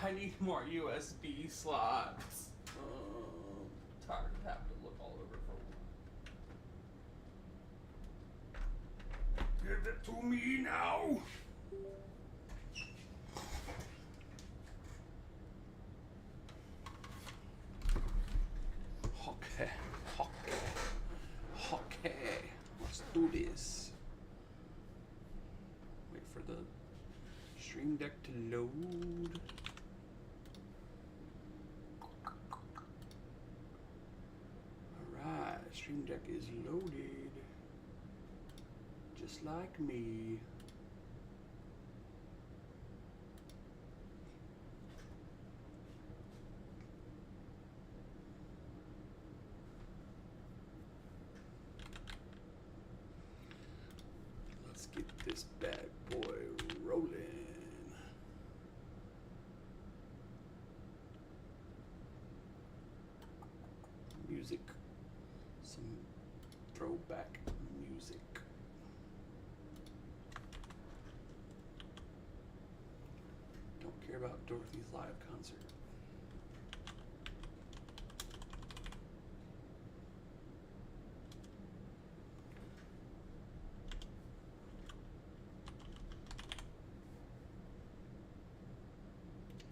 I need more USB slots. Tired of having to look all over for one. Give it to me now. Okay. Let's do this. Wait for the Stream Deck to load. Alright, Stream Deck is loaded. Just like me. Let's get this bad boy rolling. Music. Some throwback music. Don't care about Dorothy's live concert.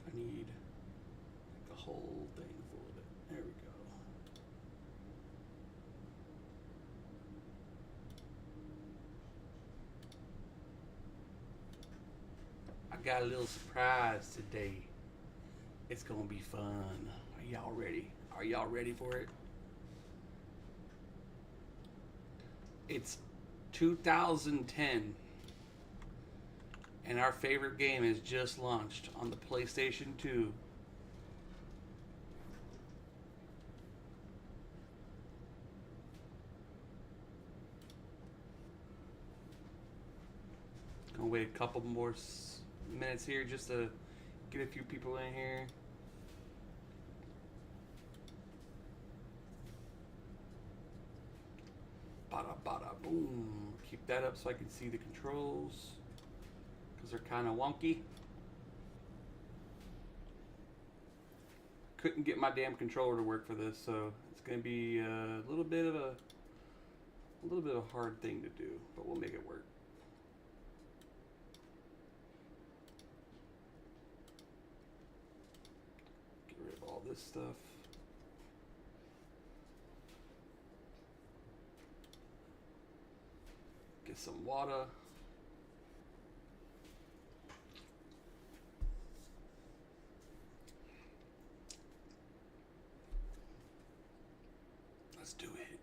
I need the whole thing full of it. There we go. I got a little surprise today. It's gonna be fun. Are y'all ready? Are y'all ready for it? It's 2010 and our favorite game has just launched on the PlayStation 2. Gonna wait a couple more minutes here just to get a few people in here. Bada bada boom. Keep that up so I can see the controls because they're kind of wonky. Couldn't get my damn controller to work for this, so it's gonna be a little bit of a hard thing to do, but we'll make it work. Get rid of all this stuff. Get some water. Let's do it.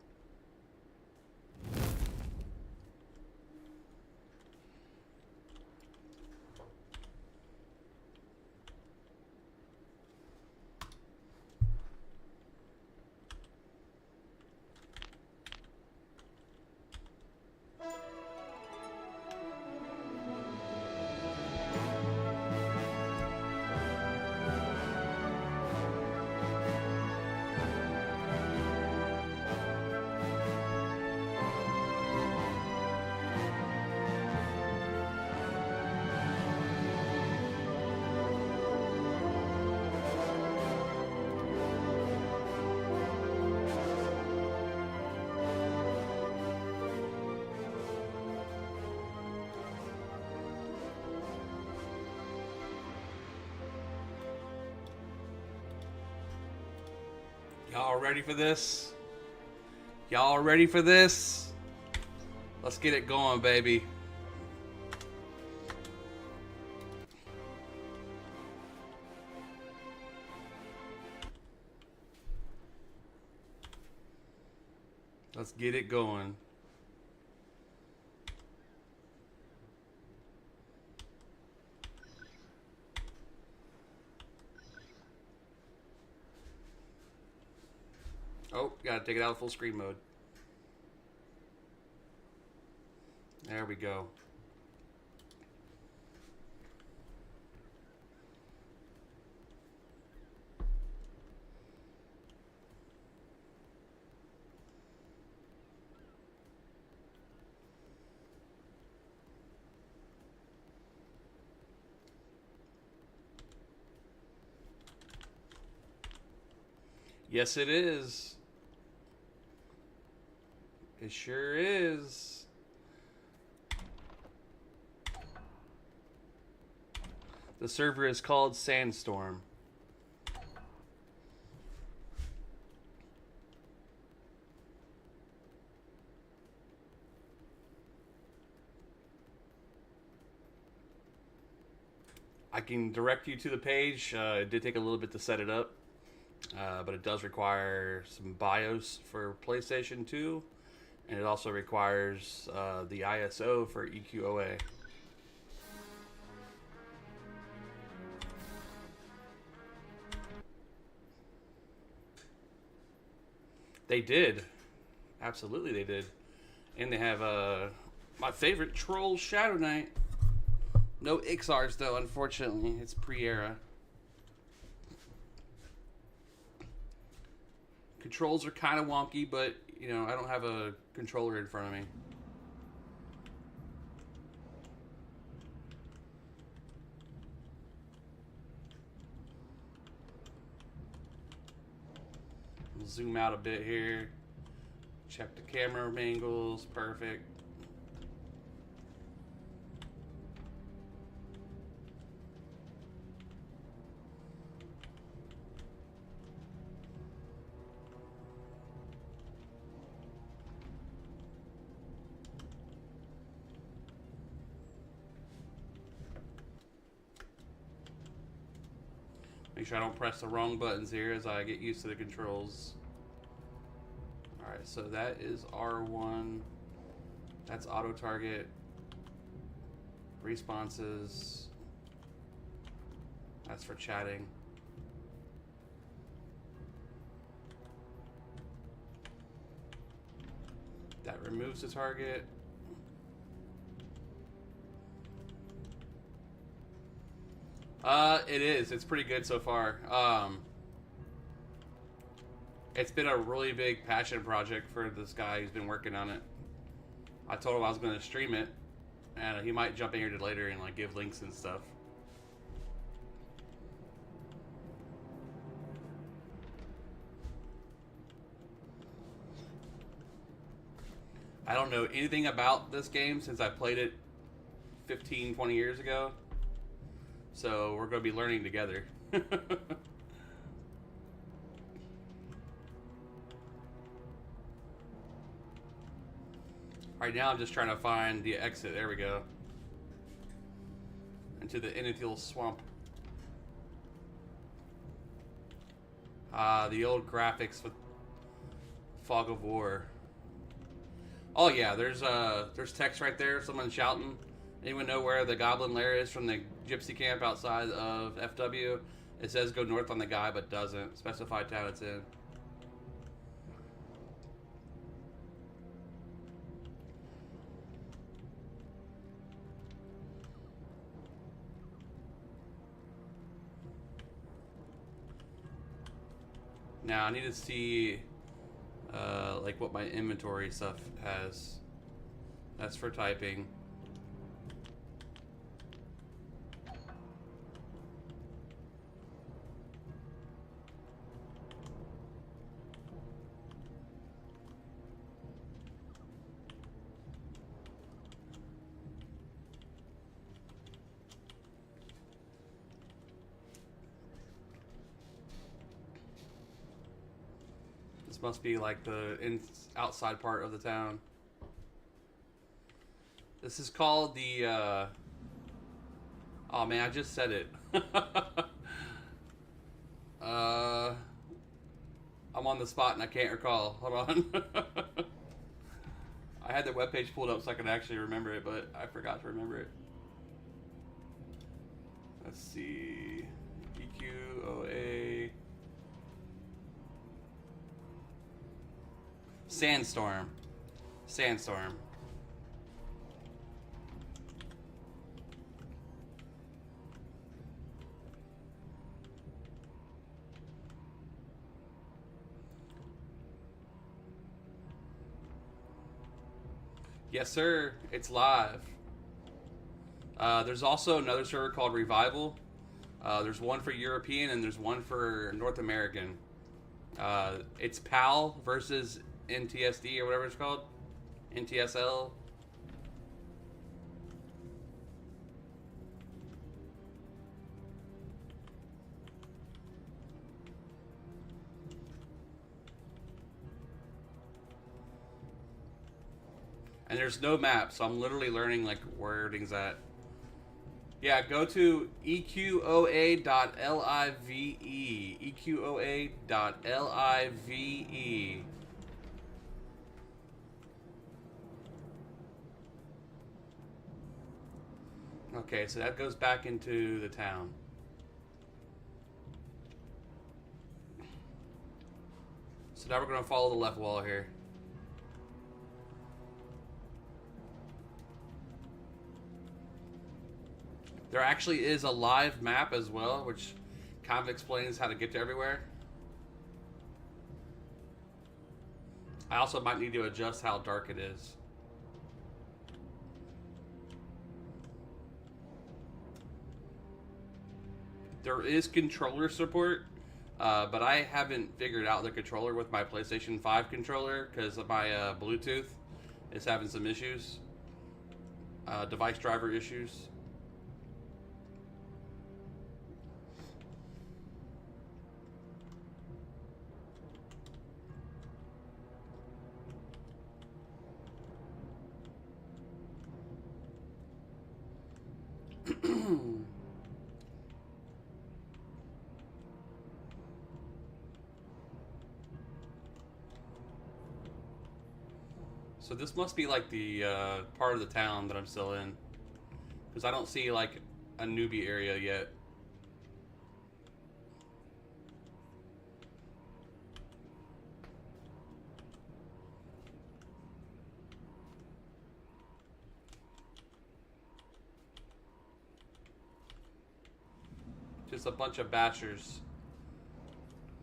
Y'all ready for this? Y'all ready for this? Let's get it going, baby. Let's get it going. Oh, gotta take it out of full screen mode. There we go. Yes, it is. It sure is. The server is called Sandstorm. I can direct you to the page. It did take a little bit to set it up, but it does require some BIOS for PlayStation 2, and it also requires the ISO for EQOA. They did. Absolutely, they did. And they have my favorite Troll Shadow Knight. No XRs, though, unfortunately. It's pre-era. Controls are kind of wonky, but, you know, I don't have a controller in front of me. We'll zoom out a bit here. Check the camera angles. Perfect. Make sure I don't press the wrong buttons here as I get used to the controls. Alright, so that is R1. That's auto target. Responses. That's for chatting. That removes the target. It is. It's pretty good so far. It's been a really big passion project for this guy who's been working on it. I told him I was going to stream it, and he might jump in here later and like give links and stuff. I don't know anything about this game since I played it 15, 20 years ago. So we're going to be learning together. Right now I'm just trying to find the exit. There we go. Into the Innitil Swamp. The old graphics with Fog of War. Oh yeah, there's text right there. Someone shouting. Anyone know where the Goblin Lair is from the Gypsy camp outside of FW? It says go north on the guy, but doesn't specify town it's in. Now I need to see like what my inventory stuff has. That's for typing. This must be like the outside part of the town. This is called the, oh man, I just said it. I'm on the spot and I can't recall. Hold on. I had the webpage pulled up so I could actually remember it, but I forgot to remember it. Let's see. EQOA. Sandstorm. Sandstorm. Yes, sir. It's live. There's also another server called Revival. There's one for European and there's one for North American. It's PAL versus NTSD or whatever it's called. NTSL. And there's no map, so I'm literally learning like where everything's at. Yeah, go to eqoa.live. eqoa.live. Okay, so that goes back into the town. So now we're going to follow the left wall here. There actually is a live map as well, which kind of explains how to get to everywhere. I also might need to adjust how dark it is. There is controller support, but I haven't figured out the controller with my PlayStation 5 controller because my Bluetooth is having some issues. Device driver issues. So this must be like the part of the town that I'm still in, because I don't see like a newbie area yet. Just a bunch of bashers.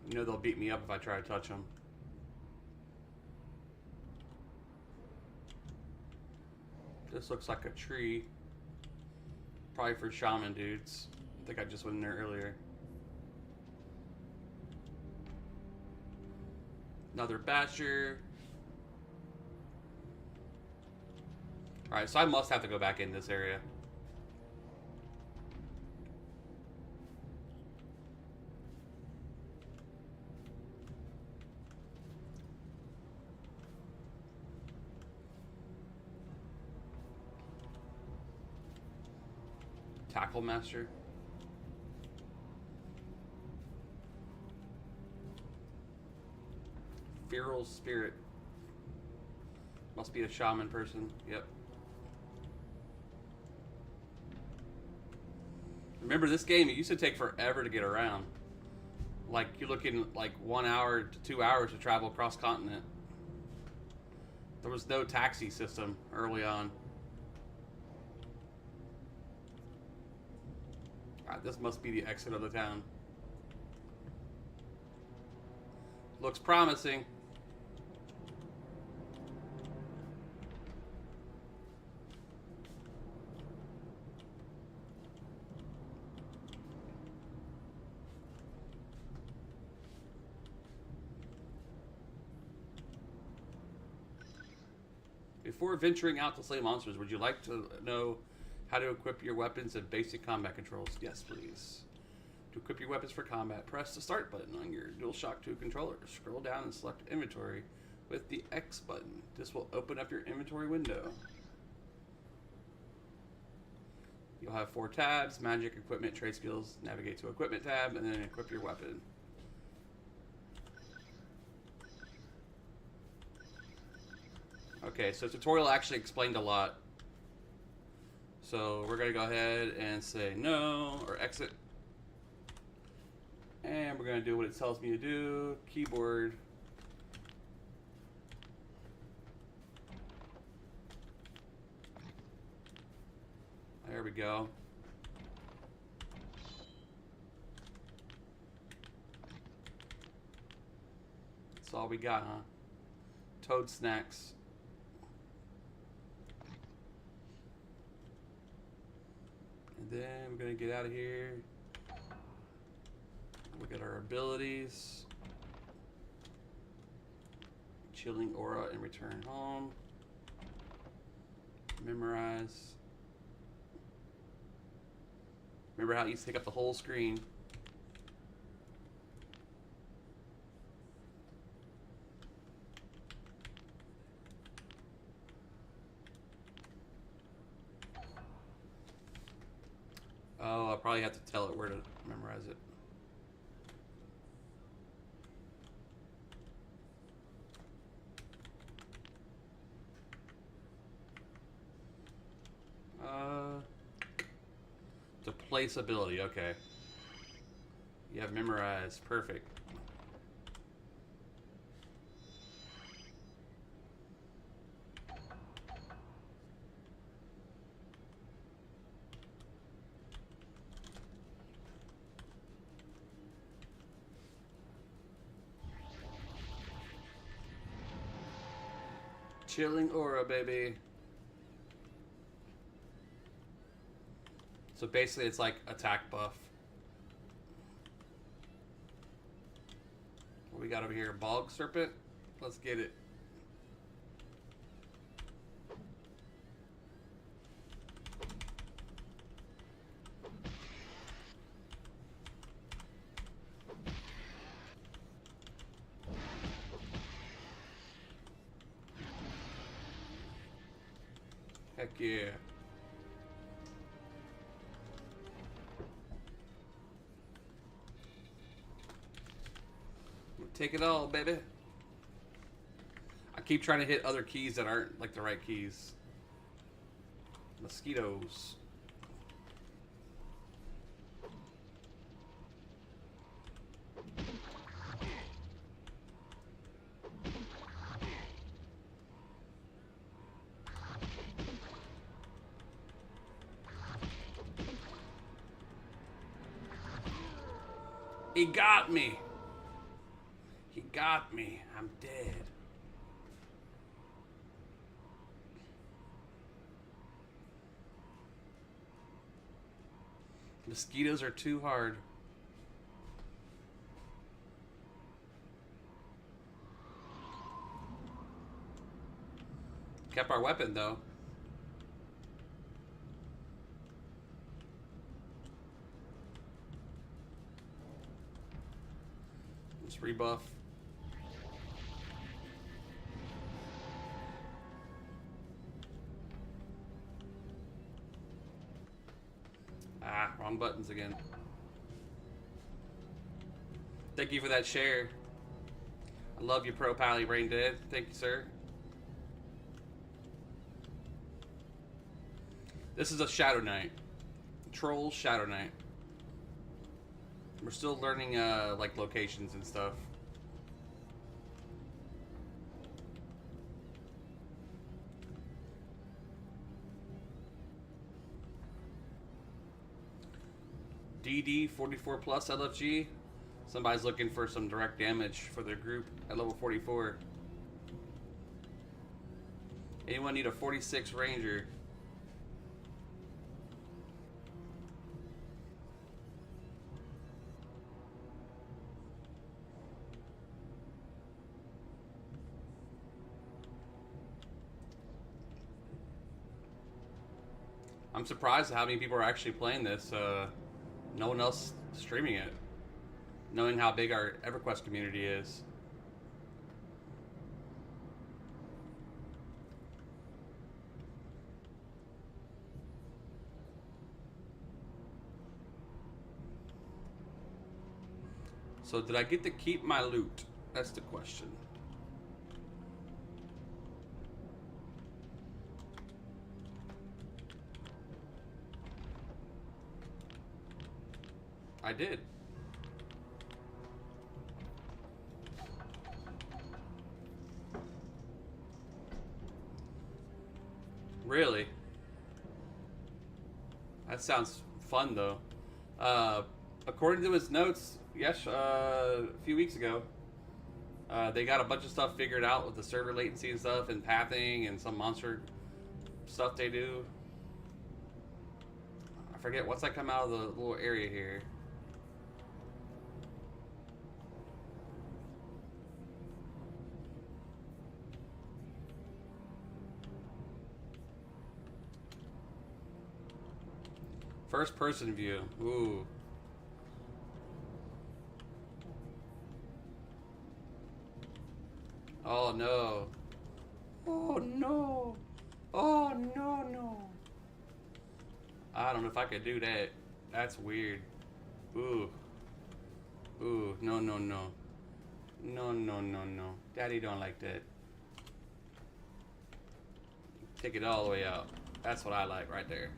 You know they'll beat me up if I try to touch them. This looks like a tree. Probably for shaman dudes. I think I just went in there earlier. Another basher. Alright, so I must have to go back in this area. Tackle master. Feral spirit. Must be a shaman person. Yep. Remember this game, it used to take forever to get around. Like you're looking like 1 hour to 2 hours to travel across continent. There was no taxi system early on. This must be the exit of the town. Looks promising. Before venturing out to slay monsters, would you like to know how to equip your weapons and basic combat controls? Yes, please. To equip your weapons for combat, press the start button on your DualShock 2 controller. Scroll down and select inventory with the X button. This will open up your inventory window. You'll have 4 tabs: magic, equipment, trade skills. Navigate to equipment tab and then equip your weapon. Okay, so tutorial actually explained a lot. So we're going to go ahead and say no, or exit. And we're going to do what it tells me to do. Keyboard. There we go. That's all we got, huh? Toad snacks. And then we're going to get out of here. Look at our abilities. Chilling aura and return home. Memorize. Remember how it used to take up the whole screen? Oh, I'll probably have to tell it where to memorize it. To place ability, okay. You have memorized, perfect. Chilling aura, baby. So basically it's like attack buff. What we got over here? Bog serpent? Let's get it. Heck yeah. Take it all, baby. I keep trying to hit other keys that aren't like the right keys. Mosquitoes. He got me. He got me. I'm dead. Mosquitoes are too hard. Kept our weapon though. Let's rebuff. Ah, wrong buttons again. Thank you for that share. I love you, Pro Pally Brain Dead. Thank you, sir. This is a Shadow Knight. Troll Shadow Knight. We're still learning like locations and stuff. DD 44 plus LFG. Somebody's looking for some direct damage for their group at level 44. Anyone need a 46 Ranger? I'm surprised at how many people are actually playing this. No one else streaming it, knowing how big our Everquest community is. So did I get to keep my loot? That's the question. I did. Really? That sounds fun though. According to his notes, yes, a few weeks ago, they got a bunch of stuff figured out with the server latency and stuff, and pathing, and some monster stuff they do. I forget what's that come out of the little area here. First person view. Ooh. Oh no. Oh no. Oh no, no. I don't know if I could do that. That's weird. Ooh. Ooh. No, no, no. No, no, no, no. Daddy don't like that. Take it all the way out. That's what I like right there.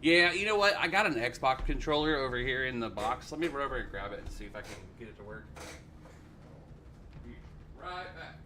Yeah, you know what? I got an Xbox controller over here in the box. Let me run over and grab it and see if I can get it to work. Be right back.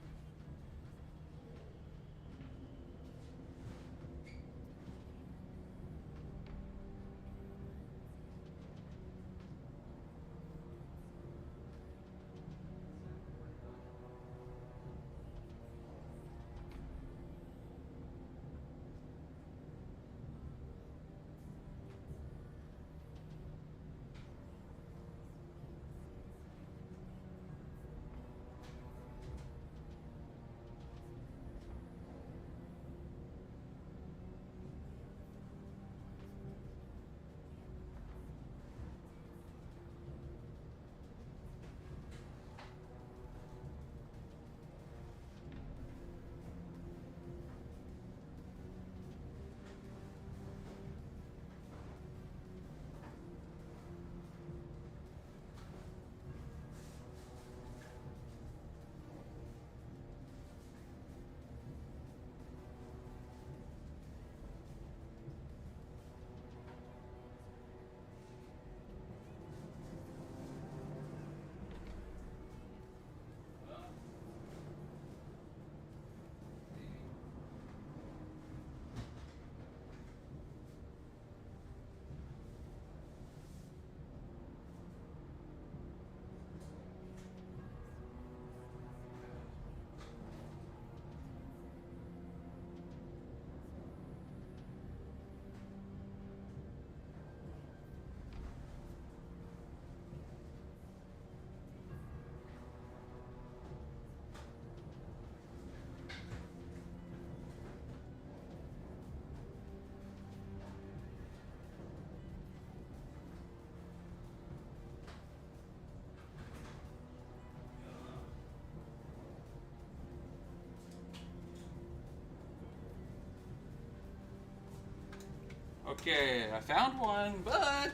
Okay, I found one, but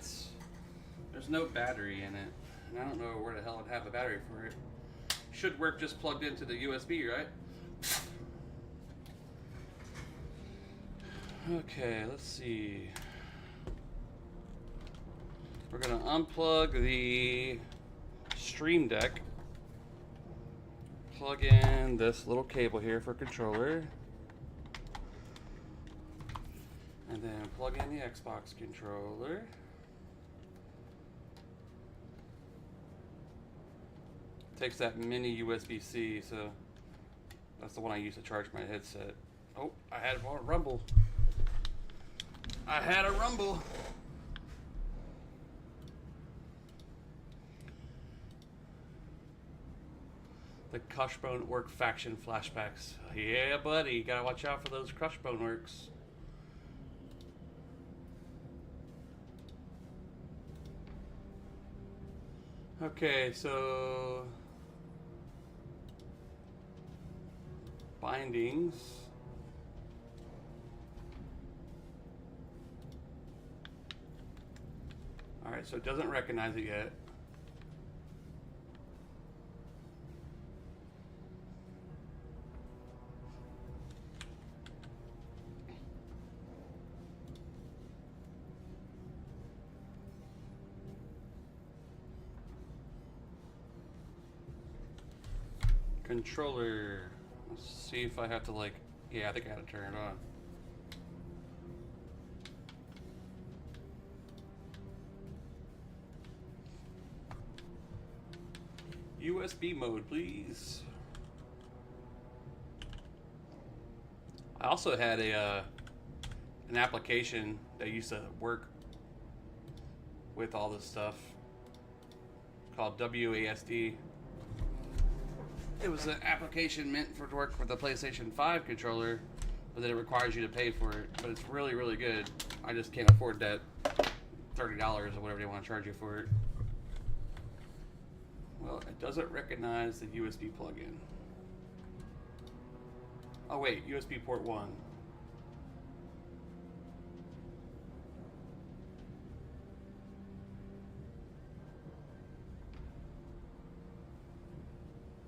there's no battery in it. And I don't know where the hell I'd have a battery for it. Should work just plugged into the USB, right? Okay, let's see. We're gonna unplug the Stream Deck. Plug in this little cable here for controller. And then plug in the Xbox controller. Takes that mini USB-C, so that's the one I use to charge my headset. Oh, I had a rumble. I had a rumble. The Crushbone Orc faction flashbacks. Yeah, buddy, gotta watch out for those Crushbone Orcs. Okay, so bindings. All right, so it doesn't recognize it yet. Controller. Let's see if I have to yeah, I think I had to turn it on. USB mode, please. I also had an application that used to work with all this stuff called WASD. It was an application meant for to work with the PlayStation 5 controller. It but then it requires you to pay for it. But it's really, really good. I just can't afford that $30 or whatever they want to charge you for it. Well, it doesn't recognize the USB plug-in. Oh wait, USB port 1.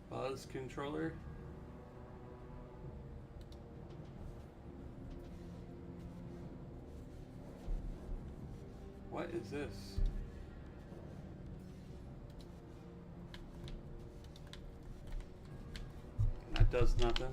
Buzz controller. What is this? That does nothing.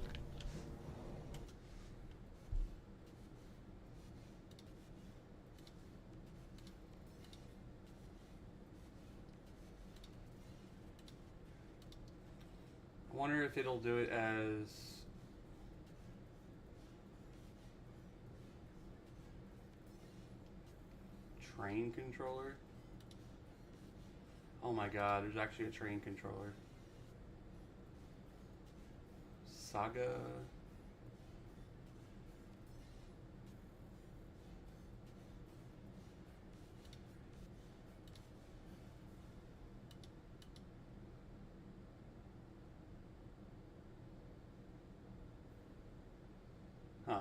I wonder if it'll do it as train controller. Oh my god, there's actually a train controller. Saga. Huh.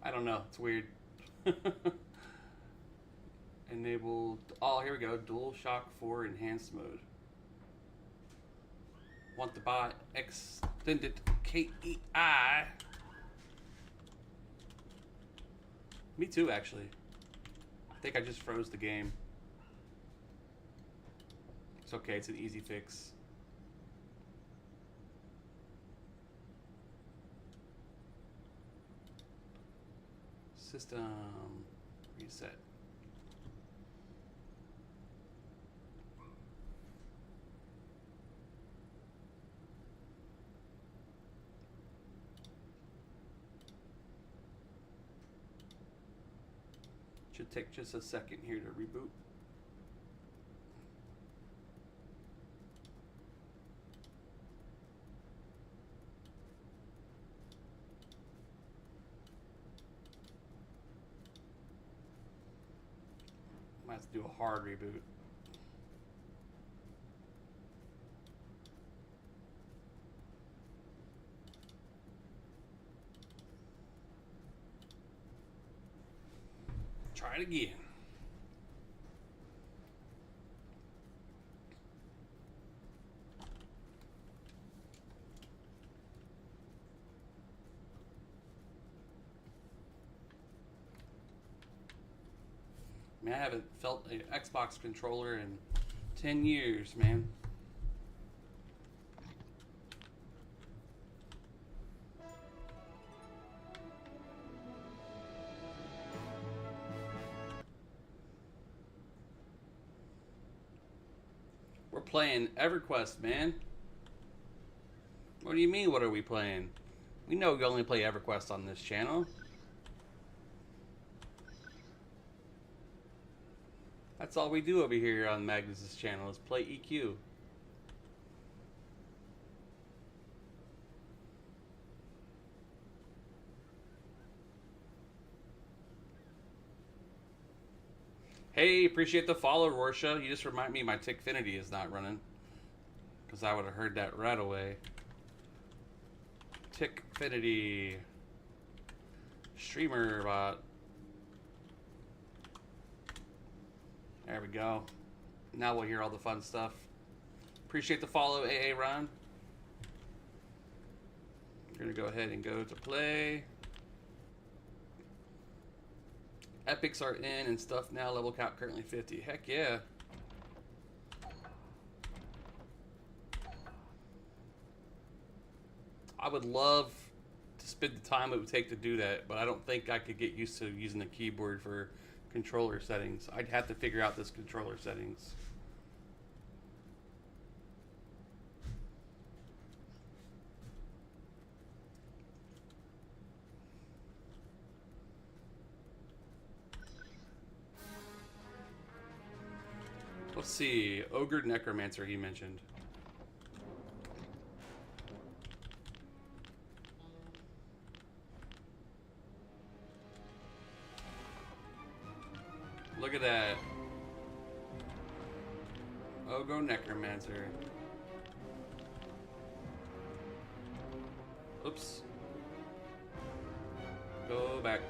I don't know. It's weird. Enabled. Oh, here we go. Dual Shock 4 enhanced mode. Want to buy extended KEI? Me too, actually. I think I just froze the game. It's okay. It's an easy fix. System reset. Should take just a second here to reboot. Might have to do a hard reboot. Try it again. Man, I haven't felt an Xbox controller in 10 years, man. We're playing Everquest, man. What do you mean, what are we playing? We know we only play Everquest on this channel. That's all we do over here on Magnus's channel is play EQ. Hey, appreciate the follow, Rorsha. You just remind me my Tickfinity is not running. Because I would have heard that right away. Tickfinity. Streamer bot. There we go. Now we'll hear all the fun stuff. Appreciate the follow, AA Ron. We're going to go ahead and go to play. Epics are in and stuff now. Level count currently 50. Heck yeah. I would love to spend the time it would take to do that, but I don't think I could get used to using the keyboard for controller settings. I'd have to figure out this controller settings. Let's see. Ogre Necromancer he mentioned. Look at that. Ogre Necromancer. Oops. Go back.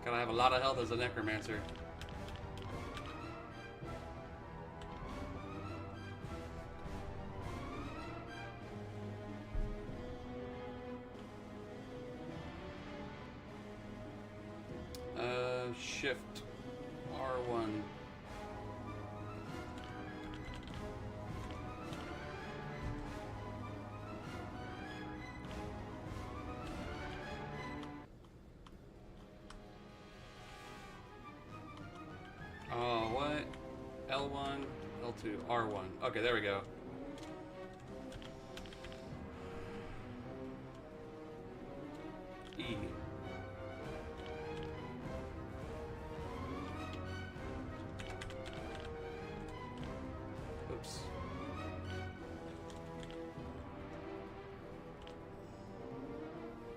Gotta have a lot of health as a necromancer. Shift R1. Oh, what? L1, L2, R1. Okay, there we go. E. Oops.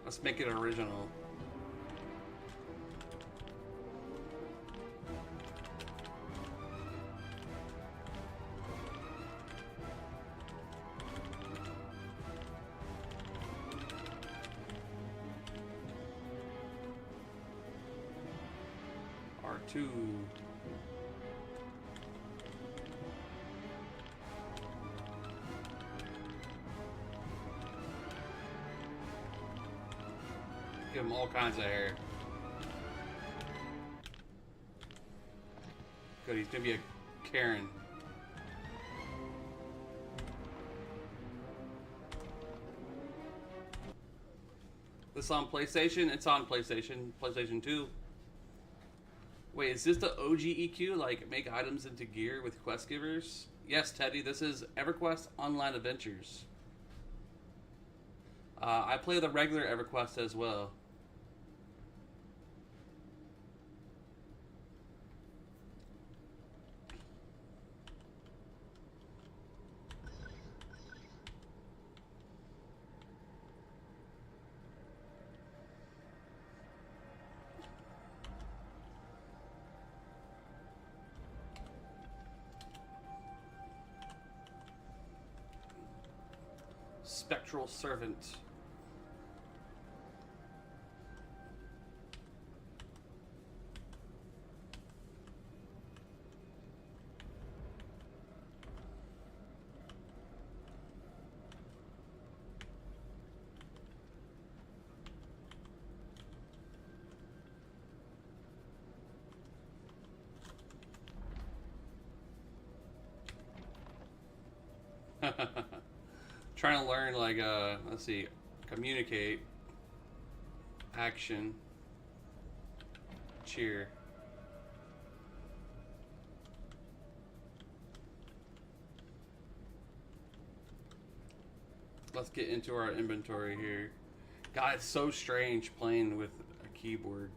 Let's make it original. R2. Give him all kinds of hair. Good, he's gonna be a Karen. This on PlayStation? It's on PlayStation. PlayStation 2. Wait, is this the OG EQ? Like, make items into gear with quest givers? Yes, Teddy, this is Everquest Online Adventures. I play the regular Everquest as well. Spectral Servant. Trying to learn, like, let's see, communicate, action, cheer. Let's get into our inventory here. God, it's so strange playing with a keyboard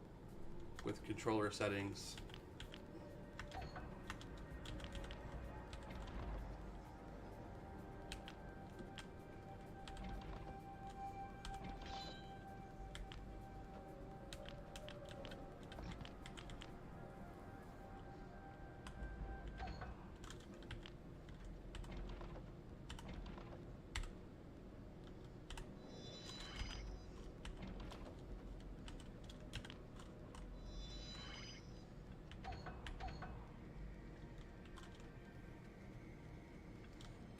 with controller settings.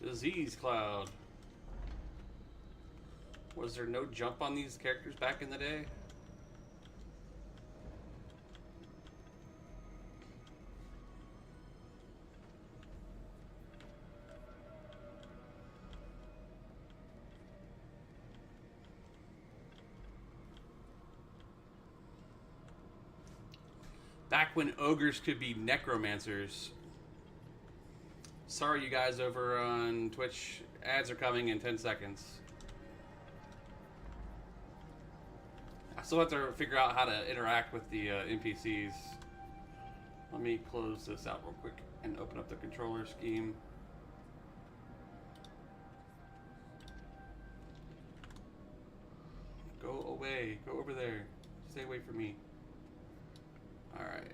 Disease Cloud. Was there no jump on these characters back in the day? Back when ogres could be necromancers. Sorry, you guys over on Twitch. Ads are coming in 10 seconds. I still have to figure out how to interact with the NPCs. Let me close this out real quick and open up the controller scheme. Go away. Go over there. Stay away from me. Alright.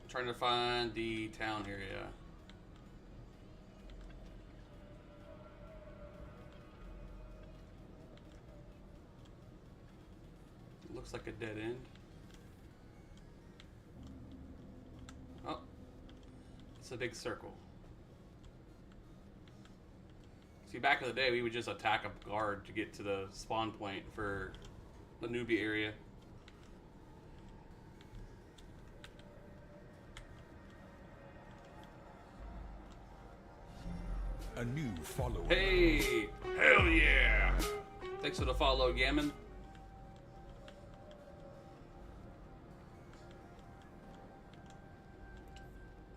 Trying to find the town area. Looks like a dead end. Oh, it's a big circle. See, back in the day, we would just attack a guard to get to the spawn point for the newbie area. A new follower. Hey! Hell yeah! Thanks for the follow, Gammon.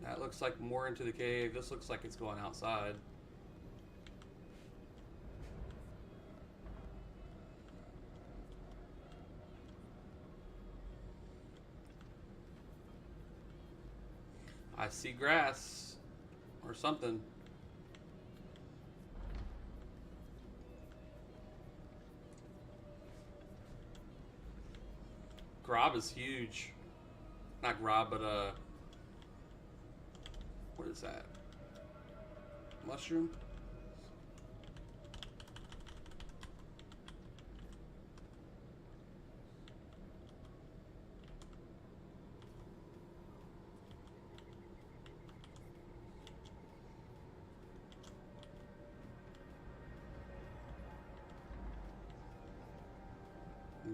That looks like more into the cave. This looks like it's going outside. I see grass or something. Grob is huge. Not Grob, but what is that? Mushroom?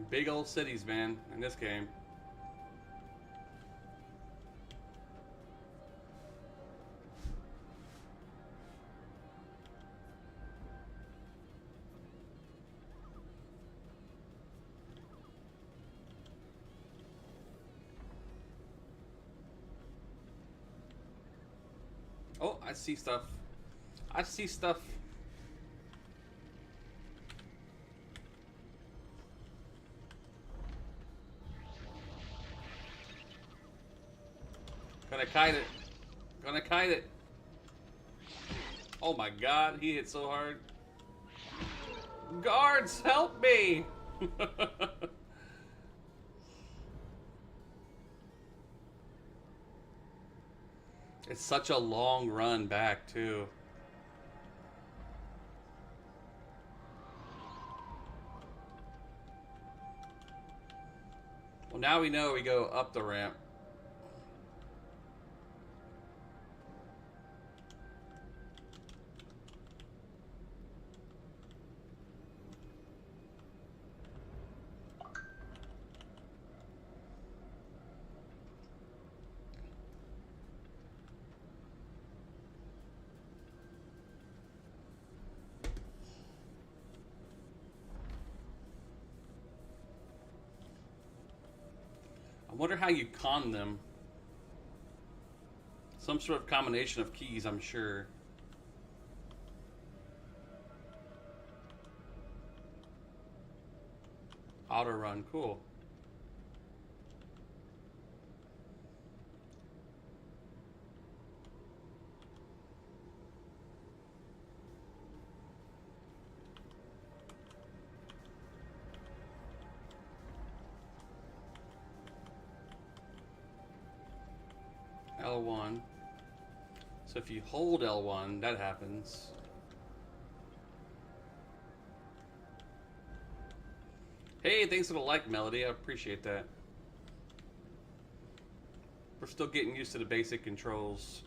Big old cities, man, in this game. Oh, I see stuff. I see stuff. Gonna kite it. Gonna kite it. Oh my god, he hit so hard. Guards, help me! It's such a long run back, too. Well, now we know we go up the ramp. I wonder how you con them. Some sort of combination of keys, I'm sure. Auto run, cool. L1. So if you hold L1, that happens. Hey, thanks for the like, Melody. I appreciate that. We're still getting used to the basic controls.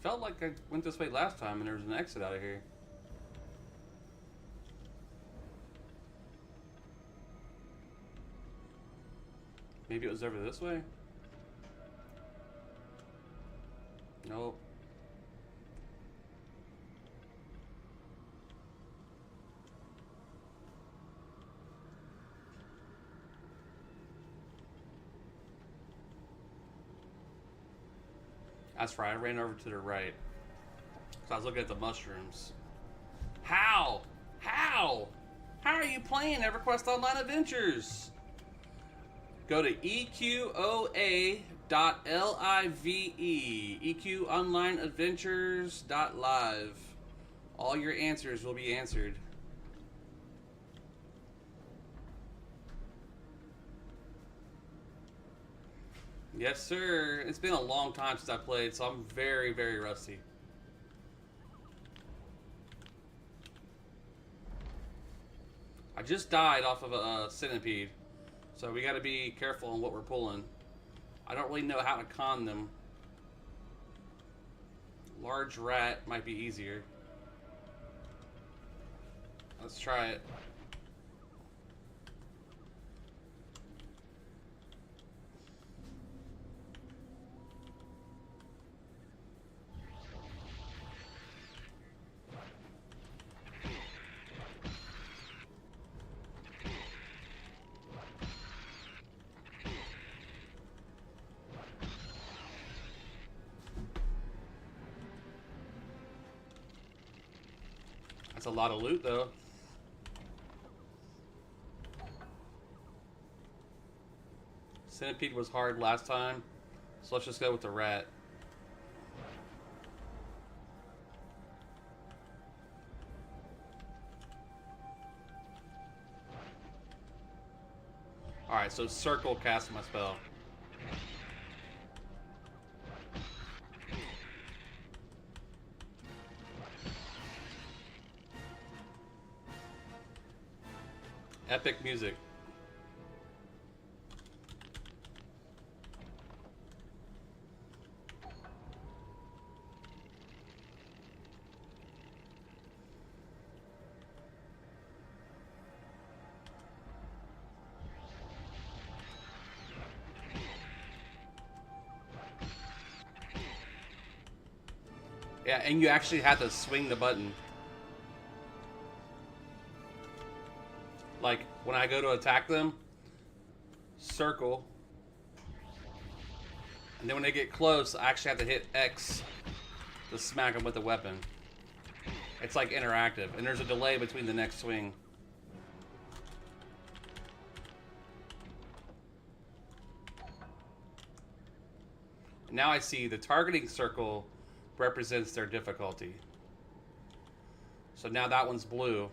felt like I went this way last time and there was an exit out of here. Maybe it was over this way? Nope. That's right, I ran over to the right. Because I was looking at the mushrooms. How? How? How are you playing EverQuest Online Adventures? Go to eqoa.live. eqonlineadventures.live. All your answers will be answered. Yes, sir. It's been a long time since I played, so I'm very, very rusty. I just died off of a centipede, so we got to be careful on what we're pulling. I don't really know how to con them. Large rat might be easier. Let's try it. That's a lot of loot, though. Centipede was hard last time, so let's just go with the rat. Alright, so circle cast my spell. Epic music. Yeah, and you actually have to swing the button. Like, when I go to attack them, circle. And then when they get close, I actually have to hit X to smack them with the weapon. It's like interactive, and there's a delay between the next swing. Now I see the targeting circle represents their difficulty. So now that one's blue.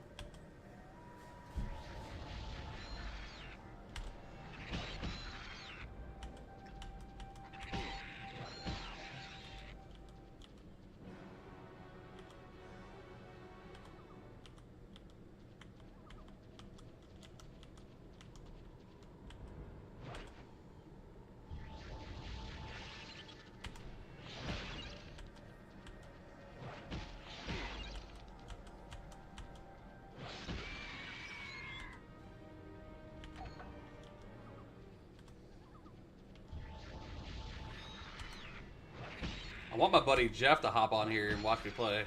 I want my buddy Jeff to hop on here and watch me play.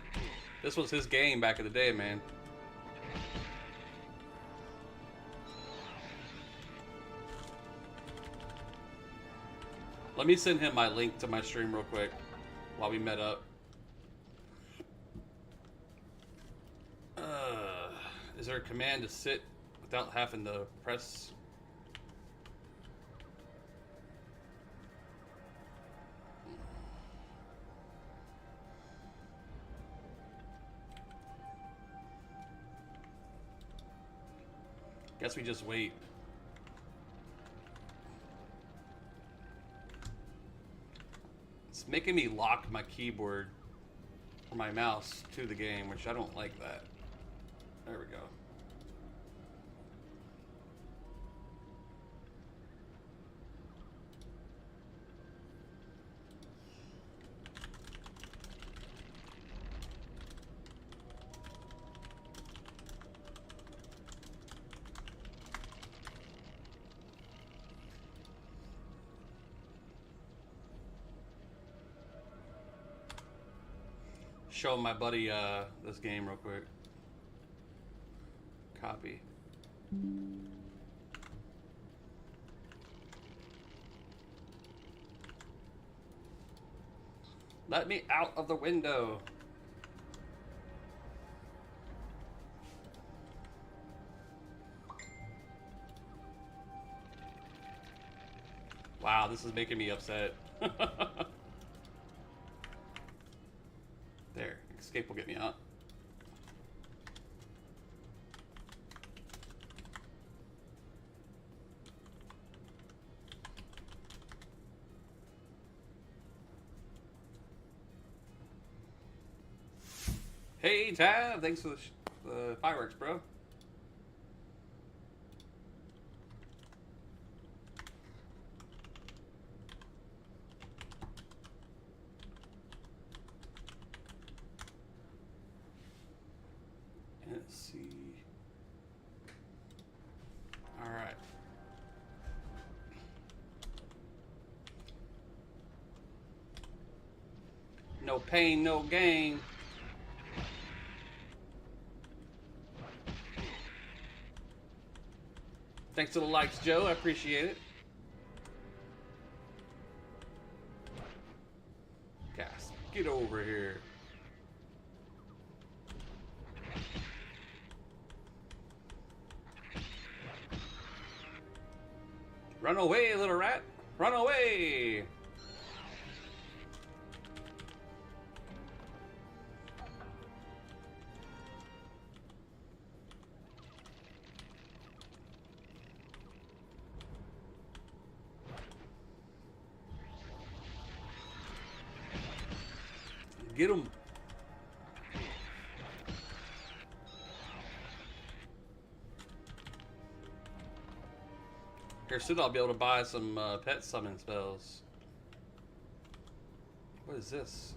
This was his game back in the day, man. Let me send him my link to my stream real quick while we met up. Is there a command to sit without having to press? Guess we just wait. It's making me lock my keyboard or my mouse to the game, which I don't like that. There we go. show my buddy this game real quick. Copy. Let me out of the window. Wow, this is making me upset. There, escape will get me out. Hey, Tab, thanks for the fireworks, bro. Let's see. All right. No pain, no gain. Thanks to the likes, Joe. I appreciate it. Gas, get over here. Run away, little rat. Run away. Get him. Here soon I'll be able to buy some pet summon spells. What is this?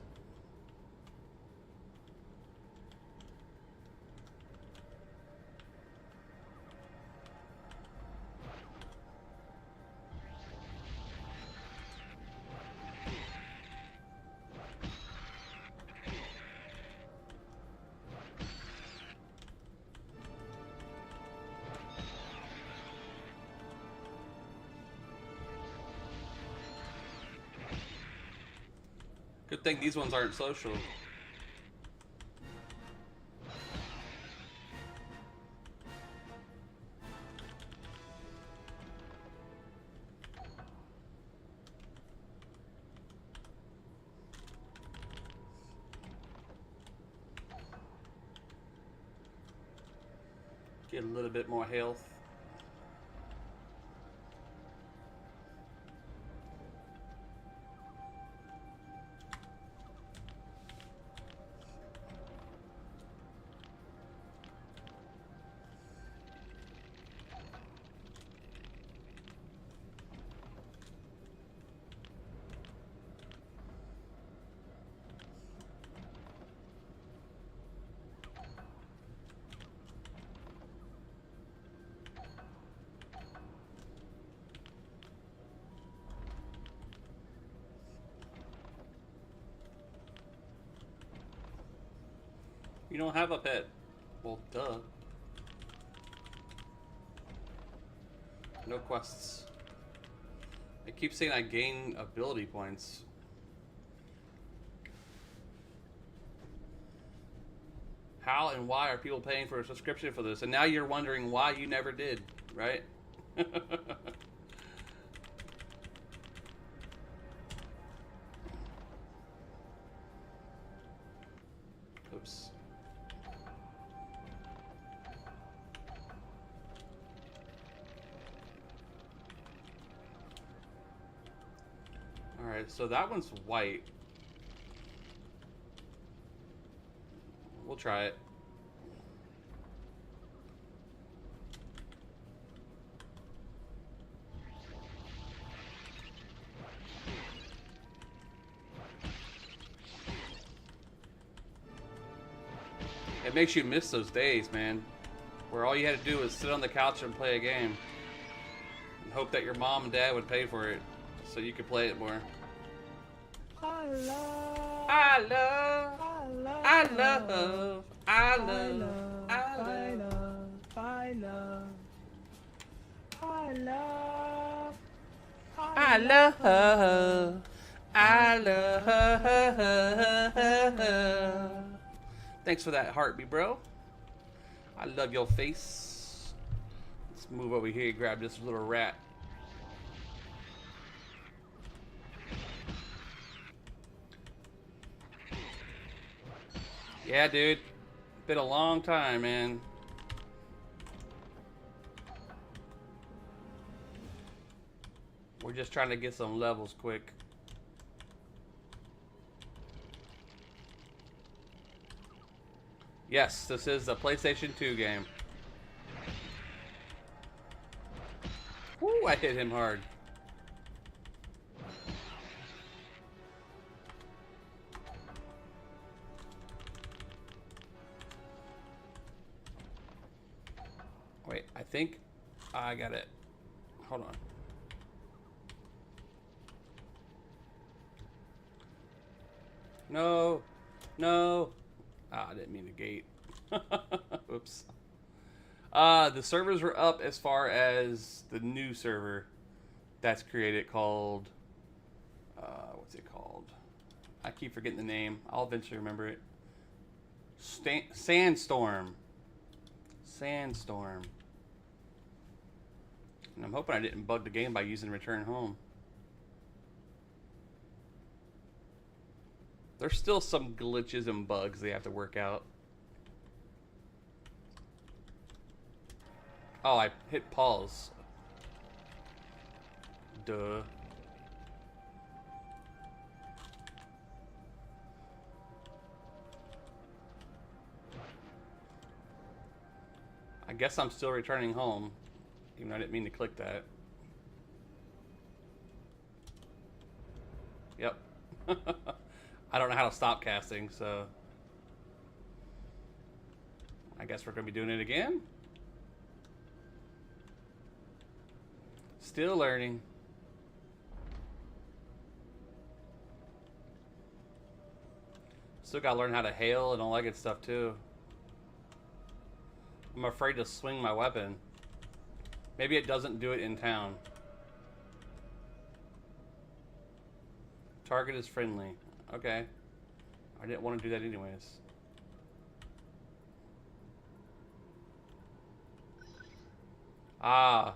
Good thing these ones aren't social. Get a little bit more health. You don't have a pet. Well, duh. No quests. I keep saying I gain ability points. How and why are people paying for a subscription for this? And now you're wondering why you never did, right? Oops. Alright, so that one's white. We'll try it. It makes you miss those days, man, where all you had to do was sit on the couch and play a game and hope that your mom and dad would pay for it so you could play it more. Hello. Hello. I love, I love, I love, I love, I love. Thanks for that heartbeat, bro. I love your face. Let's move over here and grab this little rat. Yeah, dude. Been a long time, man. We're just trying to get some levels quick. Yes, this is a PlayStation 2 game. Woo, I hit him hard. Wait, I think I got it. Hold on. No. No. Ah, I didn't mean to gate. Oops. The servers were up as far as the new server that's created called... what's it called? I keep forgetting the name. I'll eventually remember it. Sandstorm. Sandstorm. And I'm hoping I didn't bug the game by using Return Home. There's still some glitches and bugs they have to work out. Oh, I hit pause. Duh. I guess I'm still returning home. Even though I didn't mean to click that. Yep. I don't know how to stop casting, so... I guess we're going to be doing it again? Still learning. Still got to learn how to hail and all that good stuff, too. I'm afraid to swing my weapon. Maybe it doesn't do it in town. Target is friendly. Okay. I didn't want to do that anyways. Ah.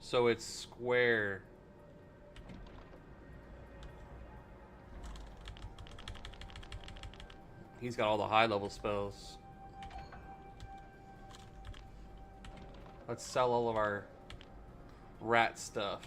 So it's square. He's got all the high level spells. Let's sell all of our rat stuff.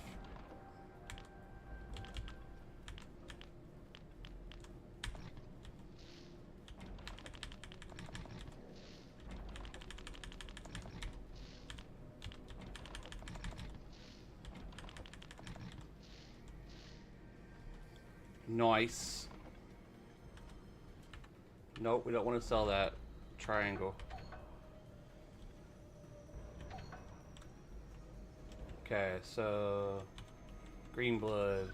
Nice. Nope, we don't want to sell that triangle. Okay, so green blood.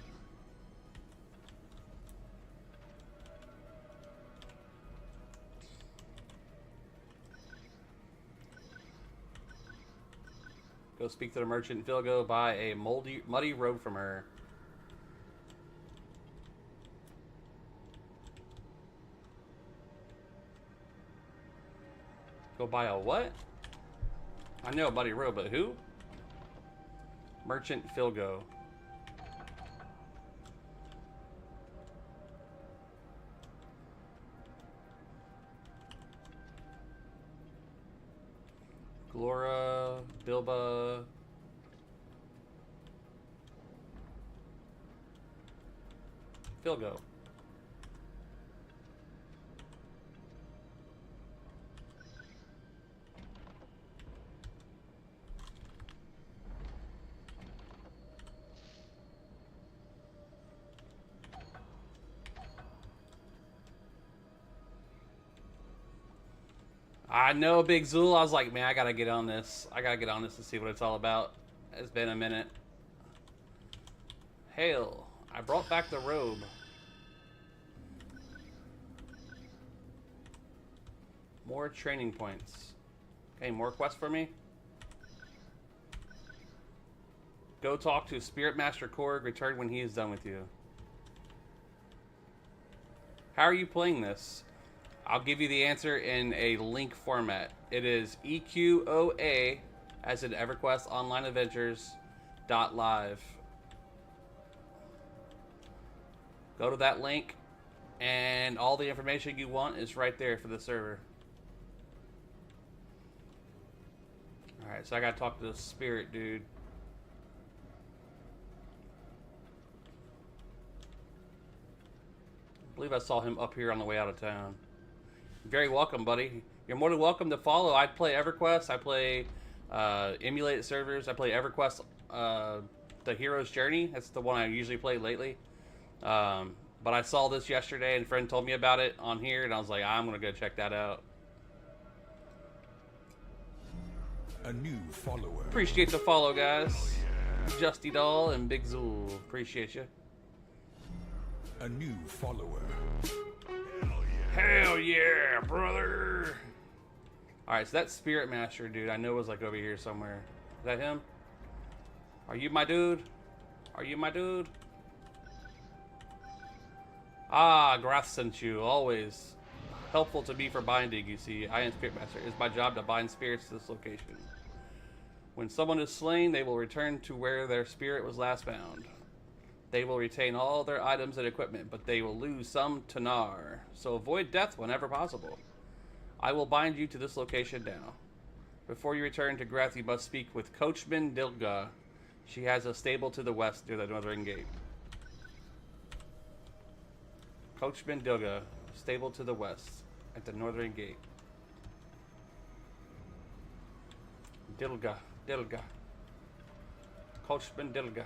Go speak to the merchant. Vilgo, buy a muddy robe from her. Go buy a what? I know a muddy robe, but who? Merchant Philgo. Glora, Bilba. Philgo. I know, Big Zool. I was like, man, I gotta get on this. I gotta get on this to see what it's all about. It's been a minute. Hail. I brought back the robe. More training points. Okay, more quests for me. Go talk to Spirit Master Korg. Return when he is done with you. How are you playing this? I'll give you the answer in a link format. It is EQOA, as in Everquest Online Adventures .live. Go to that link, and all the information you want is right there for the server. Alright, so I gotta talk to the spirit dude. I believe I saw him up here on the way out of town. Very welcome, buddy. You're more than welcome to follow. I play Everquest. I play emulated servers. I play Everquest, The Hero's Journey. That's the one I usually play lately. But I saw this yesterday, and a friend told me about it on here, and I was like, I'm going to go check that out. A new follower. Appreciate the follow, guys. Justy Doll and Big Zool. Appreciate you. A new follower. Hell yeah, brother! Alright, so that Spirit Master dude I know was like over here somewhere. Is that him? Are you my dude? Are you my dude? Ah, Grath sent you. Always helpful to me for binding, you see. I am Spirit Master. It's my job to bind spirits to this location. When someone is slain, they will return to where their spirit was last bound. They will retain all their items and equipment, but they will lose some to Nar. So avoid death whenever possible. I will bind you to this location now. Before you return to Grath, you must speak with Coachman Dilga. She has a stable to the west near the northern gate. Coachman Dilga, stable to the west at the northern gate. Dilga, Dilga. Coachman Dilga.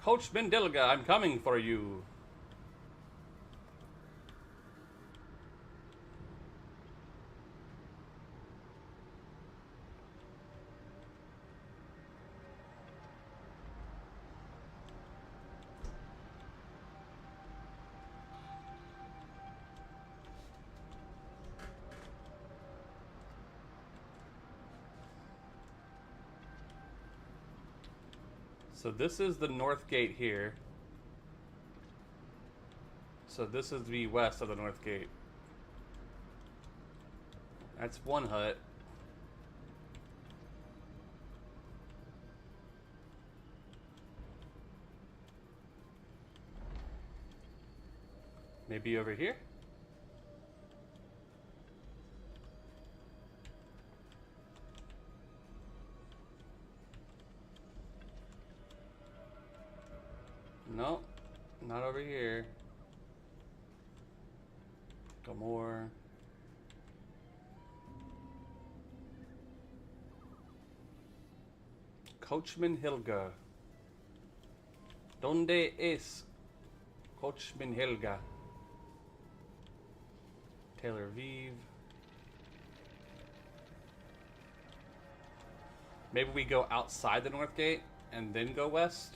Coachman Dilga, I'm coming for you. So this is the north gate here. So this is the west of the north gate. That's one hut. Maybe over here? No, not over here. Go more. Coachman Helga. ¿Dónde es Coachman Helga? Taylor Vive. Maybe we go outside the north gate and then go west.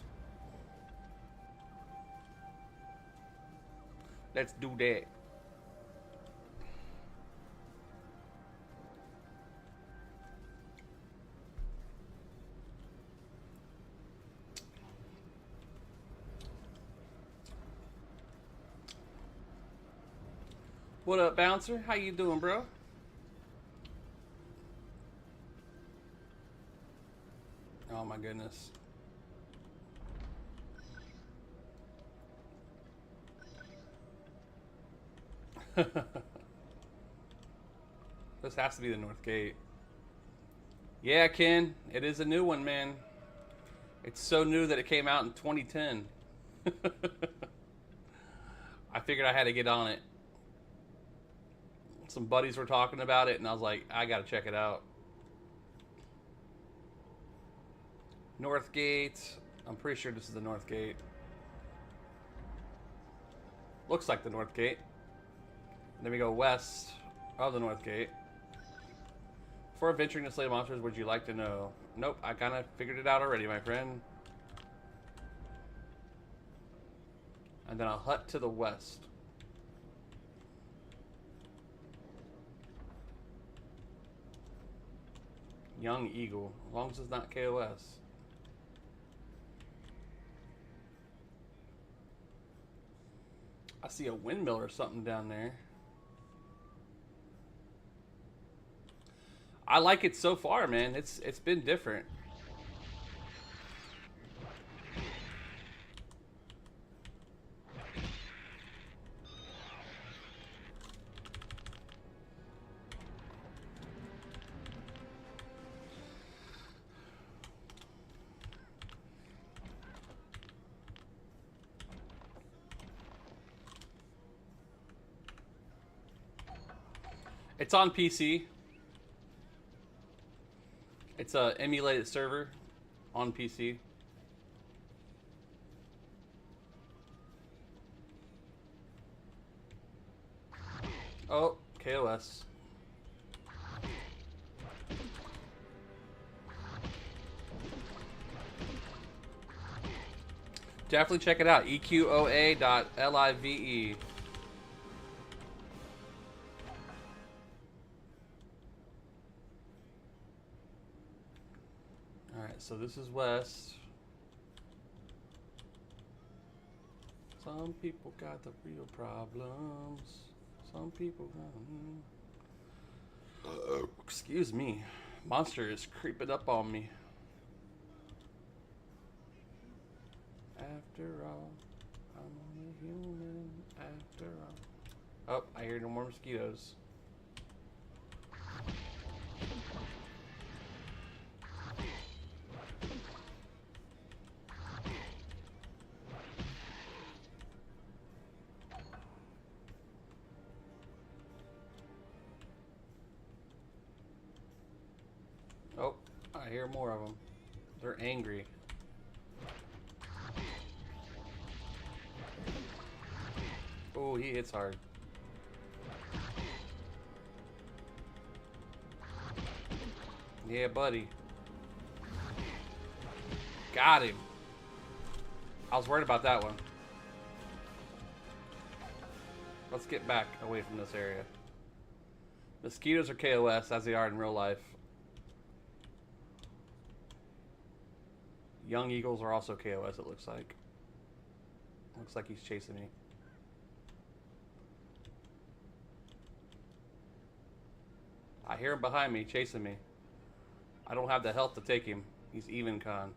Let's do that. What up, Bouncer? How you doing, bro? Oh my goodness. This has to be the north gate. Yeah, Ken, it is a new one, man. It's so new that it came out in 2010. I figured I had to get on it. Some buddies were talking about it, and I was like, I gotta check it out. North gate. I'm pretty sure this is the north gate. Looks like the north gate. Then we go west of the north gate. Before venturing to slay monsters, would you like to know? Nope, I kind of figured it out already, my friend. And then a hut to the west. Young Eagle. As long as it's not KOS. I see a windmill or something down there. I like it so far, man. It's been different. It's on PC. It's a emulated server on PC. Oh, KOS. Definitely check it out. eqoa.live. Alright, so this is west. Some people got the real problems. Some people got... excuse me. Monster is creeping up on me. After all, I'm only human after all. Oh, I hear no more mosquitoes. Oh, I hear more of them. They're angry. Oh, he hits hard. Yeah, buddy. Got him. I was worried about that one. Let's get back away from this area. Mosquitoes are KOS as they are in real life. Young eagles are also KOS, it looks like. Looks like he's chasing me. I hear him behind me, chasing me. I don't have the health to take him. He's even con.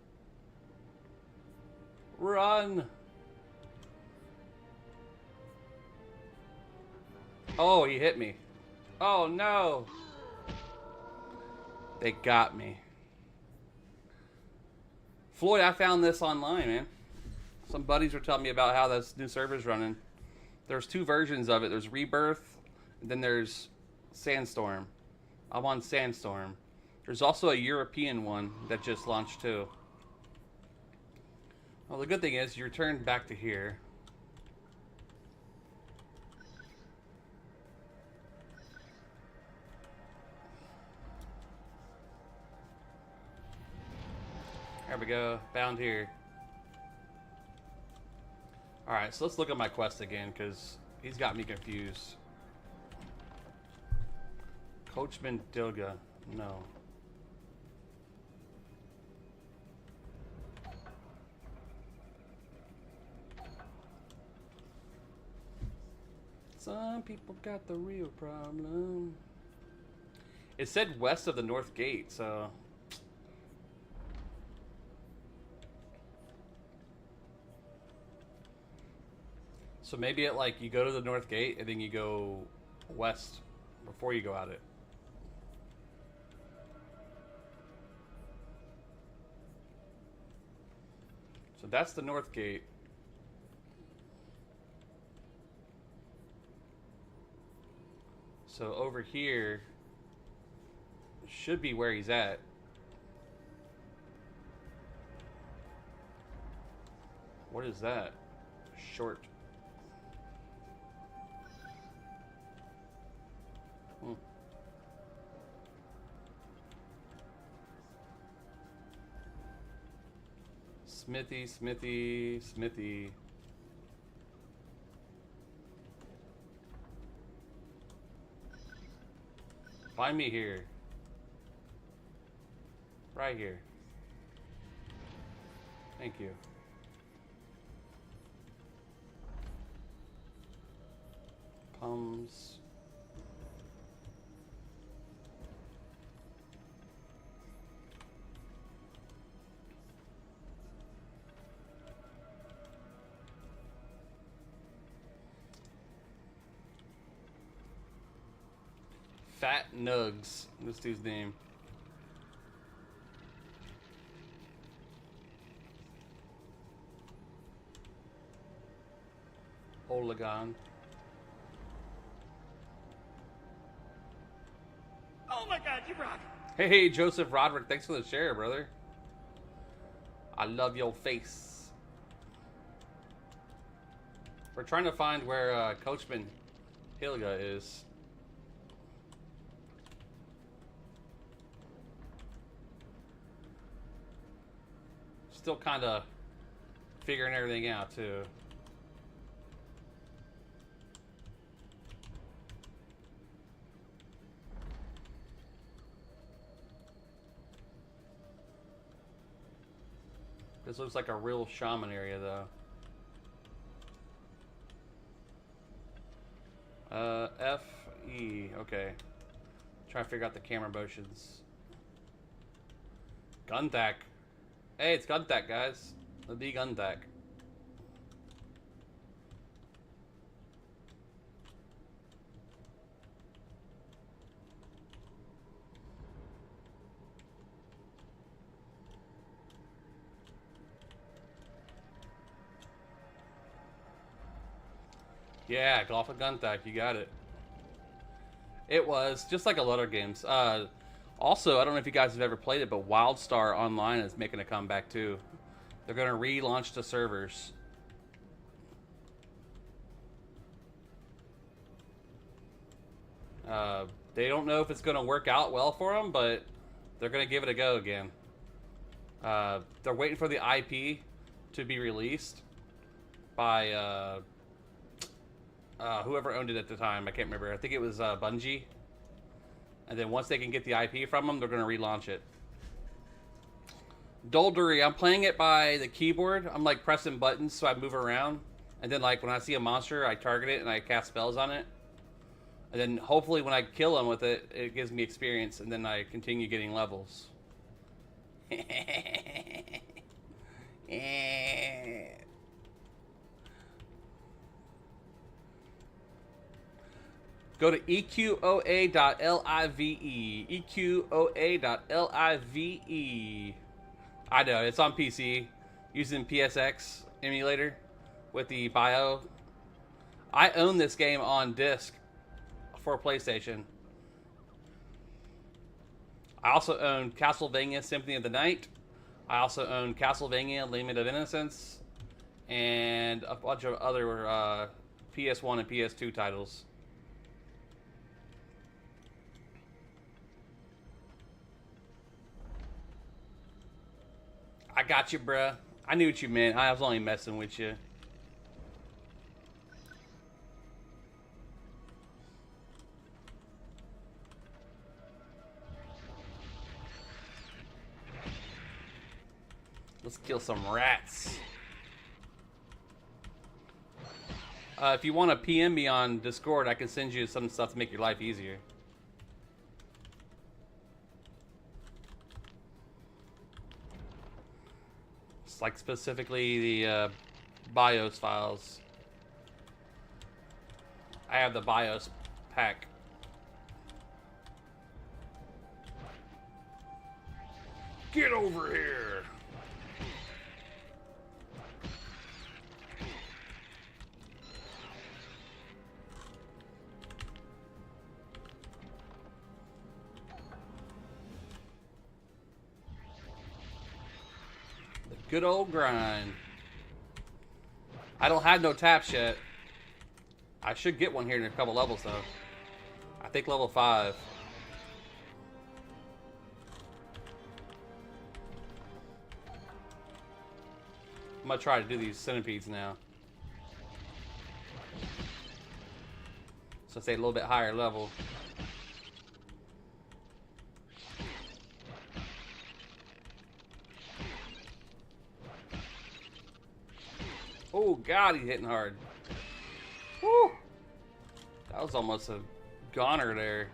Run! Oh, he hit me. Oh, no! They got me. Floyd, I found this online, man. Some buddies were telling me about how this new server's running. There's two versions of it. There's Rebirth, and then there's Sandstorm. I'm on Sandstorm. There's also a European one that just launched too. Well, the good thing is you return back to here. There we go. Bound here. Alright, so let's look at my quest again, because he's got me confused. Coachman Dilga. No. Some people got the real problem. It said west of the North Gate, so... So maybe it like you go to the North Gate and then you go west before you go out it. So that's the North Gate. So over here should be where he's at. What is that? Short. Smithy, Smithy, Smithy. Find me here. Right here. Thank you. Pums. Fat Nugs. This dude's name. Olagon. Oh my God, you rock! Hey, Joseph Roderick, thanks for the share, brother. I love your face. We're trying to find where Coachman Hilga is. Still kind of figuring everything out, too. This looks like a real shaman area, though. F, E, okay. Try to figure out the camera motions. Guntak. Hey, it's Guntak, guys. The Guntak. Yeah, Golf with Guntak, you got it. It was just like a lot of games. Also, I don't know if you guys have ever played it, but WildStar Online is making a comeback too. They're going to relaunch the servers. They don't know if it's going to work out well for them, but they're going to give it a go again. They're waiting for the IP to be released by whoever owned it at the time. I can't remember. I think it was Bungie. And then once they can get the IP from them, they're going to relaunch it. Doldery, I'm playing it by the keyboard. I'm like pressing buttons so I move around. And then like when I see a monster, I target it and I cast spells on it. And then hopefully when I kill them with it, it gives me experience. And then I continue getting levels. Go to eqoa.live. eqoa.live. I know, it's on PC. Using PSX emulator with the bio. I own this game on disc for PlayStation. I also own Castlevania Symphony of the Night. I also own Castlevania Lament of Innocence. And a bunch of other PS1 and PS2 titles. I got you, bruh. I knew what you meant. I was only messing with you. Let's kill some rats. If you want to PM me on Discord, I can send you some stuff to make your life easier. Like specifically the BIOS files. I have the BIOS pack. Get over here. Good old grind. I don't have no taps yet. I should get one here in a couple levels though. I think level 5. I'm gonna try to do these centipedes now. So stay a little bit higher level. Oh, God, he's hitting hard. Woo! That was almost a goner there.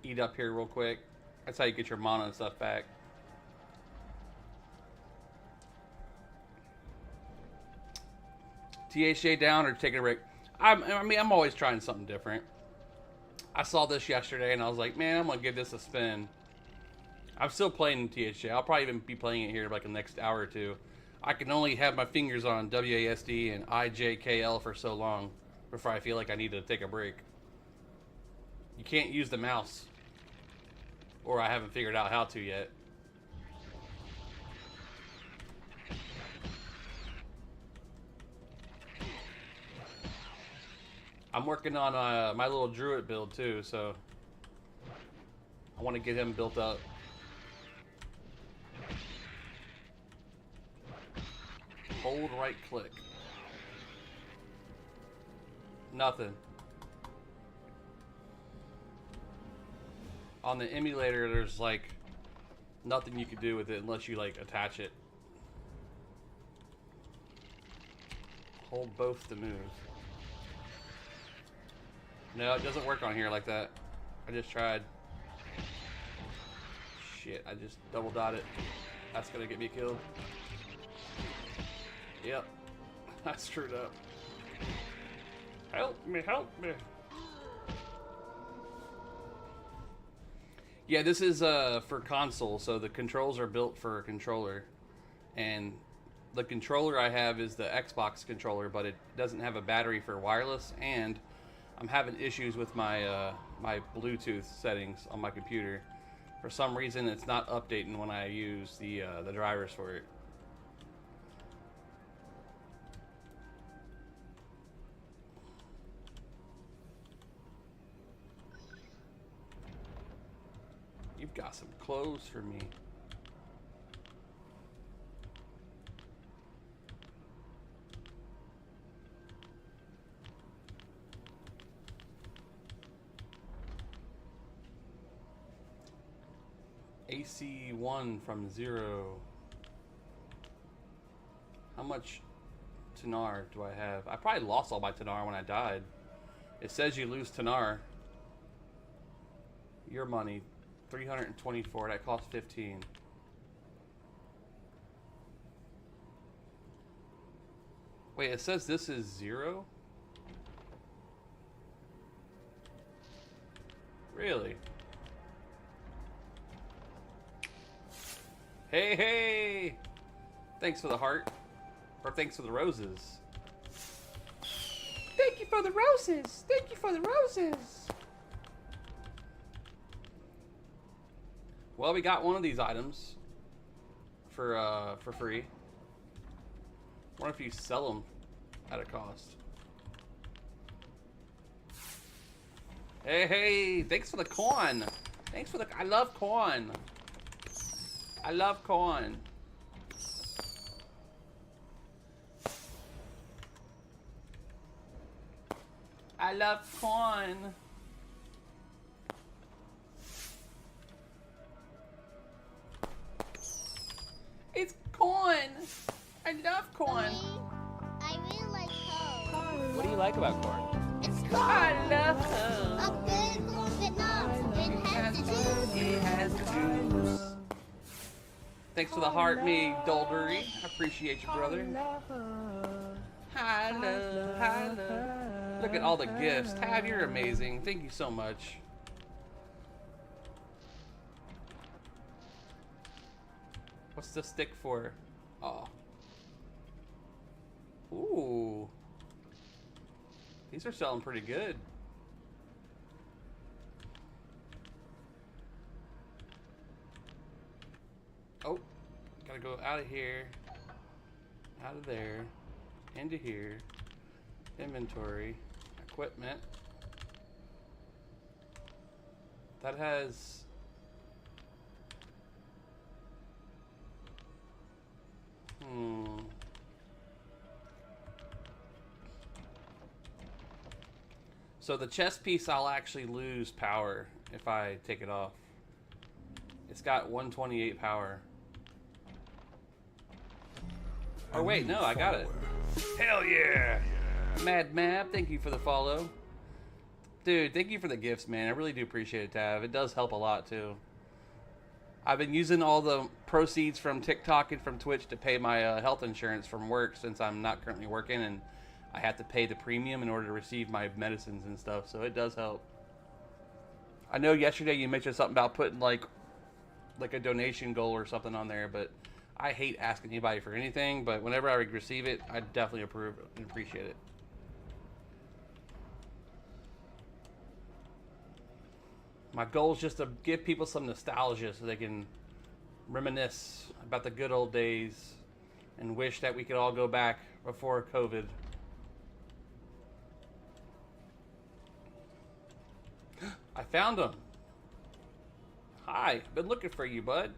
Eat up here real quick. That's how you get your mana and stuff back. THA down or taking a break? I mean, I'm always trying something different. I saw this yesterday and I was like, man, I'm gonna give this a spin. I'm still playing THA. I'll probably even be playing it here like the next hour or two. I can only have my fingers on WASD and IJKL for so long before I feel like I need to take a break. You can't use the mouse. Or I haven't figured out how to yet. I'm working on my little druid build too, so I want to get him built up. Hold right click. Nothing. On the emulator, there's like nothing you can do with it unless you like attach it. Hold both to move. No, it doesn't work on here like that. I just tried. Shit, I just double dotted. That's gonna get me killed. Yep. I screwed up. Help me, help me. Yeah, this is for console, so the controls are built for a controller. And the controller I have is the Xbox controller, but it doesn't have a battery for wireless, and I'm having issues with my my Bluetooth settings on my computer. For some reason, it's not updating when I use the drivers for it. You've got some clothes for me. AC1 from 0. How much Tanar do I have? I probably lost all my Tanar when I died. It says you lose Tanar. Your money, 324. That costs 15. Wait, it says this is 0? Really? Hey, hey! Thanks for the heart. Or thanks for the roses. Thank you for the roses! Thank you for the roses! Well, we got one of these items for free. What if you sell them at a cost? Hey, hey! Thanks for the coin! Thanks for the... I love coin! I love corn. I love corn. It's corn. I love corn. I really like corn. What do you like about corn? It's corn. I love A good corn, but not. It has the juice. It has the juice. Thanks for the heart, me, Doldery. I appreciate you, brother. Hi, love, hi, love. Look at all the gifts. Tab, you're amazing. Thank you so much. What's the stick for? Oh. Ooh. These are selling pretty good. Oh, gotta go out of here, out of there, into here, inventory, equipment. That has... So the chest piece, I'll actually lose power if I take it off. It's got 128 power. Oh wait, no, I got it. Hell yeah! Mad Mab, thank you for the follow. Dude, thank you for the gifts, man. I really do appreciate it, Tav. It does help a lot, too. I've been using all the proceeds from TikTok and from Twitch to pay my health insurance from work since I'm not currently working, and I have to pay the premium in order to receive my medicines and stuff, so it does help. I know yesterday you mentioned something about putting, like a donation goal or something on there, but I hate asking anybody for anything, but whenever I receive it, I definitely approve and appreciate it. My goal is just to give people some nostalgia so they can reminisce about the good old days and wish that we could all go back before COVID. I found him. Hi, been looking for you, bud.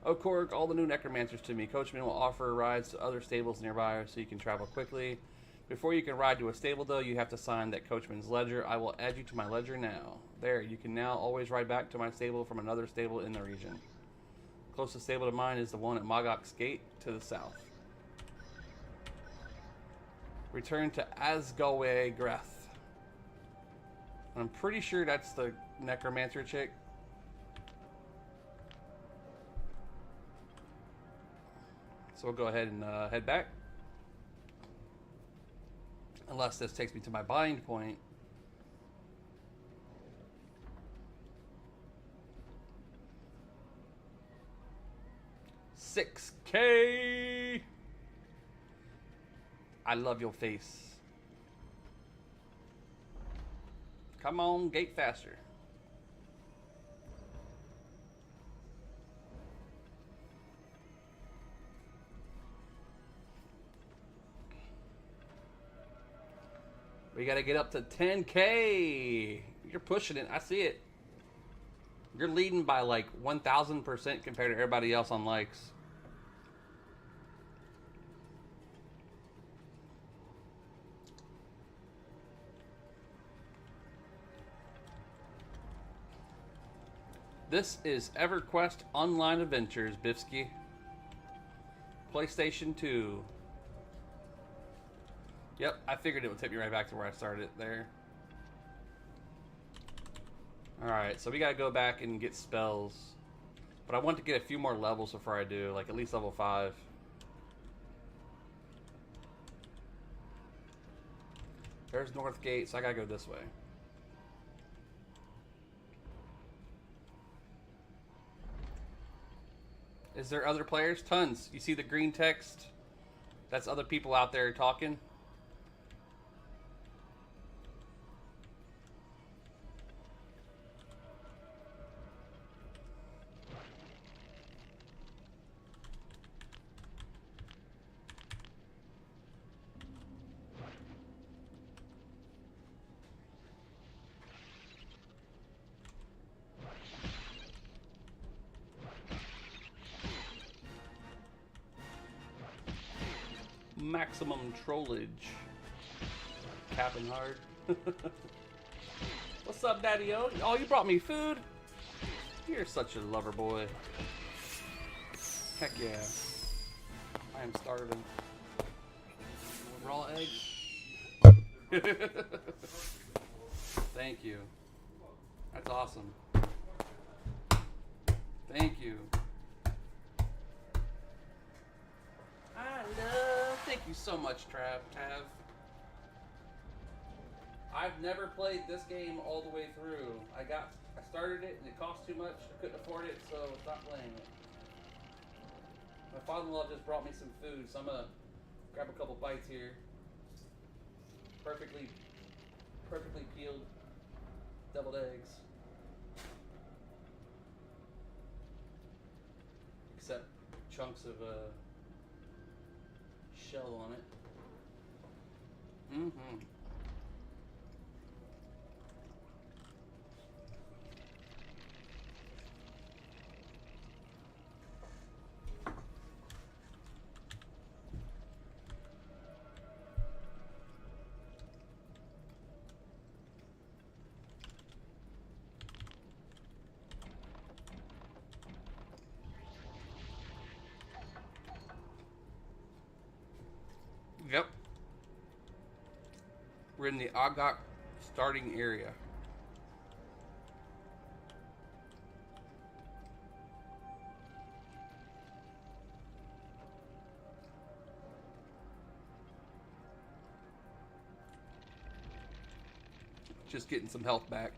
Oh, Korg, all the new necromancers to me. Coachman will offer rides to other stables nearby so you can travel quickly. Before you can ride to a stable, though, you have to sign that Coachman's ledger. I will add you to my ledger now. There, you can now always ride back to my stable from another stable in the region. Closest stable to mine is the one at Mogok's Gate to the south. Return to Asgalway Greth. I'm pretty sure that's the necromancer chick. So we'll go ahead and head back. Unless this takes me to my bind point. $6K! I love your face. Come on, gate faster. We gotta get up to 10K. You're pushing it. I see it. You're leading by like 1,000% compared to everybody else on likes. This is Everquest Online Adventures, Bifsky. PlayStation 2. Yep, I figured it would take me right back to where I started there. Alright, so we gotta go back and get spells. But I want to get a few more levels before I do, like at least level 5. There's North Gate, so I gotta go this way. Is there other players? Tons. You see the green text? That's other people out there talking. Maximum trollage. Capping hard. What's up, Daddy-O? Oh, you brought me food? You're such a lover boy. Heck yeah. I am starving. Raw eggs? Thank you. That's awesome. Thank you. Thank you so much, Tav. I've never played this game all the way through. I started it and it cost too much. I couldn't afford it, so I stopped playing it. My father-in-law just brought me some food, so I'm gonna grab a couple bites here. Perfectly peeled deviled eggs. Except chunks of shell on it. Mm-hmm. We're in the Agok starting area. Just getting some health back.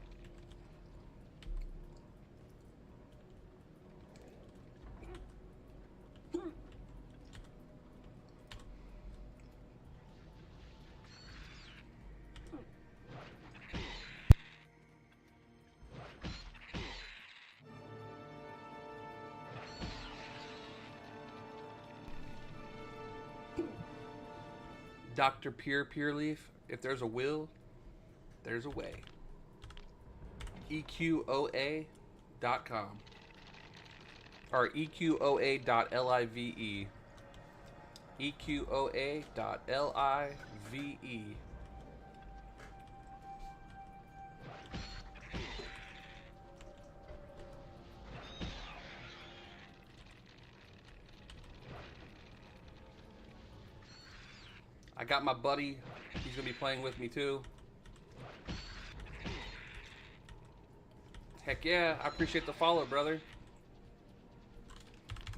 Dr. Pure Leaf, if there's a will, there's a way. EQOA.com or EQOA.live. EQOA.live. I got my buddy. He's gonna be playing with me too. Heck yeah, I appreciate the follow, brother.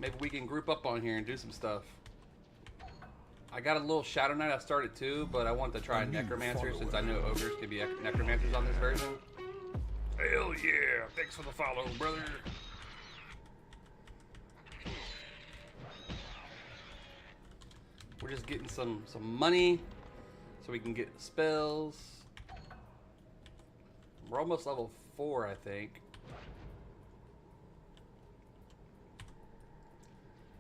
Maybe we can group up on here and do some stuff. I got a little Shadow Knight I started too, but I want to try Necromancer since I know Ogres can be Necromancers on this version. Hell yeah, thanks for the follow, brother. We're just getting some money so we can get spells. We're almost level 4, I think.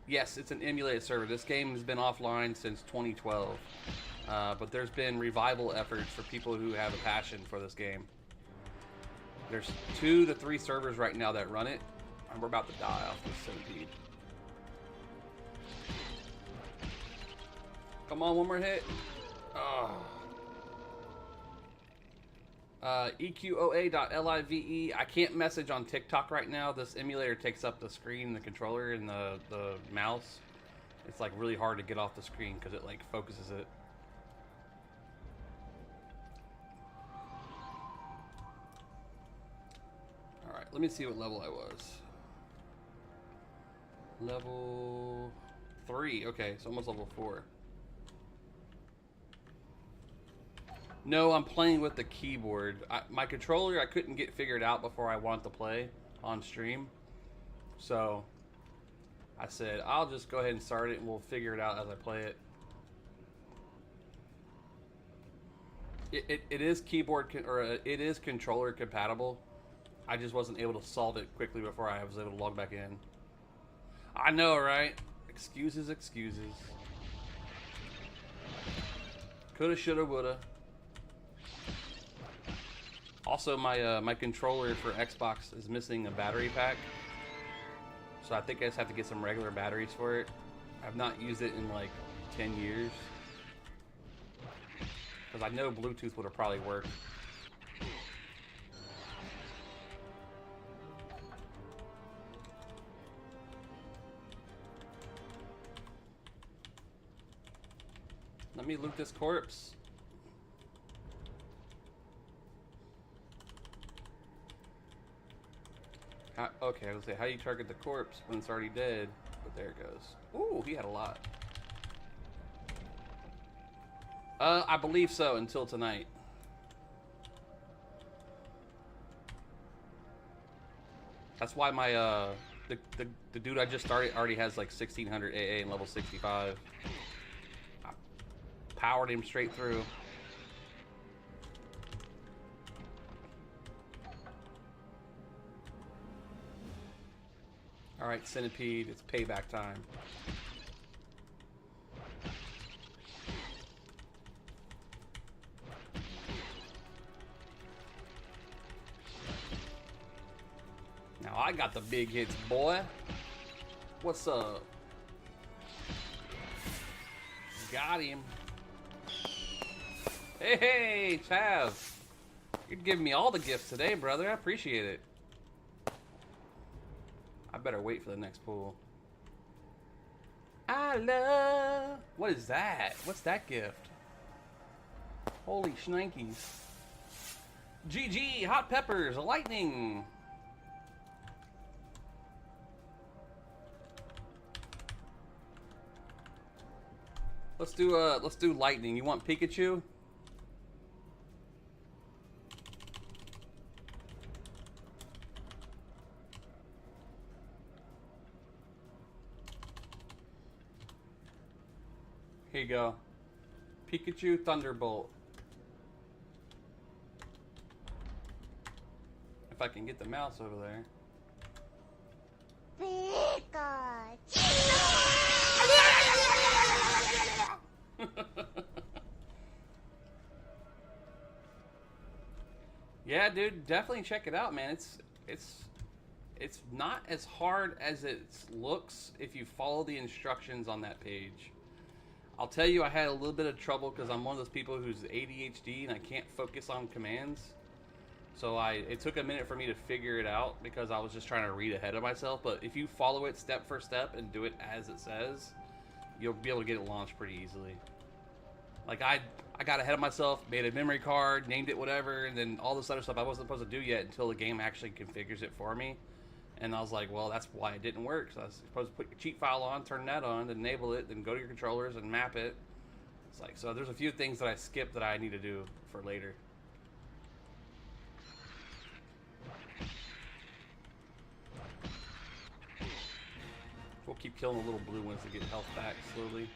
Yes, it's an emulated server. This game has been offline since 2012. But there's been revival efforts for people who have a passion for this game. There's 2 to 3 servers right now that run it, and we're about to die off this centipede. Come on, one more hit. EQOA.live. I can't message on TikTok right now. This emulator takes up the screen, the controller, and the mouse. It's like really hard to get off the screen because it like focuses it. Alright, let me see what level I was. Level 3. Okay, so almost level 4. No, I'm playing with the keyboard. My controller I couldn't get figured out before I wanted to play on stream. So I said, I'll just go ahead and start it and we'll figure it out as I play it. It is keyboard it is controller compatible. I just wasn't able to solve it quickly before I was able to log back in. I know, right? Excuses. Coulda, shoulda, woulda. Also, my controller for Xbox is missing a battery pack. So I think I just have to get some regular batteries for it. I've not used it in like 10 years. Because I know Bluetooth would have probably worked. Let me loot this corpse. Okay, I was gonna say, how do you target the corpse when it's already dead? But there it goes. Ooh, he had a lot. I believe so, until tonight. That's why my, the dude I just started already has like 1600 AA and level 65. I powered him straight through. Alright, Centipede, it's payback time. Now I got the big hits, boy. What's up? Got him. Hey, Chav. You're giving me all the gifts today, brother. I appreciate it. I better wait for the next pool. I love... What is that? What's that gift? Holy shnikes. GG, hot peppers, lightning. Let's do lightning. You want Pikachu? Here you go. Pikachu Thunderbolt. If I can get the mouse over there. Yeah, dude, definitely check it out, man. It's not as hard as it looks if you follow the instructions on that page. I'll tell you, I had a little bit of trouble because I'm one of those people who's ADHD and I can't focus on commands. So it took a minute for me to figure it out because I was just trying to read ahead of myself. But if you follow it step for step and do it as it says, you'll be able to get it launched pretty easily. Like I got ahead of myself, made a memory card, named it whatever, and then all this other stuff I wasn't supposed to do yet until the game actually configures it for me. And I was like, well, that's why it didn't work. So I was supposed to put your cheat file on, turn that on, then enable it, then go to your controllers and map it. It's like, so there's a few things that I skipped that I need to do for later. We'll keep killing the little blue ones to get health back slowly.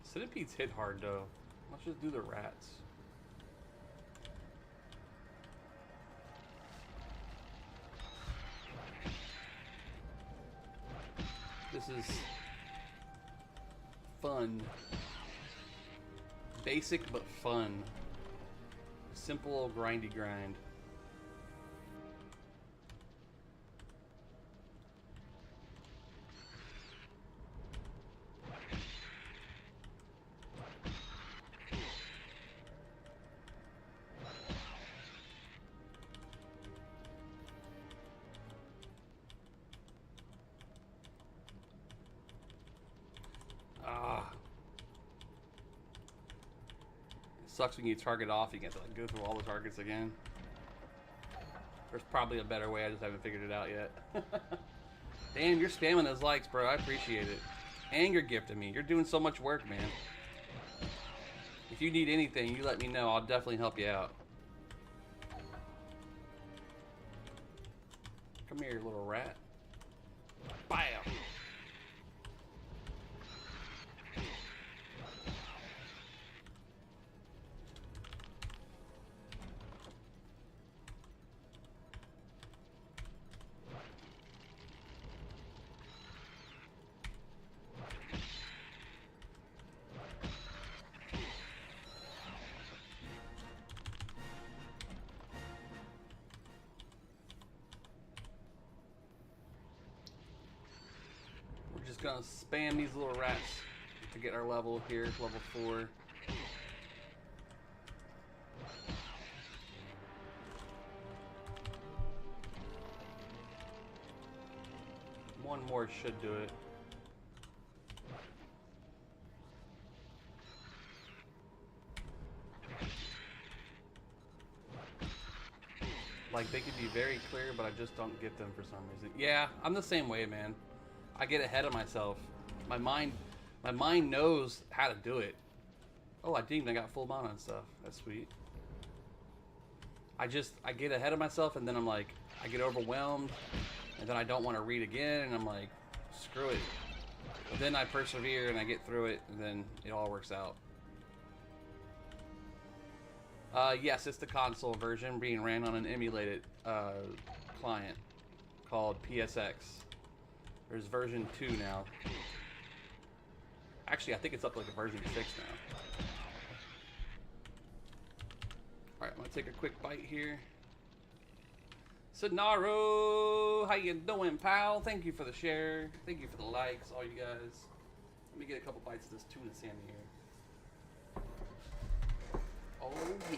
Centipedes hit hard though. Let's just do the rats. This is fun. Basic but fun. Simple grindy grind. Sucks when you target off, you get to like go through all the targets again. There's probably a better way, I just haven't figured it out yet. Damn, you're spamming those likes, bro. I appreciate it. And you're gifting me. You're doing so much work, man. If you need anything, you let me know. I'll definitely help you out. Come here, little rat. Bam! Just gonna spam these little rats to get our level here, level 4. One more should do it. Like, they could be very clear, but I just don't get them for some reason. Yeah, I'm the same way, man. I get ahead of myself. My mind knows how to do it. Oh, I dinged. I got full mana and stuff. That's sweet. I get ahead of myself, and then I'm like, I get overwhelmed, and then I don't want to read again, and I'm like, screw it. But then I persevere, and I get through it, and then it all works out. Yes, it's the console version being ran on an emulated client called PSX. There's version 2 now. Actually, I think it's up to like a version 6 now. Alright, I'm gonna take a quick bite here. Sonaro, how you doing, pal? Thank you for the share. Thank you for the likes, all you guys. Let me get a couple bites of this tuna salmon here. Oh yeah.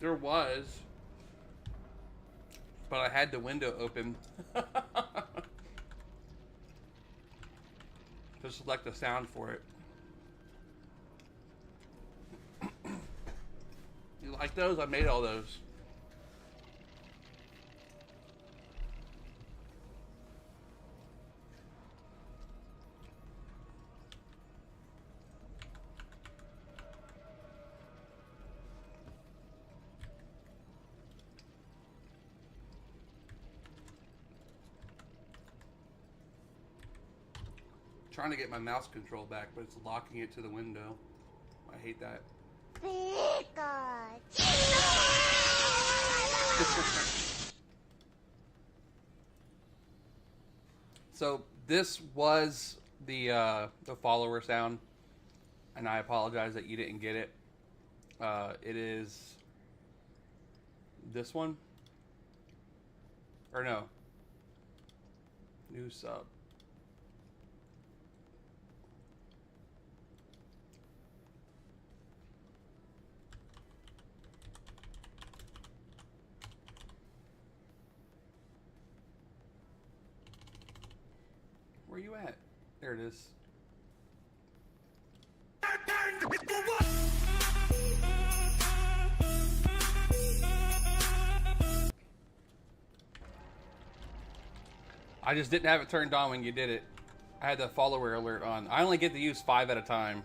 There was, but I had the window open. To select a sound for it. You like those? I made all those. Trying to get my mouse control back, but it's locking it to the window. I hate that. So this was the follower sound, and I apologize that you didn't get it. It is this one, or no? New sub. Where you at? There it is. I just didn't have it turned on when you did it. I had the follower alert on. I only get to use 5 at a time,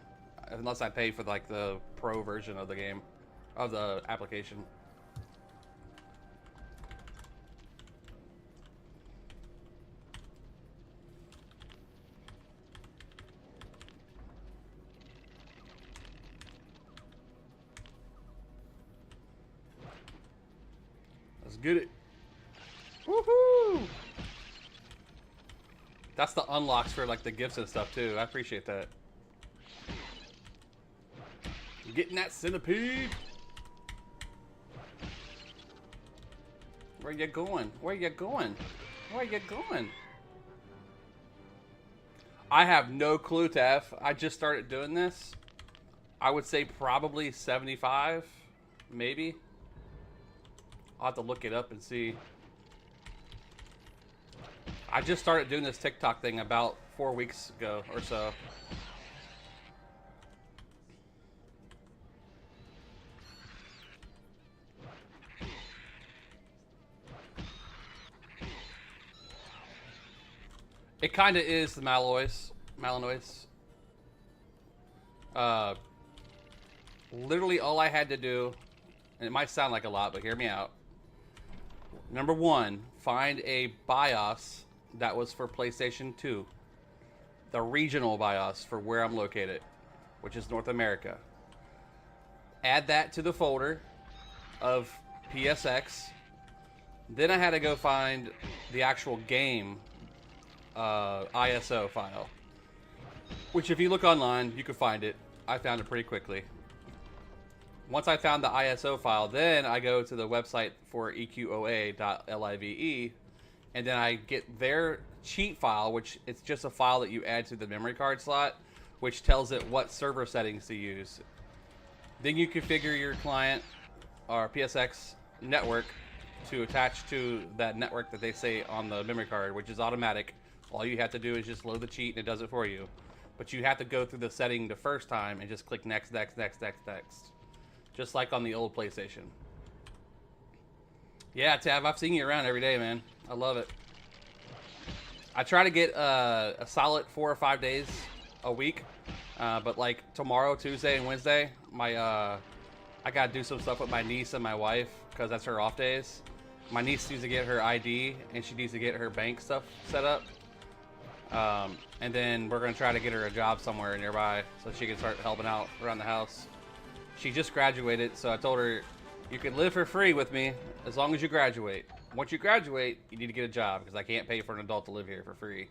unless I pay for like the pro version of the game, of the application. Let's get it. Woohoo! That's the unlocks for like the gifts and stuff too. I appreciate that. Getting that centipede. Where you going? Where you going? Where you going? I have no clue, Taff. I just started doing this. I would say probably 75, maybe. I'll have to look it up and see. I just started doing this TikTok thing about 4 weeks ago or so. It kind of is the Malinois. Literally all I had to do, and it might sound like a lot, but hear me out. Number 1, find a BIOS that was for PlayStation 2. The regional BIOS for where I'm located, which is North America. Add that to the folder of PSX. Then I had to go find the actual game ISO file, which if you look online, you can find it. I found it pretty quickly. Once I found the ISO file, then I go to the website for eqoa.live, and then I get their cheat file, which it's just a file that you add to the memory card slot, which tells it what server settings to use. Then you configure your client or PSX network to attach to that network that they say on the memory card, which is automatic. All you have to do is just load the cheat and it does it for you. But you have to go through the setting the first time and just click next, next, next, next, next. Just like on the old PlayStation. Yeah, Tav, I've seen you around every day, man. I love it. I try to get a solid 4 or 5 days a week. But like tomorrow, Tuesday, and Wednesday, I gotta do some stuff with my niece and my wife because that's her off days. My niece needs to get her ID and she needs to get her bank stuff set up. And then we're gonna try to get her a job somewhere nearby so she can start helping out around the house. She just graduated, so I told her, you can live for free with me as long as you graduate. Once you graduate, you need to get a job because I can't pay for an adult to live here for free.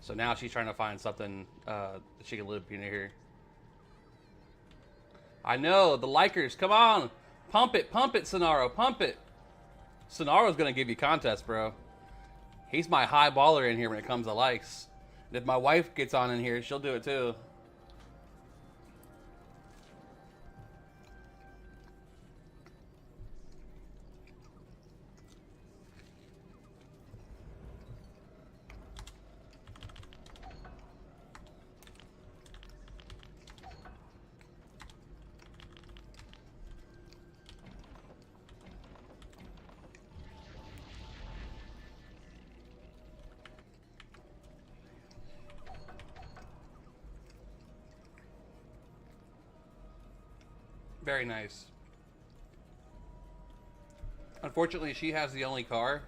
So now she's trying to find something that she can live near here. I know, the likers, come on. Pump it, Sonaro, pump it. Sonaro's gonna give you contests, bro. He's my high baller in here when it comes to likes. And if my wife gets on in here, she'll do it too. Very nice. Unfortunately, she has the only car,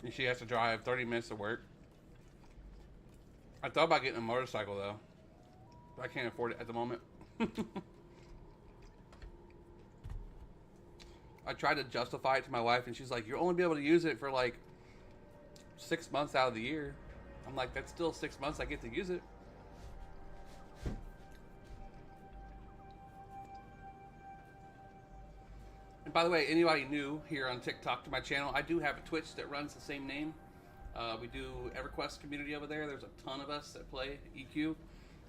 and she has to drive 30 minutes to work. I thought about getting a motorcycle though, but I can't afford it at the moment. I tried to justify it to my wife, and she's like, "You'll only be able to use it for like 6 months out of the year." I'm like, "That's still 6 months I get to use it." And by the way, anybody new here on TikTok to my channel, I do have a Twitch that runs the same name. We do Everquest community over there. There's a ton of us that play EQ.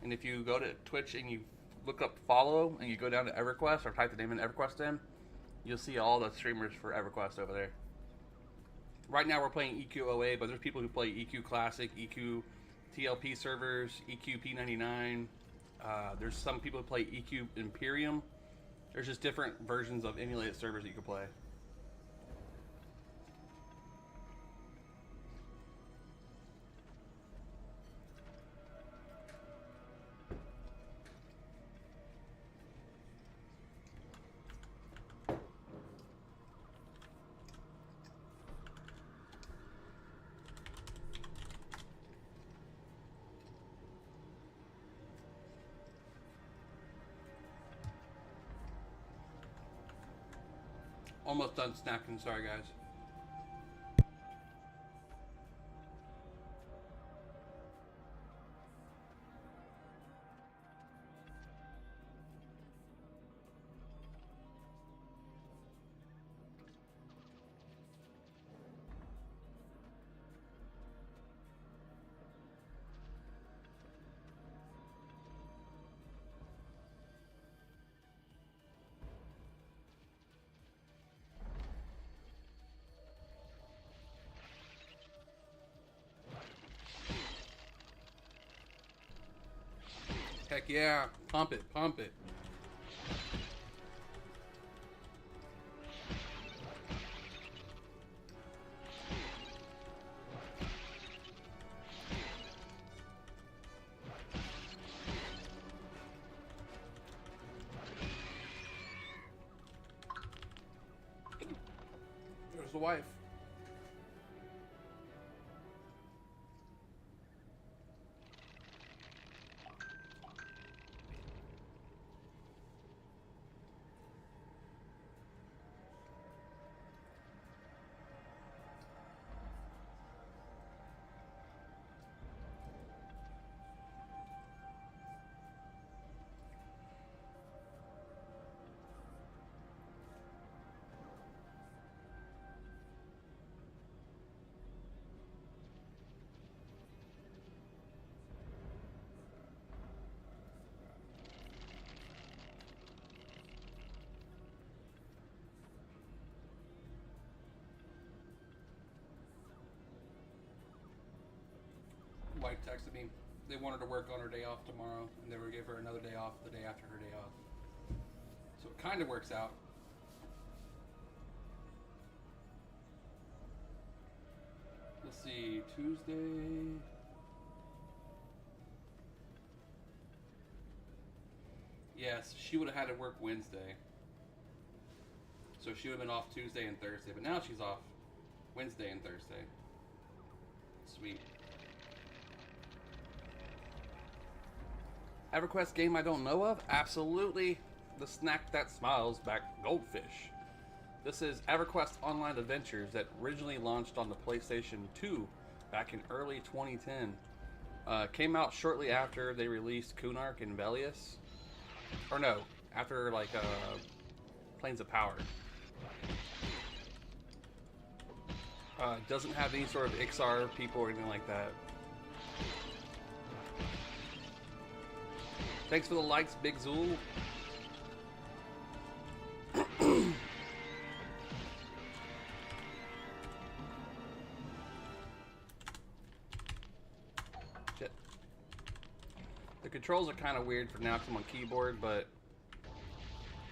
And if you go to Twitch and you look up follow and you go down to Everquest or type the name in Everquest in, you'll see all the streamers for Everquest over there. Right now we're playing EQ OA, but there's people who play EQ Classic, EQ TLP servers, EQ P99. There's some people who play EQ Imperium. There's just different versions of emulated servers that you can play. Almost done snacking, sorry guys. Heck yeah, pump it, pump it. There's the wife. Wife texted me. They wanted to work on her day off tomorrow, and they were give her another day off the day after her day off. So it kind of works out. Let's see, Tuesday. Yes, she would have had to work Wednesday. So she would have been off Tuesday and Thursday, but now she's off Wednesday and Thursday. Sweet. Everquest game I don't know of? Absolutely. The snack that smiles back goldfish. This is Everquest Online Adventures that originally launched on the PlayStation 2 back in early 2010. Came out shortly after they released Kunark and Velius. Or no, after like Planes of Power. Doesn't have any sort of XR people or anything like that. Thanks for the likes, Big Zool. Shit. The controls are kind of weird for now because I'm on keyboard, but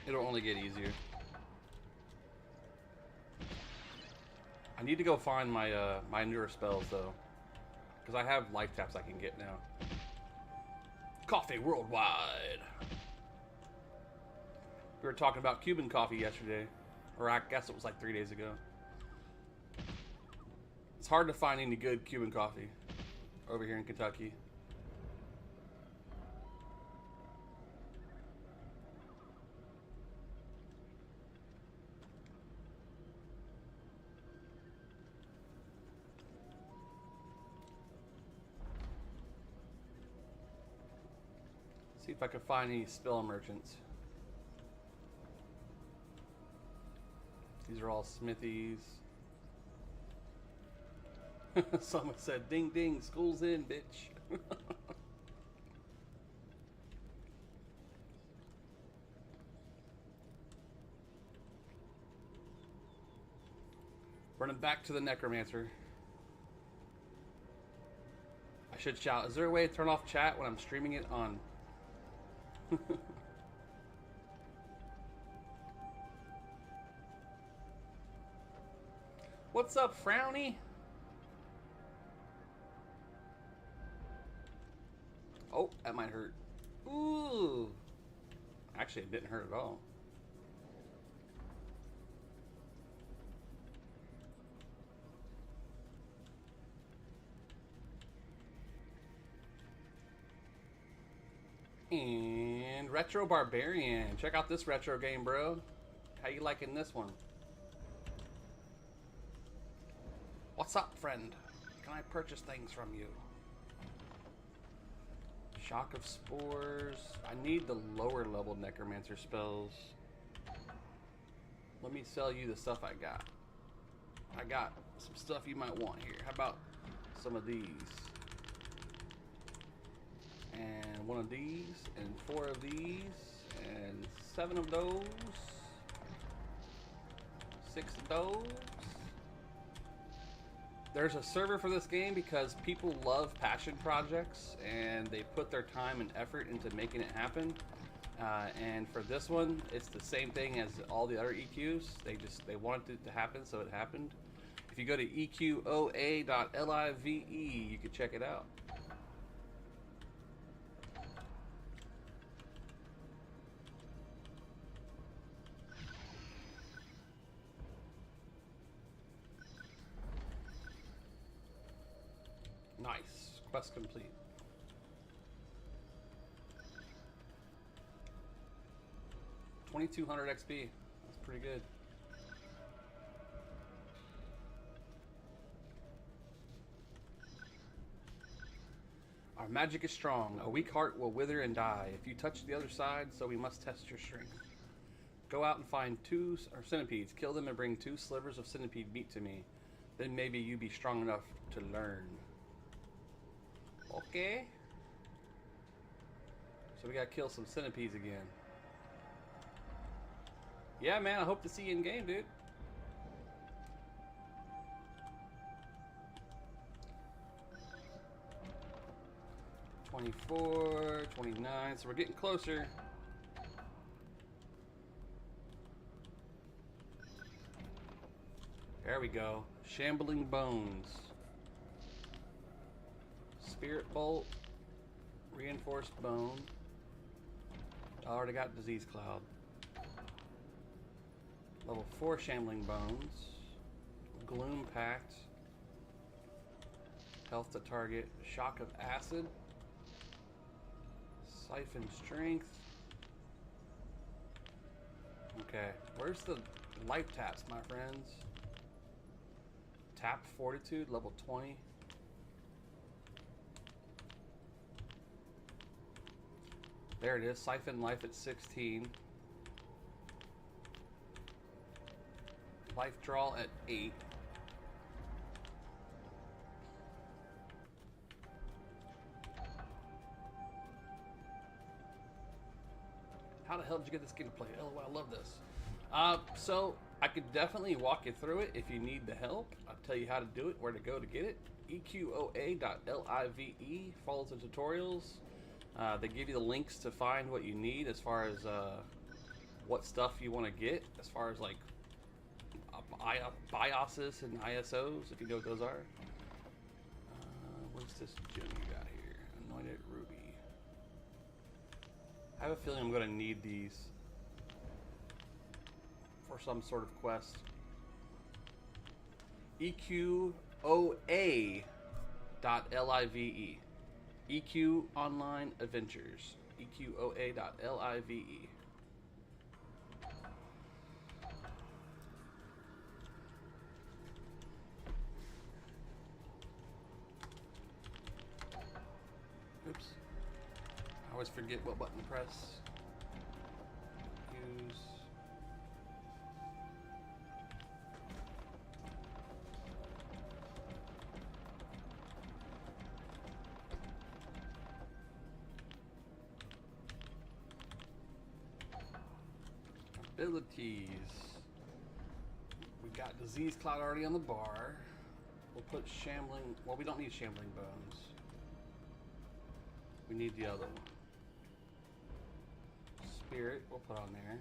it'll only get easier. I need to go find my my newer spells though, because I have life taps I can get now. Coffee worldwide. We were talking about Cuban coffee yesterday, or I guess it was like 3 days ago. It's hard to find any good Cuban coffee over here in Kentucky. See if I can find any spill merchants. These are all smithies. Someone said, ding ding, school's in, bitch. Running back to the necromancer. I should shout, is there a way to turn off chat when I'm streaming it on? What's up, Frowny? Oh, that might hurt. Ooh. Actually, it didn't hurt at all. And Retro Barbarian. Check out this retro game, bro. How you liking this one? What's up, friend? Can I purchase things from you? Shock of Spores. I need the lower level Necromancer spells. Let me sell you the stuff I got. I got some stuff you might want here. How about some of these? And one of these, and 4 of these, and 7 of those, 6 of those. There's a server for this game because people love passion projects and they put their time and effort into making it happen. And for this one, it's the same thing as all the other EQs. They wanted it to happen, so it happened. If you go to eqoa.live, you can check it out. Nice. Quest complete. $2,200 XP. That's pretty good. Our magic is strong. A weak heart will wither and die. If you touch the other side, so we must test your strength. Go out and find 2 centipedes. Kill them and bring 2 slivers of centipede meat to me. Then maybe you be strong enough to learn. Okay. So we gotta kill some centipedes again. Yeah, man, I hope to see you in game, dude. $24, $29, so we're getting closer. There we go. Shambling Bones. Spirit Bolt, Reinforced Bone. I already got Disease Cloud. Level 4 Shambling Bones. Gloom Pact. Health to target. Shock of Acid. Siphon Strength. Okay, where's the life taps, my friends? Tap Fortitude, level 20. There it is, Siphon Life at 16. Life Draw at 8. How the hell did you get this game to play? Oh, I love this. So I could definitely walk you through it if you need the help. I'll tell you how to do it, where to go to get it. eqoa.live. Follow the tutorials. They give you the links to find what you need as far as what stuff you want to get, as far as like BIOSes and ISOs, if you know what those are. What's this gem you got here? Anointed Ruby. I have a feeling I'm going to need these. some sort of quest. EQOA.live. EQ Online Adventures. EQOA.live. Oops. I always forget what button to press. Use. Abilities. We got Disease Cloud already on the bar. We'll put Shambling. Well, we don't need Shambling Bones. We need the other one. Spirit, we'll put on there.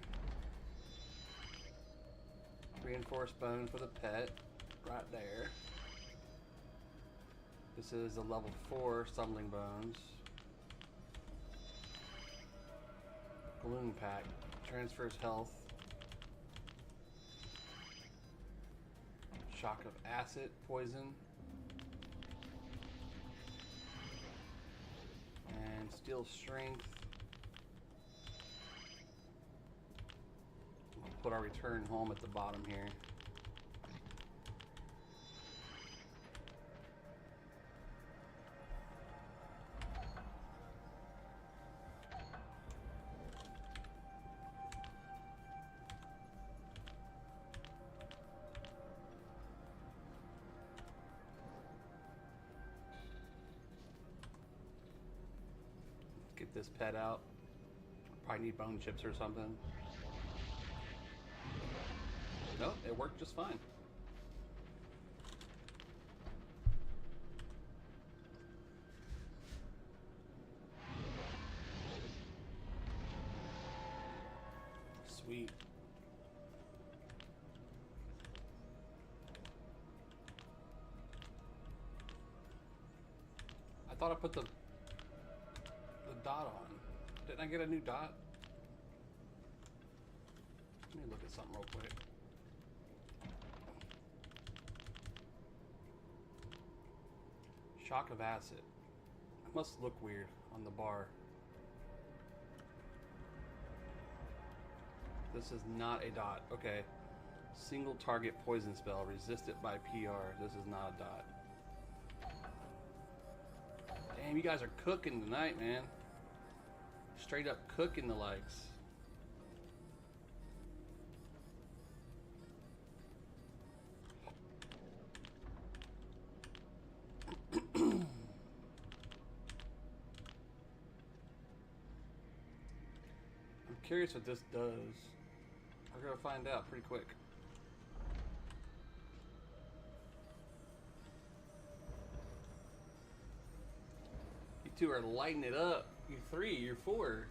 Reinforced Bone for the pet. Right there. This is a level 4 Stumbling Bones. Balloon Pack. Transfers health. Shock of Acid, Poison. And Steel Strength. We'll put our return home at the bottom here. Get this pet out. Probably need bone chips or something. Nope, it worked just fine. Sweet. I thought I put the dot on. Didn't I get a new dot? Let me look at something real quick. Shock of Acid. It must look weird on the bar. This is not a dot. Okay. Single target poison spell. Resisted by PR. This is not a dot. Damn, you guys are cooking tonight, man. Straight up cooking the likes. I'm curious what this does. We're gonna find out pretty quick. You two are lighting it up. You 3, you're 4.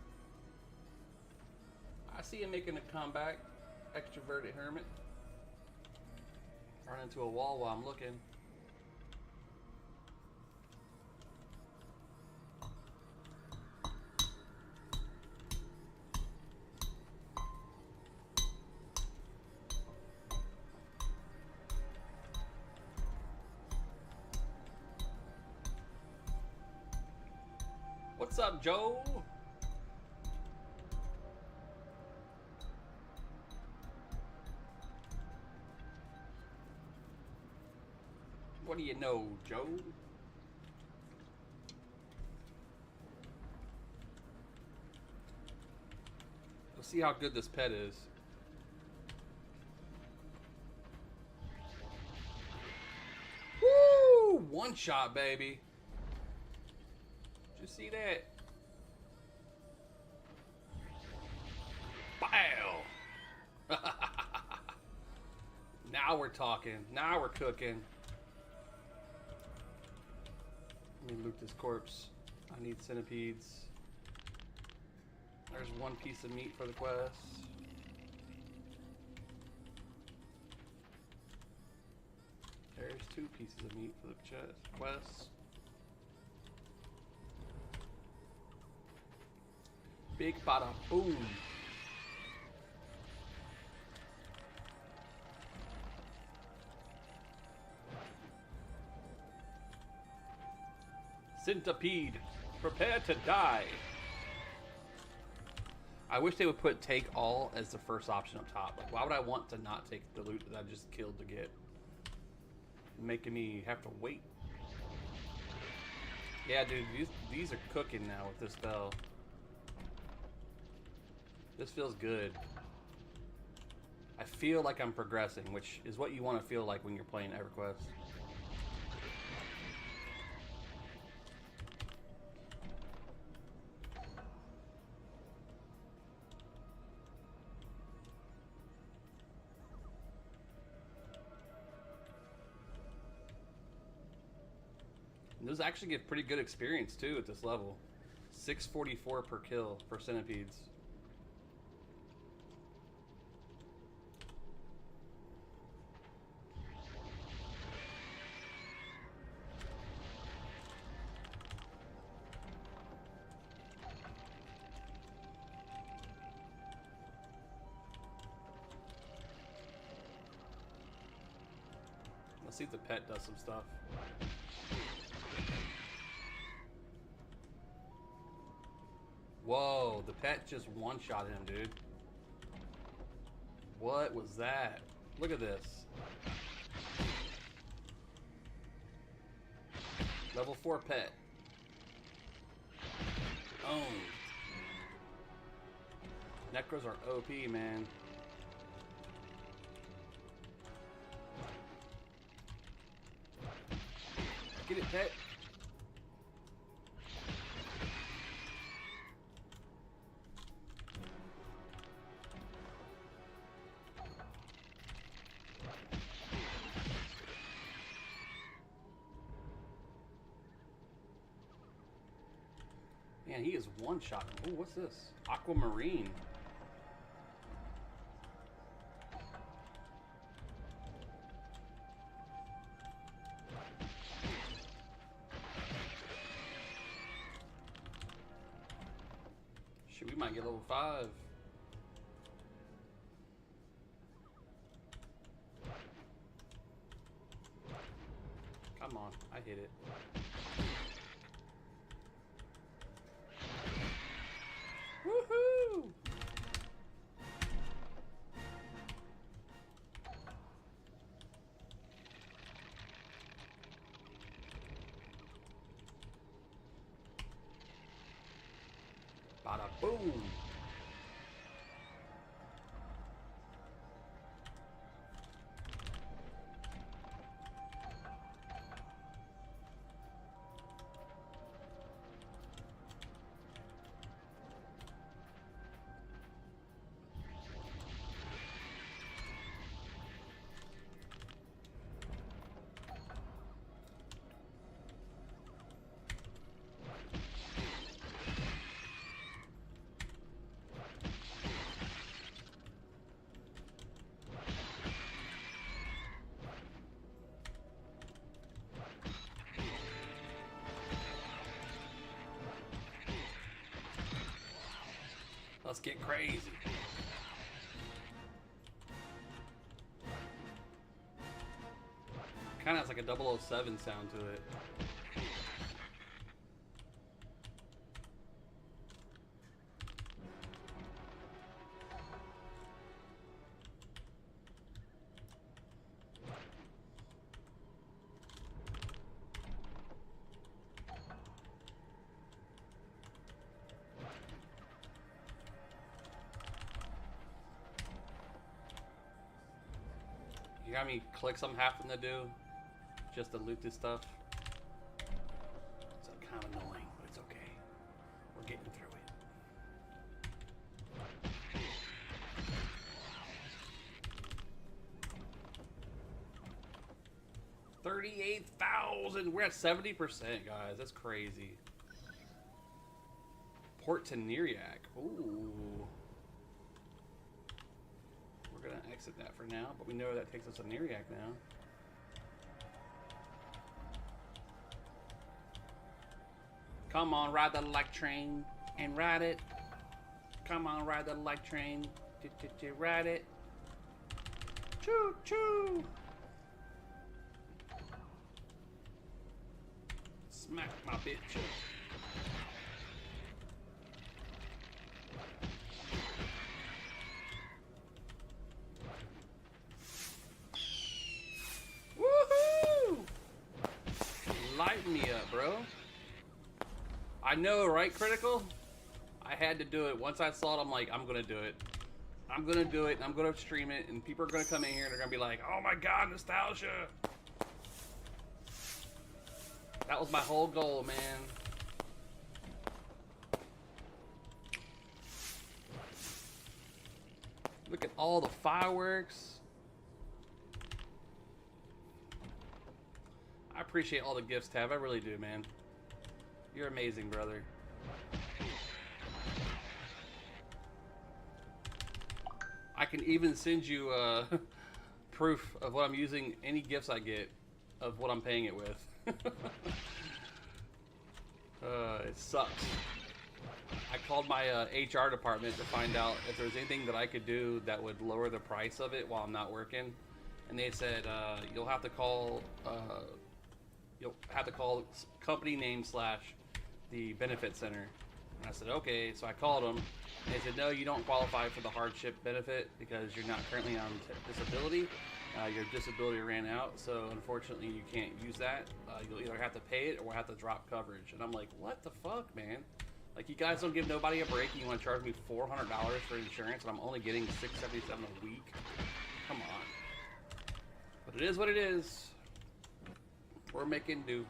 I see him making a comeback. Extroverted hermit. Run into a wall while I'm looking. What's up, Joe? What do you know, Joe? Let's see how good this pet is. Woo! One shot, baby. Did you see that? Bow! Now we're talking. Now we're cooking. Let me loot this corpse. I need centipedes. There's one piece of meat for the quest. There's 2 pieces of meat for the quest. Big bada boom. Centipede, prepare to die. I wish they would put take all as the first option up top. Like, why would I want to not take the loot that I just killed to get? Making me have to wait. Yeah, dude, these are cooking now with this spell. This feels good. I feel like I'm progressing, which is what you want to feel like when you're playing EverQuest. And those actually get pretty good experience too at this level. 644 per kill for centipedes. Let's see if the pet does some stuff. Whoa, the pet just one-shot him, dude. What was that? Look at this. Level 4 pet. Owned. Necros are OP, man. Get it, pet. Man, he is one-shot. Oh, what's this? Aquamarine. Shit, we might get level 5. Come on, I hit it. Woohoo! Bada boom! Let's get crazy. Kind of has like a 007 sound to it. You got me clicks I'm having to do just to loot this stuff. It's kind of annoying, but it's okay. We're getting through it. 38,000. We're at 70%, guys. That's crazy. Port to Neriac. Ooh. We're gonna exit that for now, but we know that takes us to Neriac now. Come on, ride the light train and ride it. Come on, ride the light train. Ride it. Choo choo. Smack my bitch up. Woohoo! Light me up, bro. I know, right, Critical? I had to do it. Once I saw it, I'm like, I'm gonna do it. I'm gonna do it, and I'm gonna stream it, and people are gonna come in here and they're gonna be like, oh my god, nostalgia! That was my whole goal, man. Look at all the fireworks. I appreciate all the gifts, Tav. I really do, man. You're amazing, brother. I can even send you proof of what I'm using, any gifts I get, of what I'm paying it with. It sucks. I called my HR department to find out if there was anything that I could do that would lower the price of it while I'm not working, and they said you'll have to call company name / the benefit center. And I said okay, so I called them. And they said no, you don't qualify for the hardship benefit because you're not currently on disability. Your disability ran out, so unfortunately you can't use that. You'll either have to pay it or we'll have to drop coverage. And I'm like, what the fuck, man? Like, you guys don't give nobody a break. You want to charge me $400 for insurance, and I'm only getting $677 a week. Come on. But it is what it is. We're making do.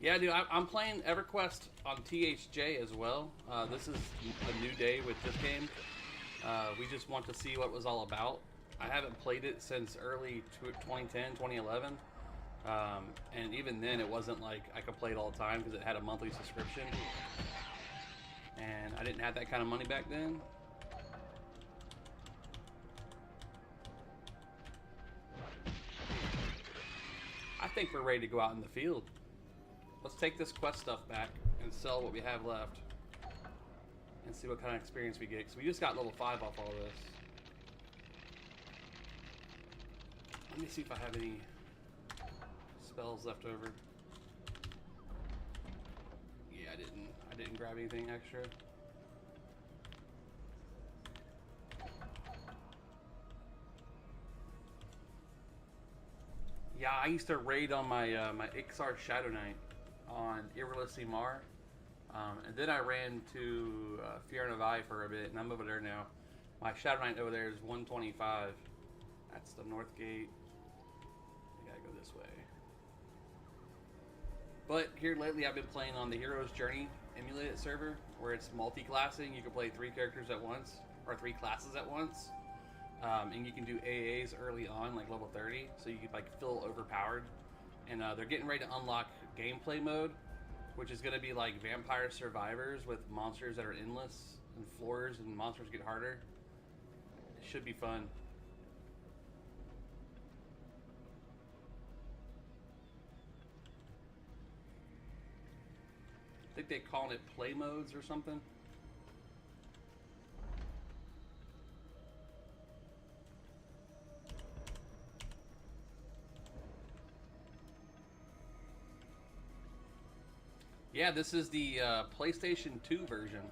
Yeah, dude, I'm playing Everquest on THJ as well. This is a new day with this game. We just want to see what it was all about. I haven't played it since early 2010, 2011. And even then, it wasn't like I could play it all the time because it had a monthly subscription. And I didn't have that kind of money back then. I think we're ready to go out in the field. Let's take this quest stuff back and sell what we have left. And see what kind of experience we get. Because we just got level 5 off all this. Let me see if I have any spells left over. Yeah, I didn't grab anything extra. Yeah, I used to raid on my my Ixar Shadow Knight on Irrealisty Mar. And then I ran to Fiora Nevae for a bit, and I'm over there now. My Shadow Knight over there is 125. That's the north gate. I gotta go this way. But here lately I've been playing on the Hero's Journey emulated server, where it's multi-classing. You can play 3 characters at once, or 3 classes at once. And you can do AAs early on, like level 30, so you can like feel overpowered. And they're getting ready to unlock gameplay mode, which is going to be like Vampire Survivors with monsters that are endless and floors and monsters get harder. It should be fun. I think they're calling it play modes or something. Yeah, this is the PlayStation 2 version.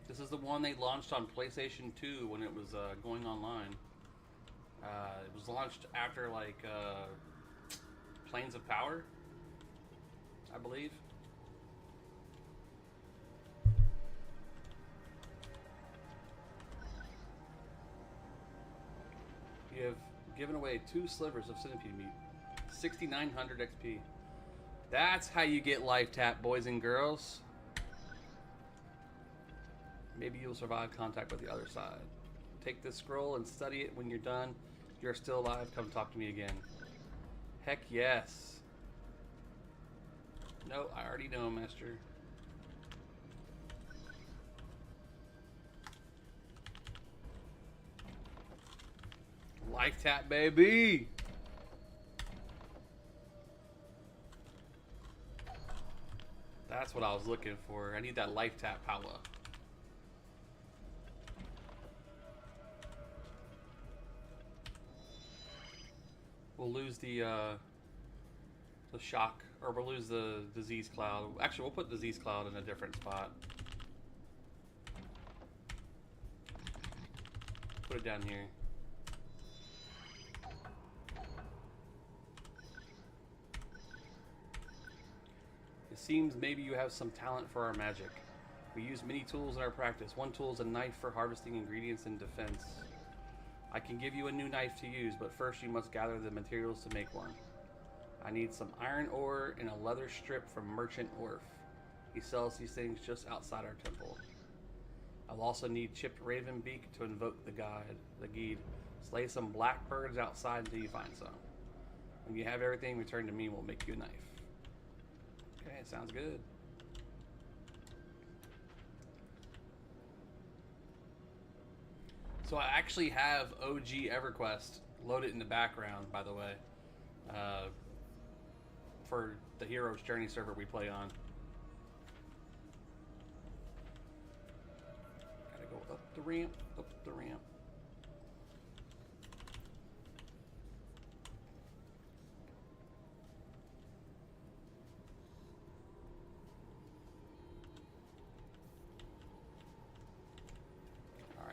This is the one they launched on PlayStation 2 when it was going online. It was launched after like Planes of Power, I believe. You have given away 2 slivers of centipede meat. 6,900 XP. That's how you get life tap, boys and girls. Maybe you'll survive contact with the other side. Take this scroll and study it. When you're done, if you're still alive, come talk to me again. Heck yes. No, I already know, Master. Life tap, baby. That's what I was looking for. I need that life tap power. We'll lose the shock, or we'll lose the disease cloud. Actually, we'll put disease cloud in a different spot. Put it down here. It seems maybe you have some talent for our magic. We use many tools in our practice. One tool is a knife for harvesting ingredients in defense. I can give you a new knife to use, but first you must gather the materials to make one. I need some iron ore and a leather strip from Merchant Orf. He sells these things just outside our temple. I'll also need chipped raven beak to invoke the Guide. Slay some blackbirds outside until you find some. When you have everything, return to me and we'll make you a knife. Okay, sounds good. So I actually have OG Everquest loaded in the background, by the way, for the Hero's Journey server we play on. Gotta go up the ramp, up the ramp.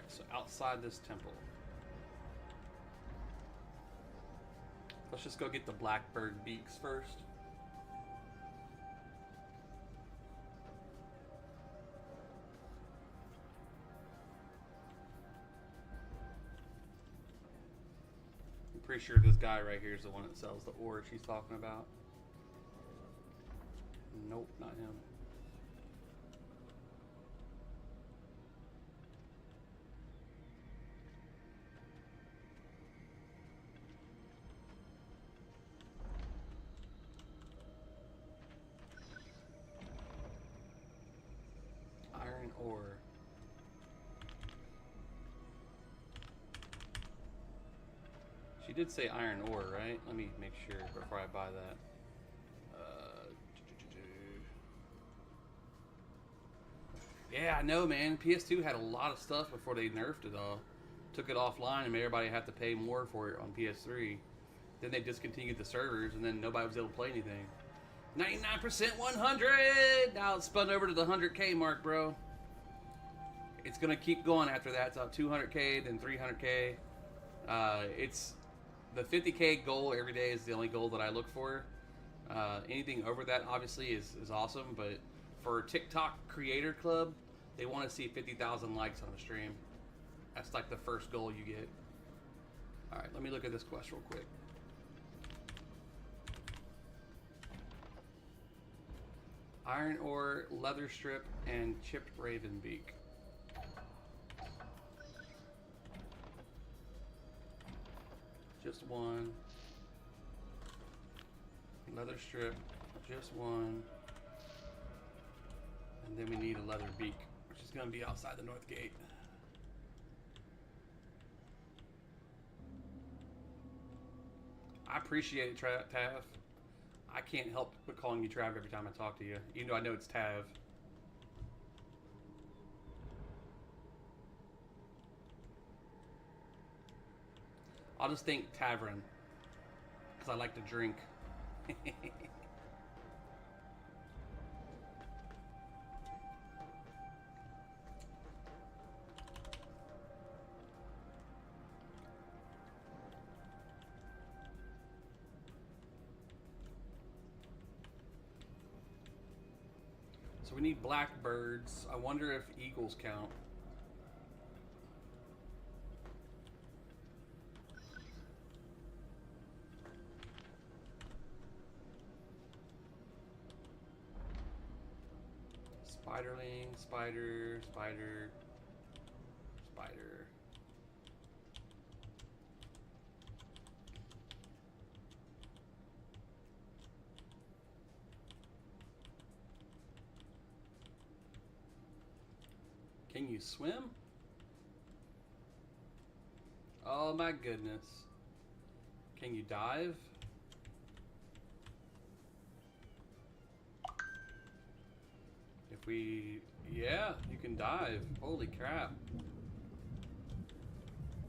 So outside this temple. Let's just go get the blackbird beaks first. I'm pretty sure this guy right here is the one that sells the ore she's talking about. Nope, not him. Ore. She did say iron ore, right? Let me make sure before I buy that. Yeah, I know, man. PS2 had a lot of stuff before they nerfed it all. Took it offline and made everybody have to pay more for it on PS3. Then they discontinued the servers and then nobody was able to play anything. 99% 100! Now it's spun over to the 100K mark, bro. It's gonna keep going after that. It's up 200K, then 300K. It's the 50K goal every day is the only goal that I look for. Anything over that obviously is awesome, but for TikTok Creator Club, they want to see 50,000 likes on a stream. That's like the first goal you get. All right, let me look at this quest real quick. Iron ore, leather strip, and chipped raven beak. Just one. Leather strip, just one. And then we need a leather beak, which is going to be outside the north gate. I appreciate it, Tav. I can't help but calling you Trav every time I talk to you, even though I know it's Tav. I'll just think tavern, because I like to drink. So we need blackbirds. I wonder if eagles count. Spiderling, spider, spider, spider. Can you swim? Oh my goodness. Can you dive? If we... Yeah, you can dive. Holy crap.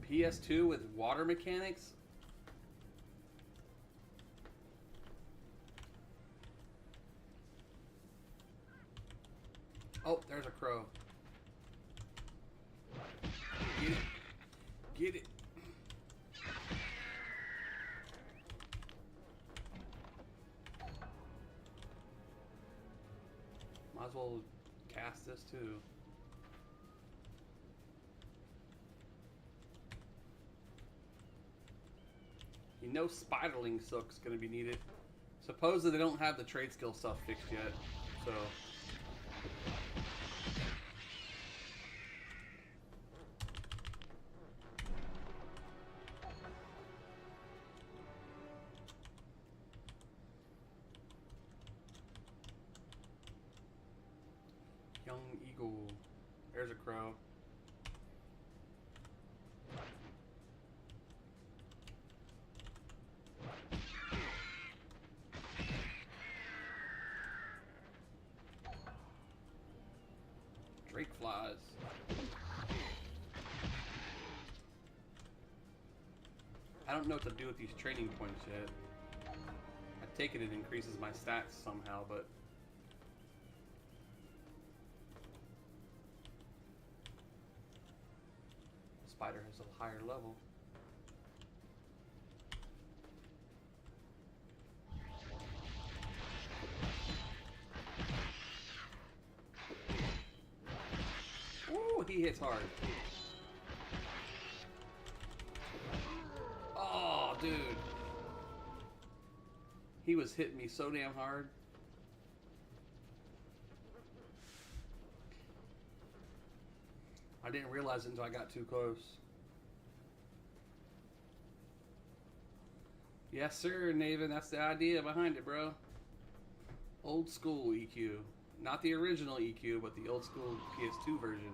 PS2 with water mechanics? Oh, there's a crow. Get it. Get it. Might as well cast this too. You know Spiderling Silk's gonna be needed. Supposedly they don't have the trade skill stuff fixed yet, so... Young Eagle. There's a crow. Drake flies. I don't know what to do with these training points yet. I take it increases my stats somehow, but... Spider has a higher level. Ooh, he hits hard. Oh, dude. He was hitting me so damn hard. I didn't realize it until I got too close. Yes, sir, Naven. That's the idea behind it, bro. Old school EQ. Not the original EQ, but the old school PS2 version.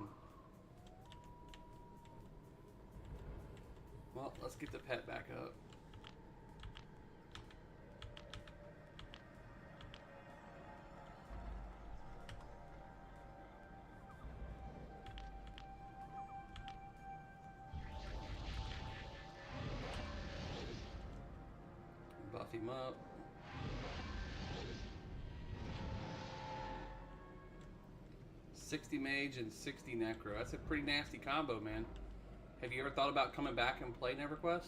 Well, let's get the pet back up. Buff him up. $60 mage and 60 necro. That's a pretty nasty combo, man. Have you ever thought about coming back and playing Everquest?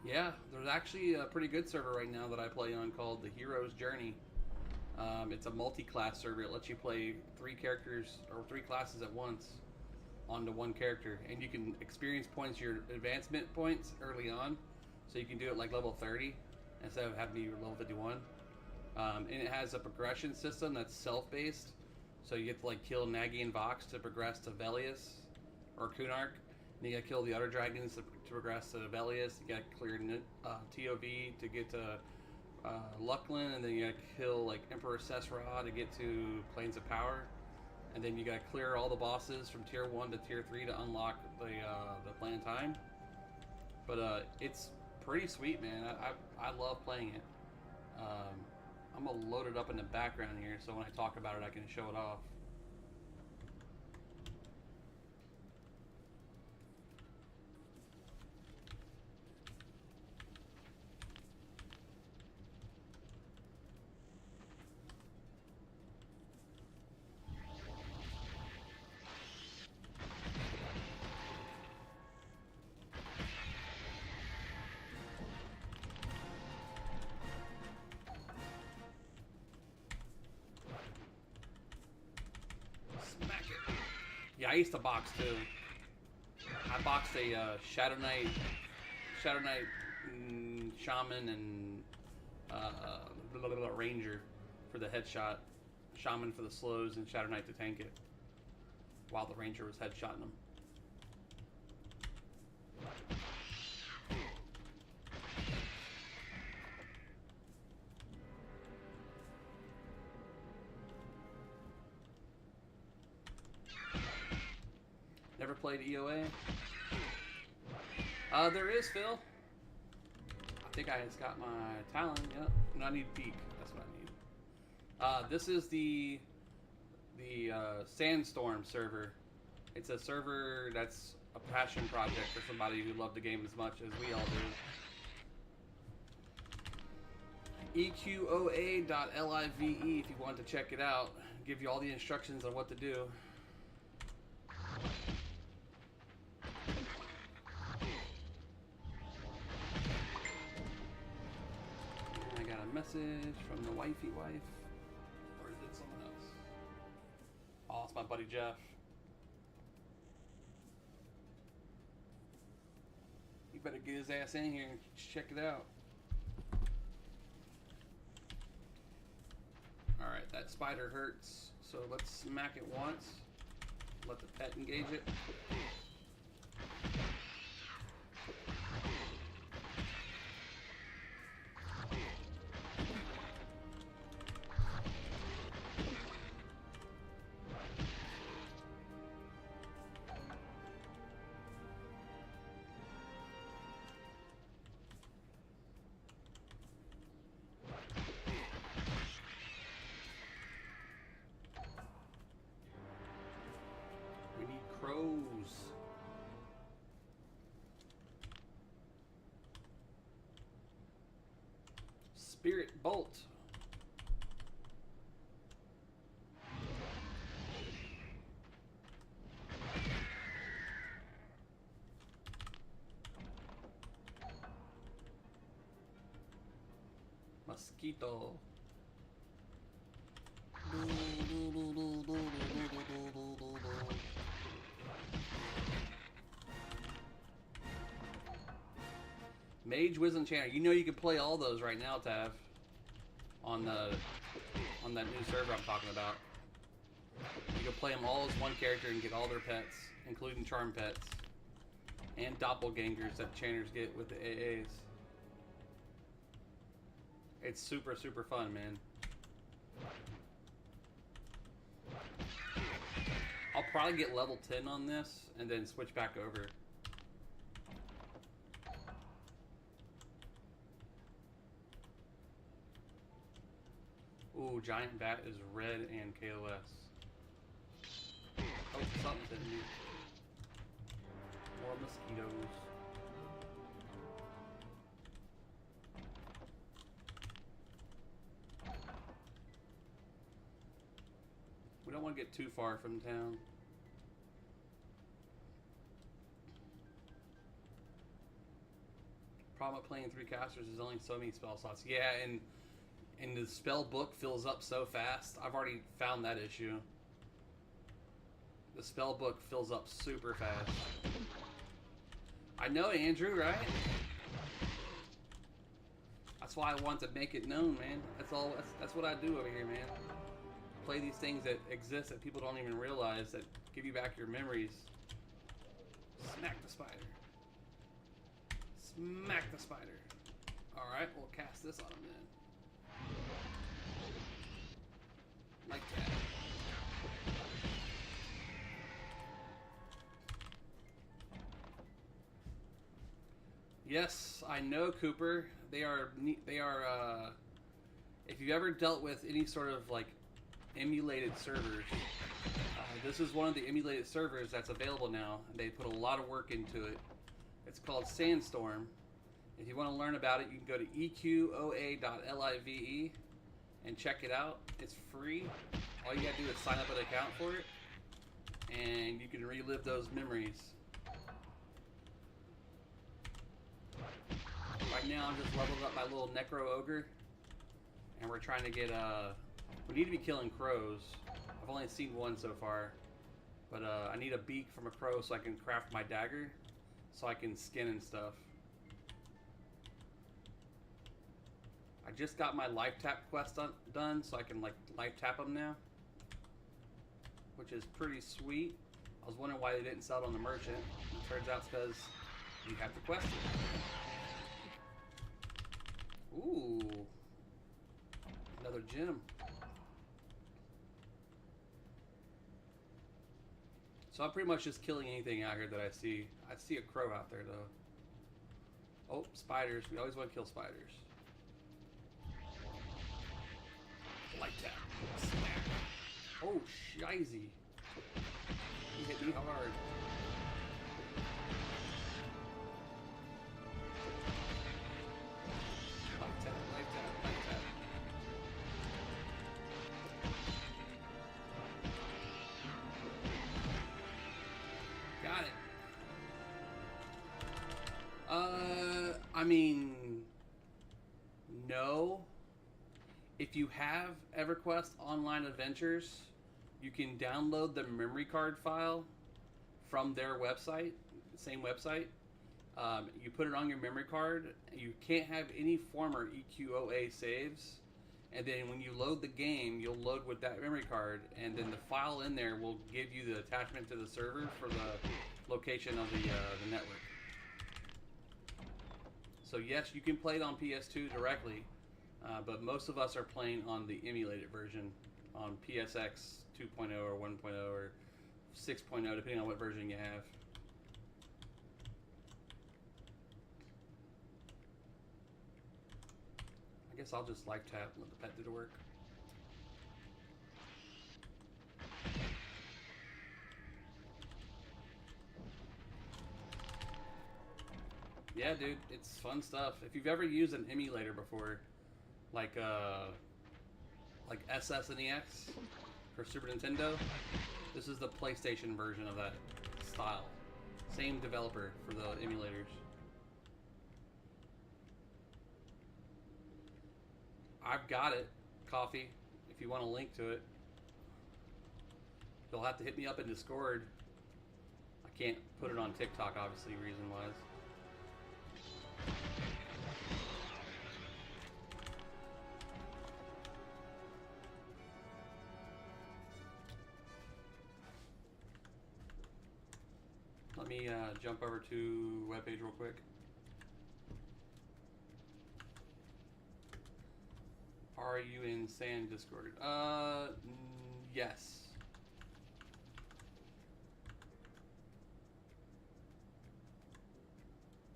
Yeah, there's actually a pretty good server right now that I play on called The Hero's Journey. It's a multi-class server. It lets you play 3 characters or 3 classes at once onto one character, and you can experience points, your advancement points early on, so you can do it like level 30 instead of having to be level 51. And it has a progression system that's self-based, so you get to like kill Nagi and Vox to progress to Velius or Kunark, and you gotta kill the other dragons to progress to Velius. You gotta clear TOV to get to Lucklin, and then you gotta kill like Emperor Sesra to get to Plains of Power. And then you gotta clear all the bosses from tier 1 to tier 3 to unlock the planned time. But it's pretty sweet, man. I love playing it. I'm gonna load it up in the background here, so when I talk about it, I can show it off. Yeah, I used to box too. I boxed a Shadow Knight Shaman, and Ranger for the headshot, Shaman for the slows, and Shadow Knight to tank it, while the Ranger was headshotting them. Never played EOA? There is, Phil. I think I just got my Talon, yep. And I need Peak, that's what I need. This is the Sandstorm server. It's a server that's a passion project for somebody who loved the game as much as we all eqoa.live if you want to check it out. Give you all the instructions on what to do. I got a message from the wifey wife. Or is it someone else? Oh, it's my buddy Jeff. You better get his ass in here and check it out. Alright, that spider hurts, so let's smack it once. Let the pet engage it. Crows. Spirit Bolt. Mosquito. Mage, Wiz, Enchanter. You know you can play all those right now, Tav. On that new server I'm talking about. You can play them all as one character and get all their pets, including charm pets. And doppelgangers that chanters get with the AAs. It's super, super fun, man. I'll probably get level 10 on this and then switch back over. Ooh, giant bat is red and KOS. Oh, something's hitting me. More mosquitoes. We don't want to get too far from town. Problem with playing 3 casters is only so many spell slots. Yeah, and the spell book fills up so fast. I've already found that issue. The spell book fills up super fast. I know, Andrew, right? That's why I want to make it known, man. That's all. That's what I do over here, man. Play these things that exist that people don't even realize, that give you back your memories. Smack the spider. Smack the spider. Alright, we'll cast this on him then. Like that. Yes, I know, Cooper. They are. If you've ever dealt with any sort of like emulated servers, this is one of the emulated servers that's available now. They put a lot of work into it. It's called Sandstorm. If you want to learn about it, you can go to eqoa.live and check it out. It's free. All you gotta do is sign up an account for it, and you can relive those memories. Right now, I'm just leveling up my little Necro Ogre, and we're trying to get, we need to be killing crows. I've only seen one so far, but I need a beak from a crow so I can craft my dagger, so I can skin and stuff. I just got my life tap quest done, so I can like life tap them now, which is pretty sweet. I was wondering why they didn't sell it on the merchant. It turns out it's because you have to quest it. Ooh, another gem. So I'm pretty much just killing anything out here that I see. I see a crow out there though. Oh, spiders. We always want to kill spiders. Like that. Smack. Oh, shizy. He hit me hard. Like that, like that, like that. I mean, no. If you have EverQuest Online Adventures, you can download the memory card file from their website, same website. You put it on your memory card. You can't have any former EQOA saves. And then when you load the game, you'll load with that memory card, and then the file in there will give you the attachment to the server for the location of the network. So yes, you can play it on PS2 directly, but most of us are playing on the emulated version on PSX 2.0 or 1.0 or 6.0, depending on what version you have. I guess I'll just life tap and let the pet do the work. Yeah, dude, it's fun stuff. If you've ever used an emulator before, like SSNEX for Super Nintendo, this is the PlayStation version of that style. Same developer for the emulators. I've got it, Coffee, if you want a link to it. You'll have to hit me up in Discord. I can't put it on TikTok, obviously, reason-wise. Let me jump over to webpage real quick. Are you in Sand Discord? Yes.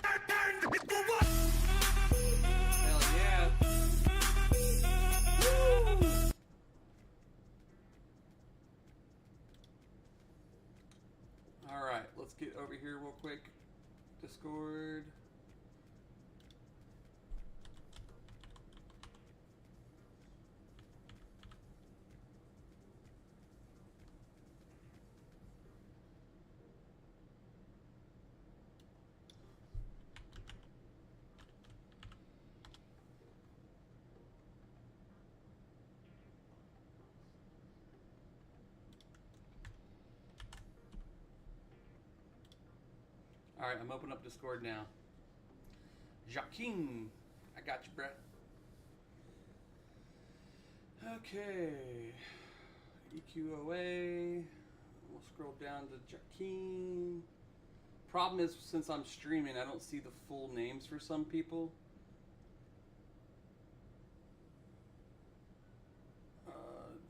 Hell yeah. Woo! Alright, let's get over here real quick. Discord. Alright, I'm opening up Discord now. Joaquin, I got you, bruh. Okay. EQOA. We'll scroll down to Joaquin. Problem is, since I'm streaming, I don't see the full names for some people.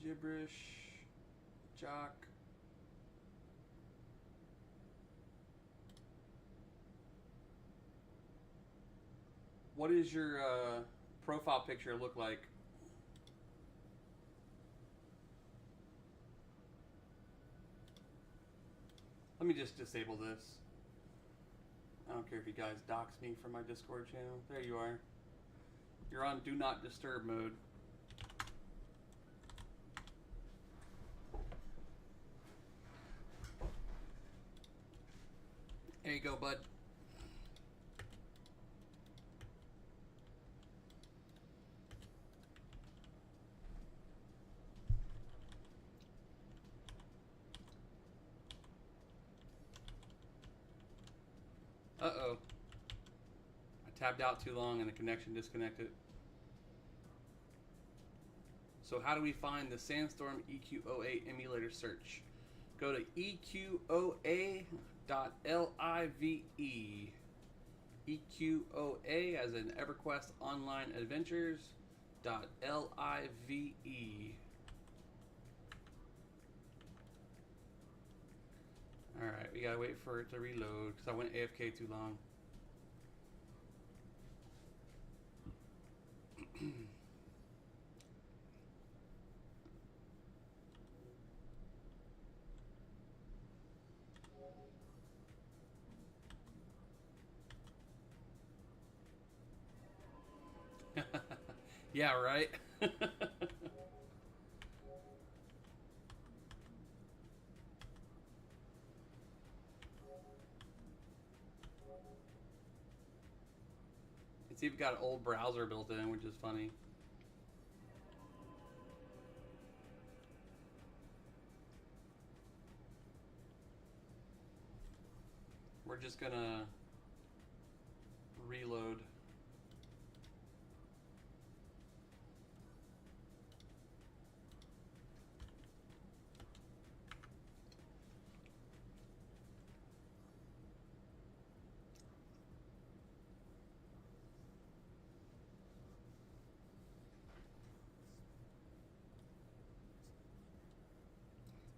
Gibberish. Jock. What does your profile picture look like? Let me just disable this. I don't care if you guys dox me from my Discord channel. There you are. You're on Do Not Disturb mode. There you go, bud. Uh-oh. I tabbed out too long and the connection disconnected. So how do we find the Sandstorm EQOA emulator search? Go to EQOA.live. EQOA as in EverQuest Online Adventures .live. Alright, we gotta wait for it to reload because I went AFK too long. Yeah, right? It's even got an old browser built in, which is funny. We're just gonna reload.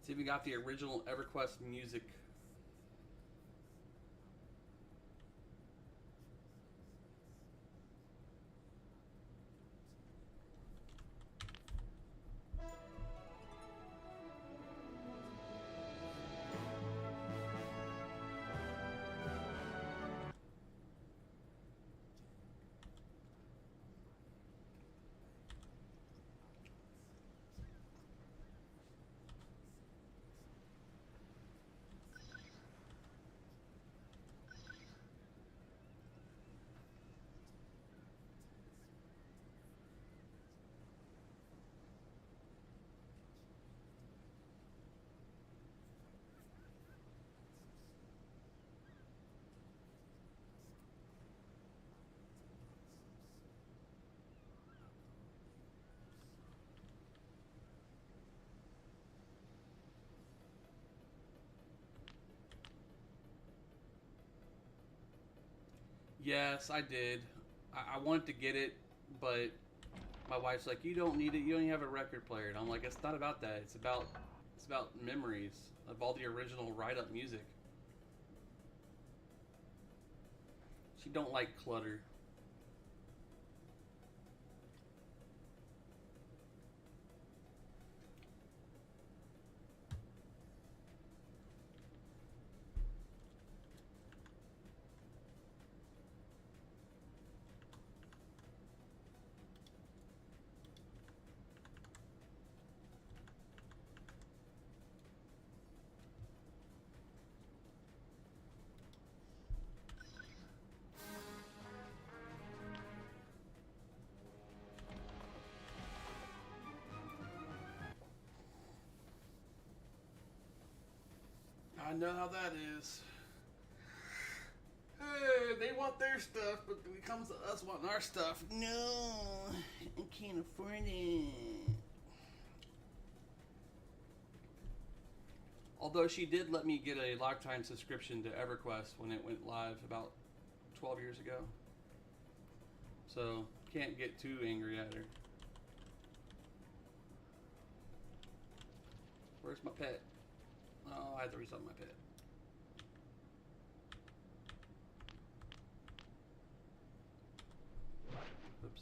It's even got the original EverQuest music. Yes, I did. I wanted to get it, but my wife's like, "You don't need it. You don't even have a record player." And I'm like, "It's not about that. It's about memories of all the original write-up music." She don't like clutter. I know how that is. Hey, they want their stuff, but when it comes to us wanting our stuff, no, I can't afford it. Although she did let me get a lifetime subscription to EverQuest when it went live about 12 years ago. So, can't get too angry at her. Where's my pet? Oh, I have to reset my pet. Oops.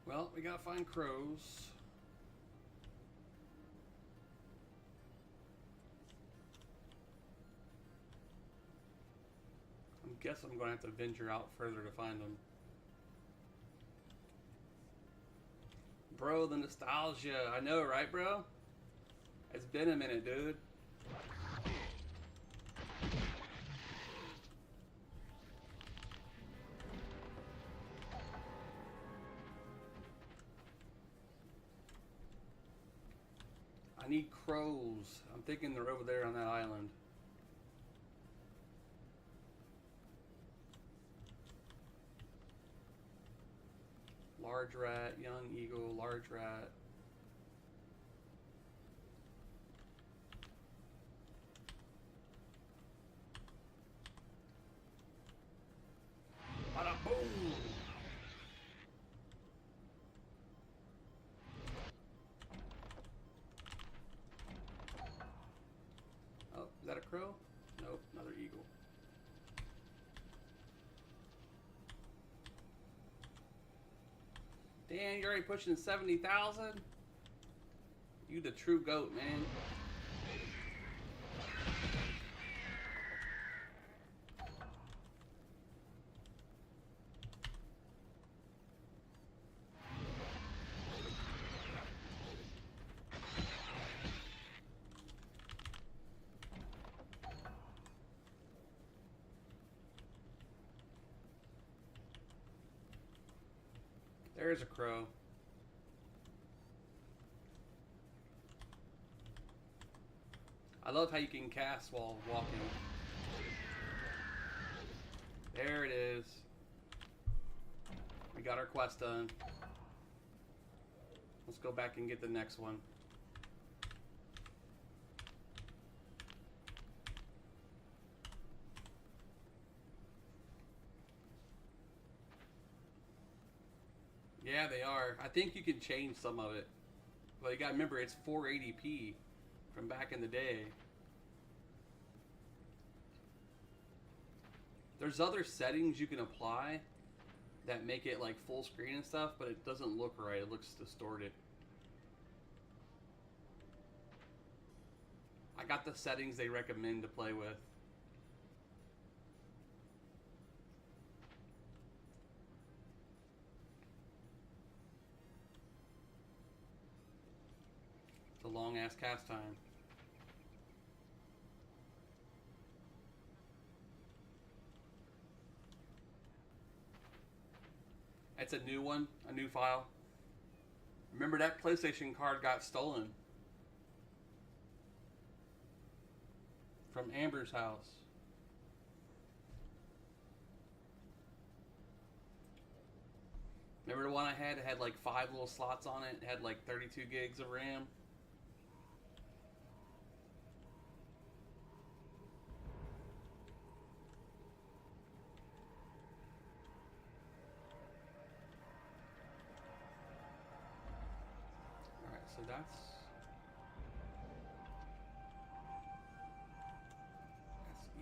Well, we gotta find crows. I guess I'm gonna have to venture out further to find them. Bro, the nostalgia. I know, right, bro? It's been a minute, dude. I need crows. I'm thinking they're over there on that island. Large rat, young eagle, large rat. Bada boom! Oh, is that a crow? Nope, another eagle. Damn, you're already pushing 70,000? You the true GOAT, man. There's a crow. I love how you can cast while walking. There it is. We got our quest done. Let's go back and get the next one. Yeah, they are. I think you can change some of it. But you gotta remember, it's 480p from back in the day. There's other settings you can apply that make it like full screen and stuff, but it doesn't look right. It looks distorted. I got the settings they recommend to play with. It's a long ass cast time. It's a new one, a new file. Remember that PlayStation card got stolen from Amber's house. Remember the one I had? It had like 5 little slots on it. It had like 32 gigs of RAM. Alright, so that's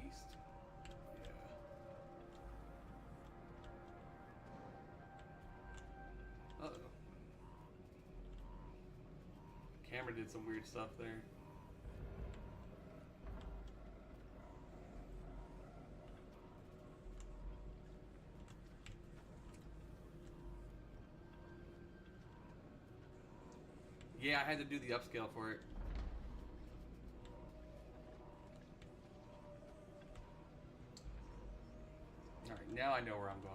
east. Yeah. Uh-oh. Camera did some weird stuff there. Yeah, I had to do the upscale for it. Alright, now I know where I'm going.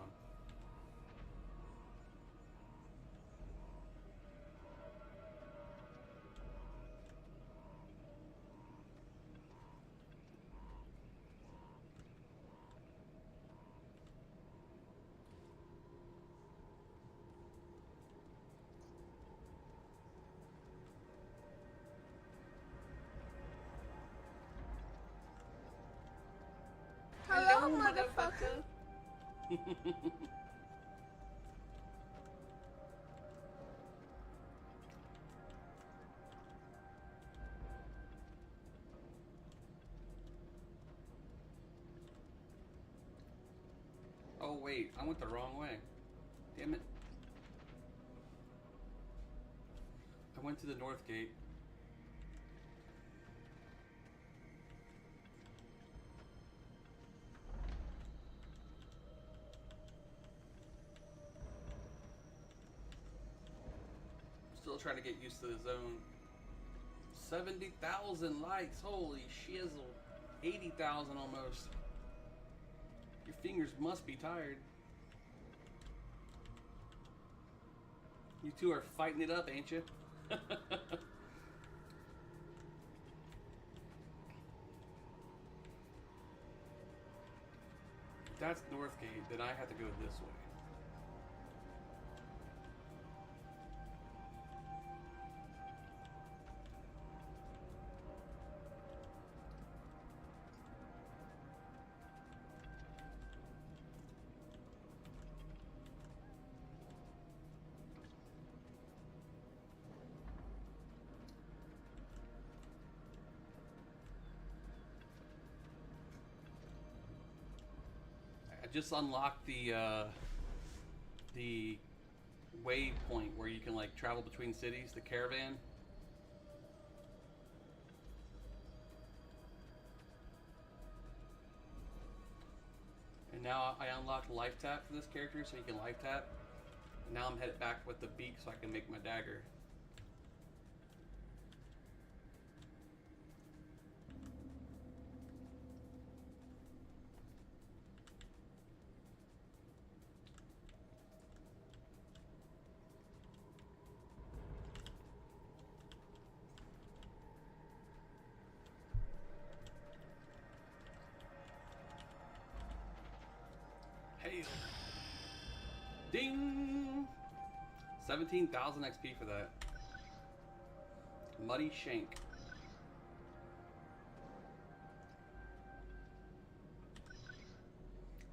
Hello, motherfucker. Oh wait, I went the wrong way. Damn it. I went to the north gate. Still trying to get used to the zone. 70,000 likes, holy shizzle. 80,000 almost. Your fingers must be tired. You two are fighting it up, ain't you? That's Northgate, then I have to go this way. I just unlocked the waypoint where you can like travel between cities, the caravan. And now I unlocked life tap for this character, so you can life tap. And now I'm headed back with the beak so I can make my dagger. Hail. Ding! 17,000 XP for that. Muddy Shank.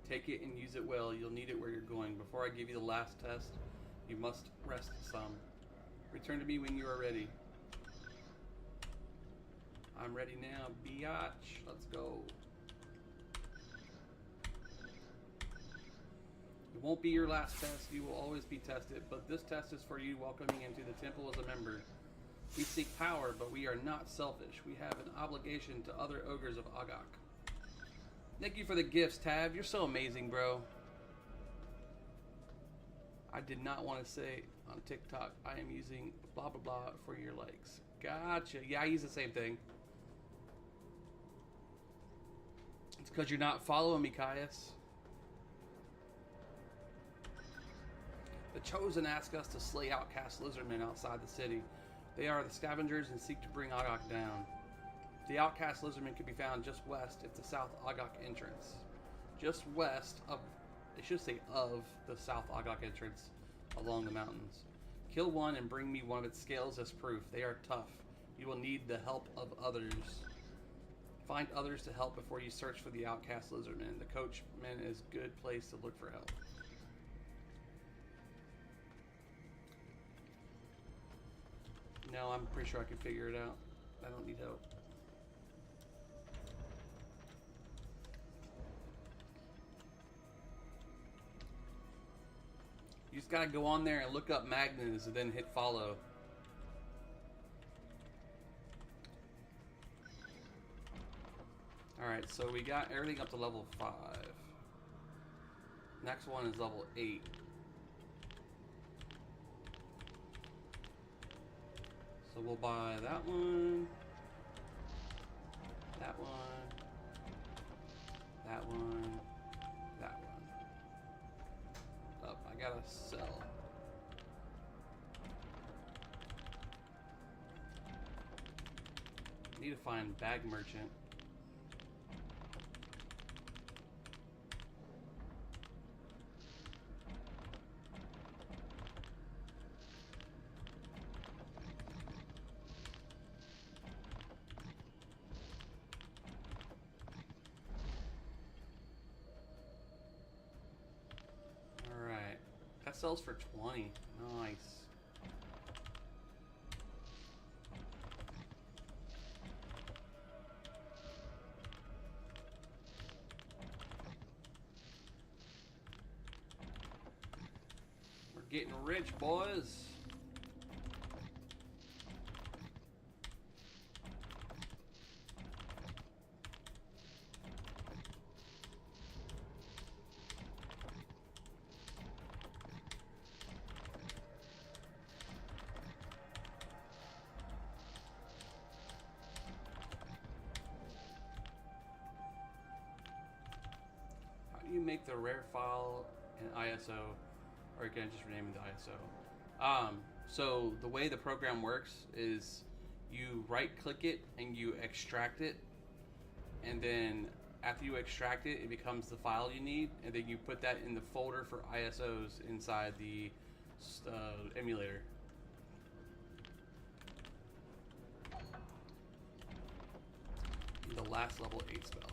Take it and use it well. You'll need it where you're going. Before I give you the last test, you must rest some. Return to me when you are ready. I'm ready now, biatch. Let's go. It won't be your last test. You will always be tested, but this test is for you welcoming into the temple as a member. We seek power, but we are not selfish. We have an obligation to other ogres of Agak. Thank you for the gifts, Tab. You're so amazing, bro. I did not want to say on TikTok, I am using blah, blah, blah for your likes. Gotcha. Yeah, I use the same thing. It's because you're not following me, Caius. The Chosen ask us to slay outcast lizardmen outside the city. They are the scavengers and seek to bring Agak down. The outcast lizardmen can be found just west at the South Agak entrance. Just west of, it should say of, the South Agak entrance along the mountains. Kill one and bring me one of its scales as proof. They are tough. You will need the help of others. Find others to help before you search for the outcast lizardmen. The coachman is a good place to look for help. No, I'm pretty sure I can figure it out. I don't need help. You just gotta go on there and look up Magnus and then hit follow. Alright, so we got everything up to level 5. Next one is level 8. So we'll buy that one, that one, that one, that one. Oh, I gotta sell. Need to find bag merchant. That sells for 20. Nice. We're getting rich, boys. You make the rare file in ISO, or you can just rename it to ISO. So the way the program works is you right click it and you extract it, and then after you extract it, it becomes the file you need, and then you put that in the folder for ISOs inside the emulator. The last level 8 spell.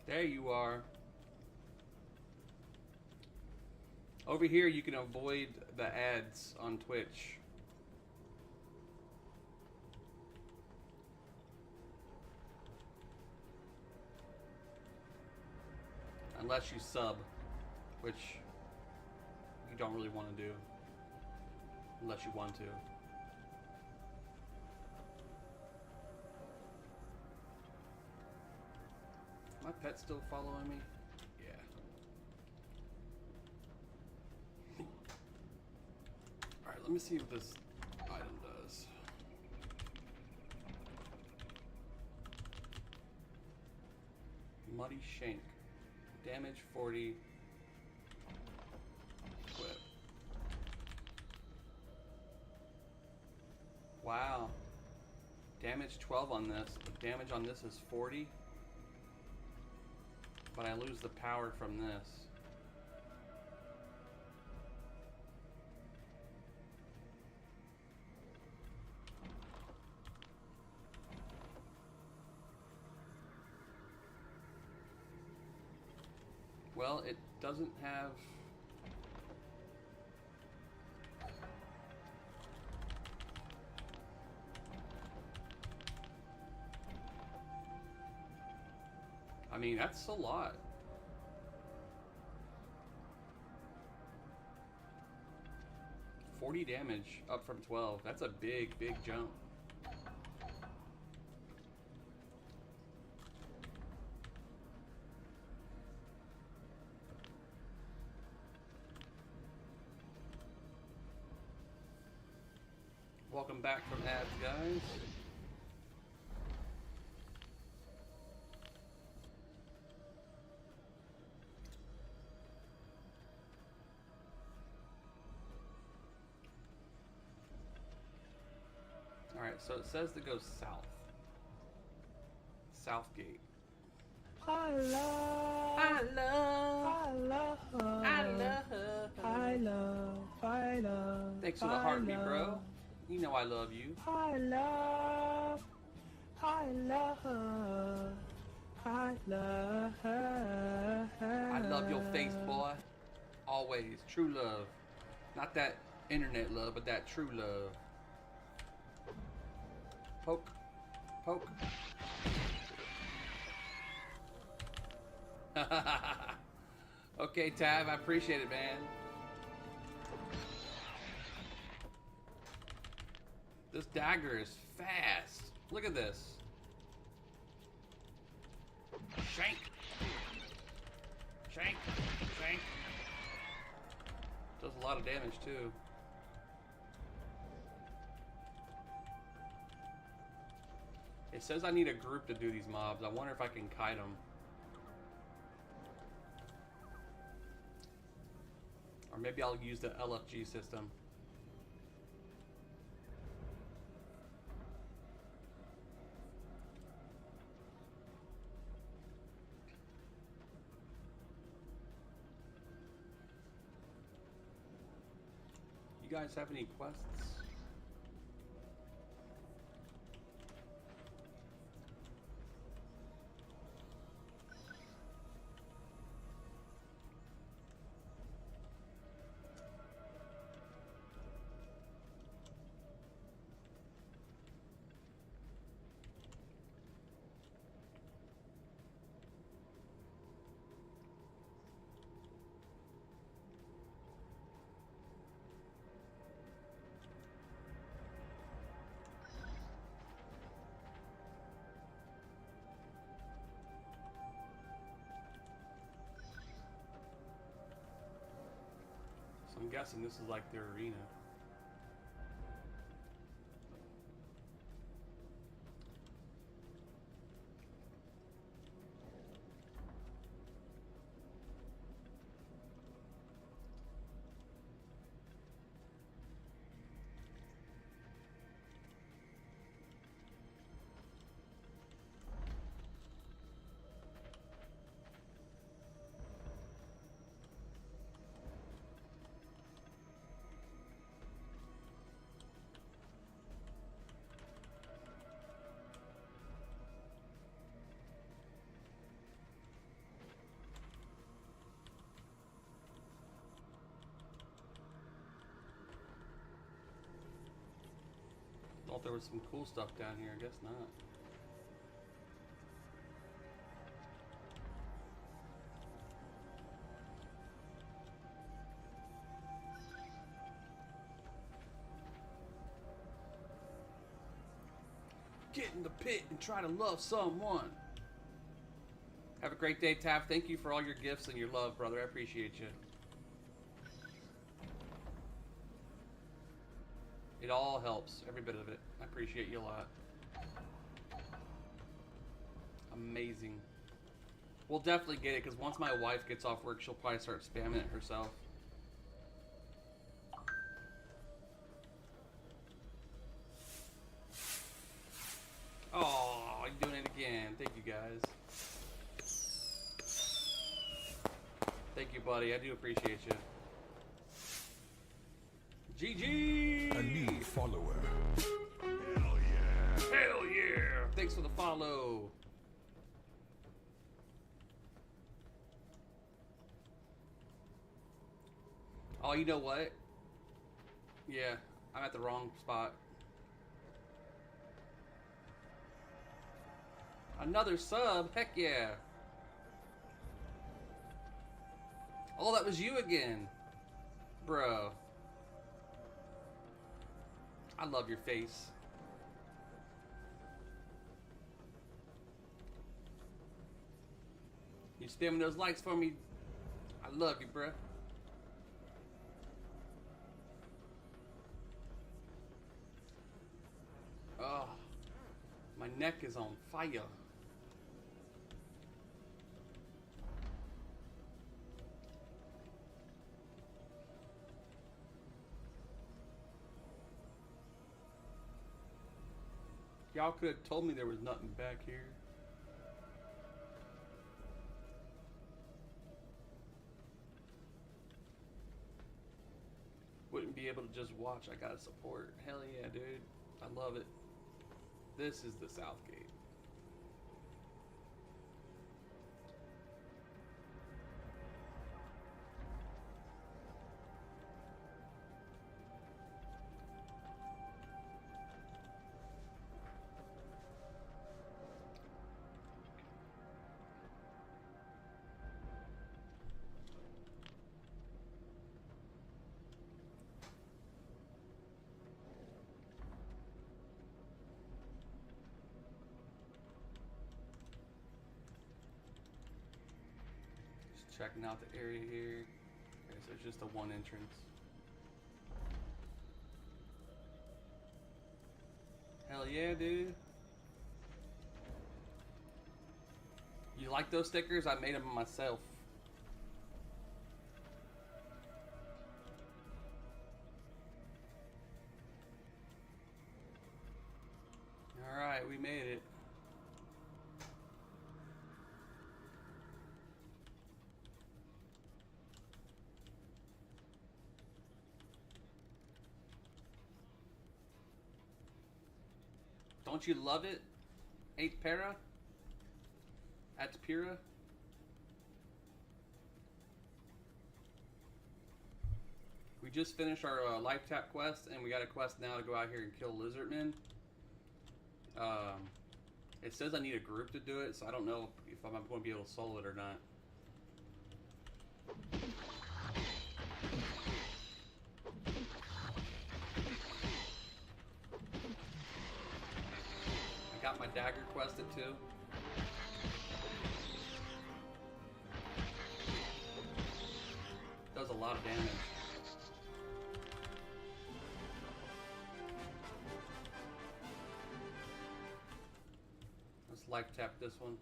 There you are. Over here you can avoid the ads on Twitch. Unless you sub, which you don't really want to do. Unless you want to. My pet still following me? Yeah. Alright, let me see what this item does. Muddy Shank. Damage 40. Equip. Wow. Damage 12 on this, but damage on this is 40. But I lose the power from this. Well, it doesn't have... I mean, that's a lot. $40 damage up from 12. That's a big, big jump. Welcome back from ads, guys. Alright, so it says to go south. Southgate. I love, I love, I love, I love. I love, I love. Thanks for the heartbeat, bro. You know I love you. I love, I love, I love. I love your face, boy. Always. True love. Not that internet love, but that true love. Poke. Poke. Okay, Tab, I appreciate it, man. This dagger is fast. Look at this. Shank. Shank. Shank. Does a lot of damage, too. It says I need a group to do these mobs. I wonder if I can kite them. Or maybe I'll use the LFG system. You guys have any quests? So I'm guessing this is like their arena. Thought there was some cool stuff down here. I guess not. Get in the pit and try to love someone. Have a great day, Taff. Thank you for all your gifts and your love, brother. I appreciate you. It all helps, every bit of it. I appreciate you a lot. Amazing. We'll definitely get it, because once my wife gets off work, she'll probably start spamming it herself. Oh, you're doing it again. Thank you, guys. Thank you, buddy. I do appreciate you. GG! A new follower. Hell yeah. Hell yeah! Thanks for the follow. Oh, you know what? Yeah, I'm at the wrong spot. Another sub? Heck yeah. Oh, that was you again. Bro. I love your face. You spamming those likes for me. I love you, bruh. Oh, my neck is on fire. Y'all could have told me there was nothing back here. Wouldn't be able to just watch. I gotta support. Hell yeah, dude. I love it. This is the South Gate. Checking out the area here. Okay, so it's just a one entrance. Hell yeah, dude. You like those stickers? I made them myself. Alright, we made it. Don't you love it? 8th para? At Pira? We just finished our life tap quest, and we got a quest now to go out here and kill lizardmen. It says I need a group to do it, so I don't know if I'm going to be able to solo it or not. Got my dagger quested too. Does a lot of damage. Let's life tap this one.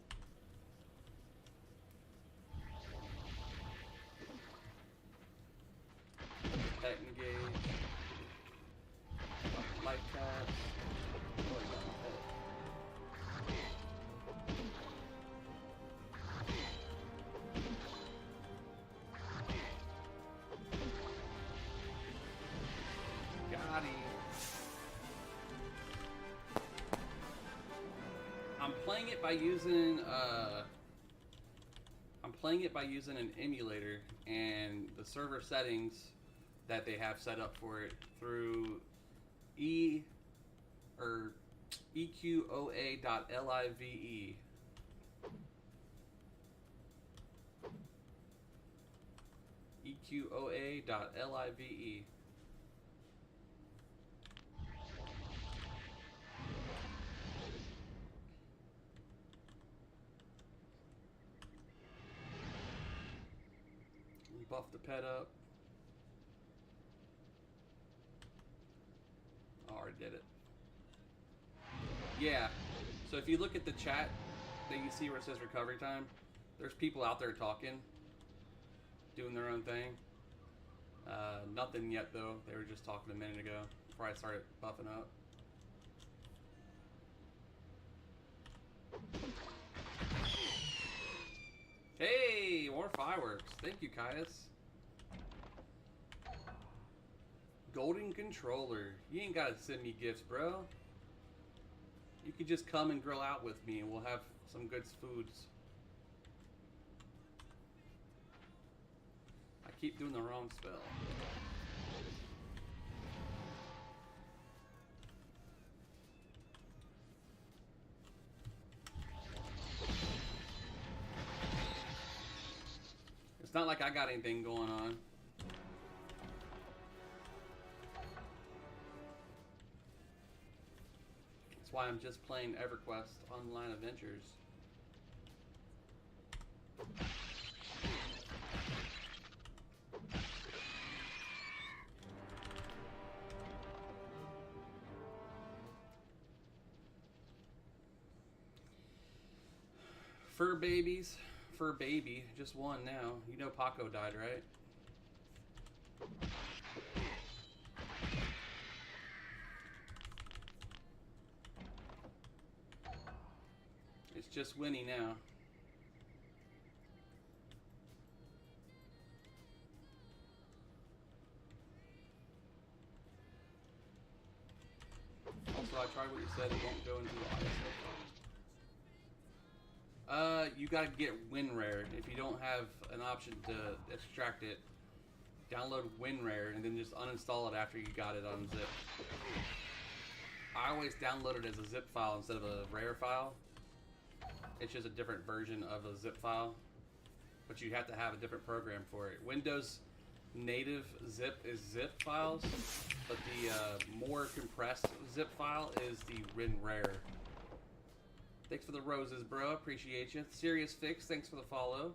Pet engage. Life tap. I'm playing it by using an emulator, and the server settings that they have set up for it through eqoa.live. eqoa.live. buff the pet up. Oh, I already did it. Yeah. So if you look at the chat that you see where it says recovery time, there's people out there talking, doing their own thing. Nothing yet though. They were just talking a minute ago before I started buffing up. Hey, more fireworks. Thank you, Caius. Golden controller. You ain't gotta send me gifts, bro. You could just come and grill out with me and we'll have some good foods. I keep doing the wrong spell. It's not like I got anything going on. That's why I'm just playing Everquest Online Adventures. Fur babies. Fur baby. Just one now. You know Paco died, right? It's just Winnie now. Also, I tried what you said. It won't go into the ISO file. You gotta get WinRare. If you don't have an option to extract it, download WinRare and then just uninstall it after you got it on zip. I always download it as a zip file instead of a rare file. It's just a different version of a zip file, but you have to have a different program for it. Windows native zip is zip files, but the more compressed zip file is the WinRare. Thanks for the roses, bro. Appreciate you. Serious Fix, thanks for the follow.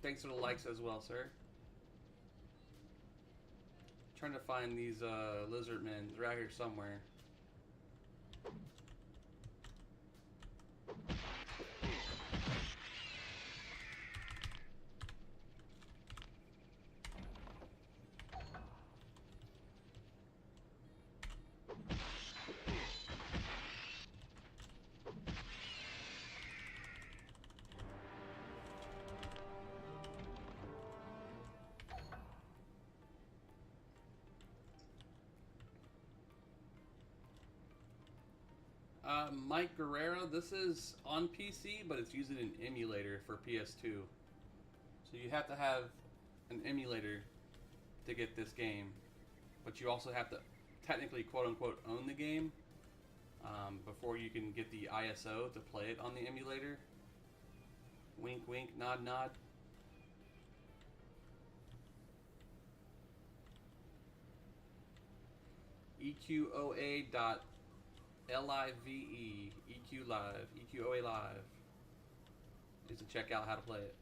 Thanks for the likes as well, sir. Trying to find these lizard men. They're out here somewhere. Mike Guerrero, this is on PC, but it's using an emulator for PS2. So you have to have an emulator to get this game, but you also have to technically, quote-unquote, own the game before you can get the ISO to play it on the emulator. Wink, wink, nod, nod. EQOA.live, EQ Live, EQOA Live. Just to check out how to play it.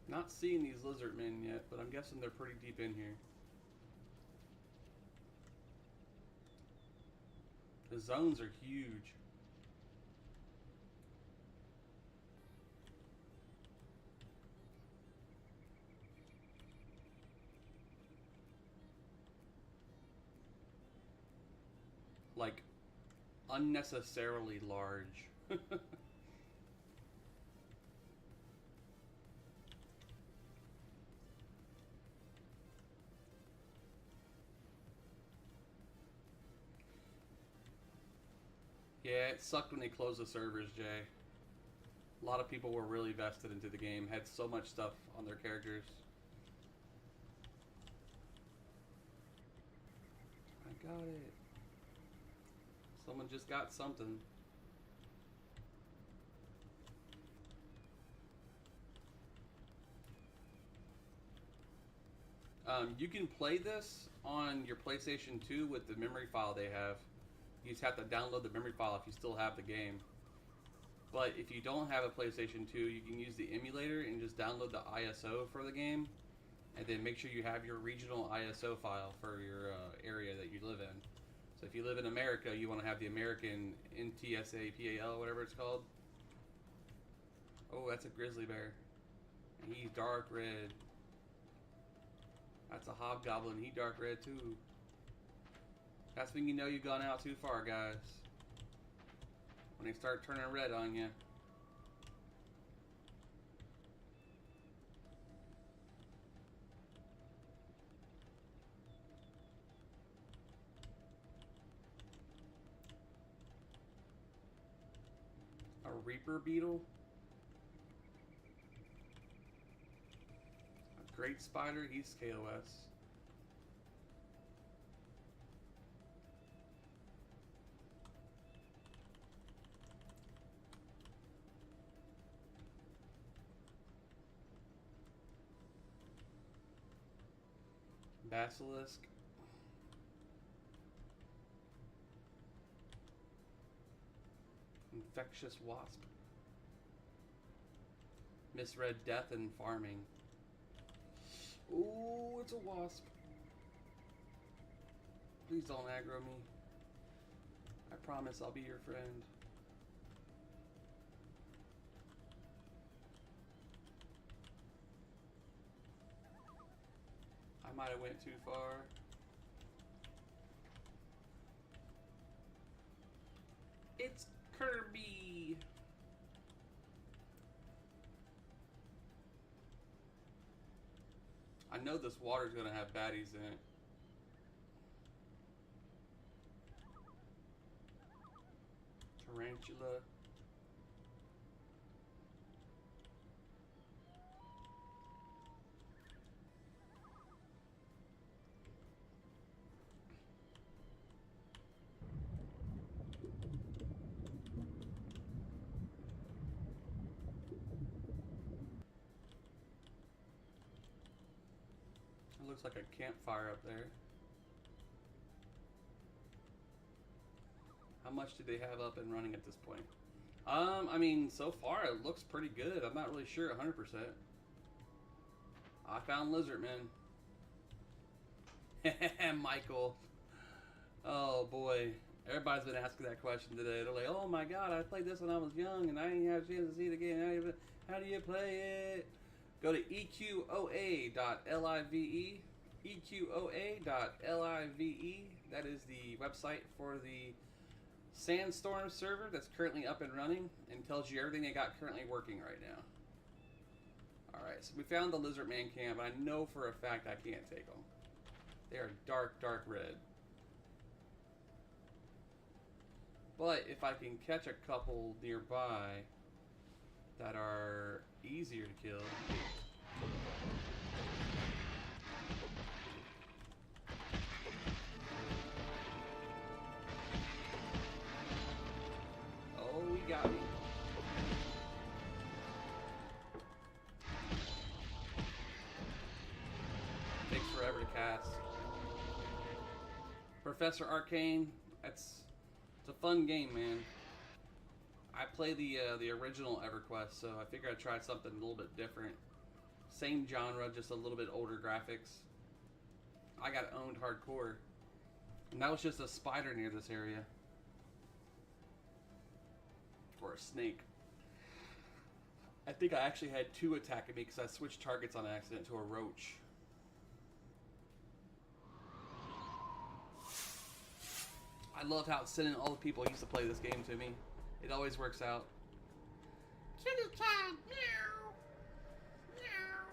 Not seeing these lizard men yet, but I'm guessing they're pretty deep in here. The zones are huge. Like, unnecessarily large. Yeah, it sucked when they closed the servers, Jay. A lot of people were really vested into the game, had so much stuff on their characters. I got it. Someone just got something. You can play this on your PlayStation 2 with the memory file they have. You just have to download the memory file if you still have the game. But if you don't have a PlayStation 2, you can use the emulator and just download the ISO for the game. And then make sure you have your regional ISO file for your area that you live in. So if you live in America, you want to have the American NTSA PAL, whatever it's called. Oh, that's a grizzly bear. And he's dark red. That's a hobgoblin. He dark red too. That's when you know you've gone out too far, guys. When they start turning red on you. A reaper beetle. A great spider. He's KOS. Basilisk. Infectious wasp. Misread death and farming. Ooh, it's a wasp. Please don't aggro me. I promise I'll be your friend. I might have went too far. It's Kirby. I know this water's gonna have baddies in it. Tarantula. It looks like a campfire up there. How much do they have up and running at this point? I mean, so far it looks pretty good. I'm not really sure 100%. I found Lizardman. Michael. Oh boy. Everybody's been asking that question today. They're like, oh my god, I played this when I was young and I didn't have a chance to see it again. How do you play it? Go to eqoa.live. eqoa.live. That is the website for the Sandstorm server that's currently up and running and tells you everything they got currently working right now. Alright, so we found the Lizardman camp. I know for a fact I can't take them. They are dark, dark red. But if I can catch a couple nearby that are easier to kill. Oh, he got me. Takes forever to cast. Professor Arcane, it's a fun game, man. I play the original Everquest, so I figured I'd try something a little bit different. Same genre, just a little bit older graphics. I got owned hardcore. And that was just a spider near this area. Or a snake. I think I actually had two attacking me because I switched targets on accident to a roach. I love how it's sending all the people who used to play this game to me. It always works out. Kitty cat, meow, meow.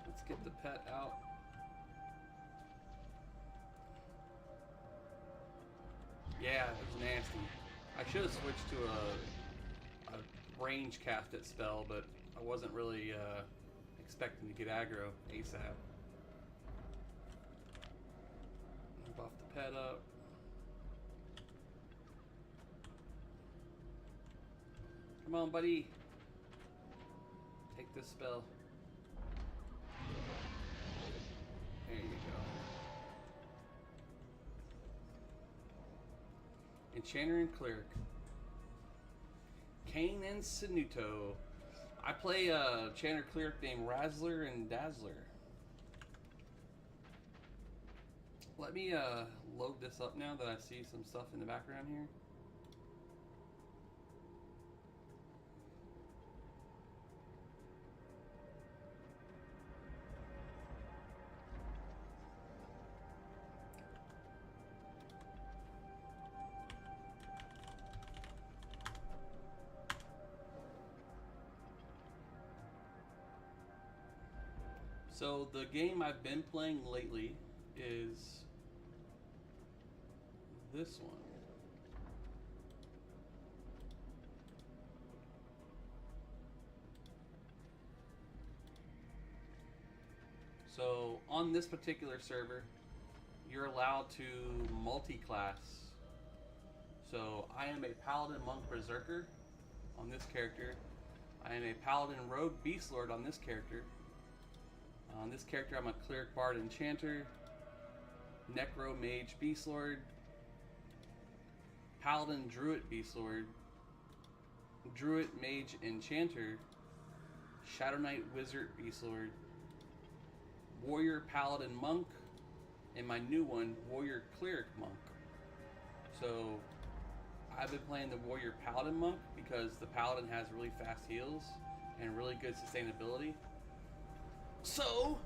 Let's get the pet out. Yeah, it was nasty. I should have switched to a range casted spell, but I wasn't really expecting to get aggro ASAP. Buff the pet up. Come on, buddy. Take this spell. There you go. Enchanter and Cleric. Kane and Sinuto. I play a Enchanter Cleric named Razzler and Dazzler. Let me load this up now that I see some stuff in the background here. So the game I've been playing lately is this one. So on this particular server, you're allowed to multi-class. So I am a Paladin Monk Berserker on this character. I am a Paladin Rogue Beastlord on this character. On this character, I'm a Cleric Bard Enchanter, Necro Mage Beastlord, Paladin Druid Beastlord, Druid Mage Enchanter, Shadow Knight Wizard Beastlord, Warrior Paladin Monk, and my new one, Warrior Cleric Monk. So I've been playing the Warrior Paladin Monk because the Paladin has really fast heals and really good sustainability. So,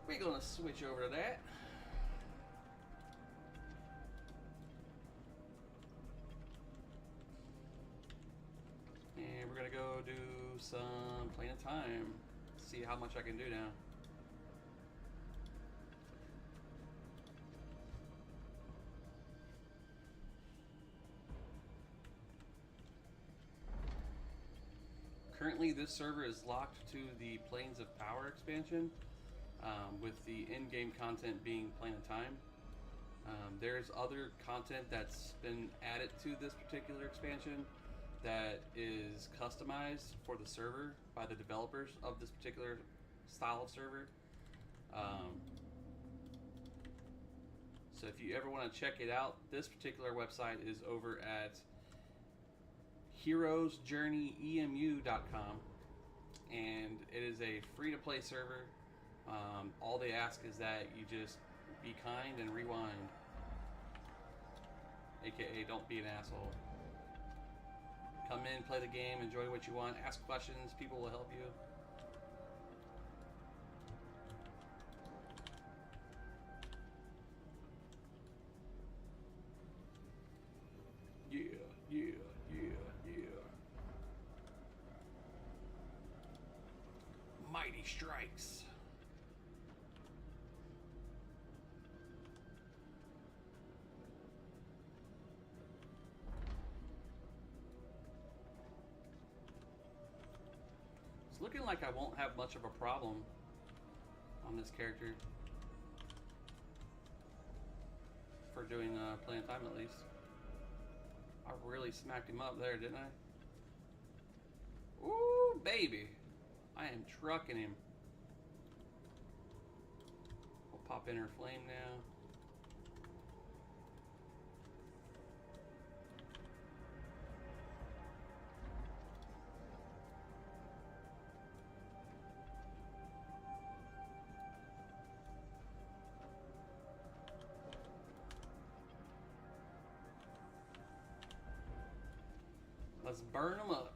we're going to switch over to that. And we're going to go do some playing of time. See how much I can do now. Currently, this server is locked to the Planes of Power expansion, with the in-game content being Plane of Time. There's other content that's been added to this particular expansion that is customized for the server by the developers of this particular style of server. So if you ever want to check it out, this particular website is over at heroesjourneyemu.com, and it is a free-to-play server. All they ask is that you just be kind and rewind, aka don't be an asshole. Come in, play the game, enjoy what you want, ask questions, people will help you. Mighty strikes. It's looking like I won't have much of a problem on this character for doing Plane of Time at least. I really smacked him up there, didn't I? Ooh, baby. I am trucking him. We'll pop Inner Flame now. Let's burn them up.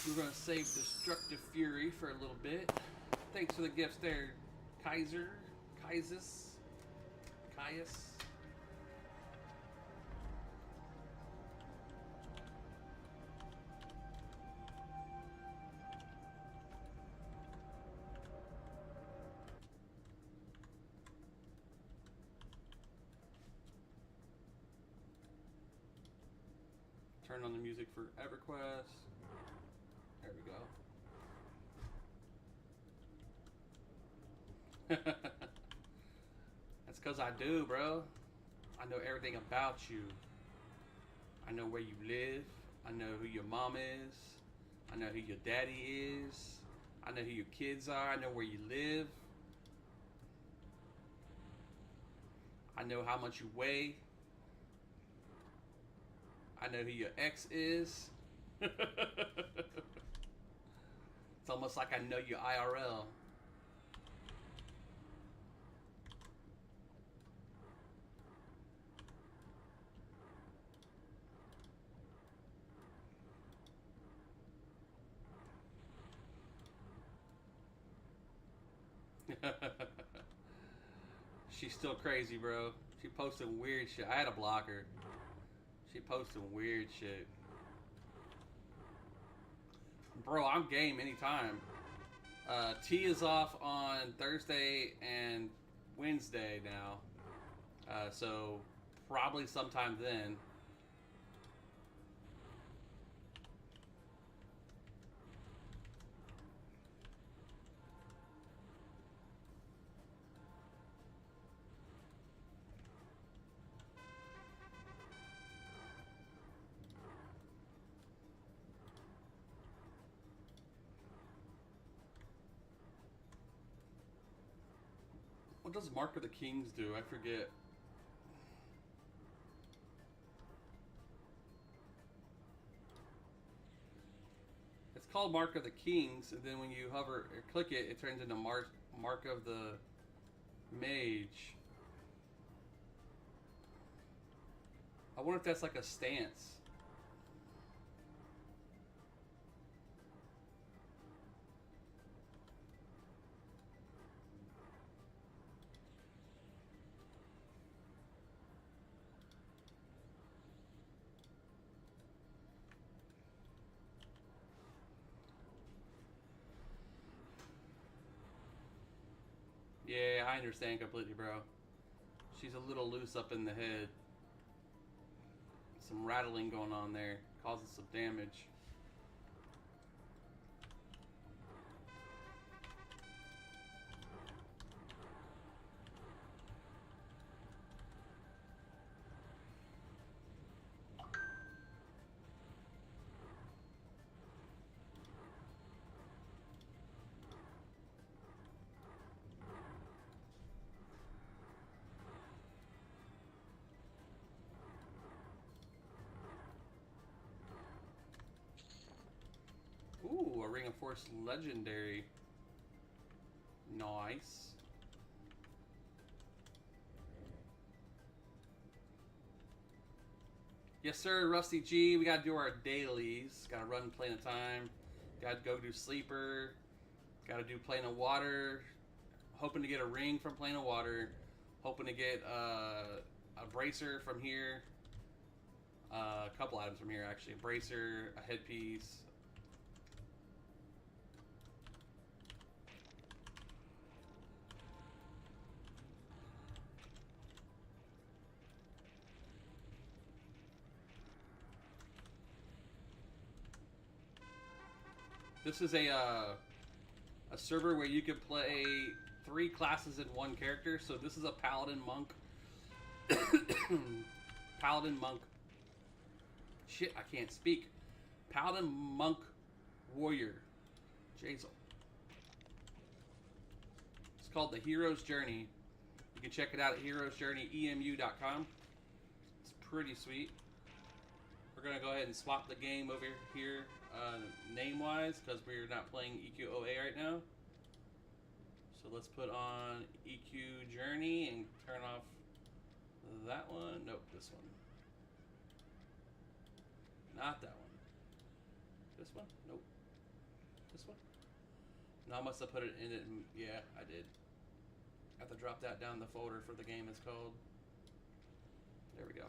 We're gonna save Destructive Fury for a little bit. Thanks for the gifts there, Kaius. Turn on the music for Everquest. There we go. That's because I do, bro. I know everything about you. I know where you live. I know who your mom is. I know who your daddy is. I know who your kids are. I know where you live. I know how much you weigh. I know who your ex is. It's almost like I know your IRL. She's still crazy, bro. She posting weird shit. I had to block her. She posting weird shit. Bro, I'm game anytime. T is off on Thursday and Wednesday now. So probably sometime then. What does Mark of the Kings do? I forget. It's called Mark of the Kings, and then when you hover or click it, it turns into Mark of the Mage. I wonder if that's like a stance. Yeah, I understand completely, bro. She's a little loose up in the head. Some rattling going on there, causing some damage. Ooh, a Ring of Force Legendary. Nice. Yes, sir, Rusty G. We gotta do our dailies. Gotta run Plane of Time. Gotta go do Sleeper. Gotta do Plane of Water. Hoping to get a ring from Plane of Water. Hoping to get a bracer from here. A couple items from here, actually. A bracer, a headpiece. This is a server where you can play 3 classes in one character. So this is a Paladin Monk. Paladin Monk. Shit, I can't speak. Paladin Monk Warrior. Jazel. It's called The Hero's Journey. You can check it out at heroesjourneyemu.com. It's pretty sweet. We're going to go ahead and swap the game over here name-wise because we're not playing EQOA right now. So let's put on EQ Journey and turn off that one. Nope, this one. Not that one. This one? Nope. This one? No, I must have put it in it. Yeah, I did. I have to drop that down the folder for the game it's called. There we go.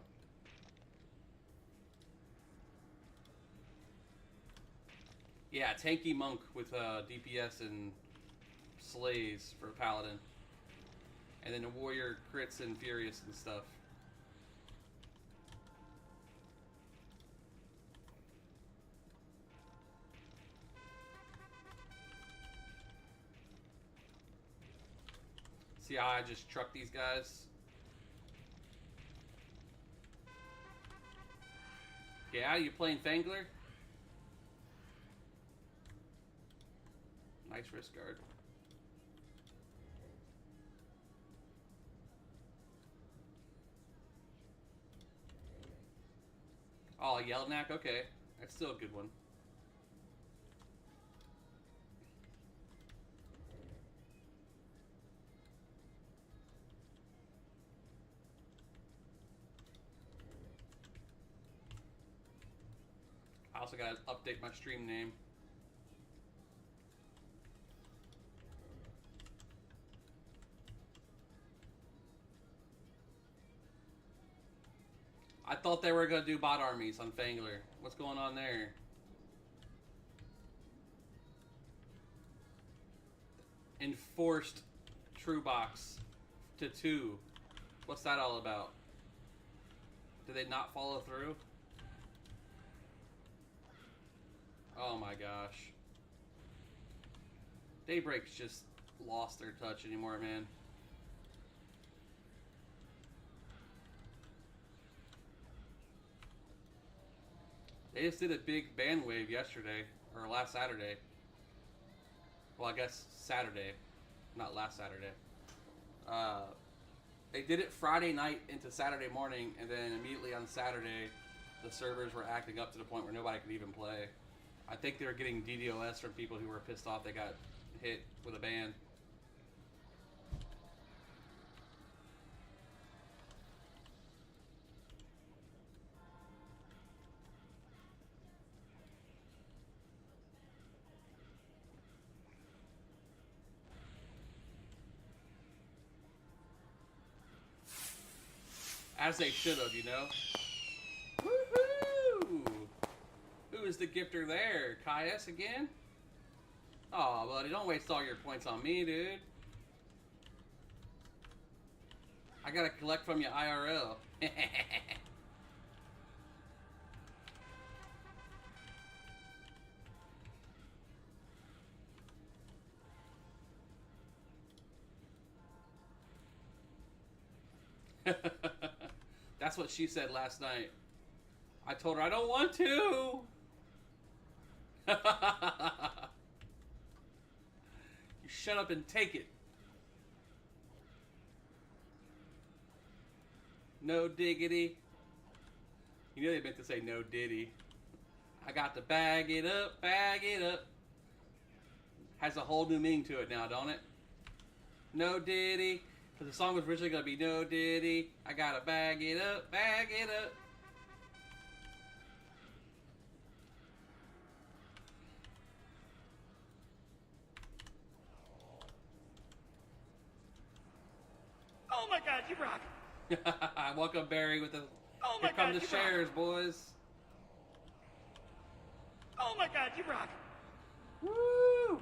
Yeah, tanky monk with DPS and slays for paladin. And then a warrior crits and furious and stuff. See how I just truck these guys? Yeah, you playing Fangler? Nice wrist guard. Oh, Yelnack? Okay. That's still a good one. I also gotta update my stream name. I thought they were gonna do bot armies on Fangler. What's going on there? Enforced True Box to 2. What's that all about? Did they not follow through? Oh my gosh. Daybreak's just lost their touch anymore, man. They just did a big ban wave yesterday, or last Saturday. Well, I guess Saturday, not last Saturday. They did it Friday night into Saturday morning, and then immediately on Saturday, the servers were acting up to the point where nobody could even play. I think they were getting DDoS from people who were pissed off they got hit with a ban. As they should have, you know? Woohoo! Who is the gifter there? Caius again? Aw, buddy, don't waste all your points on me, dude. I gotta collect from you IRL. That's what she said last night. I told her I don't want to. You shut up and take it. No diggity. You know they meant to say no diddy. I got to bag it up, bag it up. Has a whole new meaning to it now, don't it? No diddy. Because the song was originally going to be no diddy. I got to bag it up, bag it up. Oh my god, you rock! Welcome, Barry, with the. Oh my Here come God, the you shares, boys. Oh my god, you rock! Woo!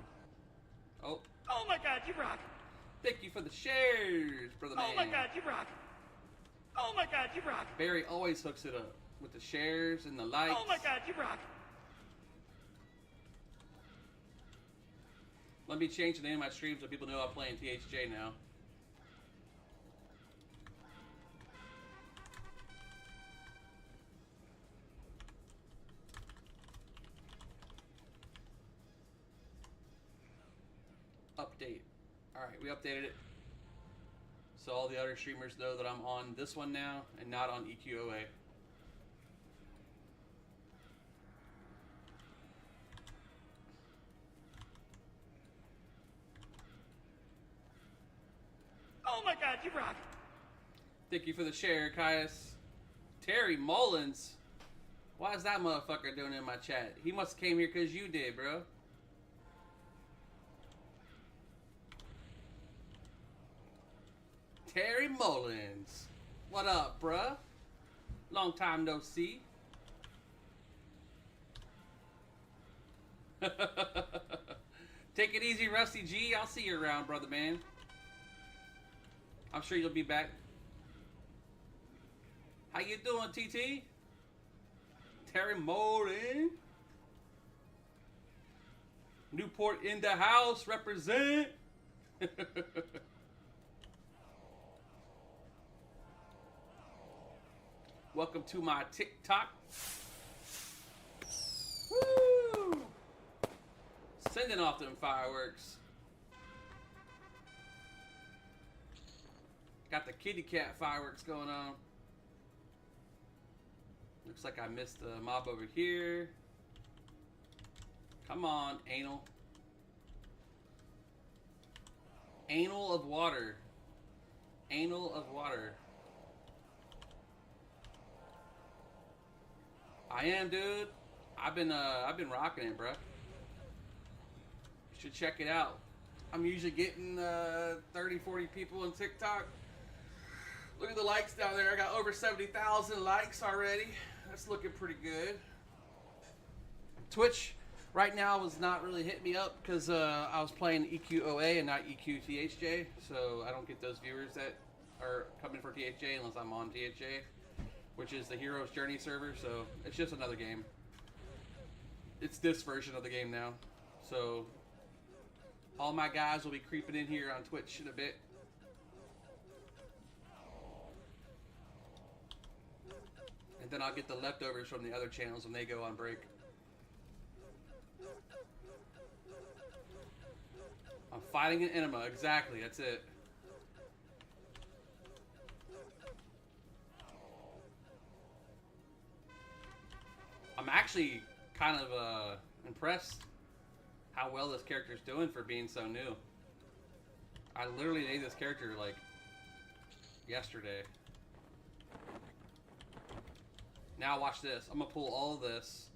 Oh, Oh my god, you rock! thank you for the shares, brother man. Oh my god, you rock! Oh my god, you rock! Barry always hooks it up with the shares and the likes. Oh my god, you rock! Let me change the name of my stream so people know I'm playing THJ now. Update. Alright, we updated it. So all the other streamers know that I'm on this one now and not on EQOA. Oh my god, you rock! Thank you for the share, Caius. Terry Mullins. Why is that motherfucker doing in my chat? He must have came here because you did, bro. Terry Mullins. What up, bruh? Long time no see. Take it easy, Rusty G. I'll see you around, brother man. I'm sure you'll be back. How you doing, TT? Terry Mullins. Newport in the house, represent. Welcome to my TikTok. Woo! Sending off them fireworks. Got the kitty cat fireworks going on. Looks like I missed the mob over here. Come on, anal. Anal of water. Anal of water. I am, dude. I've been rocking it, bro. You should check it out. I'm usually getting 30, 40 people on TikTok. Look at the likes down there. I got over 70,000 likes already. That's looking pretty good. Twitch right now was not really hitting me up because I was playing EQOA and not EQTHJ, so I don't get those viewers that are coming for THJ unless I'm on THJ, which is the Hero's Journey server, so it's just another game. It's this version of the game now. So all my guys will be creeping in here on Twitch in a bit. And then I'll get the leftovers from the other channels when they go on break. I'm fighting an enema, exactly, that's it. I'm actually kind of impressed how well this character's doing for being so new. I literally made this character like yesterday. Now watch this. I'm gonna pull all of this.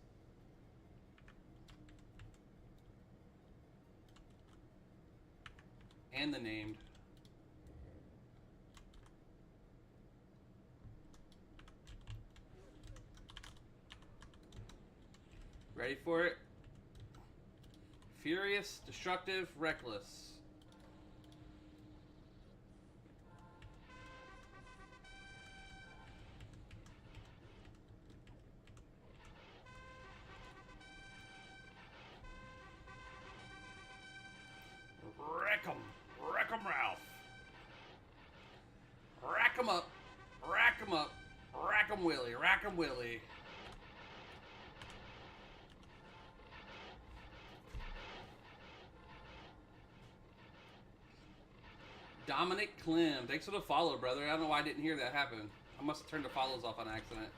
And the named. Ready for it? Furious, destructive, reckless. Wreck 'em. Wreck 'em, Ralph. Rack 'em up. Rack 'em up. Rack 'em, Willie. Rack 'em, Willie. Dominic Klim. Thanks for the follow, brother. I don't know why I didn't hear that happen. I must have turned the follows off on accident.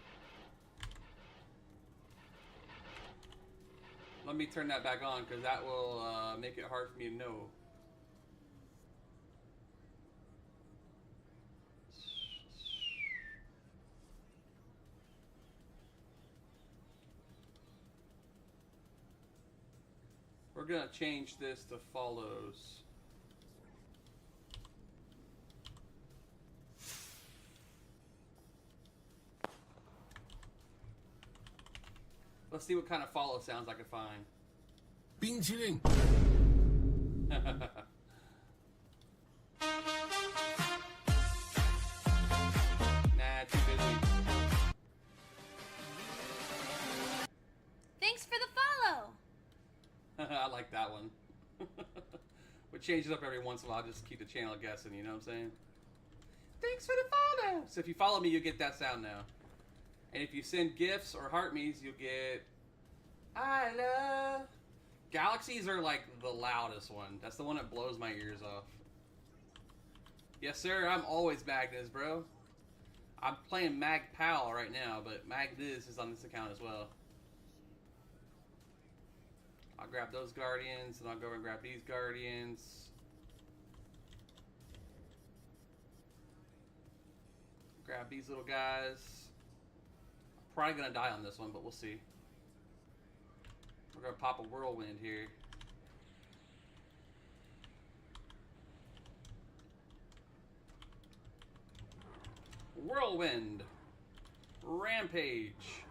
Let me turn that back on because that will make it hard for me to know. We're gonna change this to follows. Let's see what kind of follow sounds I can find. 冰淇淋 Nah, too busy. Thanks for the follow. I like that one. We change it up every once in a while, just to keep the channel guessing, you know what I'm saying? Thanks for the follow! So if you follow me, you'll get that sound now. And if you send gifts or heart me's, you'll get I love. Galaxies are like the loudest one. That's the one that blows my ears off. Yes, sir. I'm always Magnus, bro. I'm playing Mag Pal right now, but Magnus is on this account as well. I'll grab those Guardians, and I'll go and grab these Guardians. Grab these little guys. Probably gonna die on this one, but we'll see. We're gonna pop a whirlwind here. Whirlwind. Rampage.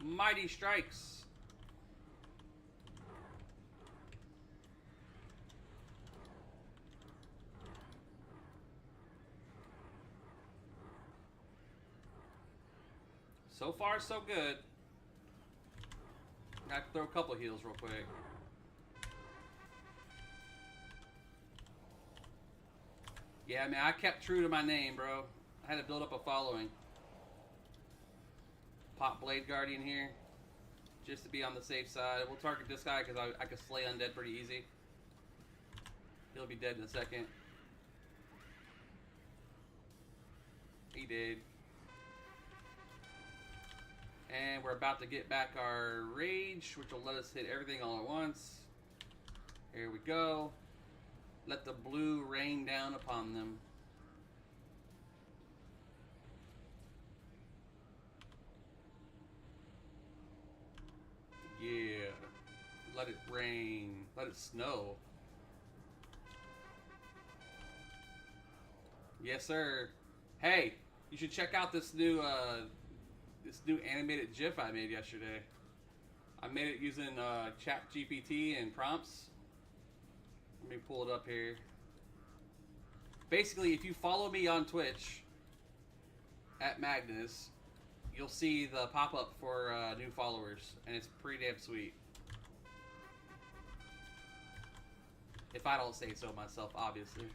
Mighty Strikes. So far, so good. I have to throw a couple heals real quick. Yeah, man, I kept true to my name, bro. I had to build up a following. Pop Blade Guardian here, just to be on the safe side. We'll target this guy because I can slay undead pretty easy. He'll be dead in a second. He did. And we're about to get back our rage, which will let us hit everything all at once. Here we go. Let the blue rain down upon them. Yeah. Let it rain. Let it snow. Yes, sir. Hey, you should check out this new animated GIF I made yesterday. I made it using ChatGPT and prompts. Let me pull it up here. Basically, if you follow me on Twitch at Magnus, you'll see the pop-up for new followers, and it's pretty damn sweet. If I don't say so myself, obviously.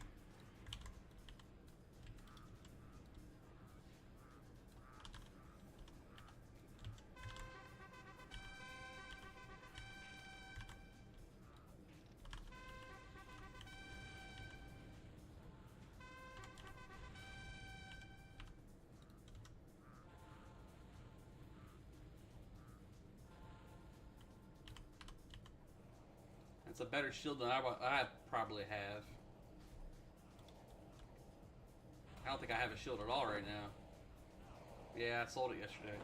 It's a better shield than I probably have. I don't think I have a shield at all right now. Yeah, I sold it yesterday.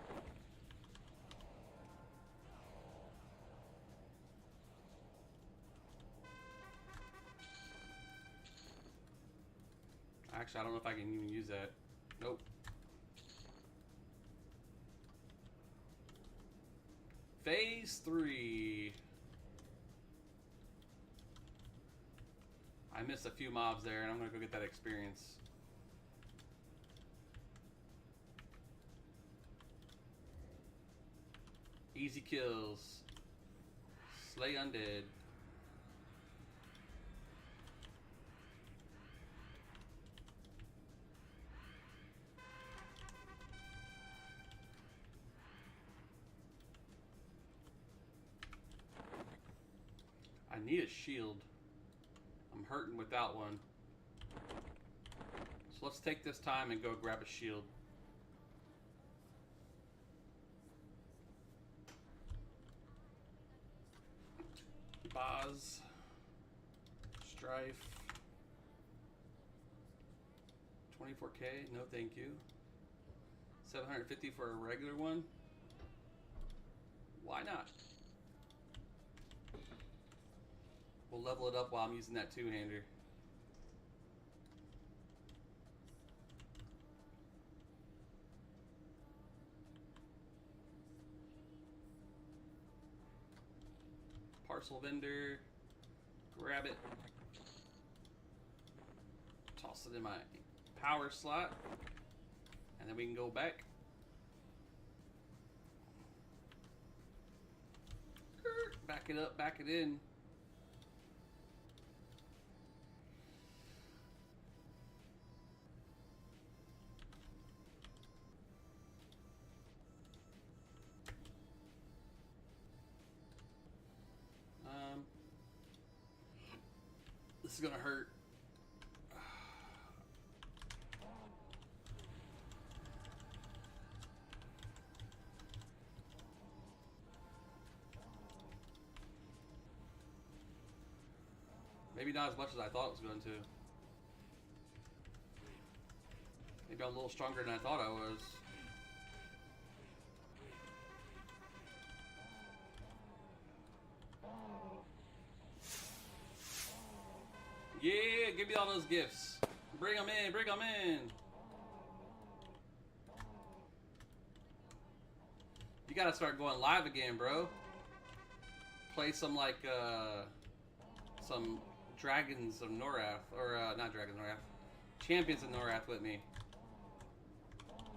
Actually, I don't know if I can even use that. Nope. Phase 3. I missed a few mobs there, and I'm gonna go get that experience. Easy kills. Slay undead. I need a shield. I'm hurting without one. So let's take this time and go grab a shield. Boz. Strife. 24k, no thank you. 750 for a regular one. Why not? We'll level it up while I'm using that two-hander. Parcel vendor. Grab it. Toss it in my power slot. And then we can go back. Back it up, back it in. This is gonna hurt. Maybe not as much as I thought it was going to. Maybe I'm a little stronger than I thought I was. Yeah, give me all those gifts. Bring them in, bring them in. gotta start going live again, bro. Play some like some Dragons of Norath, or not Dragons of Norath, Champions of Norath with me.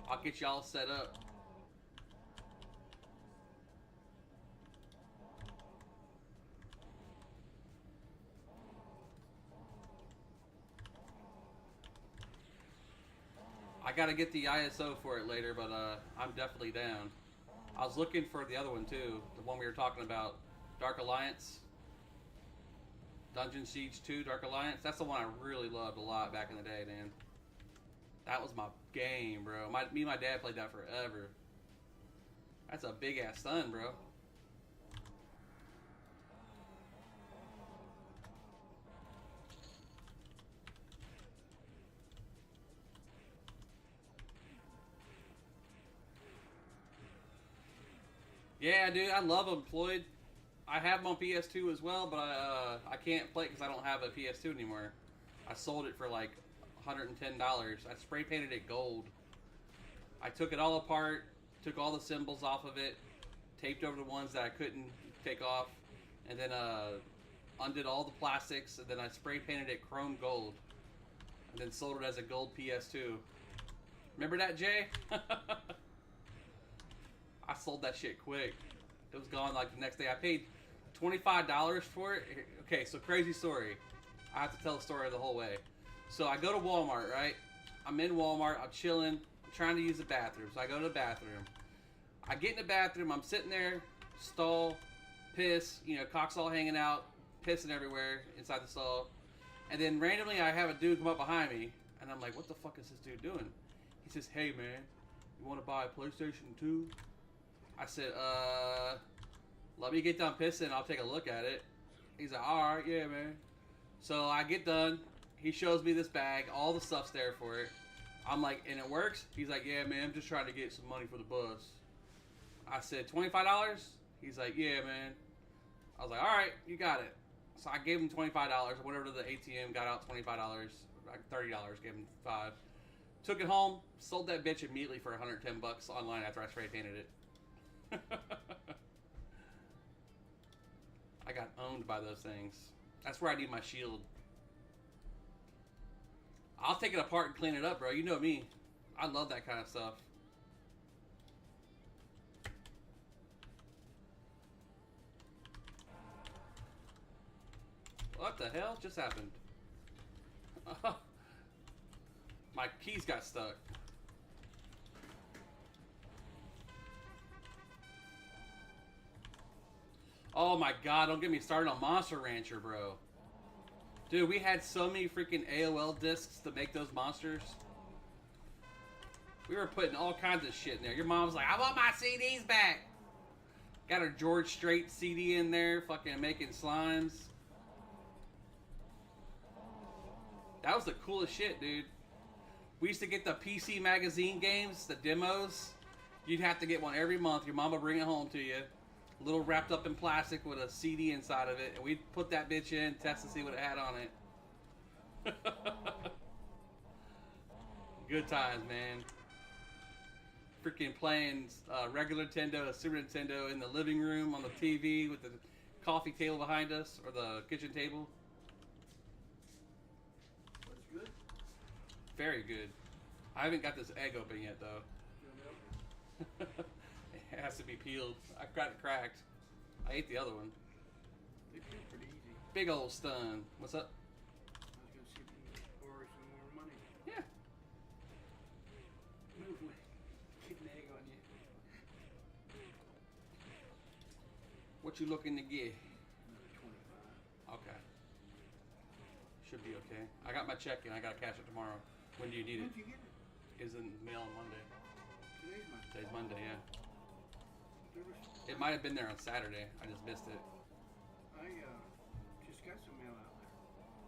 I'll get y'all set up. I gotta get the ISO for it later, but I'm definitely down. I was looking for the other one too, the one we were talking about, Dark Alliance. Dungeon Siege 2, Dark Alliance. That's the one I really loved a lot back in the day, man. That was my game, bro. Me and my dad played that forever. That's a big ass stun, bro. Yeah, dude, I love them, Floyd. I have them on PS2 as well, but I can't play it because I don't have a PS2 anymore. I sold it for like $110. I spray painted it gold. I took it all apart, took all the symbols off of it, taped over the ones that I couldn't take off, and then undid all the plastics, and then I spray painted it chrome gold, and then sold it as a gold PS2. Remember that, Jay? I sold that shit quick. It was gone like the next day. I paid $25 for it. Okay, so crazy story. I have to tell the story the whole way. So I go to Walmart, right? I'm in Walmart. I'm chilling. I'm trying to use the bathroom. So I go to the bathroom. I get in the bathroom. I'm sitting there, stall, piss. You know, cock's all hanging out, pissing everywhere inside the stall. And then randomly I have a dude come up behind me. And I'm like, what the fuck is this dude doing? He says, hey man, you want to buy a PlayStation 2? I said, let me get done pissing. I'll take a look at it. He's like, all right, yeah, man. So I get done. He shows me this bag. All the stuff's there for it. I'm like, and it works? He's like, yeah, man, I'm just trying to get some money for the bus. I said, $25? He's like, yeah, man. I was like, all right, you got it. So I gave him $25. I went over to the ATM, got out $25, like $30, gave him $5. Took it home, sold that bitch immediately for $110 online after I spray painted it. I got owned by those things. That's where I need my shield. I'll take it apart and clean it up, bro. You know me. I love that kind of stuff. What the hell just happened? My keys got stuck. Oh my god, don't get me started on Monster Rancher, bro. Dude, we had so many freaking AOL discs to make those monsters. We were putting all kinds of shit in there. Your mom's like, I want my CDs back. Got her George Strait CD in there, fucking making slimes. That was the coolest shit, dude. We used to get the PC Magazine games, the demos. You'd have to get one every month. Your mom would bring it home to you. A little wrapped up in plastic with a CD inside of it. And we'd put that bitch in, test to see what it had on it. Good times, man. Freaking playing regular Nintendo, Super Nintendo in the living room on the TV with the coffee table behind us, or the kitchen table. That's good. Very good. I haven't got this egg open yet, though. It has to be peeled. I got it cracked. I ate the other one. They feel pretty easy. Big old stun. What's up? I was gonna see if you can borrow some more money. Yeah. Move away. Get an egg on you. What you looking to get? Another 25. Okay. Should be okay. I got my check in. I gotta cash it tomorrow. When do you need it? When'd you get it? Is in the mail on Monday. Today's Monday. Today's Monday, yeah. There was- It might have been there on Saturday. I just missed it. I just got some mail out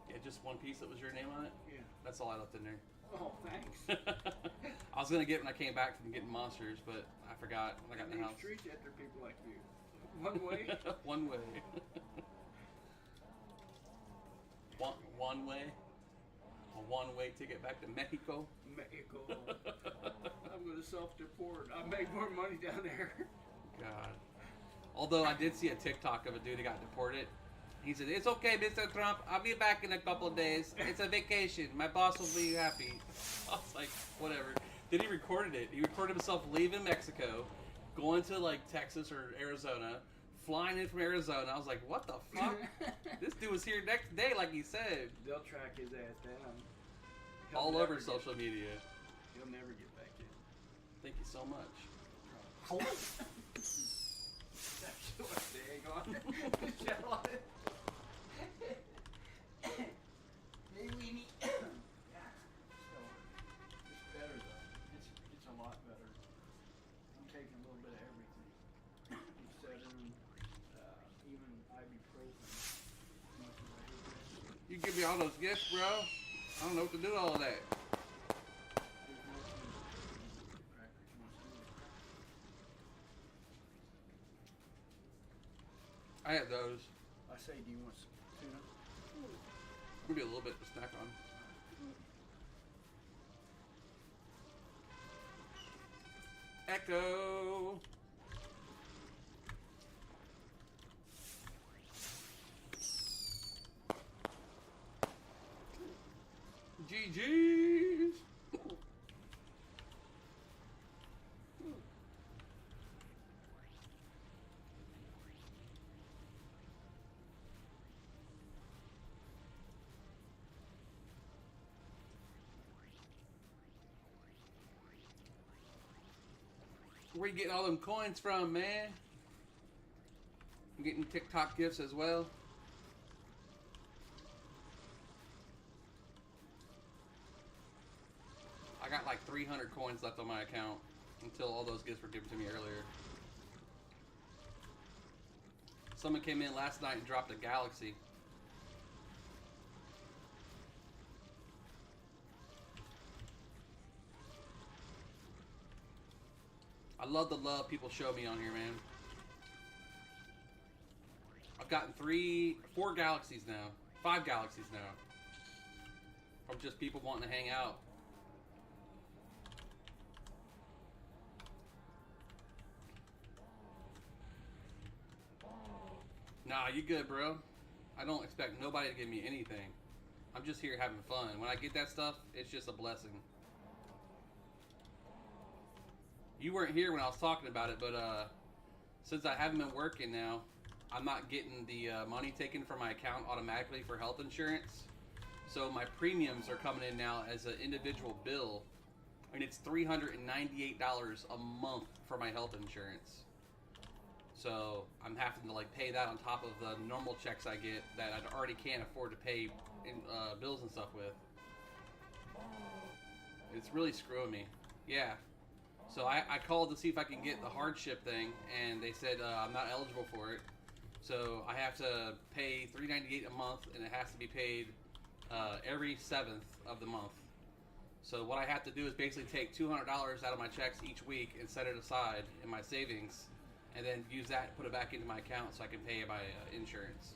there. Yeah, just one piece that was your name on it? Yeah. That's all I left in there. Oh, thanks. I was gonna get it when I came back from getting monsters, but I forgot when I got in the Name house. streets after people like you. One way. One way. One way. A one-way ticket back to Mexico. Mexico. I'm gonna self-deport. I make more money down there. God. Although I did see a TikTok of a dude that got deported. He said, "It's okay, Mr. Trump. I'll be back in a couple of days. It's a vacation. My boss will be happy." I was like, whatever. Then he recorded it. He recorded himself leaving Mexico, going to like Texas or Arizona, flying in from Arizona. I was like, what the fuck? This dude was here next day, like he said. They'll track his ass down. He'll All never over get- social media. He'll never get back in. Thank you so much. That's what dang on. Shell on it. Hey, weenie. Yeah. So, it's better though. It's a lot better. I'm taking a little bit of everything. Excedrin, even ibuprofen. As much as I hate this. You give me all those gifts, bro. I don't know what to do with all of that. There's no food. Crackers. You want some of the crackers? I had those. I say, do you want some tuna? Maybe a little bit to snack on. Echo. GG's. Where you getting all them coins from, man? I'm getting TikTok gifts as well. I got like 300 coins left on my account until all those gifts were given to me earlier. Someone came in last night and dropped a galaxy. I love the love people show me on here, man. I've gotten 4 galaxies now. 5 galaxies now. From just people wanting to hang out. Nah, you good, bro. I don't expect nobody to give me anything. I'm just here having fun. When I get that stuff, it's just a blessing. You weren't here when I was talking about it, but since I haven't been working now, I'm not getting the money taken from my account automatically for health insurance. So my premiums are coming in now as an individual bill, and it's $398 a month for my health insurance. So I'm having to like pay that on top of the normal checks I get that I already can't afford to pay in, bills and stuff with. It's really screwing me. Yeah. So I called to see if I can get the hardship thing, and they said I'm not eligible for it. So I have to pay $398 a month, and it has to be paid every 7th of the month. So what I have to do is basically take $200 out of my checks each week and set it aside in my savings, and then use that and put it back into my account so I can pay my insurance.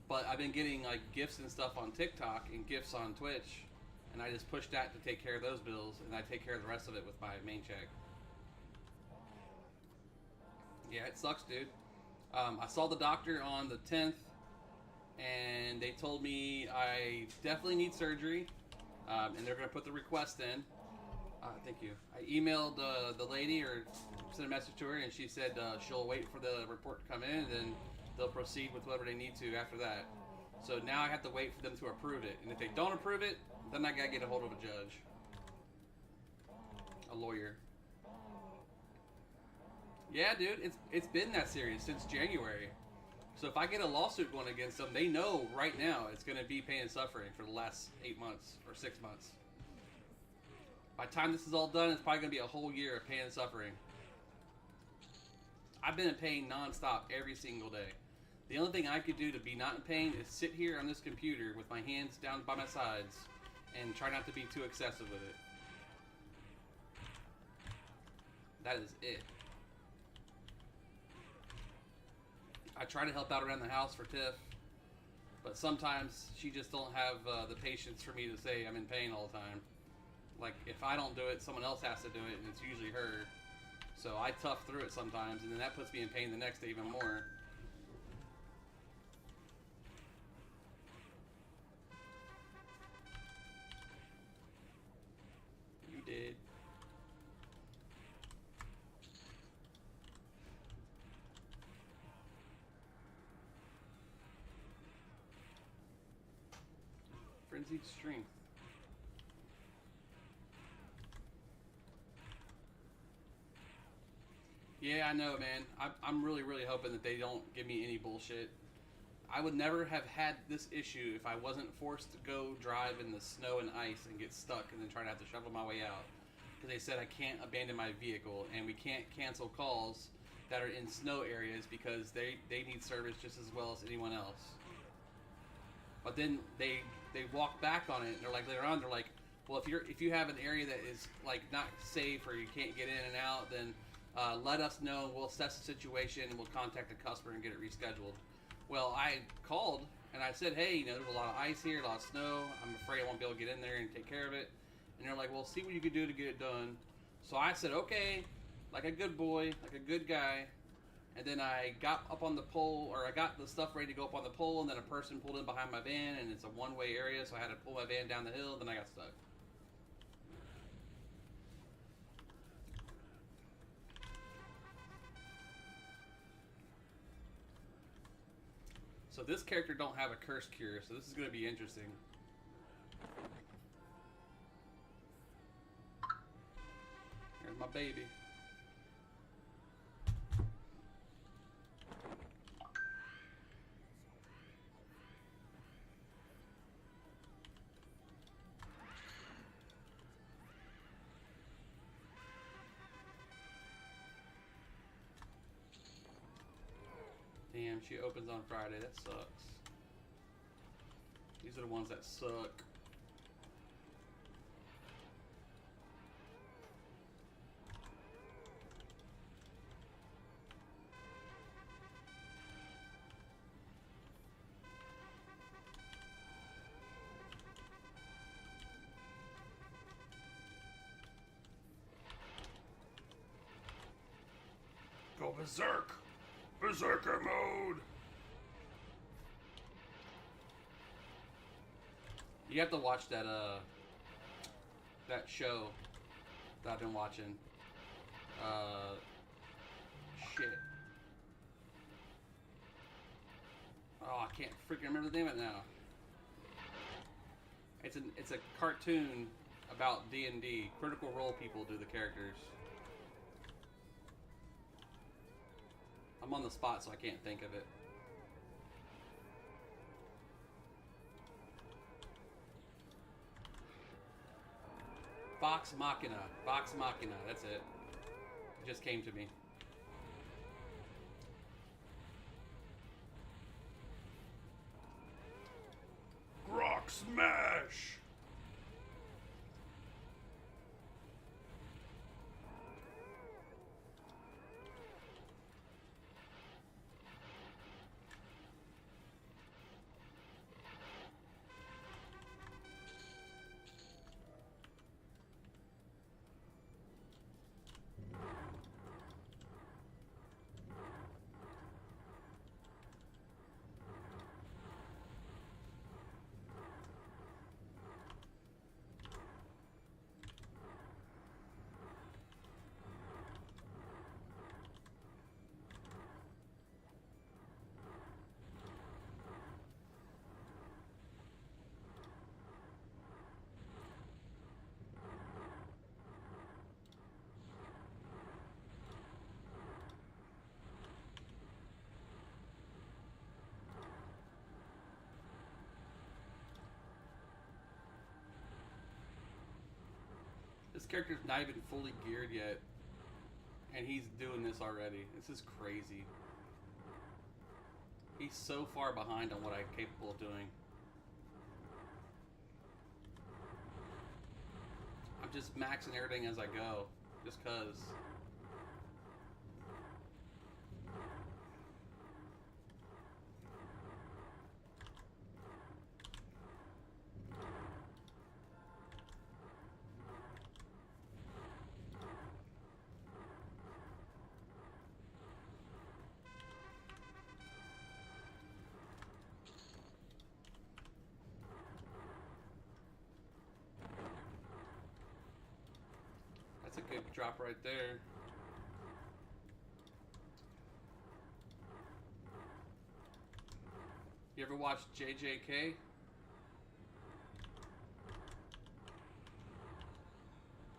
But I've been getting like gifts and stuff on TikTok and gifts on Twitch, and I just push that to take care of those bills, and I take care of the rest of it with my main check. Yeah, it sucks, dude. I saw the doctor on the 10th, and they told me I definitely need surgery, and they're going to put the request in. Thank you. I emailed the lady or sent a message to her, and she said she'll wait for the report to come in, and then they'll proceed with whatever they need to after that. So now I have to wait for them to approve it, and if they don't approve it, then I gotta get a hold of a judge, a lawyer. Yeah, dude, it's been that serious since January. So if I get a lawsuit going against them, they know right now it's gonna be pain and suffering for the last 8 months or 6 months. By the time this is all done, it's probably gonna be a whole year of pain and suffering. I've been in pain non-stop every single day. The only thing I could do to be not in pain is sit here on this computer with my hands down by my sides and try not to be too excessive with it. That is it. I try to help out around the house for Tiff, but sometimes she just don't have the patience for me to say I'm in pain all the time. Like, if I don't do it, someone else has to do it, and it's usually her. So I tough through it sometimes, and then that puts me in pain the next day even more. You did. Frenzied strength. Yeah, I know, man. I'm really, really hoping that they don't give me any bullshit. I would never have had this issue if I wasn't forced to go drive in the snow and ice and get stuck and then try to have to shovel my way out. Because they said I can't abandon my vehicle and we can't cancel calls that are in snow areas because they need service just as well as anyone else. But then they walk back on it and they're like later on they're like, well, if you have an area that is like not safe or you can't get in and out, then let us know and we'll assess the situation and we'll contact the customer and get it rescheduled. Well, I called and I said, hey, you know, there's a lot of ice here, a lot of snow. I'm afraid I won't be able to get in there and take care of it. And they're like, well, see what you can do to get it done. So I said, okay, like a good boy, like a good guy. And then I got up on the pole, or I got the stuff ready to go up on the pole, and then a person pulled in behind my van, and it's a one-way area, so I had to pull my van down the hill, then I got stuck. So this character don't have a curse cure, so this is going to be interesting. Here's my baby. Damn, she opens on Friday. That sucks. These are the ones that suck. Go berserk! Berserker mode! You have to watch that that show that I've been watching. Shit. Oh, I can't freaking remember the name of it now. It's a cartoon about D&D. Critical Role people do the characters. I'm on the spot, so I can't think of it. Vox Machina. Vox Machina. That's it. It just came to me. Rock smash! This character's not even fully geared yet, and he's doing this already. This is crazy. He's so far behind on what I'm capable of doing. I'm just maxing everything as I go, just cause. could drop right there. You ever watch JJK?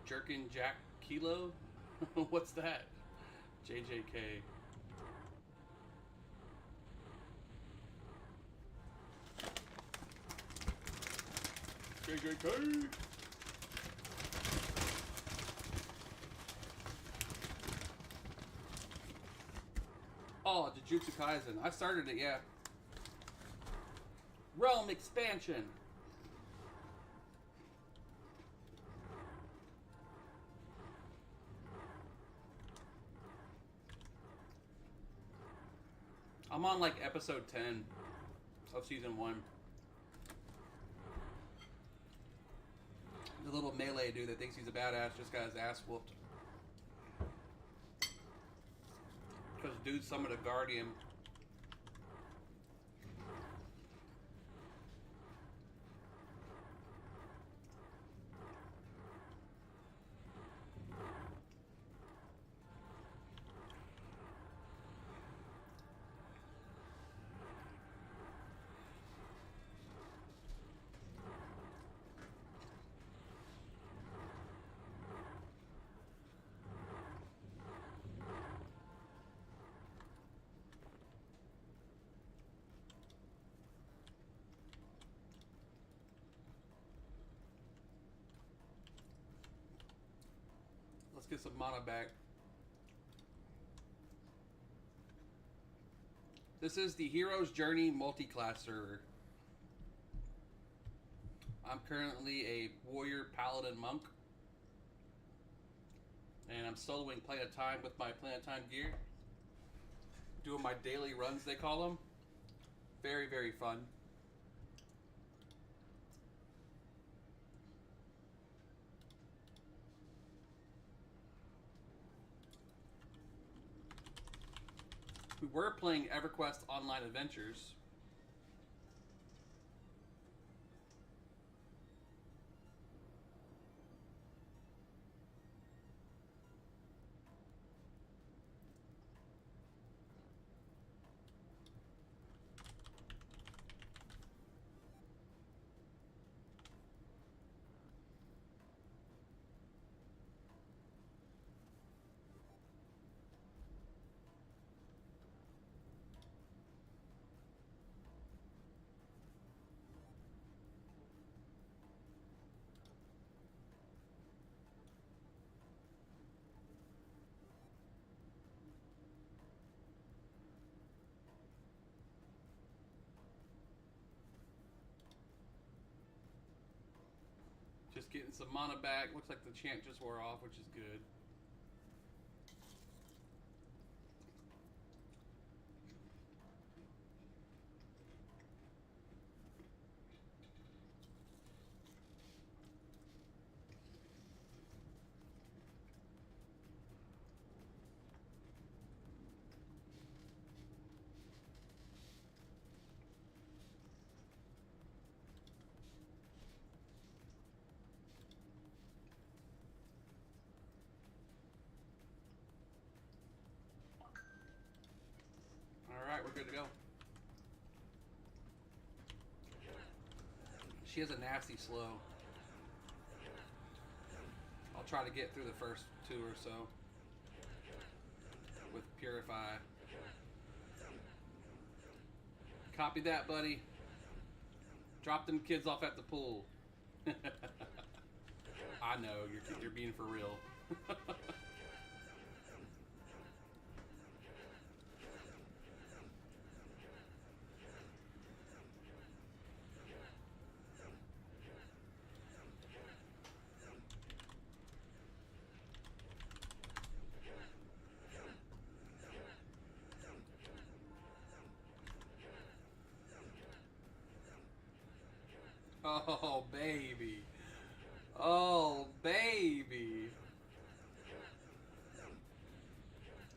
Jerkin Jack Kilo? What's that? JJK. JJK! Oh, Jujutsu Kaisen. I started it, yeah. Realm expansion. I'm on like episode 10 of season 1. The little melee dude that thinks he's a badass just got his ass whooped. Because dude summoned a guardian. Let's get some mana back. This is the Hero's Journey multi-class server. I'm currently a warrior paladin monk. And I'm soloing Planet Time with my Planet Time gear. Doing my daily runs, they call them. Very, very fun. We were playing Everquest Online Adventures. Just getting some mana back. Looks like the chant just wore off, which is good. Alright, we're good to go. She has a nasty slow. I'll try to get through the first 2 or so with Purify. Copy that, buddy. Drop them kids off at the pool. I know, you're being for real. Oh, baby. Oh, baby.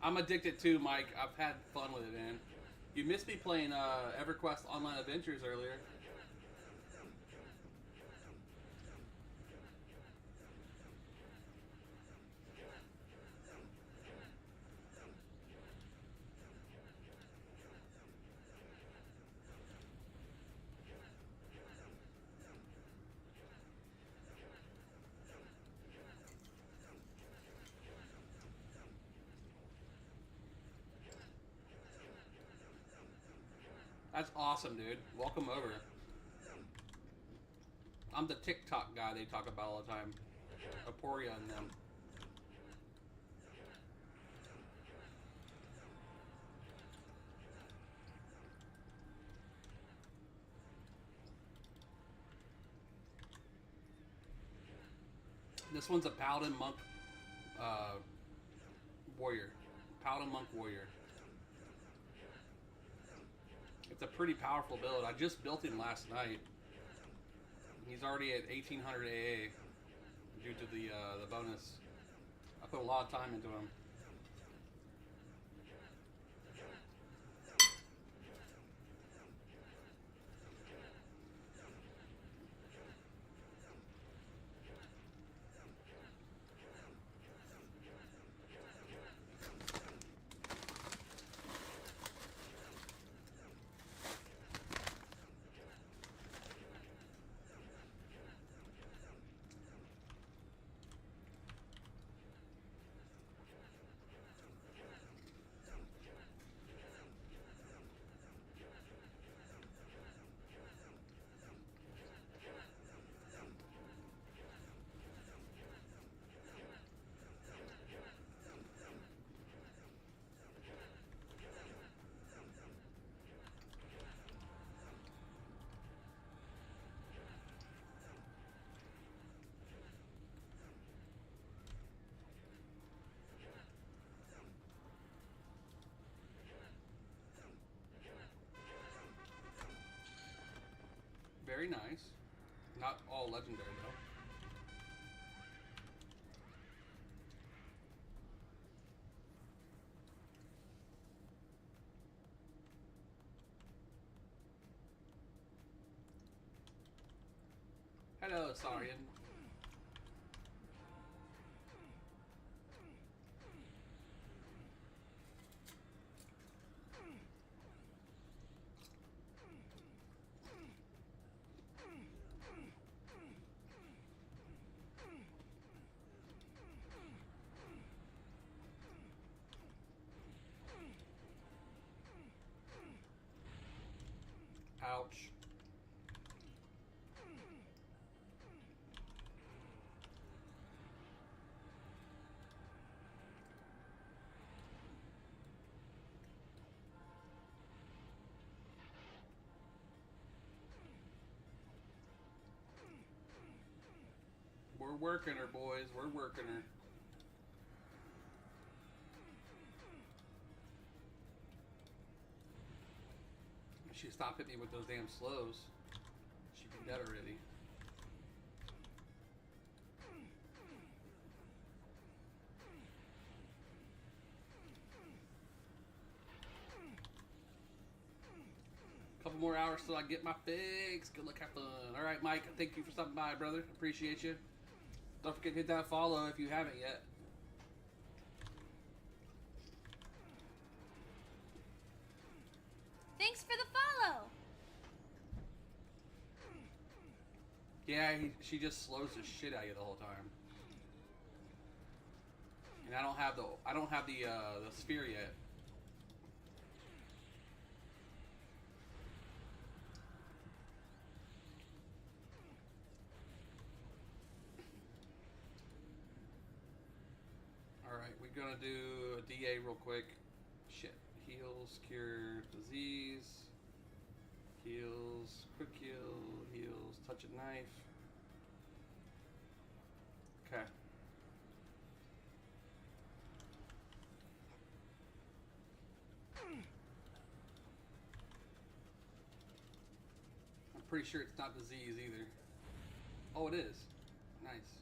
I'm addicted too, Mike. I've had fun with it, man. You missed me playing Everquest Online Adventures earlier. That's awesome, dude. Welcome over. I'm the TikTok guy they talk about all the time. Aporia and them. This one's a Paladin Monk warrior. Paladin Monk warrior. It's a pretty powerful build. I just built him last night. He's already at 1800 AA due to the bonus. I put a lot of time into him. Very nice. Not all legendary though. Hello, Saurian. Ouch. We're working her, boys. We're working her. If she stopped hitting me with those damn slows, she'd be dead already. Couple more hours till I get my fix. Good luck, have fun. All right, Mike. Thank you for stopping by, brother. Appreciate you. Don't forget to hit that follow if you haven't yet. Thanks for the follow. Yeah, she just slows the shit out of you the whole time. And I don't have the sphere yet. Alright, we're gonna do a DA real quick. Shit. Heals, cure disease. Heals, quick heal, heals, touch a knife. Okay. I'm pretty sure it's not disease either. Oh, it is. Nice.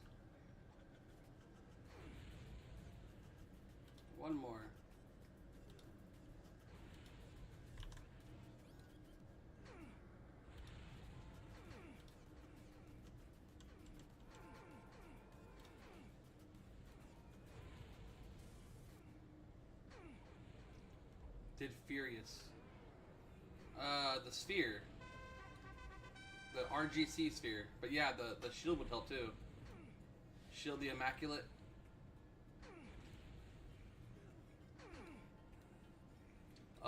One more. Did Furious. The sphere. The RGC sphere. But yeah, the shield would help too. Shield the Immaculate.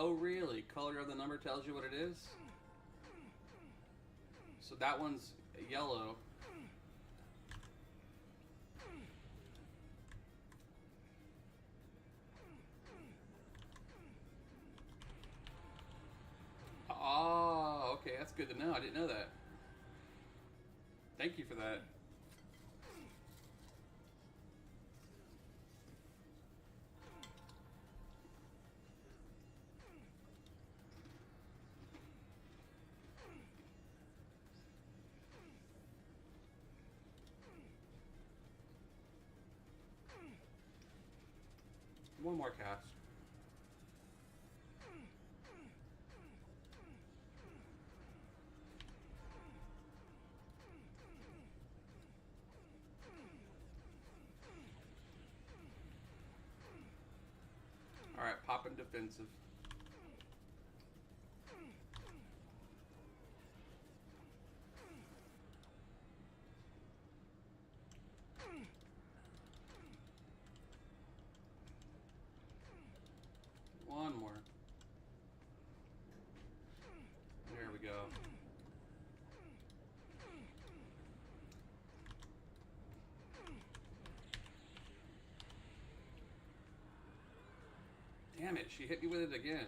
Oh, really? Color of the number tells you what it is? So that one's yellow. Oh, okay, that's good to know. I didn't know that. Thank you for that. One more cast. Alright, popping defensive. One more. There we go. Damn it, she hit me with it again.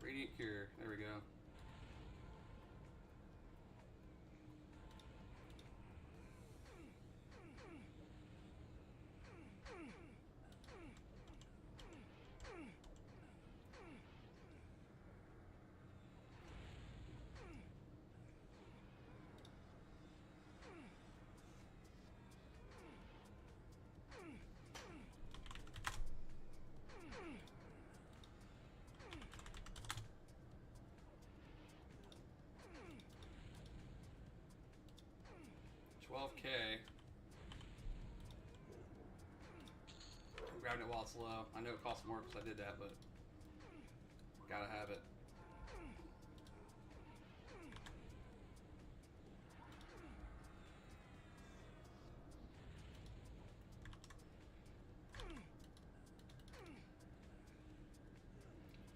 Radiant Cure. There we go. $12K. I'm grabbing it while it's low. I know it costs more because I did that, but gotta have it.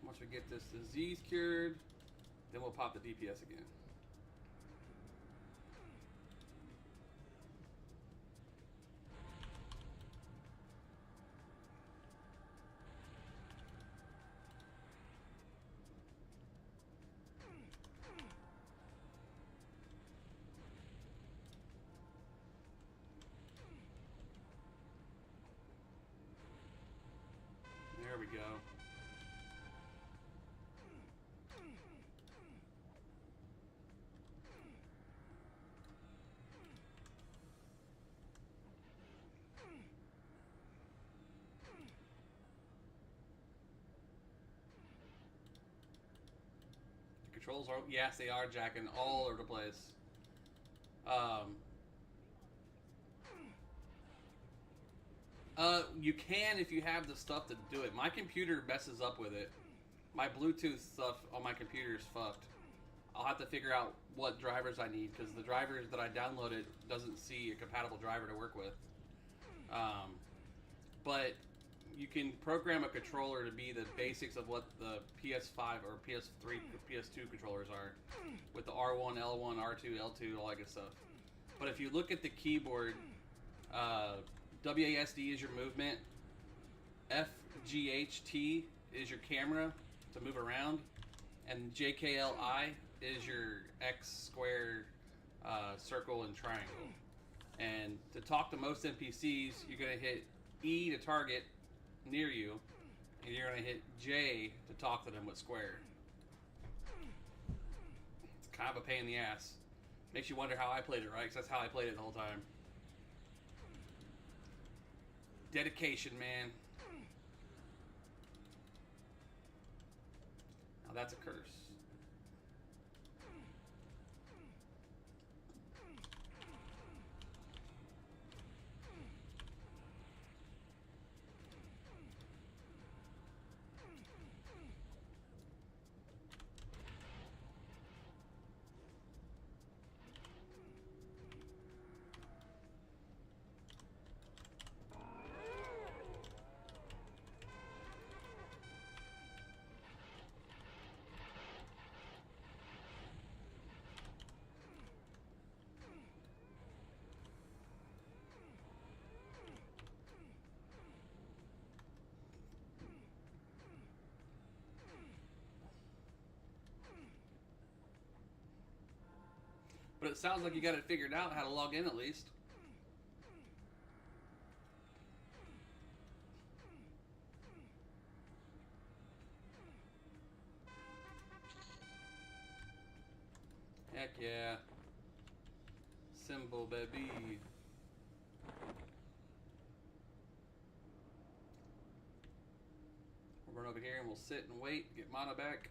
Once we get this disease cured, then we'll pop the DPS again. There we go. The controls are, yes, they are jacking all over the place. You can if you have the stuff to do it. My computer messes up with it. My Bluetooth stuff on my computer is fucked. I'll have to figure out what drivers I need because the drivers that I downloaded doesn't see a compatible driver to work with. But you can program a controller to be the basics of what the PS5 or PS3 or PS2 controllers are with the R1, L1, R2, L2, all that good stuff. But if you look at the keyboard, WASD is your movement, FGHT is your camera to move around, and JKLI is your X, square, circle, and triangle. And to talk to most NPCs, you're going to hit E to target near you, and you're going to hit J to talk to them with square. It's kind of a pain in the ass. Makes you wonder how I played it, right? Because that's how I played it the whole time. Dedication, man. Now that's a curse. But it sounds like you got it figured out how to log in at least. Heck yeah. Symbol, baby. We'll run over here and we'll sit and wait, get mana back.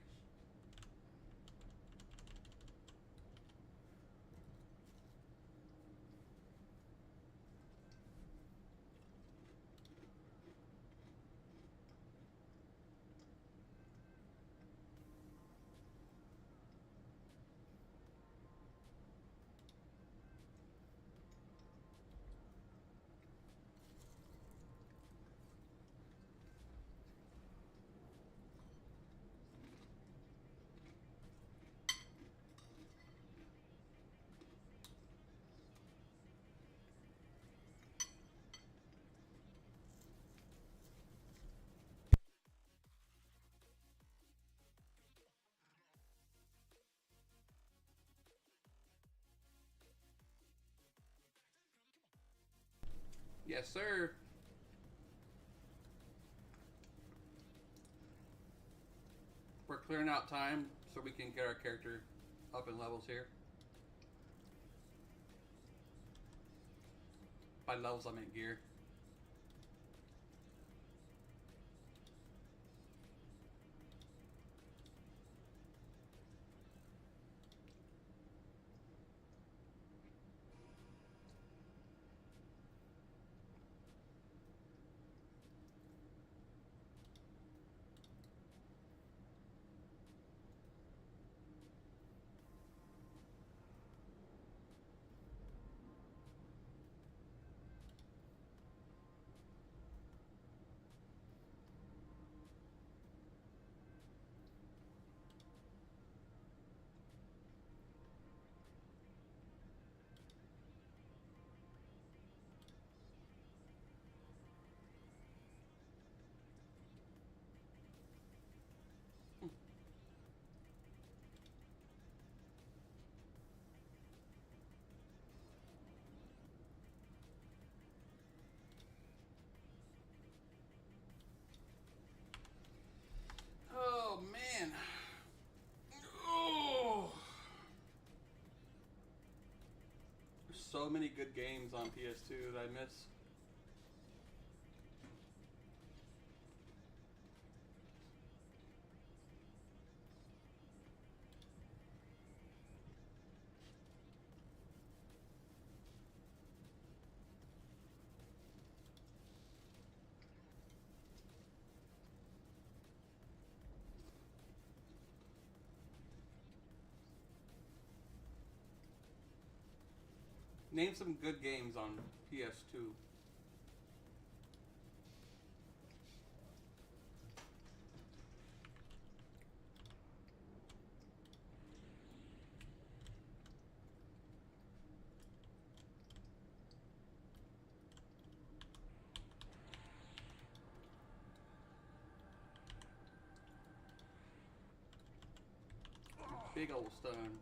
Yes, sir. We're clearing out time so we can get our character up in levels here. By levels, I meant gear. Oh, man. Oh. There's so many good games on PS2 that I miss. Name some good games on PS2. Big old stone.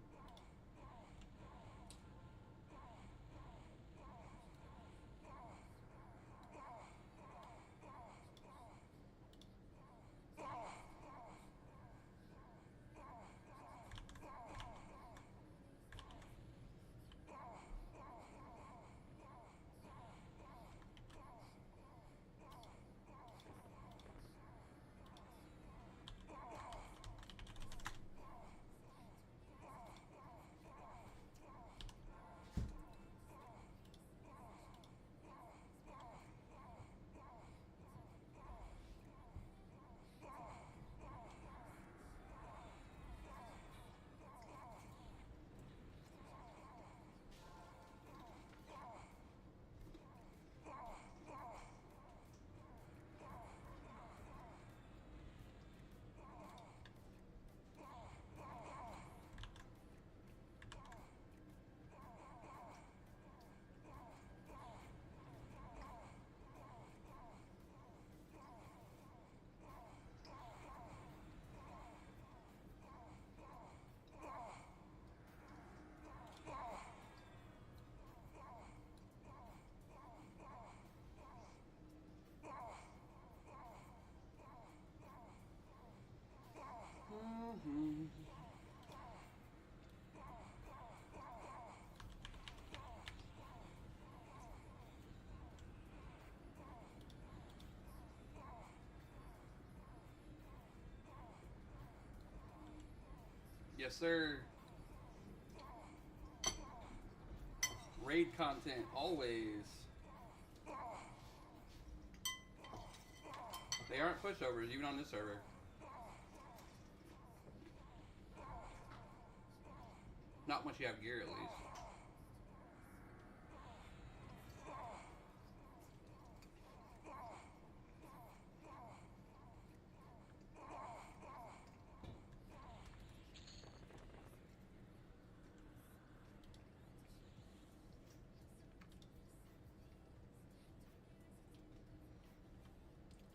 Yes, sir. Raid content, always. They aren't pushovers, even on this server. Not once you have gear, at least.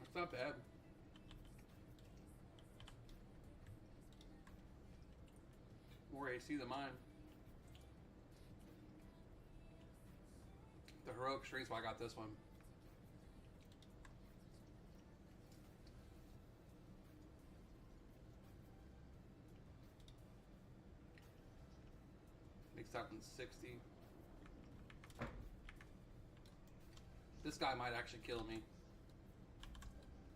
It's not bad. More AC than mine. The heroic strength's why I got this one. Makes that one 60. This guy might actually kill me.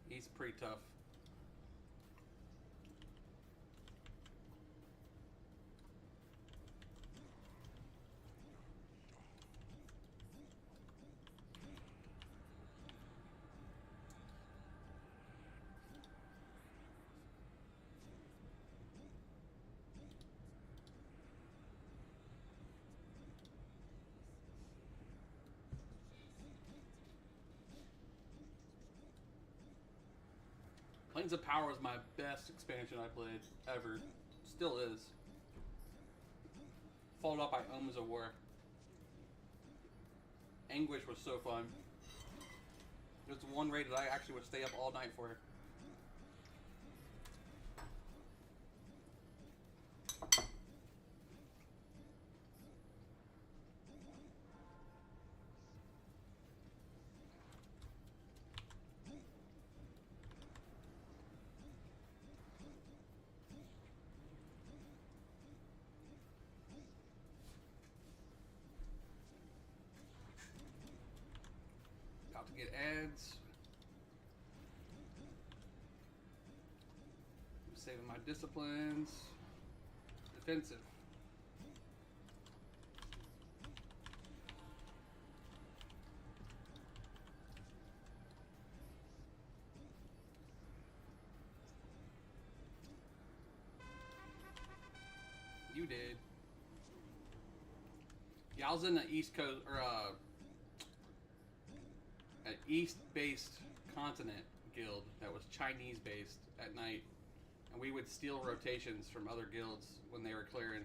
He's pretty tough. Plains of Power is my best expansion I played ever. Still is. Followed up by Omens of War. Anguish was so fun. There's one raid that I actually would stay up all night for. About to get ads. I'm saving my disciplines. Defensive. You did. Yeah, I was in the East Coast, or an East-based continent guild that was Chinese-based at night, and we would steal rotations from other guilds when they were clearing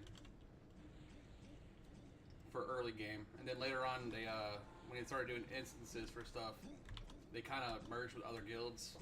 for early game, and then later on, they when they started doing instances for stuff, they kind of merged with other guilds.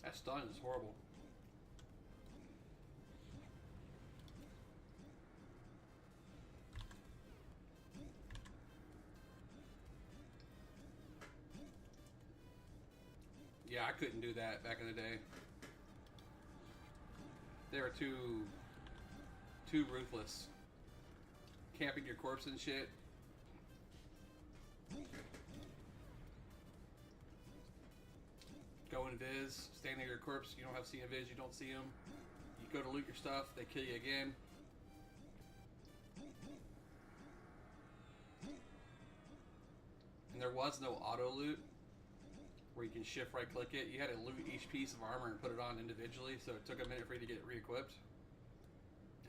That stun is horrible. Yeah, I couldn't do that back in the day. They were too ruthless. Camping your corpse and shit. Go in Viz, stand near your corpse, you don't have see in Viz, you don't see them. You go to loot your stuff, they kill you again. And there was no auto loot where you can shift right click it. You had to loot each piece of armor and put it on individually, so it took a minute for you to get it re-equipped.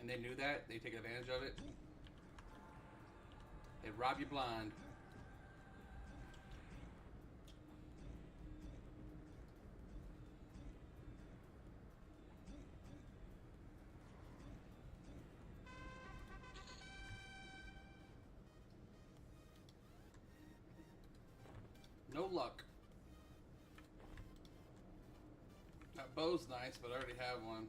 And they knew that, they take advantage of it. They rob you blind. No luck. That bow's nice, but I already have one.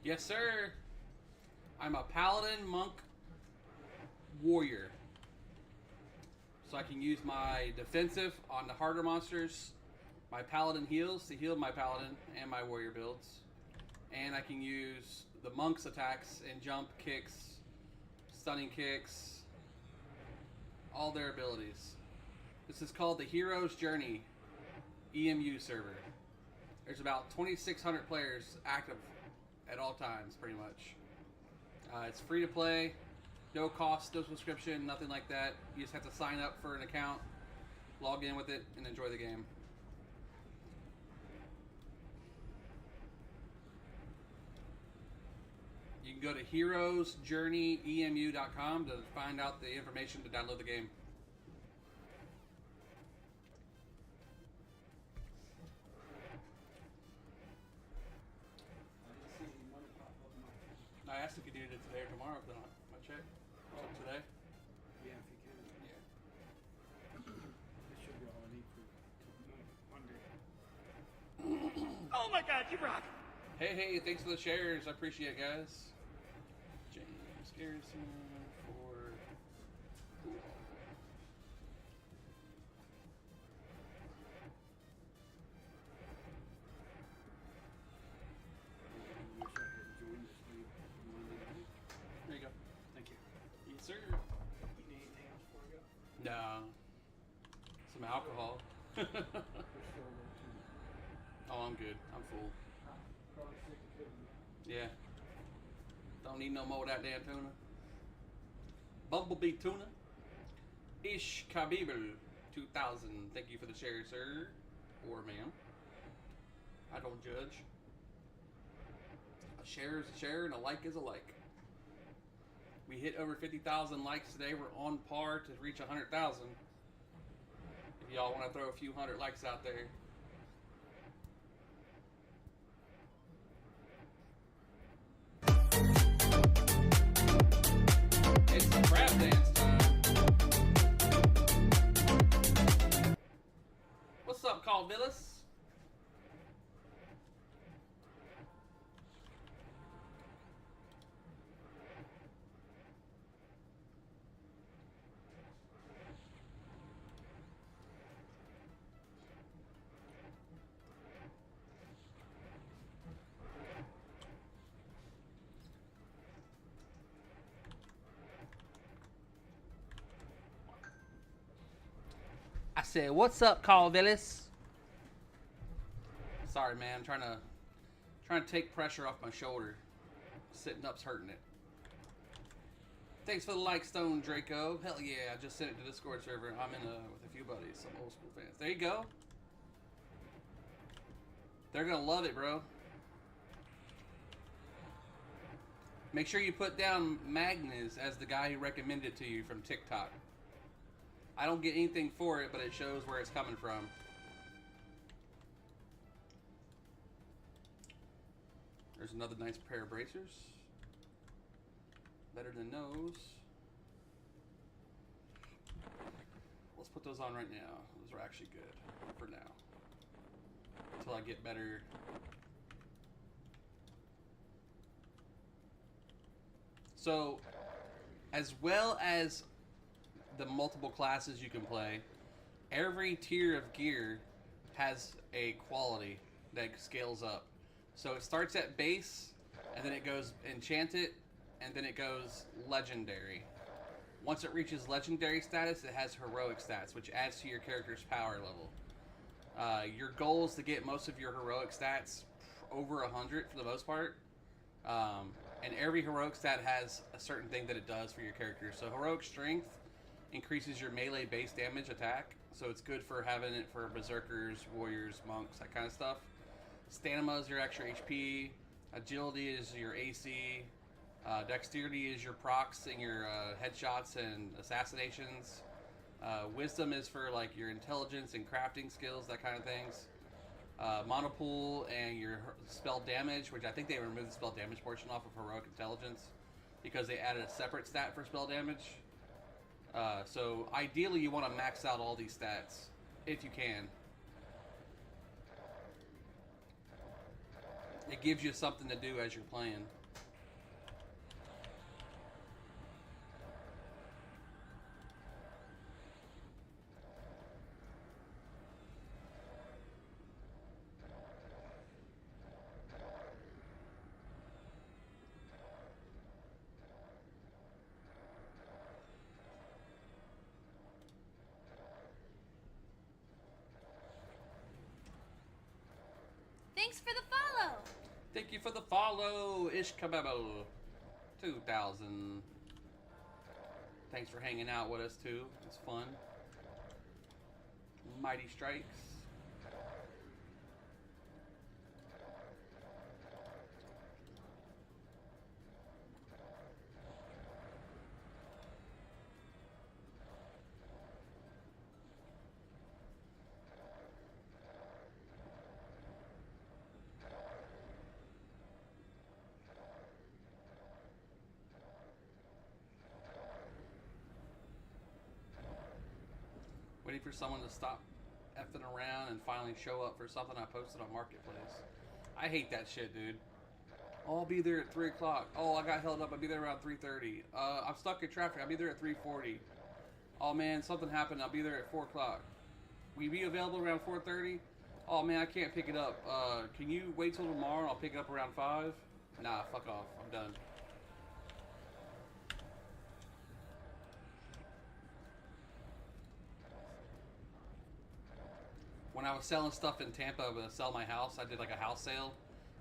Yes, sir. I'm a paladin, monk, warrior. So I can use my defensive on the harder monsters, my paladin heals to heal my paladin and my warrior builds. And I can use the monk's attacks and jump kicks, stunning kicks, all their abilities. This is called the Hero's Journey EMU server. There's about 2,600 players active at all times, pretty much. It's free to play, no cost, no subscription, nothing like that. You just have to sign up for an account, log in with it, and enjoy the game. You can go to heroesjourneyemu.com to find out the information to download the game. I asked if you needed it today or tomorrow for my check. So today? Yeah, if you can. Yeah. This should be all I need for Monday. Oh my god, you rock! Hey, thanks for the shares. I appreciate it, guys. James Garrison for... I wish I had joined this week Monday night. There you go. Thank you. Yes, sir. You need anything else before I go? No. Some alcohol. We're still a little too. Oh, I'm good. I'm full. Probably sick of cooking. Yeah. Don't need no more of that damn tuna. Bumblebee tuna. Ish Kabibel 2000. Thank you for the share, sir. Or ma'am. I don't judge. A share is a share and a like is a like. We hit over 50,000 likes today. We're on par to reach 100,000. If y'all want to throw a few hundred likes out there. It's crab dance time. What's up, Carl Villas? I said, "What's up, Carl Villas?" Sorry, man. I'm trying to take pressure off my shoulder. Sitting up's hurting it. Thanks for the like, Stone Draco. Hell yeah! I just sent it to Discord server. I'm in with a few buddies, some old school fans. There you go. They're gonna love it, bro. Make sure you put down Magnus as the guy who recommended it to you from TikTok. I don't get anything for it, but it shows where it's coming from. There's another nice pair of bracers. Better than those. Let's put those on right now. Those are actually good for now. Until I get better. So, as well as the multiple classes you can play, every tier of gear has a quality that scales up. So it starts at base, and then it goes enchanted, and then it goes legendary. Once it reaches legendary status, it has heroic stats, which adds to your character's power level. Your goal is to get most of your heroic stats over 100 for the most part. And every heroic stat has a certain thing that it does for your character. So heroic strength increases your melee base damage attack. So it's good for having it for berserkers, warriors, monks, that kind of stuff. Stamina is your extra HP. Agility is your AC. Dexterity is your procs and your headshots and assassinations. Wisdom is for like your intelligence and crafting skills, that kind of things. Monopool and your spell damage, which I think they removed the spell damage portion off of heroic intelligence because they added a separate stat for spell damage. So ideally you want to max out all these stats if you can. It gives you something to do as you're playing. Thanks for the follow. Thank you for the follow, Ishkababo 2000. Thanks for hanging out with us too. It's fun. Mighty Strikes. Waiting for someone to stop effing around and finally show up for something I posted on Marketplace. I hate that shit, dude. Oh, I'll be there at 3 o'clock. Oh, I got held up. I'll be there around 3:30. I'm stuck in traffic. I'll be there at 3:40. Oh, man, something happened. I'll be there at 4 o'clock. Will you be available around 4:30? Oh, man, I can't pick it up. Can you wait till tomorrow and I'll pick it up around 5? Nah, fuck off. I'm done. When I was selling stuff in Tampa to sell my house, I did like a house sale,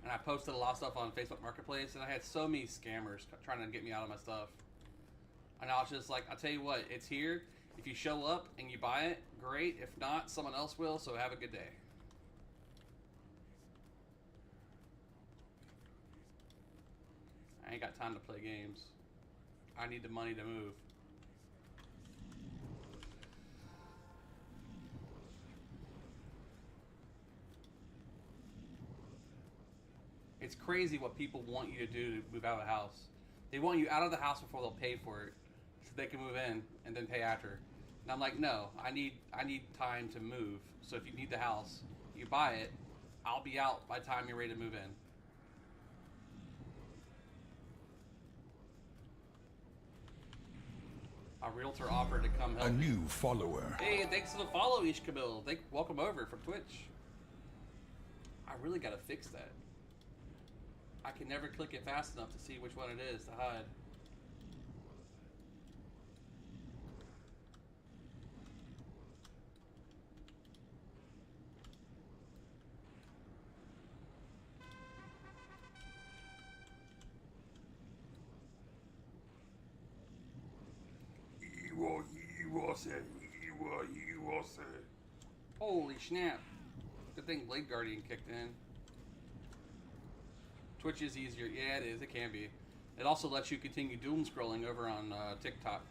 and I posted a lot of stuff on Facebook Marketplace, and I had so many scammers trying to get me out of my stuff. And I was just like, I'll tell you what, it's here. If you show up and you buy it, great. If not, someone else will, so have a good day. I ain't got time to play games. I need the money to move. It's crazy what people want you to do to move out of the house. They want you out of the house before they'll pay for it, so they can move in and then pay after. And I'm like, no, I need time to move. So if you need the house, you buy it. I'll be out by the time you're ready to move in. A realtor offered to come help A me. new follower. Hey, thanks for the follow, Ishkabil. Welcome over from Twitch. I really gotta fix that. I can never click it fast enough to see which one it is to hide. Holy snap. Good thing Blade Guardian kicked in. Twitch is easier. Yeah, it is. It can be. It also lets you continue doom scrolling over on TikTok.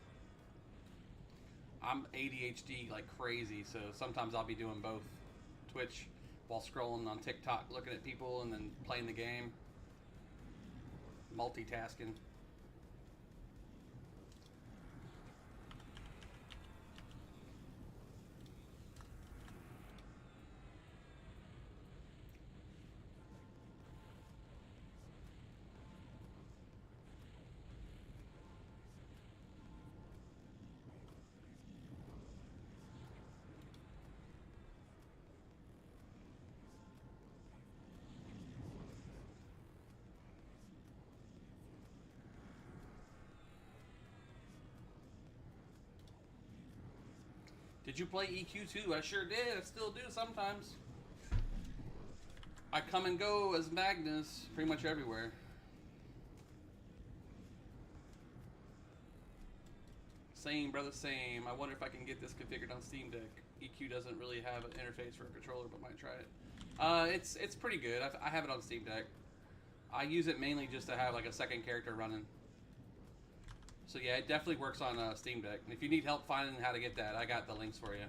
I'm ADHD like crazy, so sometimes I'll be doing both. Twitch while scrolling on TikTok, looking at people, and then playing the game. Multitasking. Did you play EQ2? I sure did. I still do sometimes. I come and go as Magnus pretty much everywhere. Same, brother, same. I wonder if I can get this configured on Steam Deck. EQ doesn't really have an interface for a controller, but might try it. It's pretty good. I have it on Steam Deck. I use it mainly just to have like a second character running. So yeah, it definitely works on Steam Deck. And if you need help finding how to get that, I got the links for you.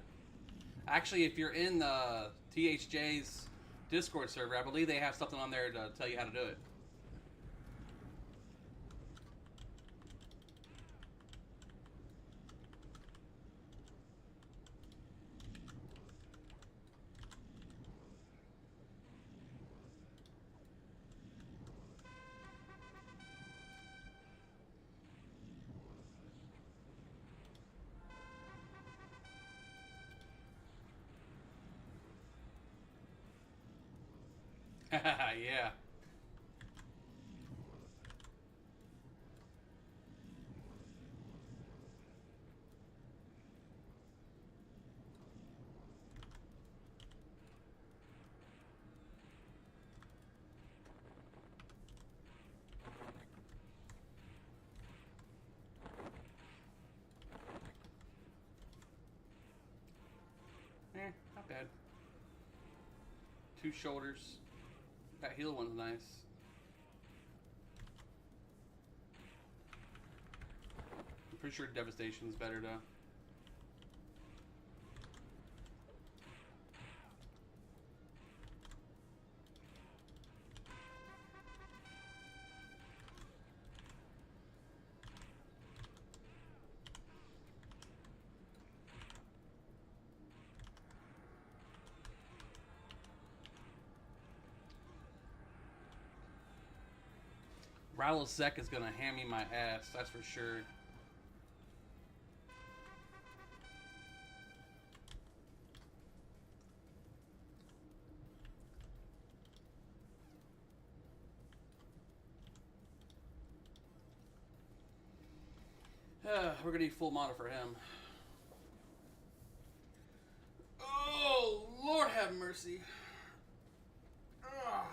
Actually, if you're in the THJ's Discord server, I believe they have something on there to tell you how to do it. Yeah. Not bad. 2 shoulders. That heel one's nice. I'm pretty sure Devastation's better though. Rattlesec is gonna hand me my ass, that's for sure. We're gonna need full mana for him. Oh, Lord have mercy. Ugh.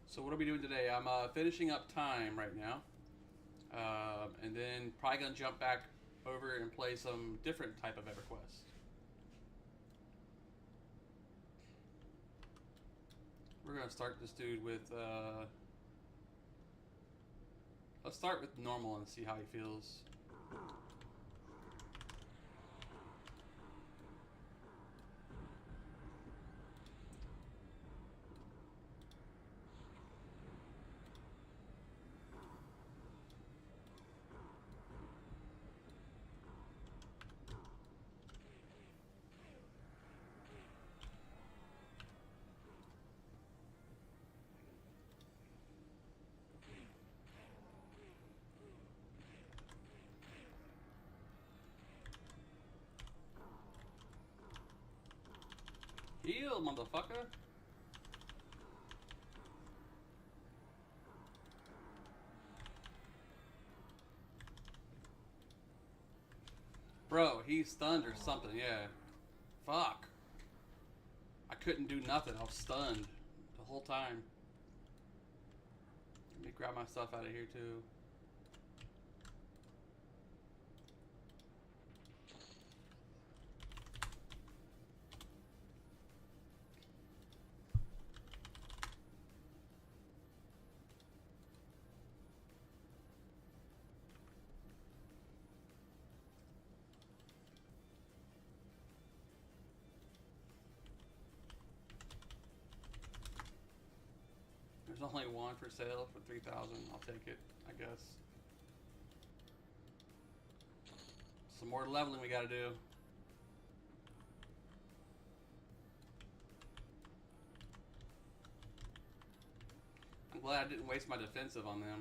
So what are we doing today? I'm finishing up Time right now. And then probably going to jump back over and play some different type of Everquest. We're going to start this dude with... let's start with normal and see how he feels. Heal, motherfucker. Bro, he's stunned or something, yeah. Fuck. I couldn't do nothing. I was stunned the whole time. Let me grab my stuff out of here, too. There's only one for sale for 3,000. I'll take it, I guess. Some more leveling we gotta do. I'm glad I didn't waste my defensive on them.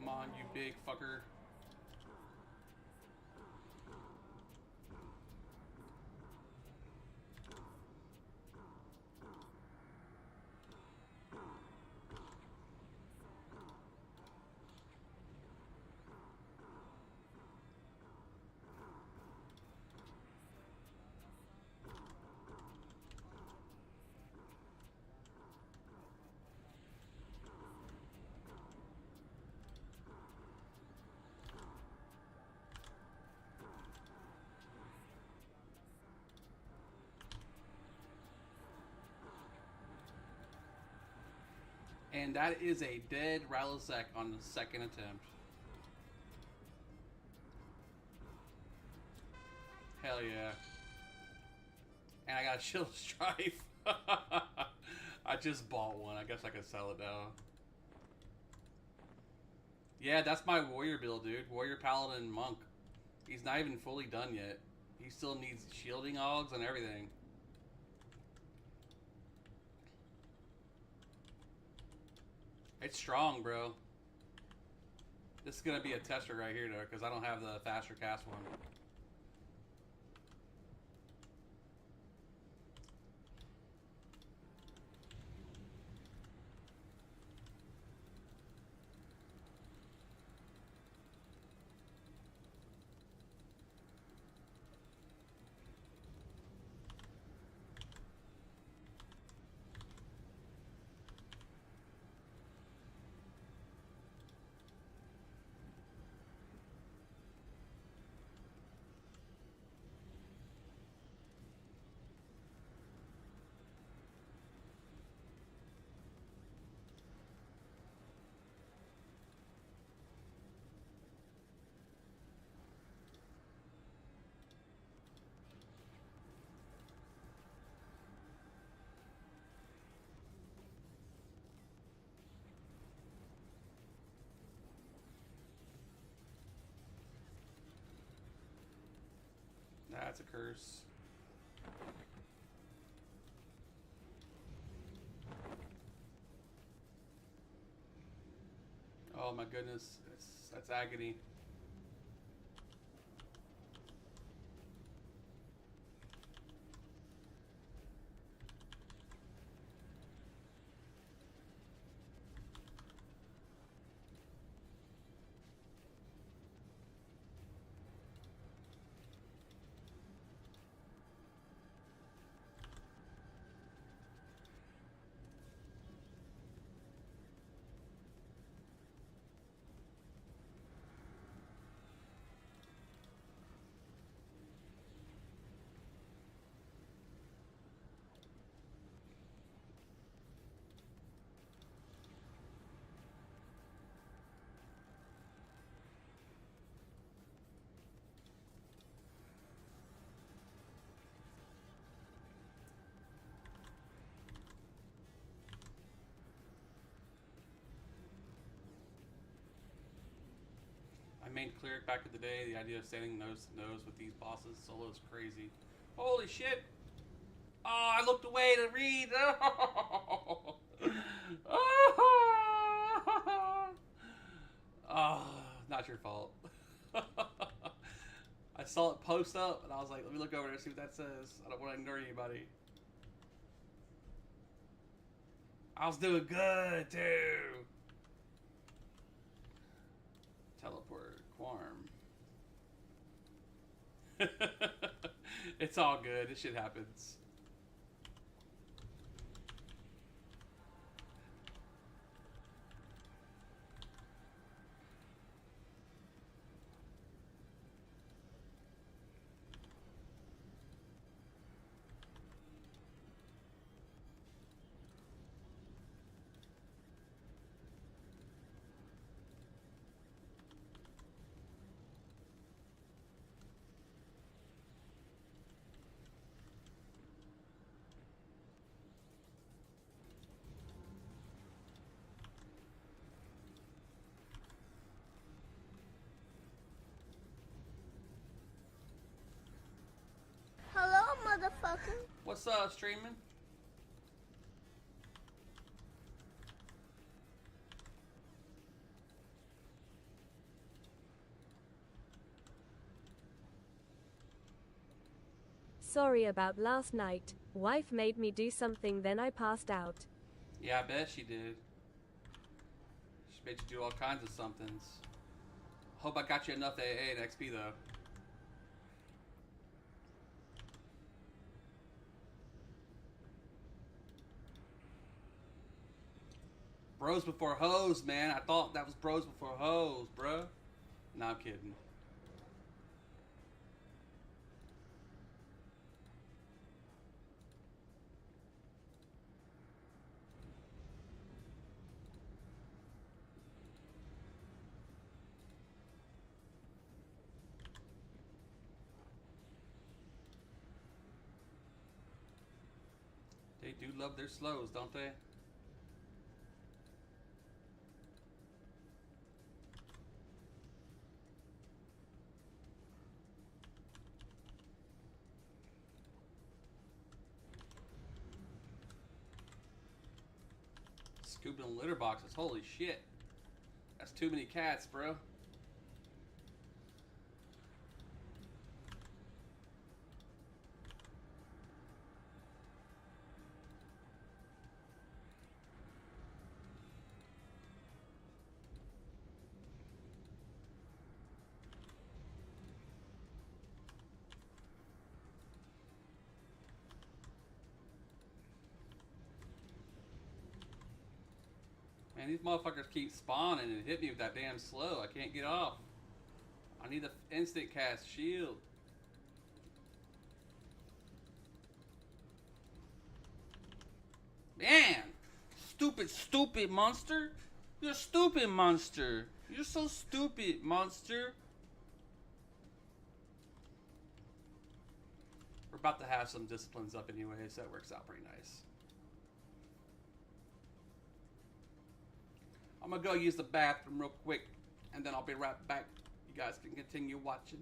Come on, you big fucker. And that is a dead Rattlesec on the second attempt. Hell yeah. And I got a Shield Strife. I just bought one. I guess I could sell it now. Yeah, that's my warrior build, dude. Warrior, paladin, monk. He's not even fully done yet. He still needs shielding augs and everything. It's strong, bro. This is gonna be a tester right here, though, because I don't have the faster cast one. That's a curse. Oh my goodness, that's agony. I made clear back in the day, the idea of standing nose to nose with these bosses solo is crazy. Holy shit! Oh, I looked away to read. Oh, oh, not your fault. I saw it post up, and I was like, let me look over there and see what that says. I don't want to ignore anybody. I was doing good, too. Teleport, Quarm. It's all good. This shit happens. Hello, motherfucker. What's streaming? Sorry about last night. Wife made me do something, then I passed out. Yeah, I bet she did. She made you do all kinds of somethings. Hope I got you enough AA and XP though. Bros before hoes, man. I thought that was bros before hoes, bruh. No, I'm kidding. They do love their slows, don't they? Scooping litter boxes. Holy shit. That's too many cats, bro. Man, these motherfuckers keep spawning and hit me with that damn slow. I can't get off. I need the instant cast shield. Man! Stupid, stupid monster! You're a stupid monster! You're so stupid, monster! We're about to have some disciplines up anyway, so that works out pretty nice. I'm gonna go use the bathroom real quick, and then I'll be right back. You guys can continue watching.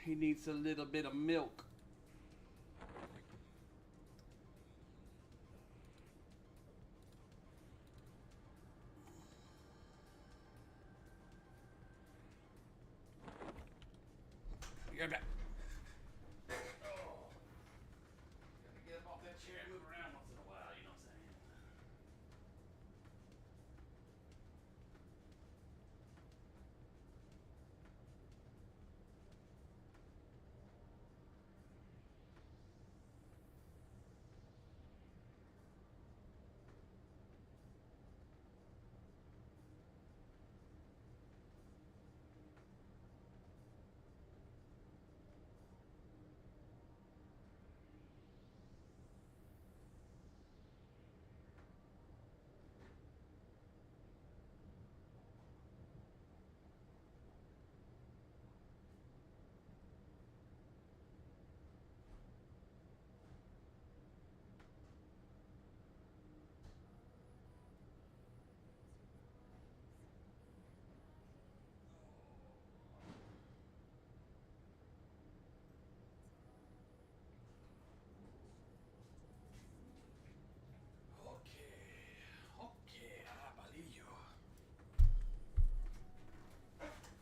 He needs a little bit of milk. You're back. Oh. Gotta get up off that chair and move around once in a while, you know what I'm saying?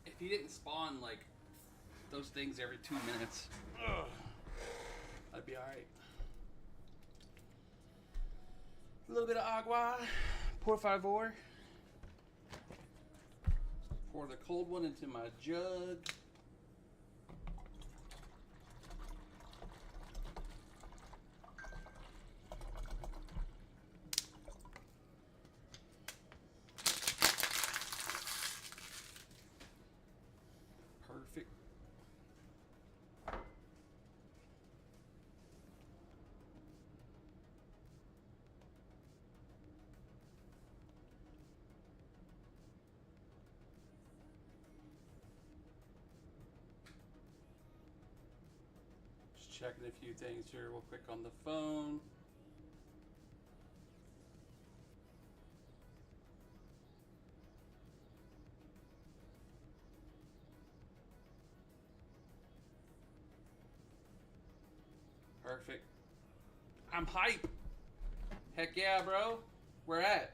If he didn't spawn like those things every 2 minutes, that'd be alright. A little bit of agua, por favor. Pour the cold one into my jug. Perfect. Just checking a few things here real quick on the phone. Perfect. I'm hype. Heck yeah, bro. Where at?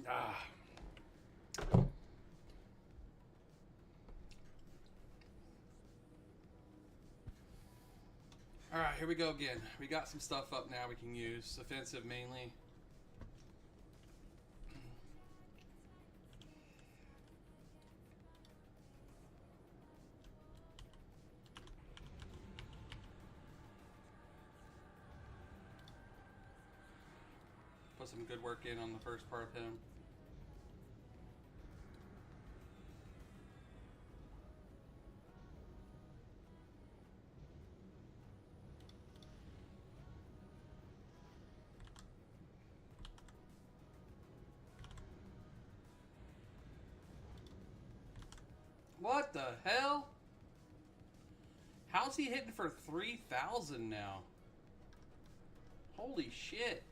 Ah. Alright, here we go again. We got some stuff up now we can use. Offensive mainly. Put some good work in on the first part of him. What the hell? How's he hitting for 3,000 now? Holy shit.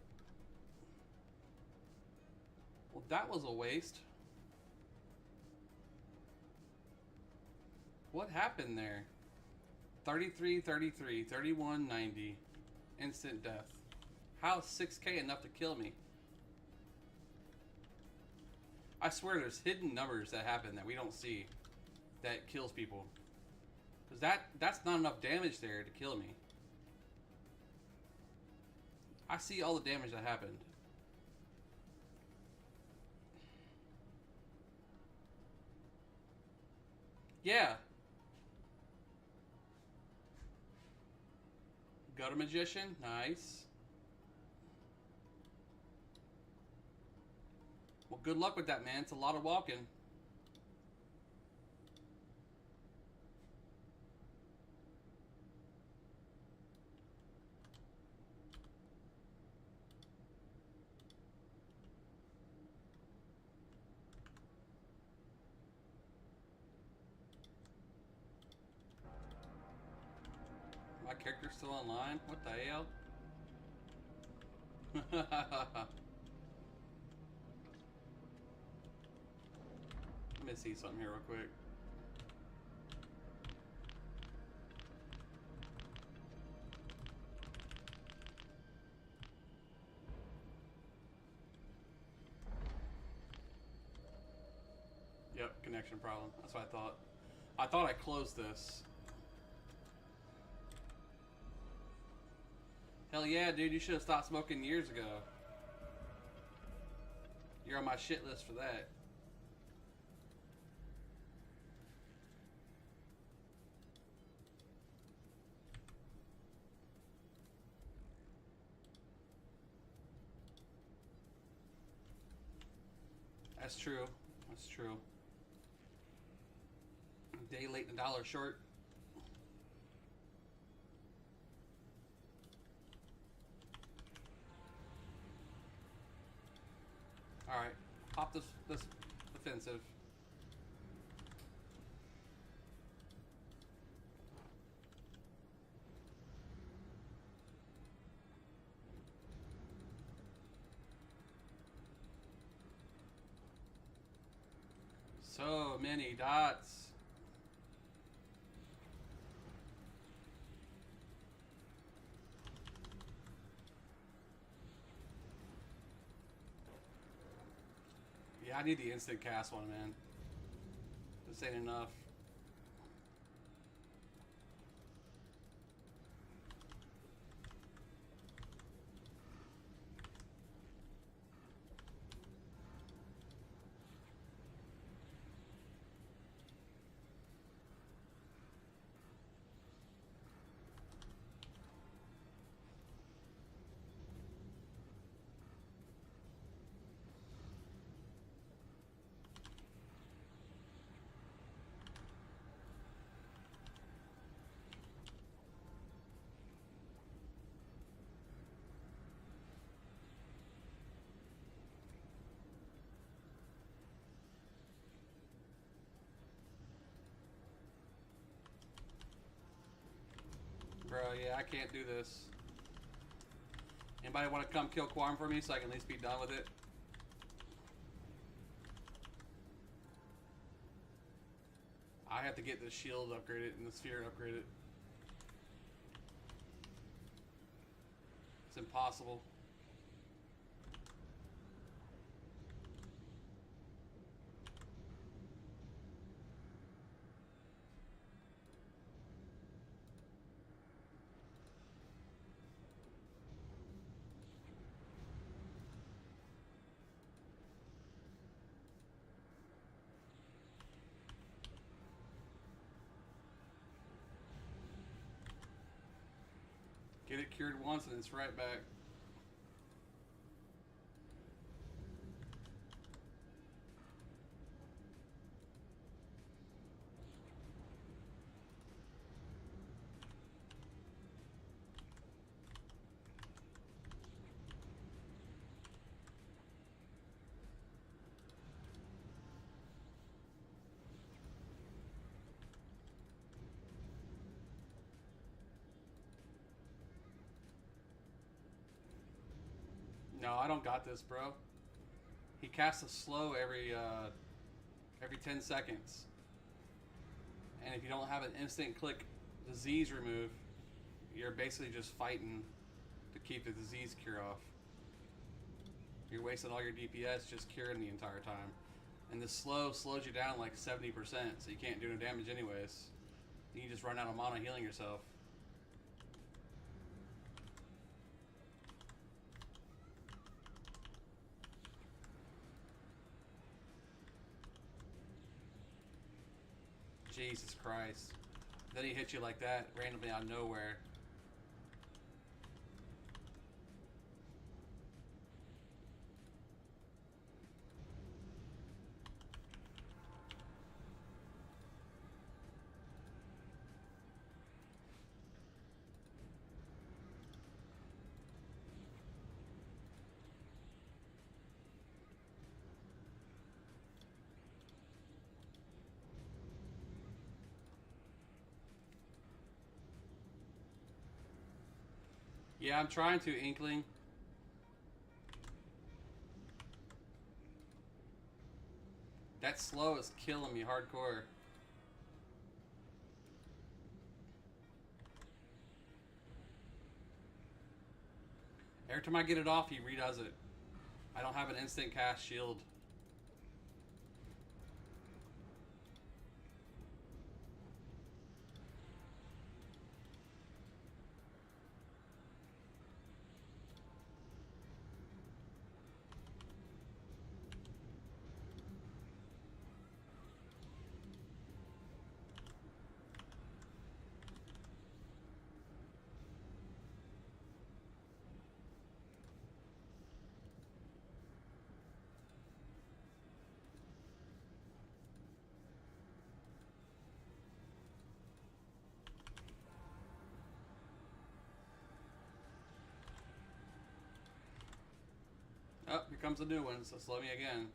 Well, that was a waste. What happened there? 33, 33, 31, 90. Instant death. How's 6K enough to kill me? I swear there's hidden numbers that happen that we don't see that kills people. Because that's not enough damage there to kill me. I see all the damage that happened. Yeah. Got a magician. Nice. Well, good luck with that, man. It's a lot of walking. My character's still online? What the hell? me see something here real quick. Yep, connection problem. That's what I thought. I thought I closed this. Hell yeah, dude, you should have stopped smoking years ago. You're on my shit list for that. That's true. That's true. A day late and a dollar short. Alright. Pop this offensive. So many dots. Yeah, I need the instant cast one, man. This ain't enough. Bro, yeah, I can't do this. Anybody want to come kill Quam for me so I can at least be done with it? I have to get the shield upgraded and the sphere upgraded. It's impossible. Get it cured once and it's right back. No, I don't got this, bro. He casts a slow every 10 seconds. And if you don't have an instant click disease remove, you're basically just fighting to keep the disease cure off. You're wasting all your DPS just curing the entire time. And the slow slows you down like 70%, so you can't do no damage anyways. You can just run out of mana healing yourself. Jesus Christ. Then he hits you like that, randomly out of nowhere. Yeah, I'm trying to, Inkling. That slow is killing me hardcore. Every time I get it off, he redoes it. I don't have an instant cast shield. Oh, here comes a new one, so slow me again.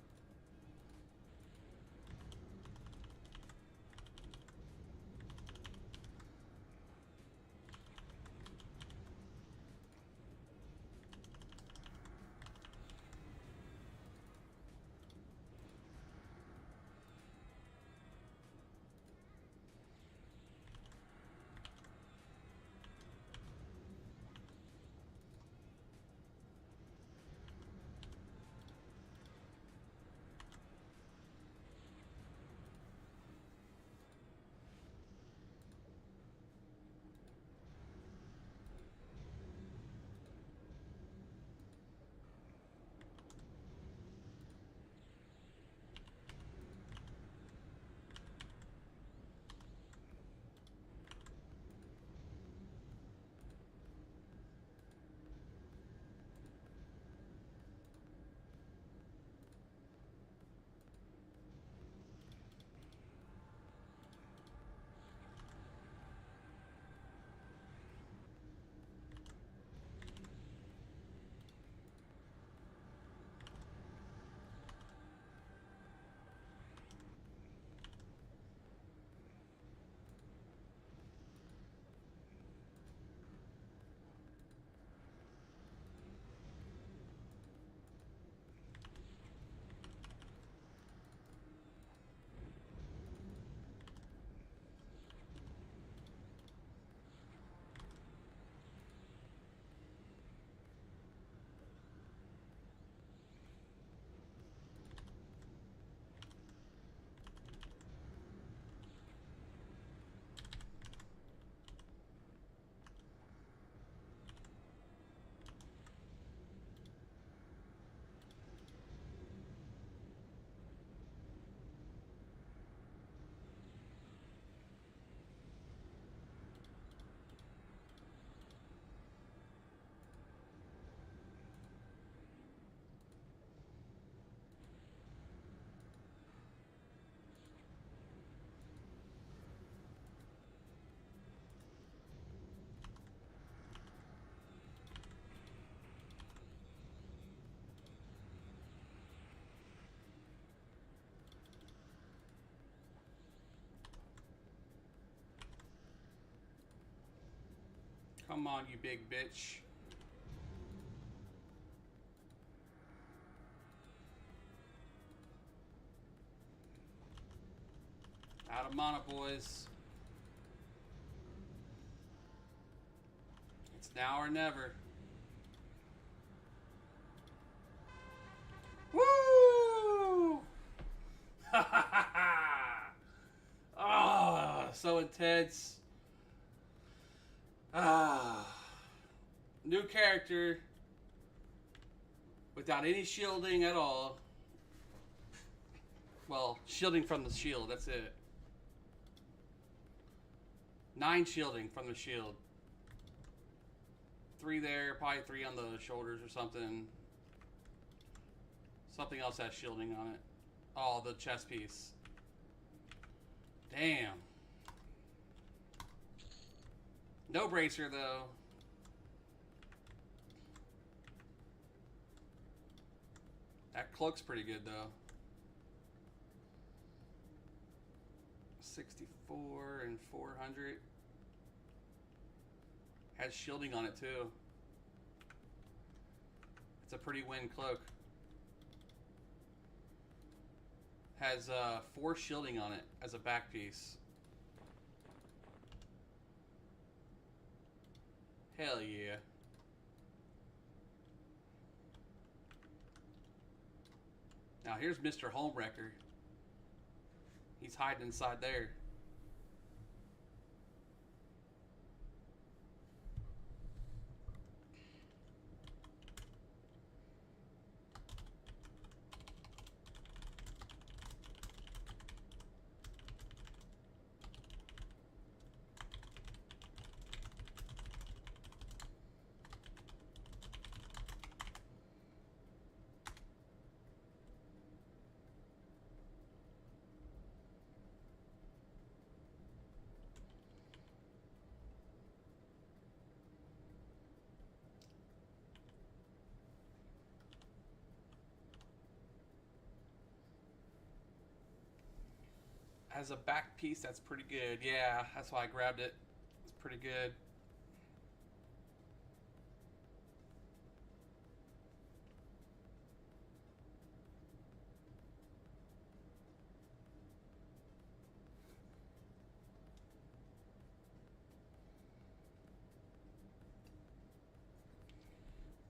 Come on, you big bitch. Out of mana, boys. It's now or never. Woo! Ah, so intense. Ah, new character without any shielding at all. Well, shielding from the shield, that's it. 9 shielding from the shield. 3 there, probably 3 on the shoulders or something. Something else has shielding on it. Oh, the chest piece. Damn. No bracer though. That cloak's pretty good though. 64 and 400. Has shielding on it too. It's a pretty win cloak. Has 4 shielding on it as a back piece. Hell yeah. Now here's Mr. Homewrecker. He's hiding inside there. Has a back piece that's pretty good. Yeah, that's why I grabbed it. It's pretty good.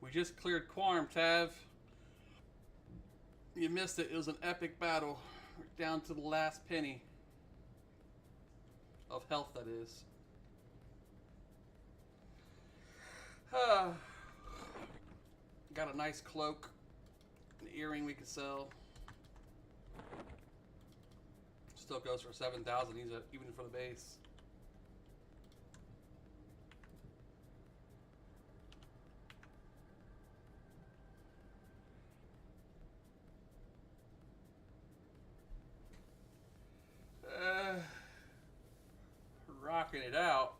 We just cleared Quarm, Tav. You missed it. It was an epic battle. We're down to the last penny. Of health, that is. Got a nice cloak. An earring we could sell. Still goes for 7,000 even for the base. Rocking it out.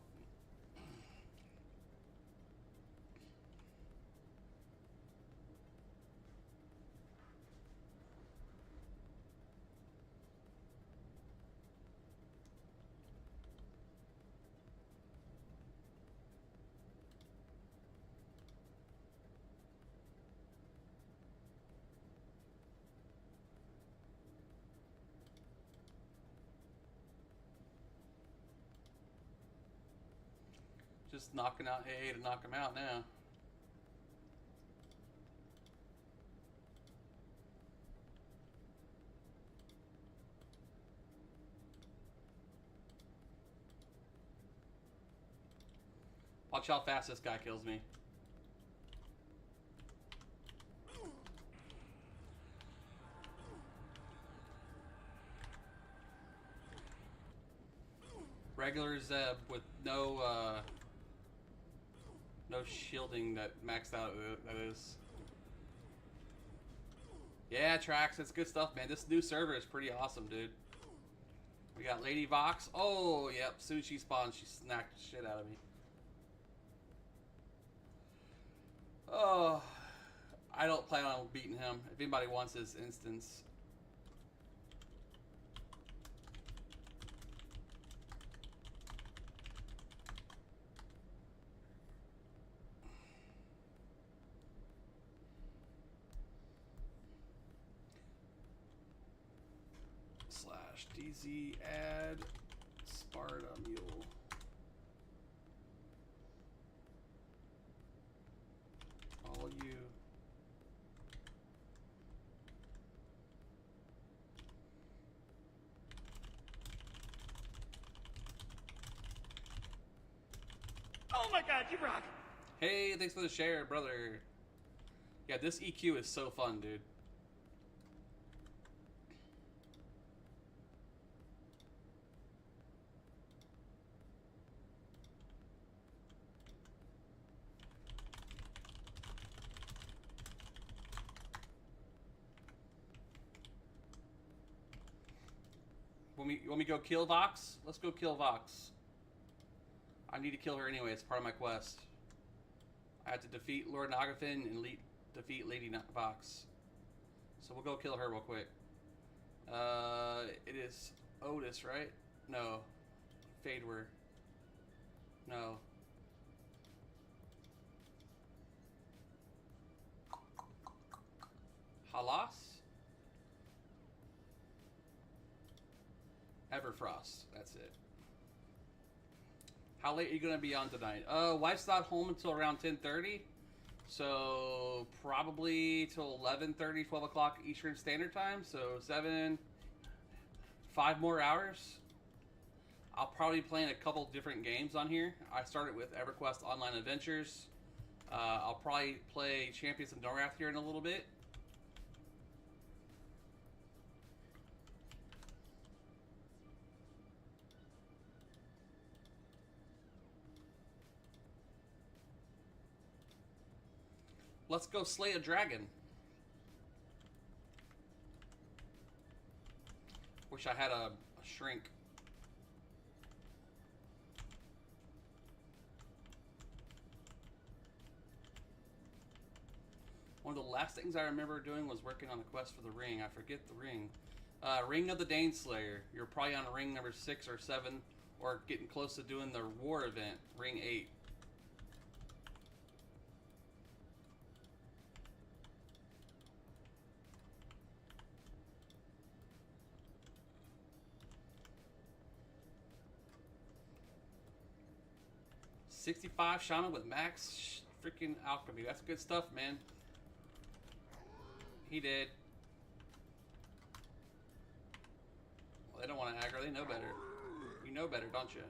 Just knocking out AA to knock him out now. Watch how fast this guy kills me. Regular Zeb with no shielding that maxed out, that is. Yeah, Trax, that's good stuff, man. This new server is pretty awesome, dude. We got Lady Vox. Oh, yep, Sushi spawned. She snacked the shit out of me. Oh, I don't plan on beating him. If anybody wants his instance. DZ add Sparta Mule. All you. Oh my god, you rock! Hey, thanks for the share, brother. Yeah, this EQ is so fun, dude. You want me to go kill Vox? Let's go kill Vox. I need to kill her anyway. It's part of my quest. I have to defeat Lord Nagafin and defeat Lady Vox. So we'll go kill her real quick. It is Otis, right? No. Fadewer. No. Halas? Everfrost. That's it. How late are you gonna be on tonight? Wife's not home until around 10:30, so probably till 11:30, 12 o'clock Eastern Standard Time. So 5 more hours. I'll probably be playing a couple different games on here. I started with Everquest Online Adventures. I'll probably play Champions of Norrath here in a little bit. Let's go slay a dragon. Wish I had a shrink. One of the last things I remember doing was working on a quest for the ring. I forget the ring. Ring of the Daneslayer. You're probably on ring number 6 or 7, or getting close to doing the war event, ring 8. $65 shaman with max freaking alchemy. That's good stuff, man. He did. Well, they don't want to aggro. They know better. You know better, don't you?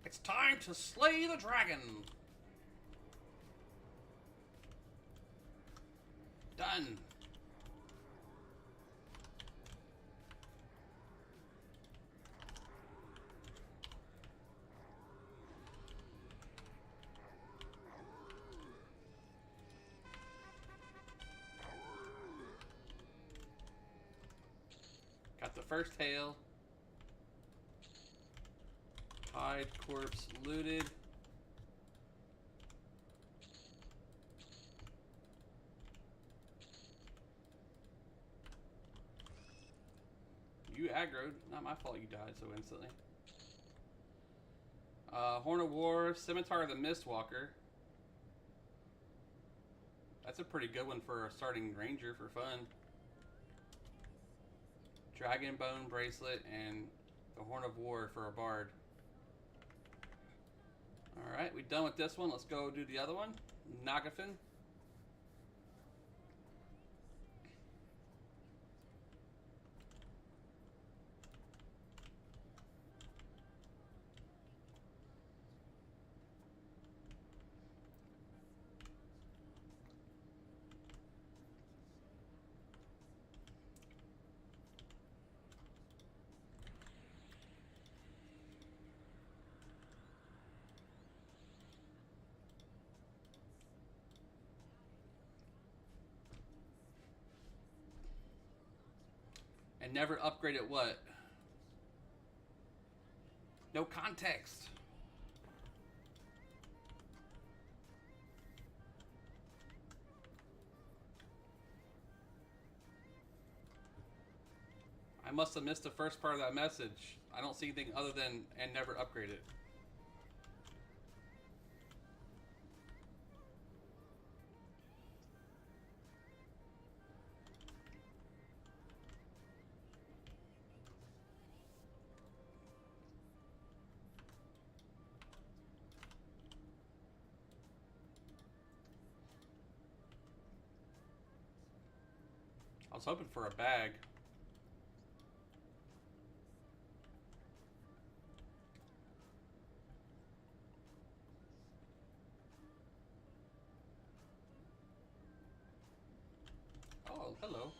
It's time to slay the dragon. Done. Got the first hail. Hide corpse looted. You aggroed. Not my fault you died so instantly. Horn of War, Scimitar of the Mistwalker. That's a pretty good one for a starting ranger for fun. Dragon Bone Bracelet and the Horn of War for a bard. Alright, we're done with this one. Let's go do the other one. Nagafin. And never upgrade it what? No context. I must have missed the first part of that message. I don't see anything other than and never upgrade it. I was hoping for a bag. Oh, hello.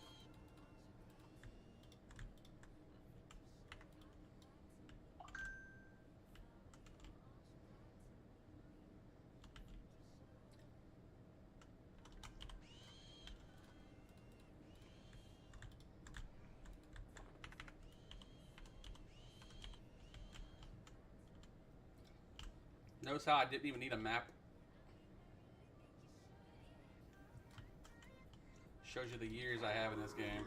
Notice how I didn't even need a map. Shows you the years I have in this game.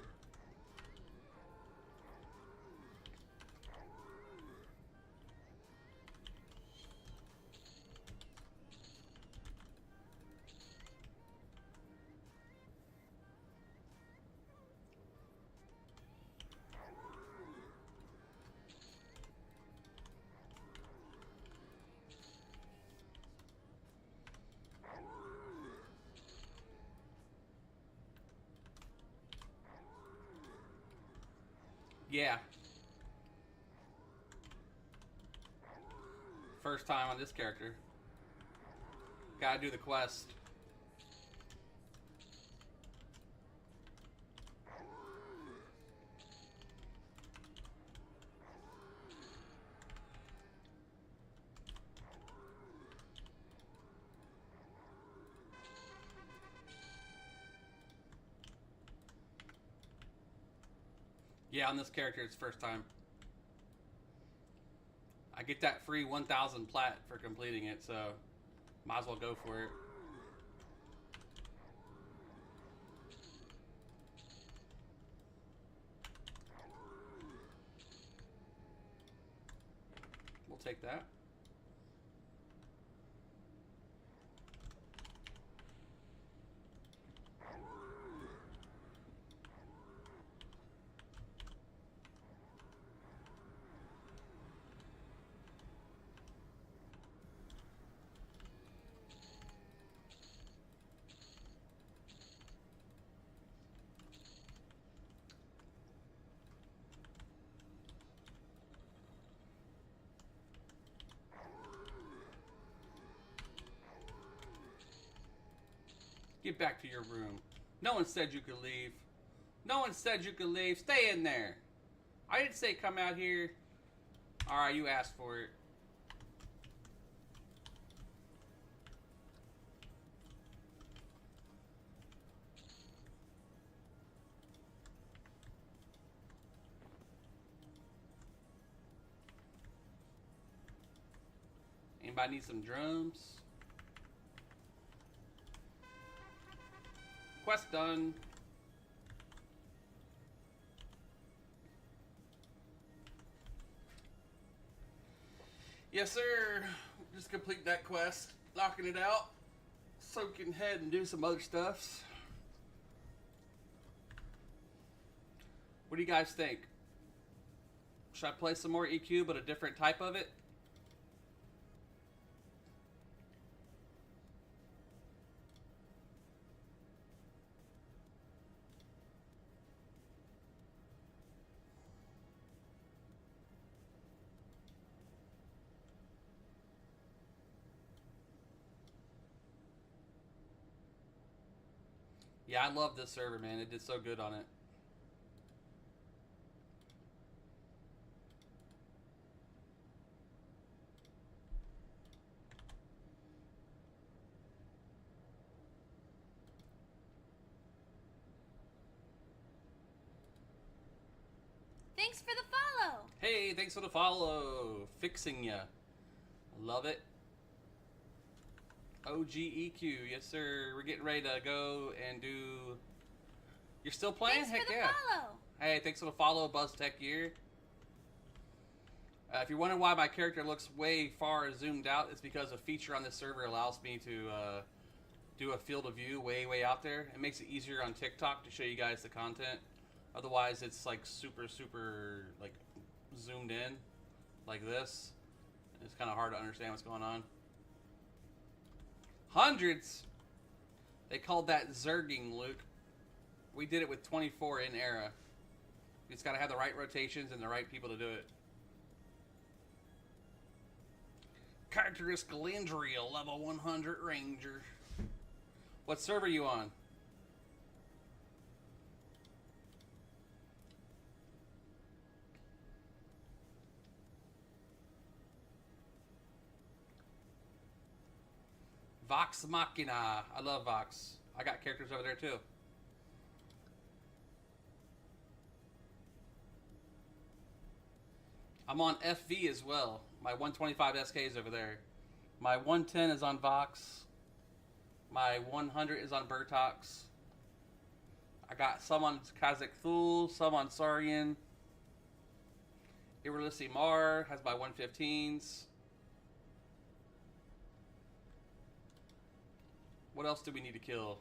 Yeah. First time on this character. Gotta do the quest. Yeah, on this character, it's first time. I get that free 1,000 plat for completing it, so might as well go for it. We'll take that. Get back to your room. No one said you could leave. No one said you could leave. Stay in there. I didn't say come out here. Alright, you asked for it. Anybody need some drums? Quest done. Yes, sir. Just complete that quest. Knocking it out. So we can head and do some other stuffs. What do you guys think? Should I play some more EQ, but a different type of it? Yeah, I love this server, man. It did so good on it. Thanks for the follow. Hey, thanks for the follow. Fixing ya. Love it. OGEQ, yes sir. We're getting ready to go and do. You're still playing? Thanks Heck for the yeah. follow. Hey, thanks for the follow, BuzzTech Gear. If you're wondering why my character looks way far zoomed out, it's because a feature on this server allows me to do a field of view way out there. It makes it easier on TikTok to show you guys the content. Otherwise, it's like super like zoomed in, like this. It's kind of hard to understand what's going on. Hundreds. They called that zerging, Luke. We did it with 24 in era. You just gotta have the right rotations and the right people to do it. Characteristic Lindria, level 100 Ranger. What server are you on? Vox Machina. I love Vox. I got characters over there too. I'm on FV as well. My 125 SK is over there. My 110 is on Vox. My 100 is on Burtox. I got some on Kazakh Thul, some on Sarian. Irrelissi Mar has my 115s. What else do we need to kill?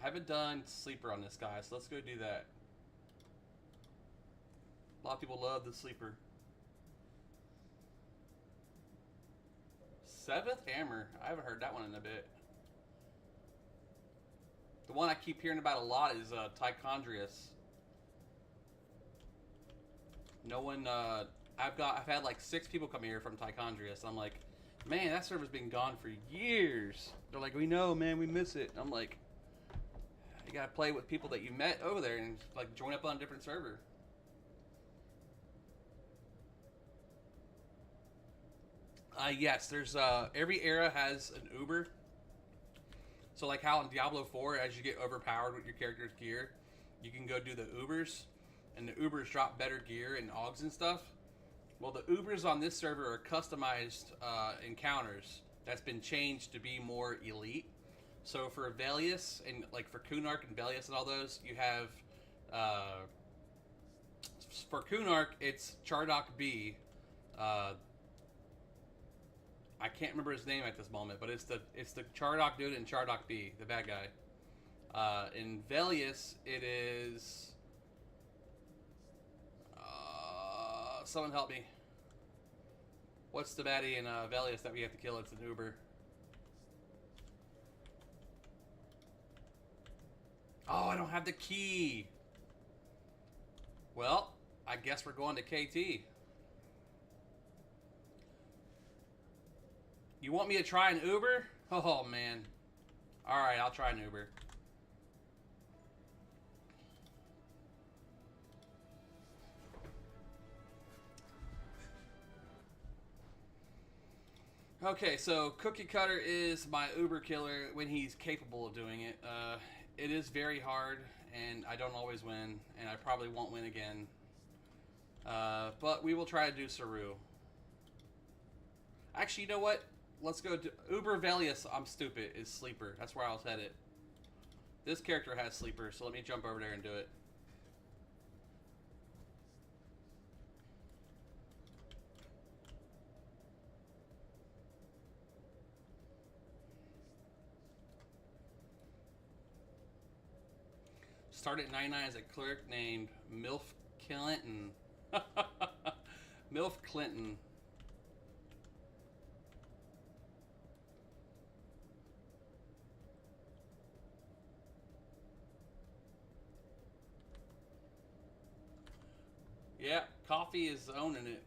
I haven't done Sleeper on this guy, so let's go do that. A lot of people love the Sleeper. 7th Hammer. I haven't heard that one in a bit. The one I keep hearing about a lot is Tichondrius. No one, I've had like 6 people come here from Tichondrius. I'm like, man, that server's been gone for years. They're like, we know, man, we miss it. I'm like, you gotta play with people that you met over there and like join up on a different server. Yes, there's every era has an Uber. So like how in Diablo 4, as you get overpowered with your character's gear, you can go do the Ubers, and the Ubers drop better gear and Augs and stuff. Well, the Ubers on this server are customized encounters that's been changed to be more elite. So for Velius and like for Kunark and Velius and all those, you have for Kunark it's Chardok B. I can't remember his name at this moment, but it's the Chardok dude and Chardok B, the bad guy. In Velius, it is someone help me. What's the baddie in Velius that we have to kill? It's an Uber. Oh, I don't have the key. Well, I guess we're going to KT. You want me to try an Uber? Oh, man. Alright, I'll try an Uber. Okay, so Cookie Cutter is my Uber killer when he's capable of doing it. It is very hard, and I don't always win, and I probably won't win again. But we will try to do Saru. Actually, you know what? Let's go to Uber Velius. I'm stupid. Is Sleeper. That's where I was headed. This character has Sleeper, so let me jump over there and do it. Started at 99 as a clerk named Milf Clinton. Milf Clinton. Yeah, coffee is owning it.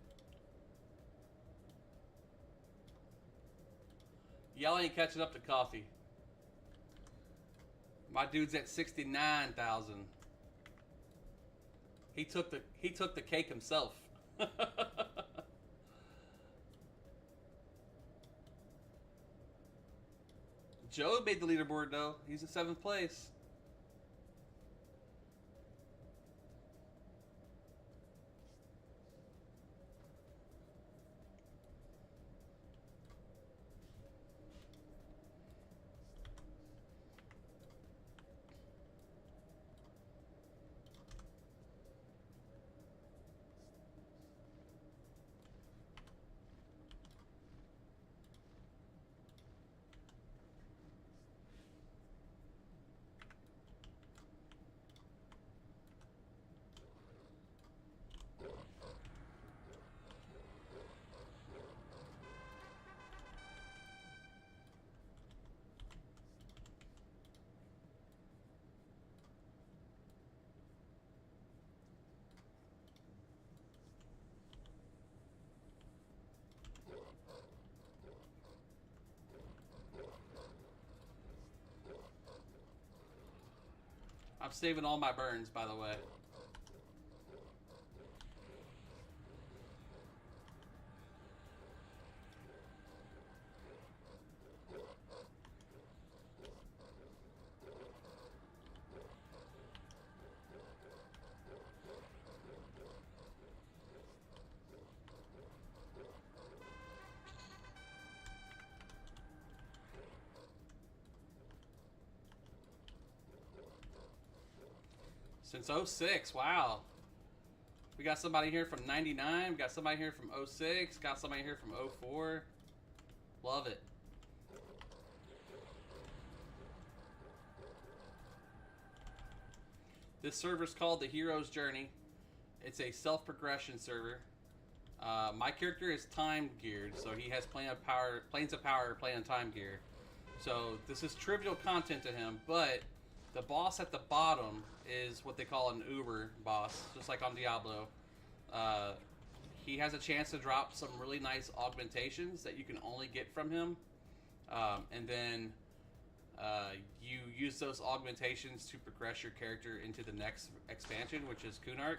Y'all ain't catching up to coffee. My dude's at 69,000. He took the cake himself. Joe made the leaderboard though. He's in 7th place. I'm saving all my burns, by the way. Since '06, wow. We got somebody here from 99, we got somebody here from '06, got somebody here from '04. Love it. This server's called the Hero's Journey. It's a self-progression server. My character is time geared, so he has planes of power, playing on time gear. So this is trivial content to him, but the boss at the bottom is what they call an Uber boss, just like on Diablo. He has a chance to drop some really nice augmentations that you can only get from him, and then you use those augmentations to progress your character into the next expansion, which is Kunark.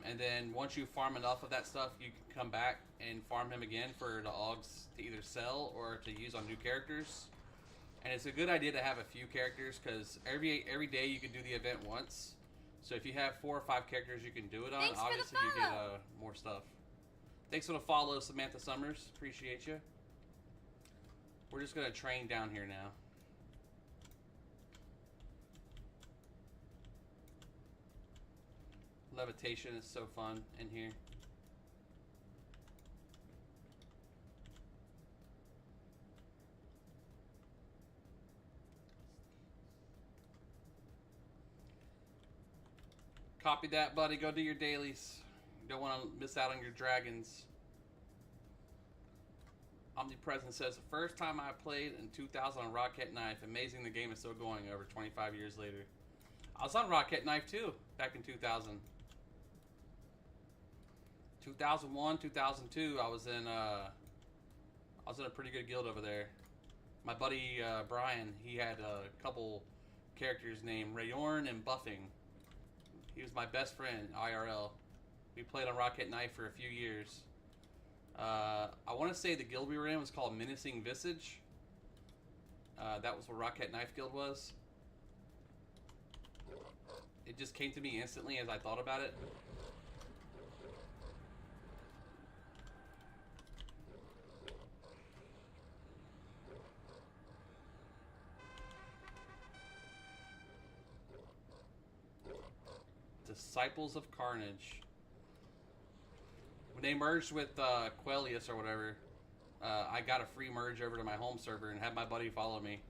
And then once you farm enough of that stuff, you can come back and farm him again for the augs to either sell or to use on new characters. And it's a good idea to have a few characters, because every day you can do the event once. So if you have 4 or 5 characters you can do it on, Thanks for the obviously you get follow. more stuff. Thanks for the follow, Samantha Summers. Appreciate you. We're just going to train down here now. Levitation is so fun in here. Copy that, buddy. Go do your dailies. You don't want to miss out on your dragons. Omnipresent says, the first time I played in 2000 on Rocket Knife. Amazing the game is still going over 25 years later. I was on Rocket Knife too, back in 2000. 2001, 2002, I was in a pretty good guild over there. My buddy Brian, he had a couple characters named Rayorn and Buffing. He was my best friend, IRL. We played on Rocket Knife for a few years. I want to say the guild we were in was called Menacing Visage. That was what Rocket Knife Guild was. It just came to me instantly as I thought about it. Disciples of Carnage. When they merged with Quellius or whatever, I got a free merge over to my home server and had my buddy follow me.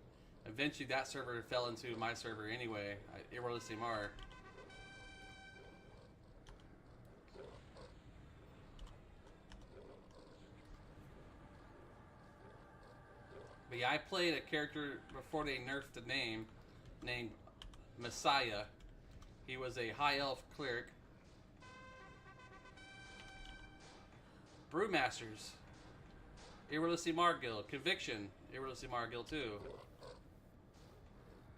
Eventually that server fell into my server anyway, Irolisimar. But yeah, I played a character before they nerfed the name, named Messiah. He was a high elf cleric. Brewmasters. Irolisimar Guild. Conviction. Irolisimar Guild too.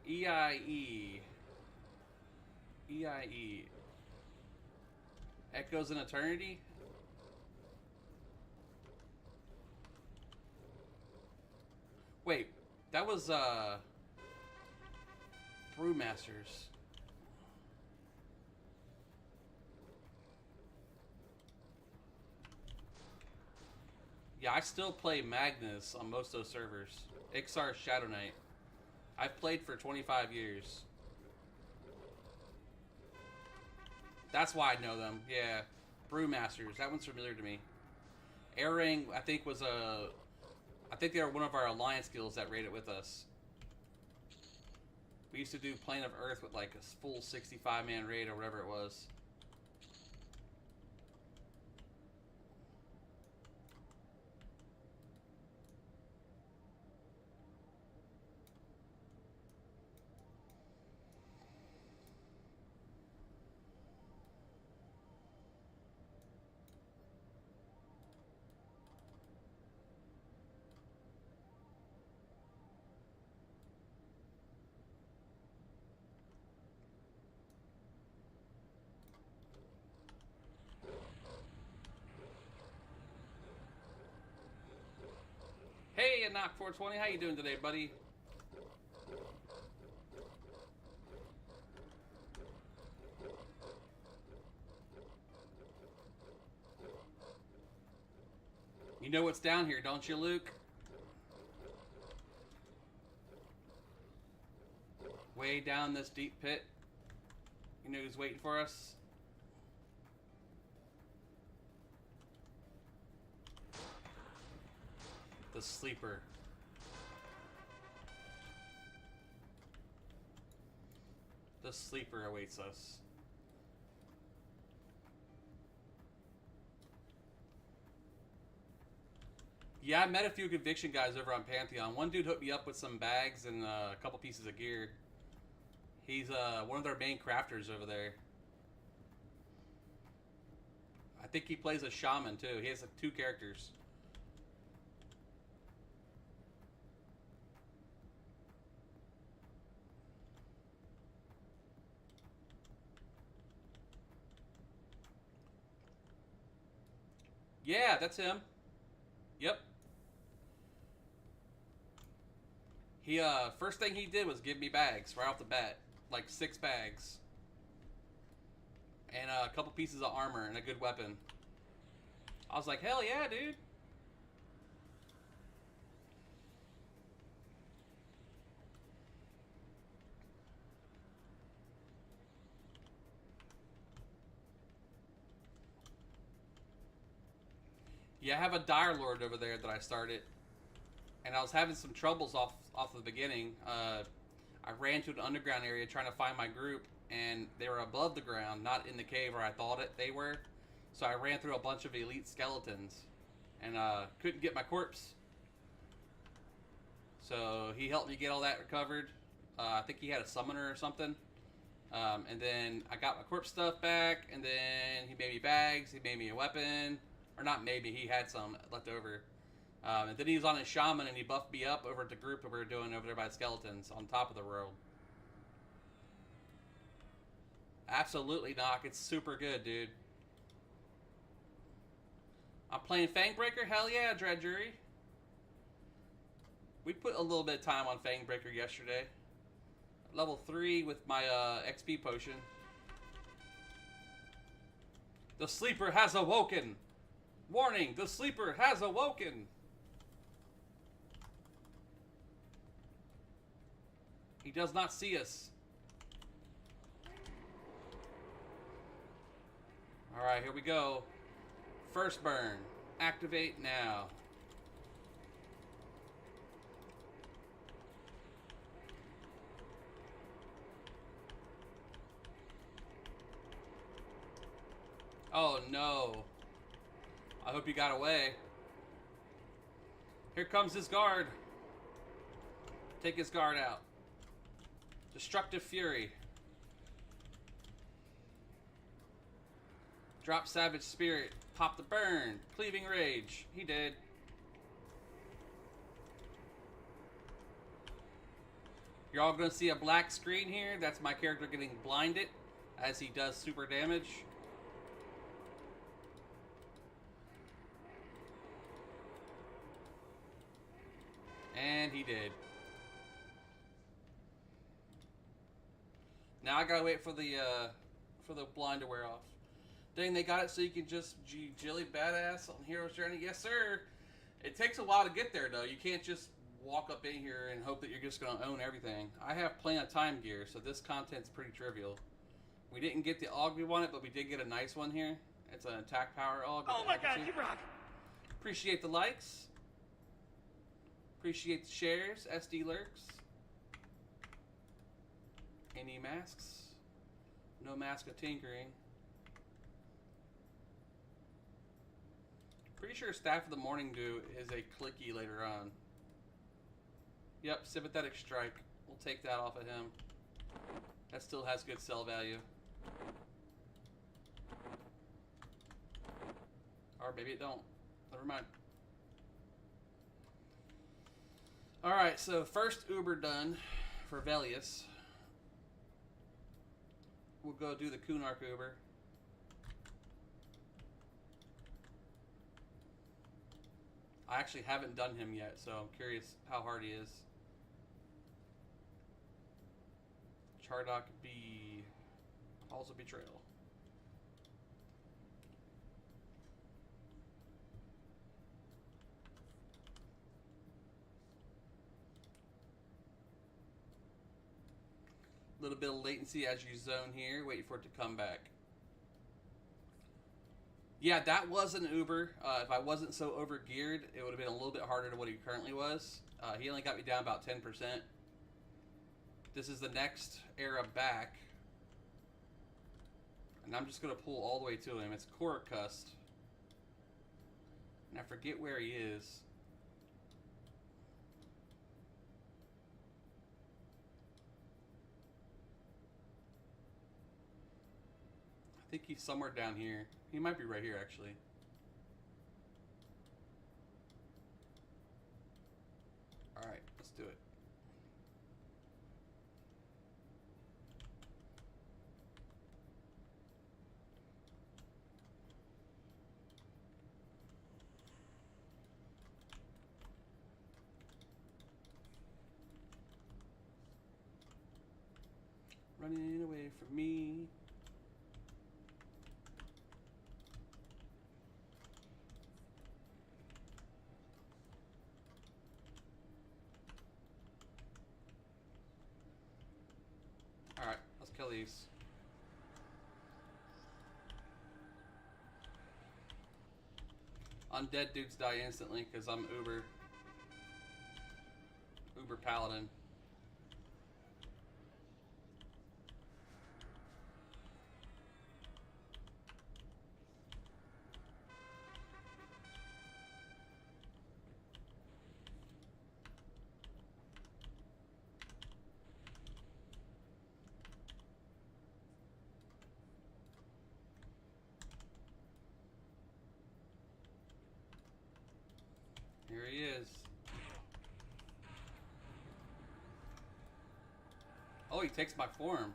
EIE. EIE. Echoes in Eternity. Wait, that was Brewmasters. Yeah, I still play Magnus on most of those servers. Ixar Shadow Knight. I've played for 25 years. That's why I know them. Yeah. Brewmasters. That one's familiar to me. Airang, I think, was a... I think they were one of our alliance guilds that raided with us. We used to do Plane of Earth with like a full 65-man raid or whatever it was. Hey, Knock 420, how you doing today, buddy? You know what's down here, don't you, Luke? Way down this deep pit. You know who's waiting for us? The sleeper. The sleeper awaits us. Yeah, I met a few conviction guys over on Pantheon. One dude hooked me up with some bags and a couple pieces of gear. He's one of their main crafters over there. I think he plays a shaman too. He has like 2 characters. Yeah, that's him. Yep. He first thing he did was give me bags right off the bat, like 6 bags, and a couple pieces of armor and a good weapon. I was like, hell yeah, dude. Yeah, I have a Dire Lord over there that I started, and I was having some troubles off the beginning. I ran to an underground area trying to find my group, and they were above the ground, not in the cave where I thought they were. So I ran through a bunch of elite skeletons, and couldn't get my corpse. So he helped me get all that recovered. I think he had a summoner or something. And then I got my corpse stuff back, and then he made me bags, he made me a weapon. Or not maybe, he had some left over. And then he was on his shaman and he buffed me up over at the group that we were doing over there by the skeletons on top of the world. Absolutely, Knock. It's super good, dude. I'm playing Fangbreaker? Hell yeah, Dread Jury. We put a little bit of time on Fangbreaker yesterday. Level 3 with my XP potion. The sleeper has awoken! Warning, the sleeper has awoken! He does not see us. Alright, here we go. First burn. Activate now. Oh no. I hope he got away. Here comes his guard. Take his guard out. Destructive Fury. Drop Savage Spirit. Pop the burn. Cleaving Rage. He did. You're all going to see a black screen here. That's my character getting blinded as he does super damage. And he did. Now I gotta wait for the blind to wear off. Dang, they got it so you can just jilly badass on Hero's Journey. Yes, sir. It takes a while to get there, though. You can't just walk up in here and hope that you're just gonna own everything. I have plenty of time gear, so this content's pretty trivial. We didn't get the AUG we wanted, but we did get a nice one here. It's an attack power AUG. Oh my god, you rock! Appreciate the likes. Appreciate the shares. SD lurks. Any masks? No mask of tinkering. Pretty sure Staff of the Morning Dew is a clicky later on. Yep, Sympathetic Strike. We'll take that off of him. That still has good sell value. Or maybe it don't. Never mind. Alright, so first Uber done for Velius. We'll go do the Kunark Uber. I actually haven't done him yet, so I'm curious how hard he is. Chardock B. Halls of Betrayal. little bit of latency as you zone here. Wait for it to come back. Yeah, that was an Uber. If I wasn't so over-geared, it would have been a little bit harder than what he currently was. He only got me down about 10%. This is the next era back. And I'm just going to pull all the way to him. It's Everquest. And I forget where he is. I think he's somewhere down here. He might be right here, actually. Alright, let's do it. Running away from me. Alright, let's kill these. Undead dudes die instantly because I'm Uber Paladin. Here he is. Oh, he takes my form.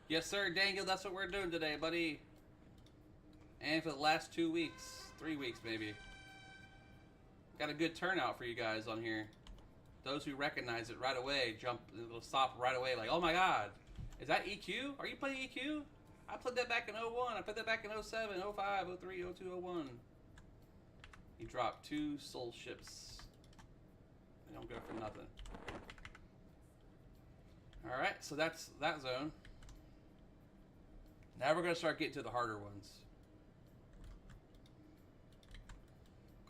Yes, sir, Daniel, that's what we're doing today, buddy. And for the last 2 weeks, 3 weeks maybe. Got a good turnout for you guys on here. Those who recognize it right away, it'll stop right away like, oh my god, is that EQ? Are you playing EQ? I played that back in 01, I played that back in 07, 05, 03, 02, 01. He dropped 2 soul ships. They don't go for nothing. Alright, so that's that zone. Now we're going to start getting to the harder ones.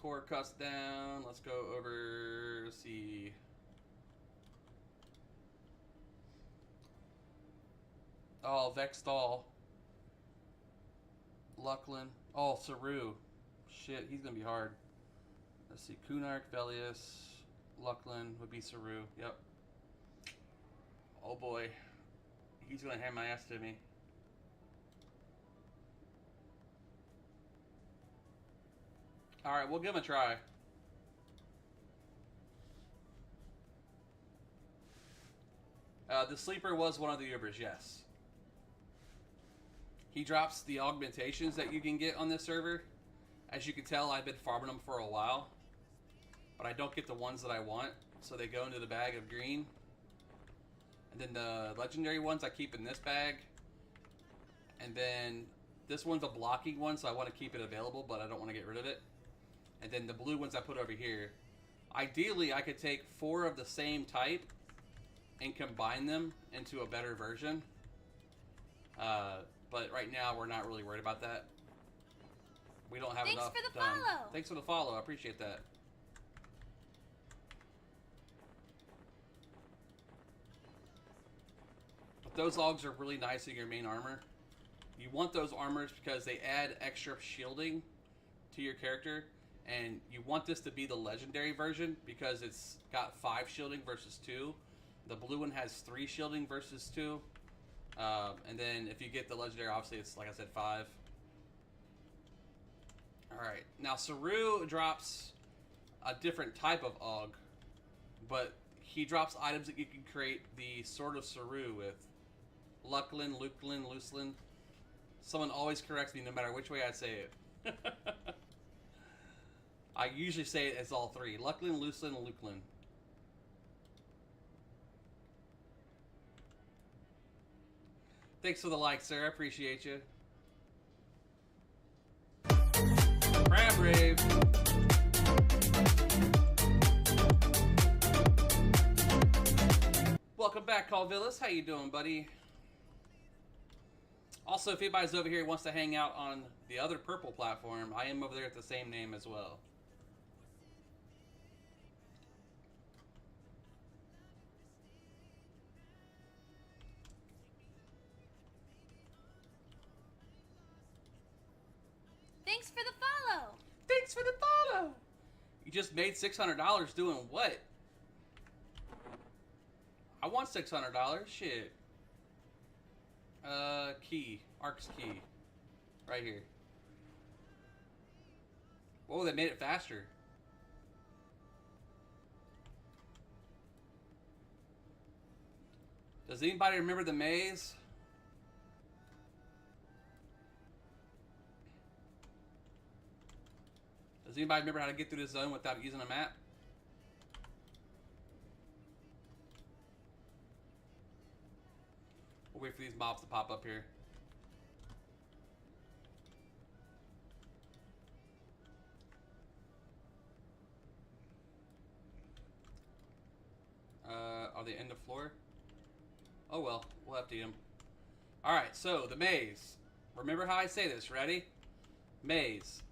Core cuts down. Let's go over, let's see. Oh, Vextal. Lucklin. Oh, Saru. Shit, he's going to be hard. Let's see. Kunark, Velius, Lucklin would be Saru. Yep. Oh boy. He's going to hand my ass to me. Alright, we'll give him a try. The sleeper was one of the Ubers, yes. He drops the augmentations that you can get on this server. As you can tell, I've been farming them for a while. But I don't get the ones that I want, so they go into the bag of green. And then the legendary ones I keep in this bag. And then this one's a blocking one, so I want to keep it available, but I don't want to get rid of it. And then the blue ones I put over here. Ideally, I could take 4 of the same type and combine them into a better version. But right now, we're not really worried about that. We don't have enough Thanks for the done. follow. Thanks for the follow. I appreciate that. But those logs are really nice in your main armor. You want those armors because they add extra shielding to your character. And you want this to be the legendary version because it's got 5 shielding versus 2. The blue one has 3 shielding versus 2. And then if you get the legendary, obviously it's, like I said, 5. Alright, now Saru drops a different type of Aug. But he drops items that you can create the Sword of Saru with. Lucklin, Luklin, Lucelin. Someone always corrects me no matter which way I say it. I usually say it as all three. Lucklin, Luclin, and Luclin. Thanks for the like, sir. I appreciate you. Crab Rave. Welcome back, Calvillas. How you doing, buddy? Also, if anybody's over here and wants to hang out on the other purple platform, I am over there at the same name as well. Thanks for the follow. Thanks for the follow. You just made $600 doing what? I want $600. Shit. Key. Ark's key. Right here. Whoa, they made it faster. Does anybody remember the maze? Does anybody remember how to get through this zone without using a map? We'll wait for these mobs to pop up here. Are they in the floor? Oh well, we'll have to eat them. Alright, so the maze. Remember how I say this, ready? Maze.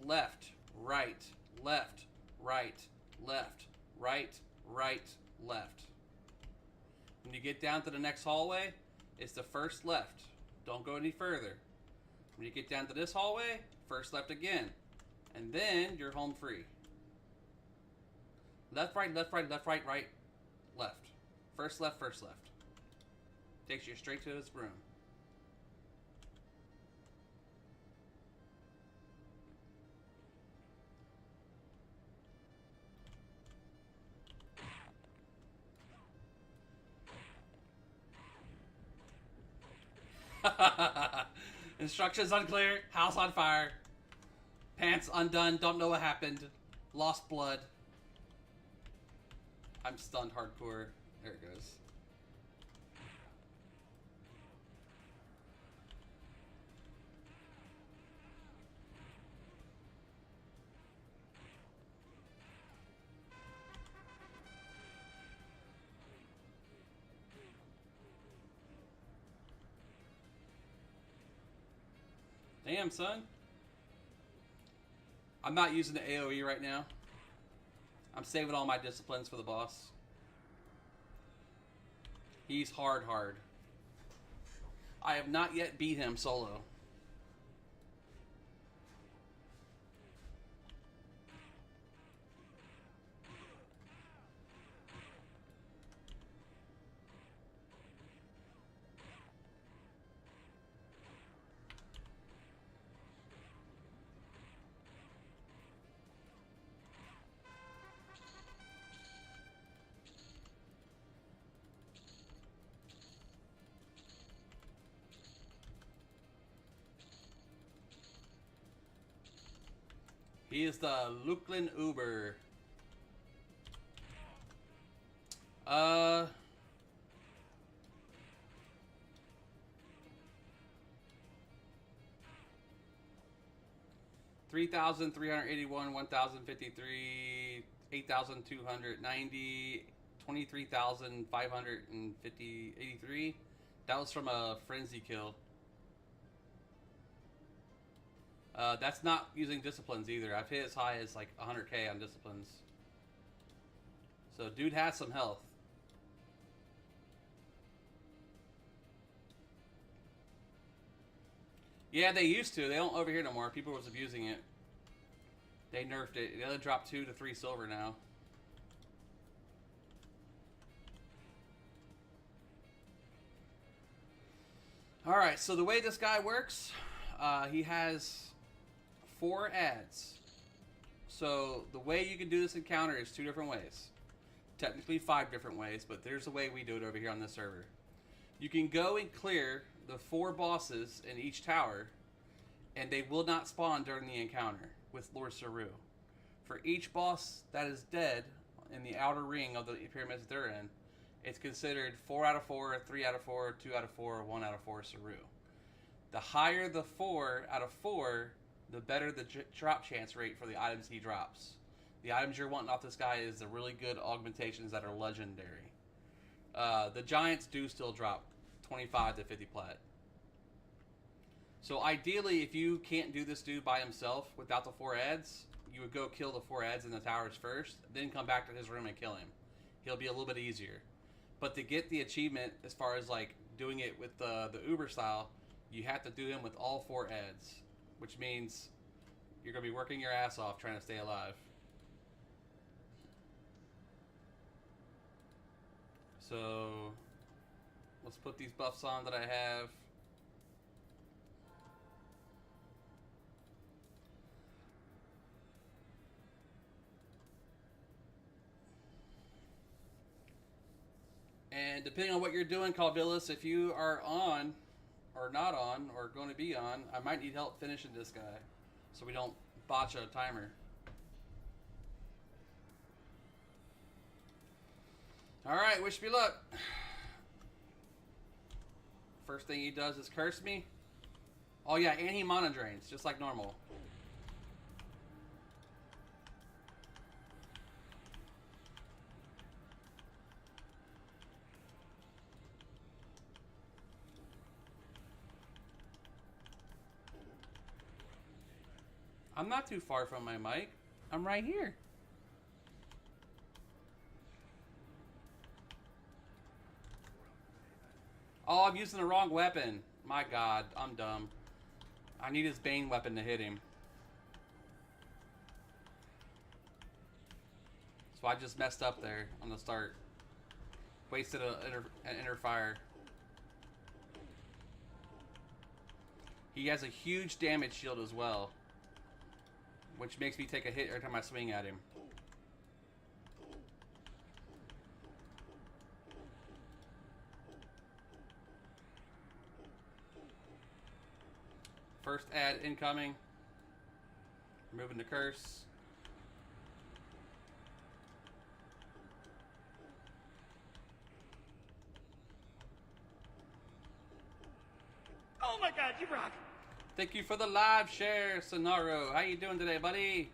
Left, right, left, right, left, right, right, left. When you get down to the next hallway, it's the first left. Don't go any further. When you get down to this hallway, first left again. And then you're home free. Left, right, left, right, left, right, right, left. First left, first left. Takes you straight to this room. Instructions unclear. House on fire. Pants undone. Don't know what happened. Lost blood. I'm stunned hardcore. There it goes. Damn, son. I'm not using the AoE right now. I'm saving all my disciplines for the boss. He's hard. I have not yet beat him solo. He is the Luclin Uber. 3,381, 1,053, 8,290, 23,550, 83. That was from a frenzy kill. That's not using disciplines either. I've hit as high as like 100k on disciplines. So dude has some health. Yeah, they used to. They don't over here no more. People was abusing it. They nerfed it. It only dropped 2 to 3 silver now. Alright, so the way this guy works, he has 4 ads. So the way you can do this encounter is 2 different ways. Technically 5 different ways, but there's the way we do it over here on this server. You can go and clear the 4 bosses in each tower, and they will not spawn during the encounter with Lord Saru. For each boss that is dead in the outer ring of the pyramids that they're in, it's considered 4 out of 4, 3 out of 4, 2 out of 4, 1 out of 4 Saru. The higher the 4 out of 4, the better the drop chance rate for the items he drops. The items you're wanting off this guy is the really good augmentations that are legendary. The giants do still drop 25 to 50 plat. So ideally, if you can't do this dude by himself without the 4 ads, you would go kill the 4 ads in the towers first, then come back to his room and kill him. He'll be a little bit easier. But to get the achievement, as far as like doing it with the Uber style, you have to do him with all 4 ads, which means you're going to be working your ass off trying to stay alive. So let's put these buffs on that I have. And depending on what you're doing, Calvillis, if you are on or not on or going to be on, I might need help finishing this guy so we don't botch a timer. Alright, wish me luck. First thing he does is curse me. Oh yeah, and he mana drains, just like normal. I'm not too far from my mic. I'm right here. Oh, I'm using the wrong weapon. My god, I'm dumb. I need his Bane weapon to hit him. So I just messed up there on the start. Wasted an inner fire. He has a huge damage shield as well, which makes me take a hit every time I swing at him. First ad incoming. Removing the curse. Oh my god, you rock! Thank you for the live share, Sonaro. How you doing today, buddy?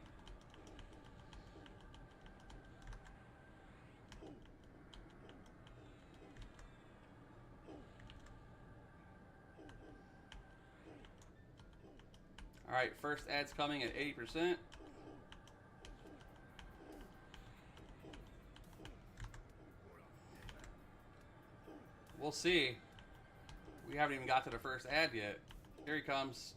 Alright, first ad's coming at 80%. We'll see. We haven't even got to the first ad yet. Here he comes.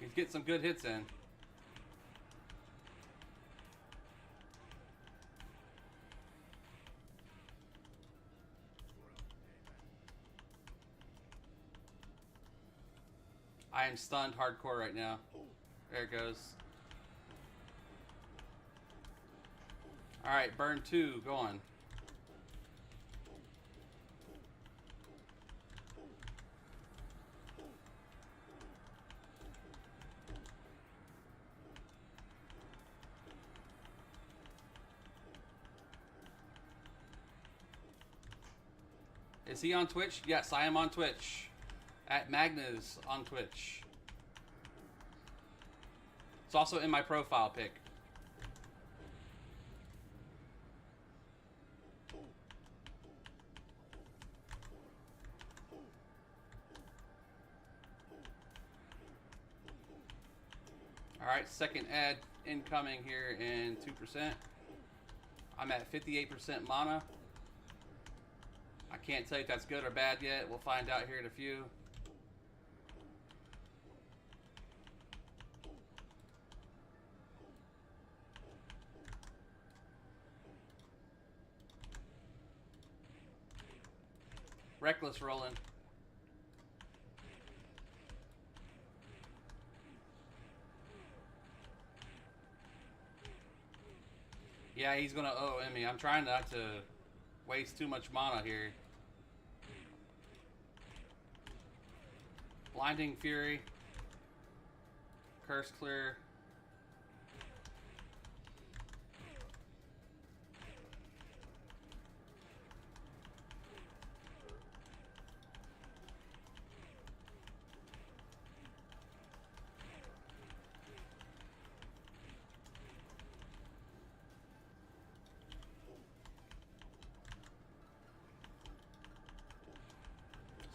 He's getting some good hits in. I am stunned hardcore right now. There it goes. Alright, burn 2, go on. Is he on Twitch? Yes, I am on Twitch. At Magnus on Twitch. It's also in my profile pic. Alright, second ad incoming here in 2%. I'm at 58% mana. I can't tell you if that's good or bad yet. We'll find out here in a few. Reckless rolling. Yeah, he's gonna OM me. I'm trying not to waste too much mana here. Blinding Fury. Curse Clear.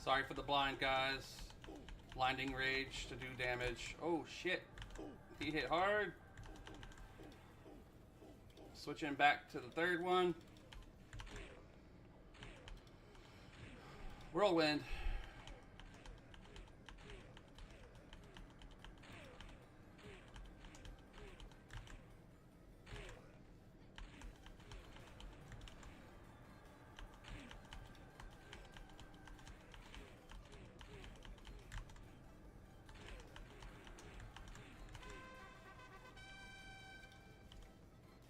Sorry for the blind, guys. Blinding Rage to do damage. Oh, shit. He hit hard. Switching back to the third one. Whirlwind.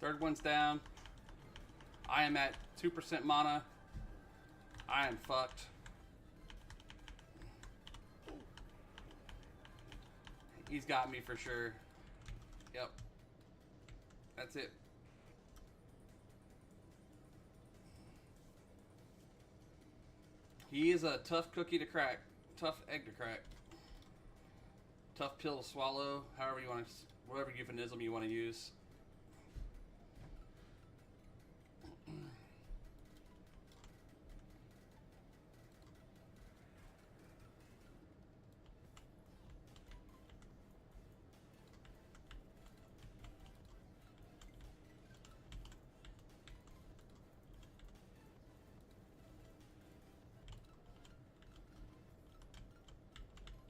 Third one's down. I am at 2% mana. I am fucked. He's got me for sure. Yep. That's it. He is a tough cookie to crack. Tough egg to crack. Tough pill to swallow. However you want to, whatever euphemism you want to use.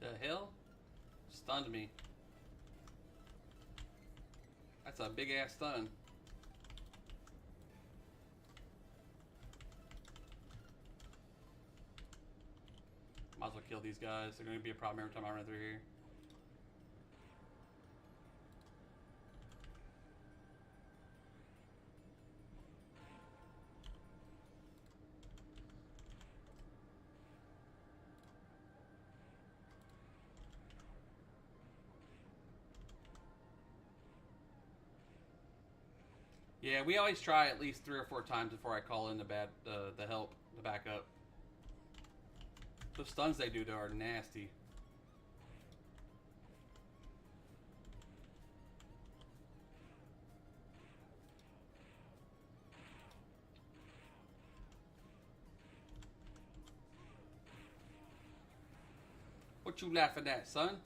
The hell? Stunned me. That's a big ass stun. Might as well kill these guys. They're gonna be a problem every time I run through here. Yeah, we always try at least 3 or 4 times before I call in the help, the backup. The stuns they do are nasty. What you laughing at, son?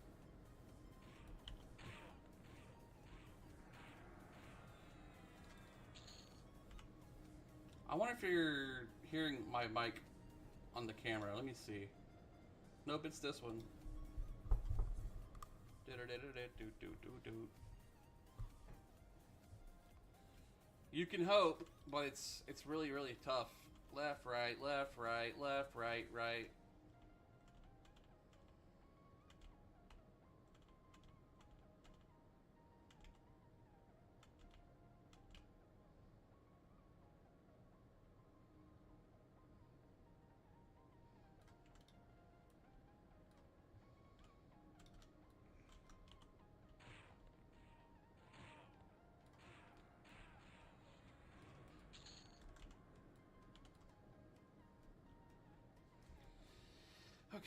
I wonder if you're hearing my mic on the camera. Let me see. Nope, it's this one. You can hope, but it's really, really tough. Left, right, left, right, left, right, right.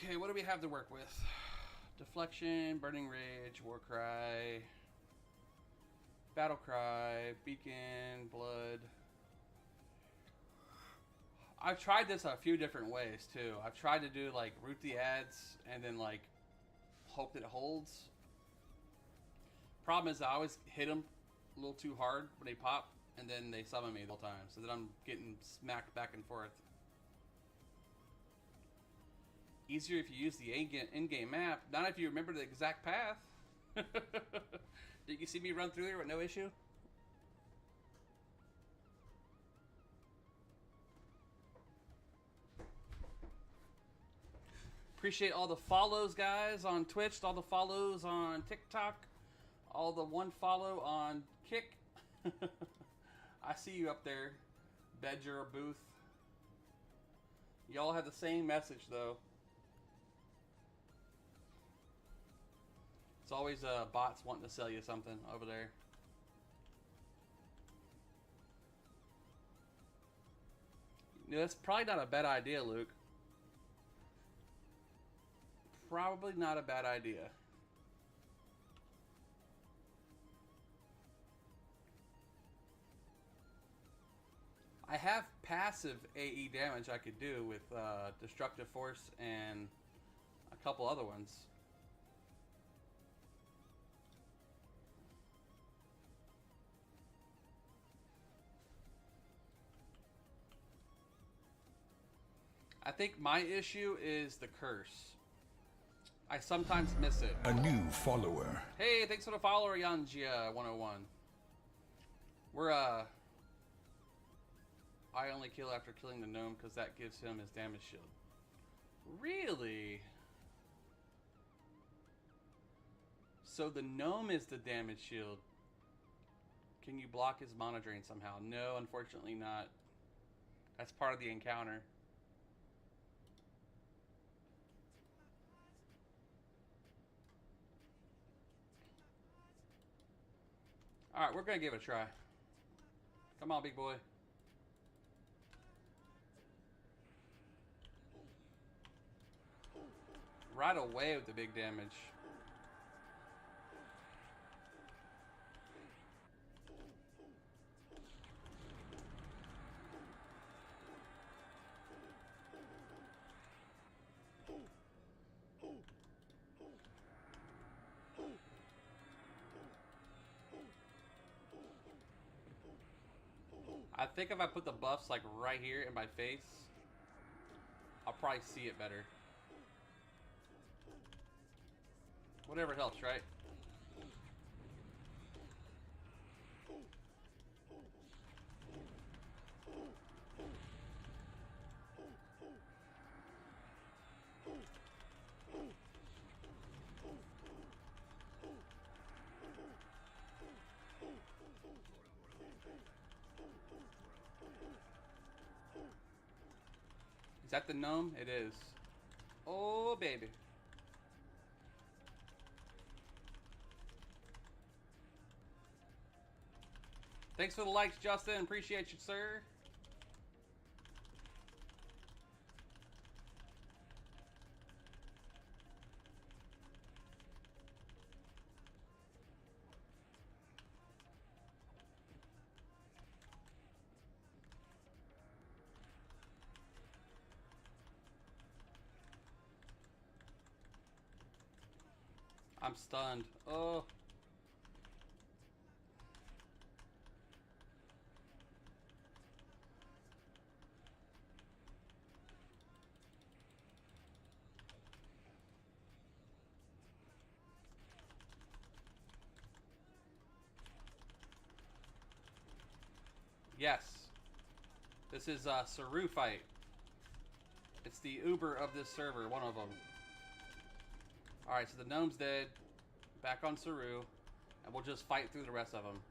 Okay, what do we have to work with? Deflection, Burning Rage, War Cry, Battle Cry, Beacon, Blood. I've tried this a few different ways too. I've tried to do like root the ads and then like hope that it holds. Problem is I always hit them a little too hard when they pop and then they summon me the whole time. So then I'm getting smacked back and forth. Easier if you use the in-game map, not if you remember the exact path. Did you see me run through there with no issue? Appreciate all the follows, guys, on Twitch, all the follows on TikTok, all the one follow on Kick. I see you up there, Bedger Booth. Y'all have the same message, though. It's always bots wanting to sell you something over there. No, that's probably not a bad idea, Luke. Probably not a bad idea. I have passive AE damage I could do with Destructive Force and a couple other ones. I think my issue is the curse. I sometimes miss it. A new follower. Hey, thanks for the follower, Yanjia101. We're, I only kill after killing the gnome because that gives him his damage shield. Really? So the gnome is the damage shield. Can you block his mana drain somehow? No, unfortunately not. That's part of the encounter. Alright, we're gonna give it a try. Come on, big boy. Right away with the big damage. I think if I put the buffs like right here in my face, I'll probably see it better. Whatever helps, right? Is that the gnome? It is. Oh, baby. Thanks for the likes, Justin. Appreciate you, sir. I'm stunned. Oh. Yes. This is a Saru fight. It's the Uber of this server, one of them. Alright, so the gnome's dead. Back on Saru. And we'll just fight through the rest of them.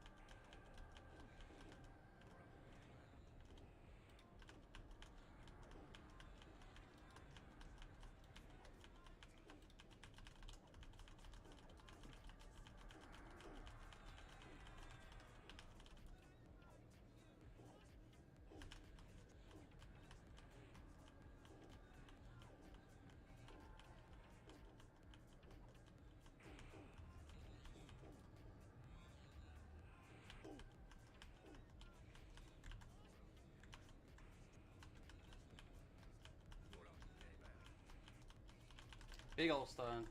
Big ol' stun.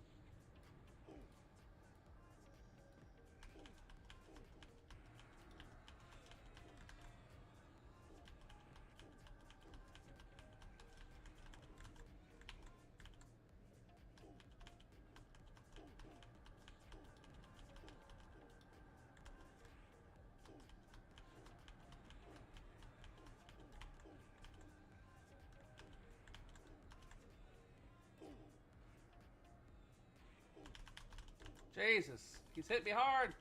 Jesus, he's hit me hard.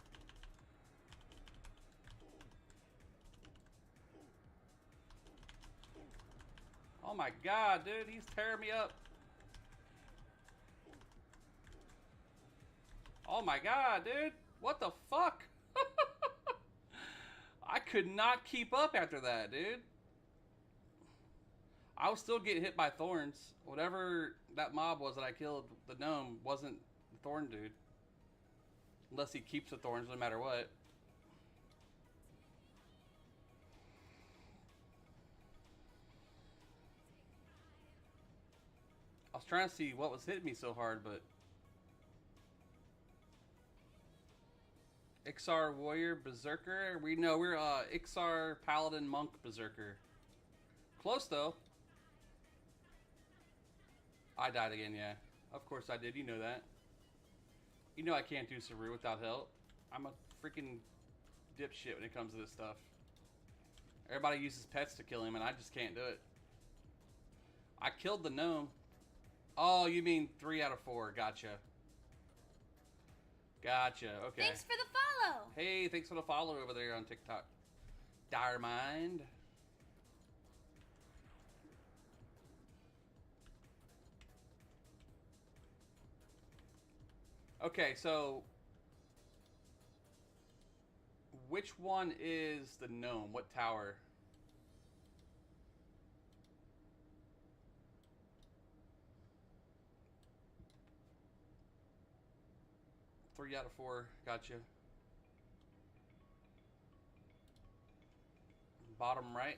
Oh my god, dude, he's tearing me up. Oh my god, dude. What the fuck? I could not keep up after that, dude. I was still getting hit by thorns. Whatever that mob was that I killed, the gnome, wasn't the thorn dude. Unless he keeps the thorns no matter what. I was trying to see what was hitting me so hard, but... Ixar Warrior Berserker? We're Ixar Paladin Monk Berserker. Close though. I died again, yeah. Of course I did, you know that. You know I can't do Saru without help. I'm a freaking dipshit when it comes to this stuff. Everybody uses pets to kill him and I just can't do it. I killed the gnome. Oh, you mean 3 out of 4. Gotcha. Gotcha, okay. Thanks for the follow. Hey, thanks for the follow over there on TikTok. Dire Mind. Okay, so which one is the gnome? What tower? Three out of 4. Gotcha. Bottom right.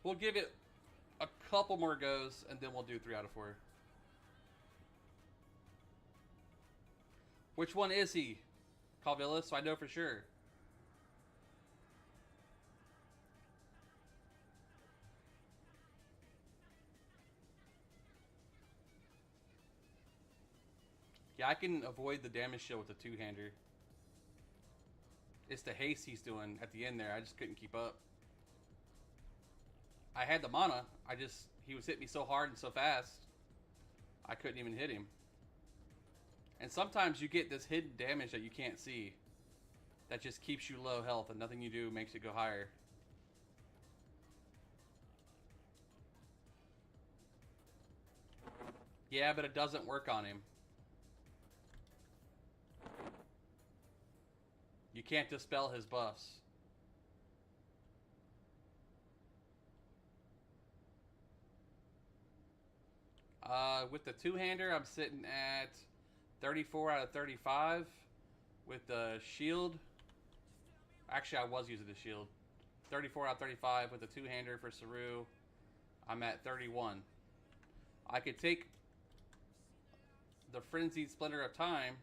We'll give it a couple more goes, and then we'll do 3 out of 4. Which one is he? Calvillis, so I know for sure. Yeah, I can avoid the damage shield with the two-hander. It's the haste he's doing at the end there. I just couldn't keep up. I had the mana. He was hitting me so hard and so fast, I couldn't even hit him. And sometimes you get this hidden damage that you can't see that just keeps you low health and nothing you do makes it go higher. Yeah, but it doesn't work on him. You can't dispel his buffs. With the two-hander, I'm sitting at 34 out of 35. With the shield, actually I was using the shield. 34 out of 35 with the two-hander for Saru. I'm at 31. I could take the Frenzied Splendor of Time,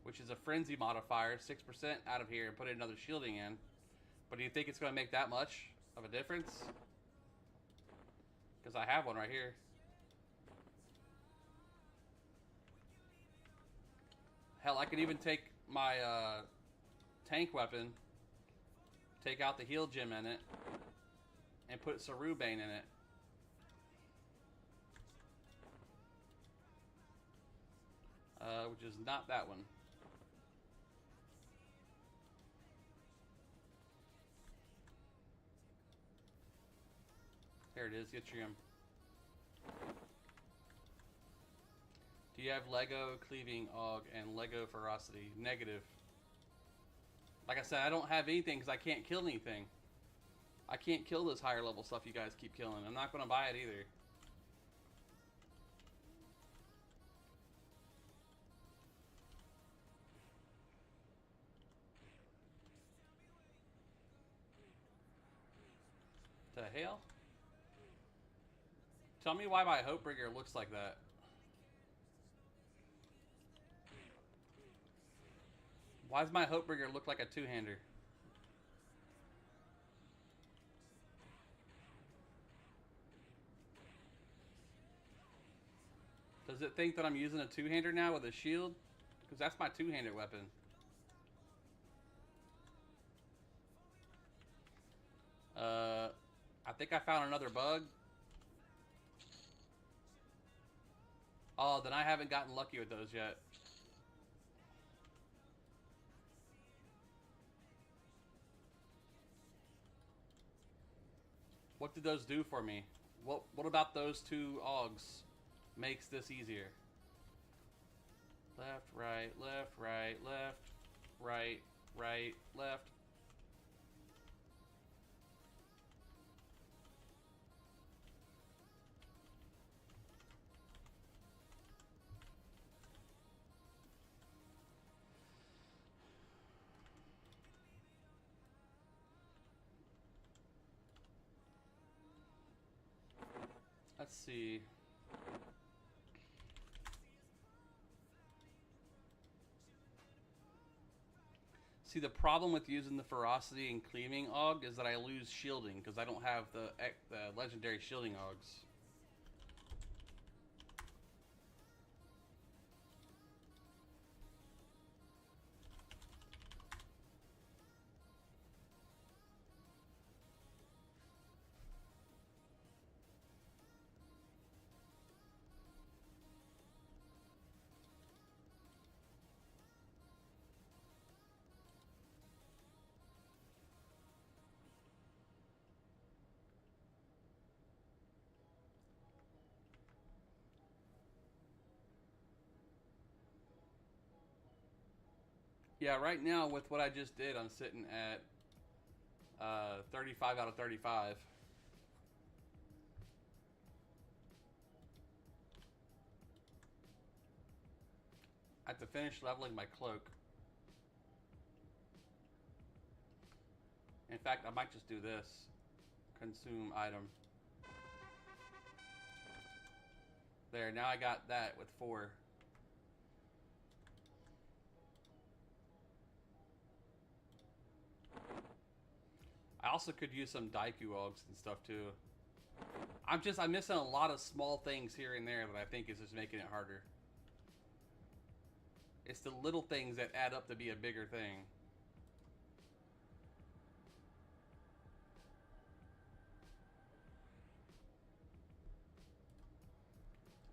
which is a frenzy modifier, 6% out of here, and put another shielding in. But do you think it's going to make that much of a difference? Because I have one right here. Hell, I could even take my tank weapon, take out the heal gem in it, and put Saru Bane in it. Which is not that one. There it is, Yttrium. Do you have Lego Cleaving Aug and Lego Ferocity? Negative. Like I said, I don't have anything because I can't kill anything. I can't kill this higher level stuff you guys keep killing. I'm not going to buy it either. The hell? Tell me why my Hopebringer looks like that. Why does my Hopebringer look like a two-hander? Does it think that I'm using a two-hander now with a shield? Because that's my two-handed weapon. I think I found another bug. Oh, then I haven't gotten lucky with those yet. What did those do for me? What about those two Augs makes this easier? Left, right, left, right, left, right, right, left. Let's see. See, the problem with using the ferocity and cleaving Aug is that I lose shielding because I don't have the legendary shielding Augs. Yeah, right now with what I just did, I'm sitting at 35 out of 35. I have to finish leveling my cloak. In fact, I might just do this. Consume item. There, now I got that with 4. I also could use some Daiku Augs and stuff too. I'm missing a lot of small things here and there that I think is just making it harder. It's the little things that add up to be a bigger thing.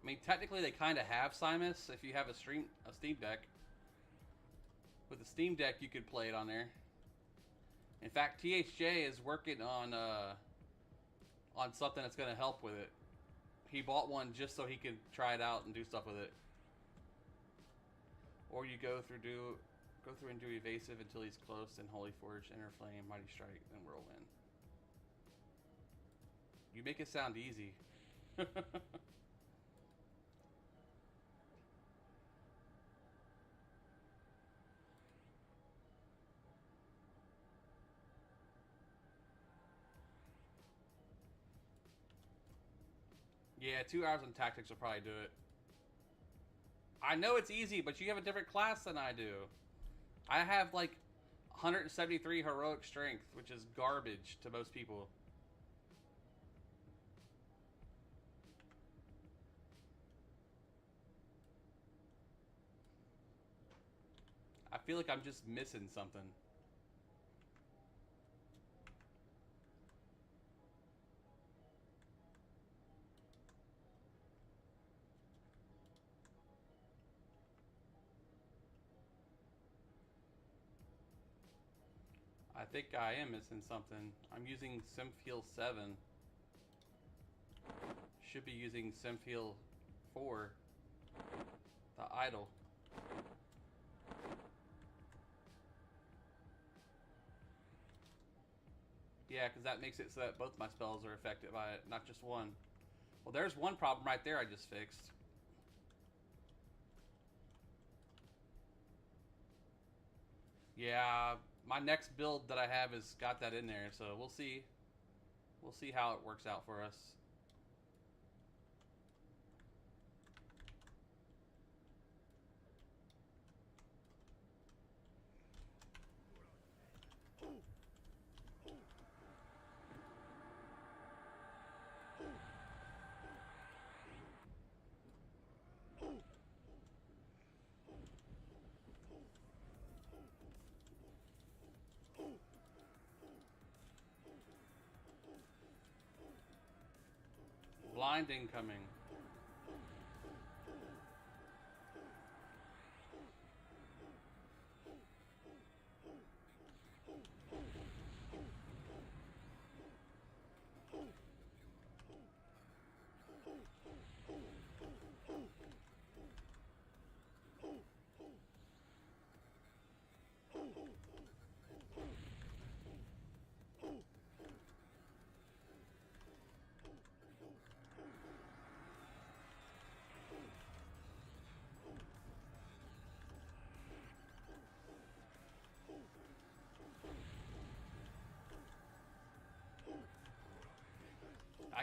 I mean, technically they kind of have Simus if you have a Steam Deck. With the Steam Deck, you could play it on there. In fact, THJ is working on something that's going to help with it. He bought one just so he could try it out and do stuff with it. Or you go through and do evasive until he's close, then Holy Forge, Inner Flame, Mighty Strike, then Whirlwind. You make it sound easy. Yeah, 2 hours on tactics will probably do it. I know it's easy, but you have a different class than I do. I have like 173 heroic strength, which is garbage to most people. I feel like I'm just missing something. I think I am missing something. I'm using Sympheal 7. Should be using Sympheal 4. The idol. Yeah, because that makes it so that both my spells are affected by it, not just one. Well, there's one problem right there I just fixed. Yeah, my next build that I have has got that in there, so we'll see. We'll see how it works out for us. Blind incoming.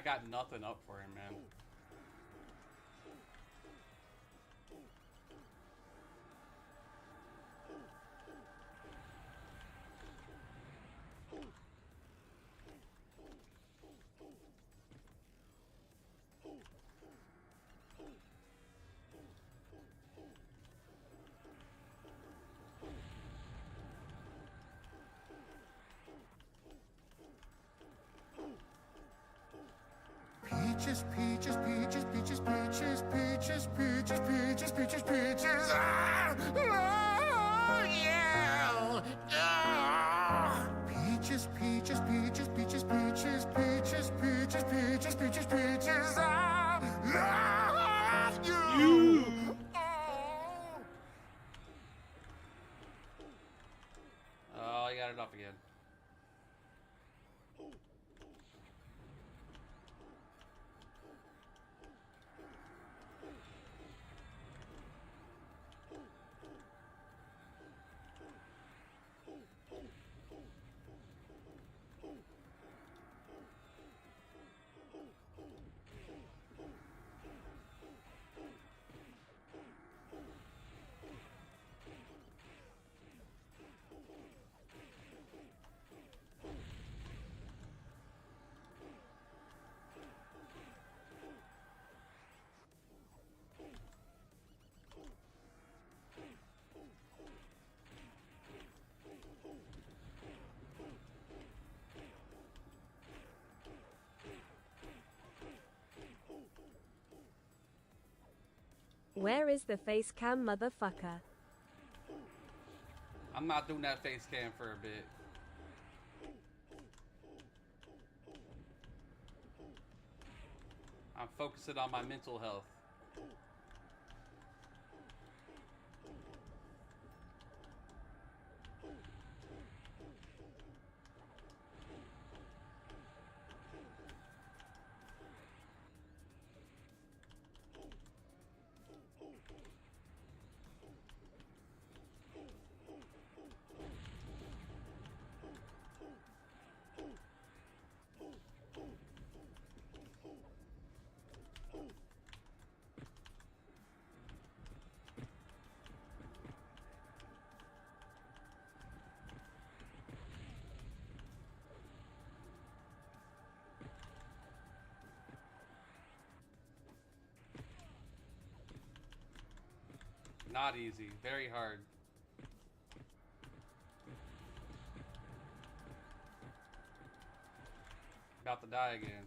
got nothing up for him, man. Peaches, peaches, peaches, peaches, peaches, peaches, peaches, peaches, peaches, peaches. Ah! Oh, yeah! Ah! Peaches, peaches, peaches, peaches, peaches, peaches, peaches, peaches, peaches, peaches. Ah! Ah! You! Oh! Oh, he got it up again. Where is the face cam, motherfucker? I'm not doing that face cam for a bit. I'm focusing on my mental health. Not easy, very hard. About to die again.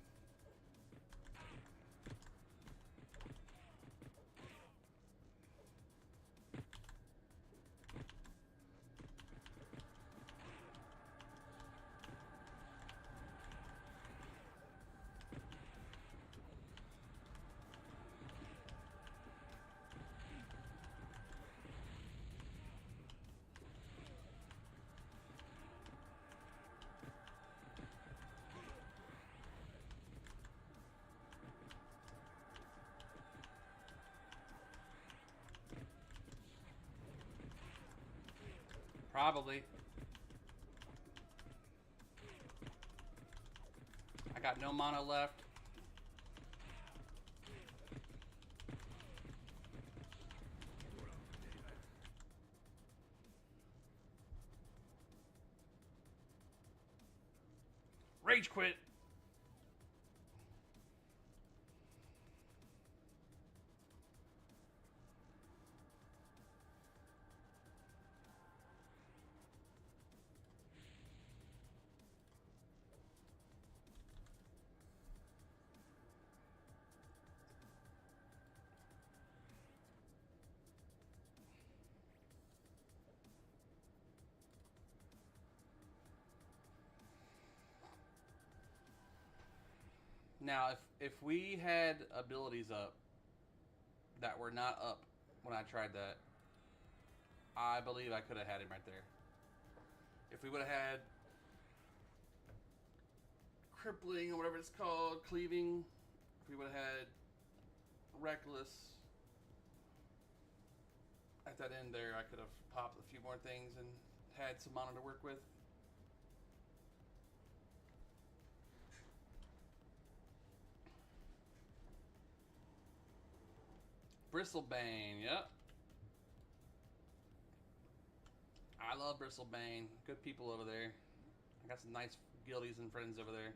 Probably. I got no mana left. Rage quit. Now, if we had abilities up that were not up when I tried that, I believe I could have had him right there. If we would have had crippling or whatever it's called, cleaving, if we would have had reckless at that end there, I could have popped a few more things and had some mana to work with. Bristlebane, yep. I love Bristlebane. Good people over there. I got some nice guildies and friends over there.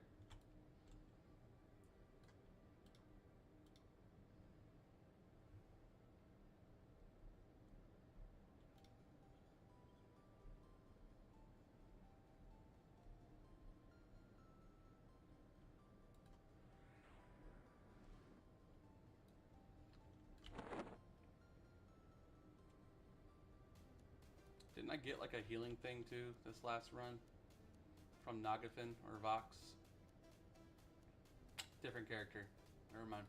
Didn't I get like a healing thing too this last run? From Nagafin or Vox? Different character. Never mind.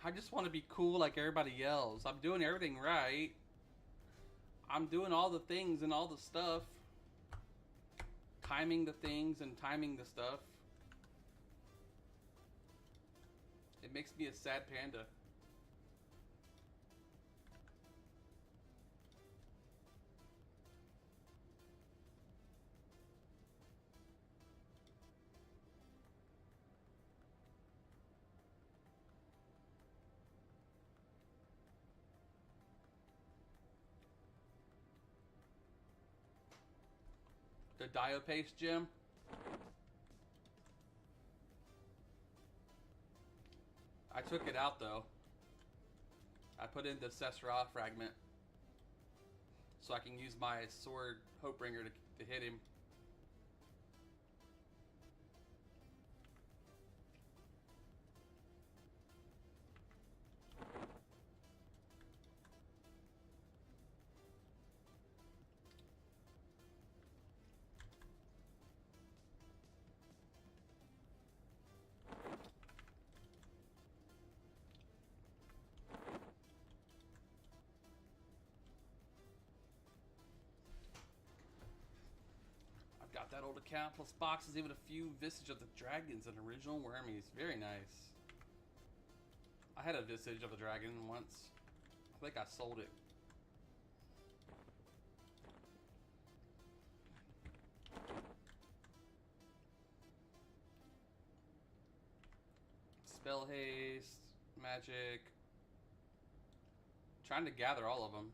I just want to be cool like everybody else. I'm doing everything right. I'm doing all the things and all the stuff. Timing the things and timing the stuff. It makes me a sad panda. The Diopace gem. I took it out though. I put in the Sesra fragment so I can use my sword Hopebringer to hit him. Got that old account plus boxes, even a few Visage of the Dragons and original Wormies. Very nice. I had a Visage of the Dragon once. I think I sold it. Spell haste, magic. Trying to gather all of them.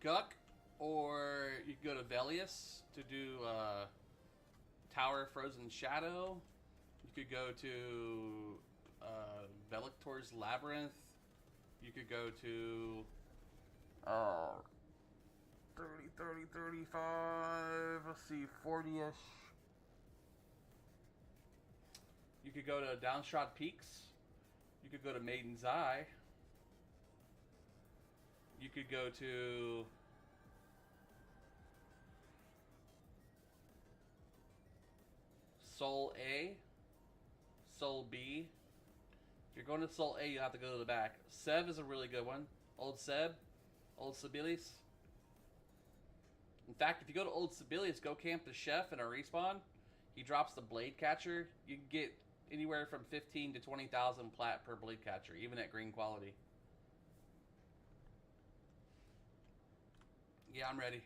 Guck, or you can go to Velius to do Tower of Frozen Shadow. You could go to Velictor's Labyrinth. You could go to 30, 30, 35, let's see, 40-ish. You could go to Downshot Peaks. You could go to Maiden's Eye. You could go to Soul A, Soul B. If you're going to Soul A, you have to go to the back. Seb is a really good one. Old Seb, Old Sibilius. In fact, if you go to Old Sibilius, go camp the chef in a respawn. He drops the blade catcher. You can get anywhere from 15 to 20,000 plat per blade catcher, even at green quality. Yeah, I'm ready.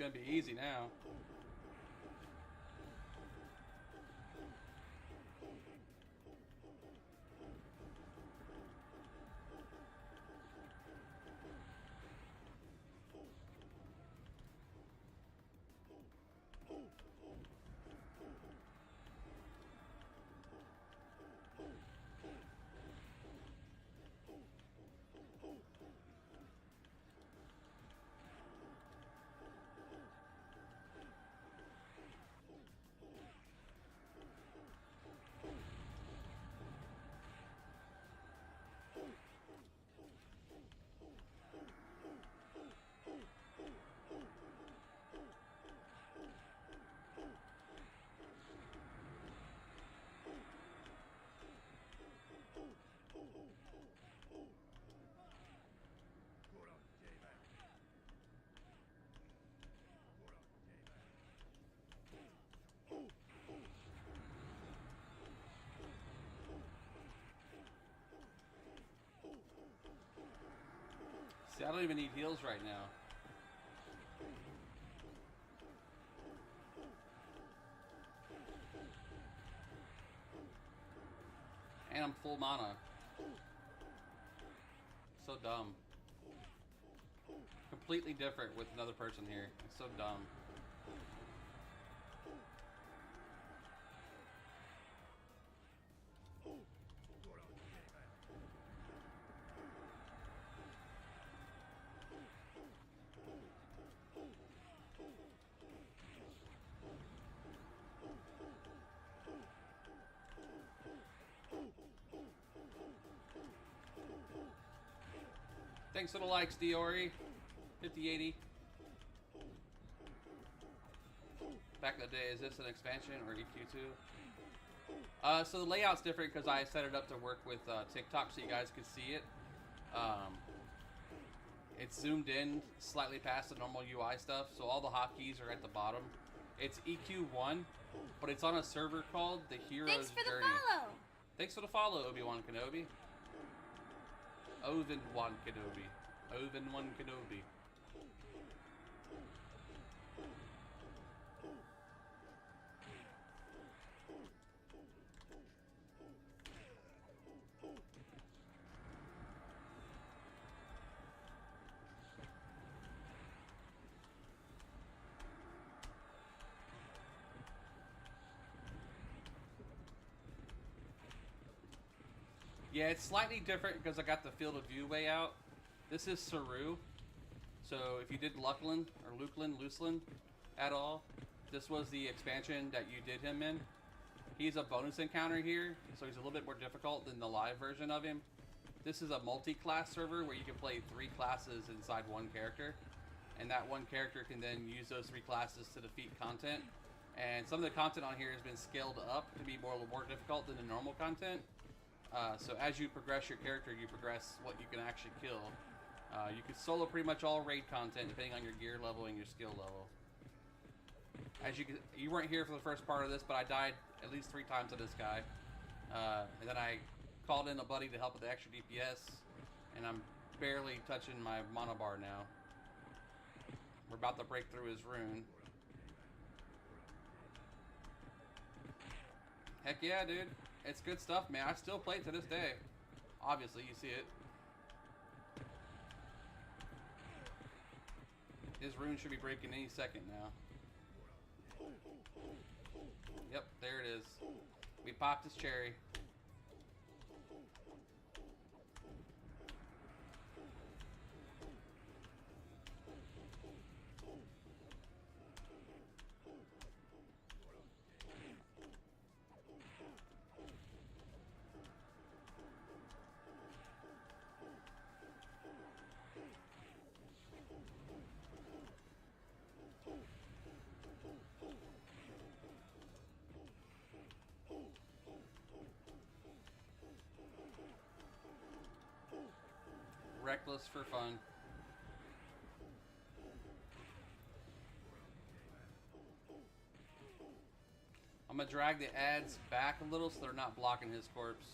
gonna be easy now. See, I don't even need heals right now. And I'm full mana. So dumb. Completely different with another person here. It's so dumb. Thanks for the likes, Diori. 5080. Back in the day, is this an expansion or EQ2? So the layout's different because I set it up to work with TikTok so you guys could see it. It's zoomed in slightly past the normal UI stuff, so all the hotkeys are at the bottom. It's EQ1, but it's on a server called The Hero's Journey. Thanks for the follow. Thanks for the follow, Obi-Wan Kenobi. Oven-Wan Kenobi. Oven-Wan Kenobi. Yeah, it's slightly different because I got the field of view way out. This is Saru. So if you did Luclin or Luclin at all, this was the expansion that you did him in. He's a bonus encounter here, so he's a little bit more difficult than the live version of him. This is a multi-class server where you can play 3 classes inside one character. And that one character can then use those 3 classes to defeat content. And some of the content on here has been scaled up to be more difficult than the normal content. So as you progress your character, you progress what you can actually kill. You can solo pretty much all raid content depending on your gear level and your skill level. As you weren't here for the first part of this, but I died at least 3 times to this guy. And then I called in a buddy to help with the extra DPS, and I'm barely touching my mana bar now. We're about to break through his rune. Heck yeah, dude. It's good stuff, man. I still play it to this day. Obviously, you see it. His rune should be breaking any second now. Yep, there it is. We popped his cherry. Reckless for fun. I'm gonna drag the ads back a little so they're not blocking his corpse.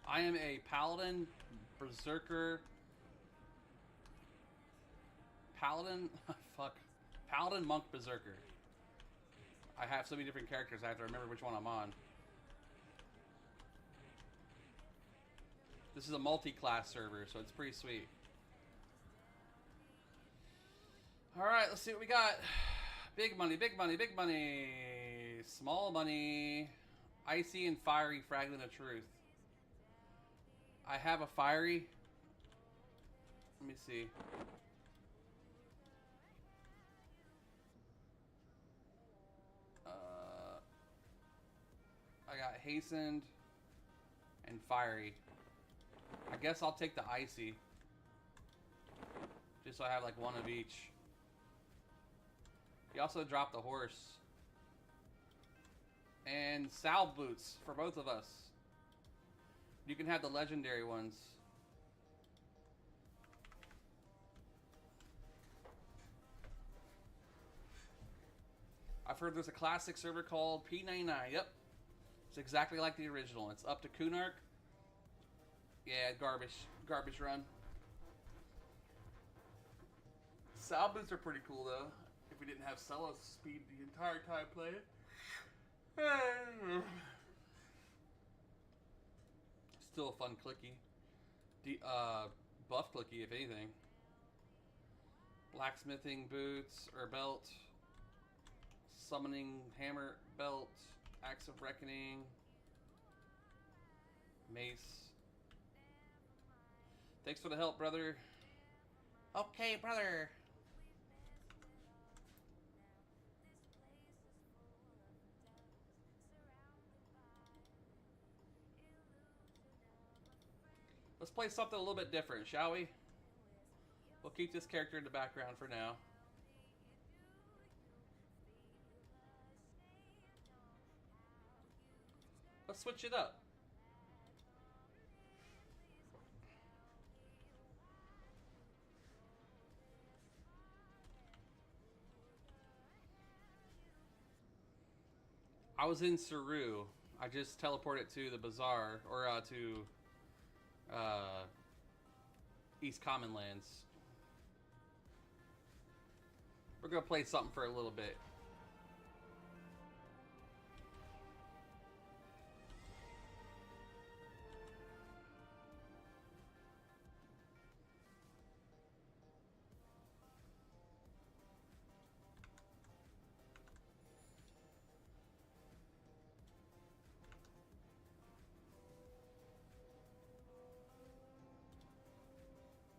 I am a paladin, berserker, paladin, fuck, paladin, monk, berserker. I have so many different characters, I have to remember which one I'm on. This is a multi-class server, so it's pretty sweet. Alright, let's see what we got. Big money, big money, big money. Small money. Icy and fiery fragment of truth. I have a fiery. Let me see. I got hastened and fiery. I guess I'll take the icy. Just so I have like one of each. He also dropped the horse. And salve boots for both of us. You can have the legendary ones. I've heard there's a classic server called P99. Yep. It's exactly like the original. It's up to Kunark. Yeah, garbage run. Salve boots are pretty cool though. If we didn't have Celos speed the entire time playing. Still a fun clicky. Buff clicky if anything. Blacksmithing boots or belt. Summoning hammer belt. Axe of Reckoning. Mace. Thanks for the help, brother. Okay, brother. Let's play something a little bit different, shall we? We'll keep this character in the background for now. Let's switch it up. I was in Saru. I just teleported to the bazaar, or to East Common Lands. We're gonna play something for a little bit.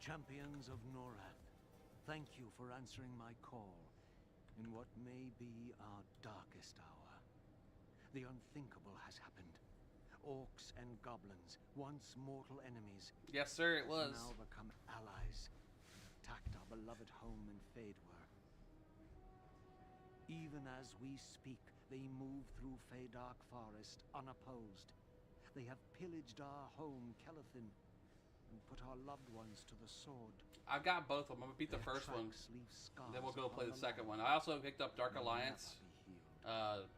Champions of Norath, thank you for answering my call in what may be our darkest hour. The unthinkable has happened. Orcs and goblins, once mortal enemies, Yes, sir, it was. now become allies, attacked our beloved home in Fadewar. Even as we speak, they move through Feydark Forest unopposed. They have pillaged our home, Kelethin, and put our loved ones to the sword. I've got both of them. I'm gonna beat the Their first one. tracks leave scars Then we'll go play upon the second land. one. I also picked up Dark May Alliance. never be healed.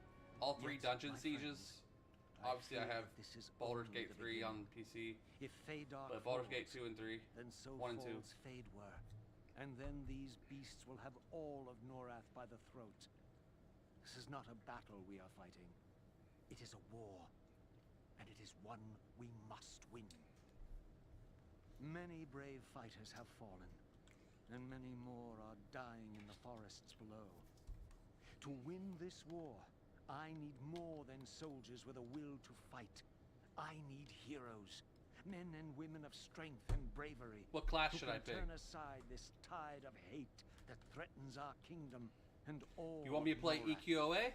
All three Yet, dungeon my sieges. friends, Obviously, I fear have this is Baldur's only Gate the 3 beginning. on PC. If Feydark But Baldur's falls, Gate 2 and 3. then so 1 and 2. falls Fadewar, and then these beasts will have all of Norath by the throat. This is not a battle we are fighting. It is a war, and it is one we must win. Many brave fighters have fallen, and many more are dying in the forests below. To win this war, I need more than soldiers with a will to fight. I need heroes, men and women of strength and bravery. What class who should I can pick? turn aside this tide of hate that threatens our kingdom and all. You want me to play Norath. EQOA?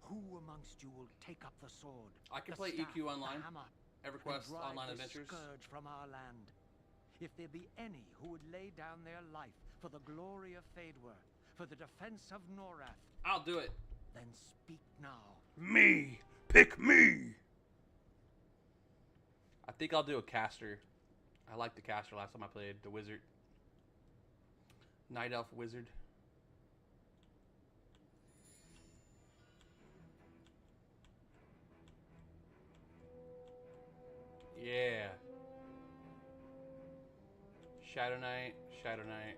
Who amongst you will take up the sword? I can the play staff, EQ online. the hammer, Everquest and drive Online this Adventures. scourge from our land? If there be any who would lay down their life for the glory of Fadewar, for the defense of Norath, I'll do it. then speak now. Me! Pick me! I think I'll do a caster. I liked the caster last time I played the wizard. Night Elf Wizard. Yeah. Shadow Knight, Shadow Knight.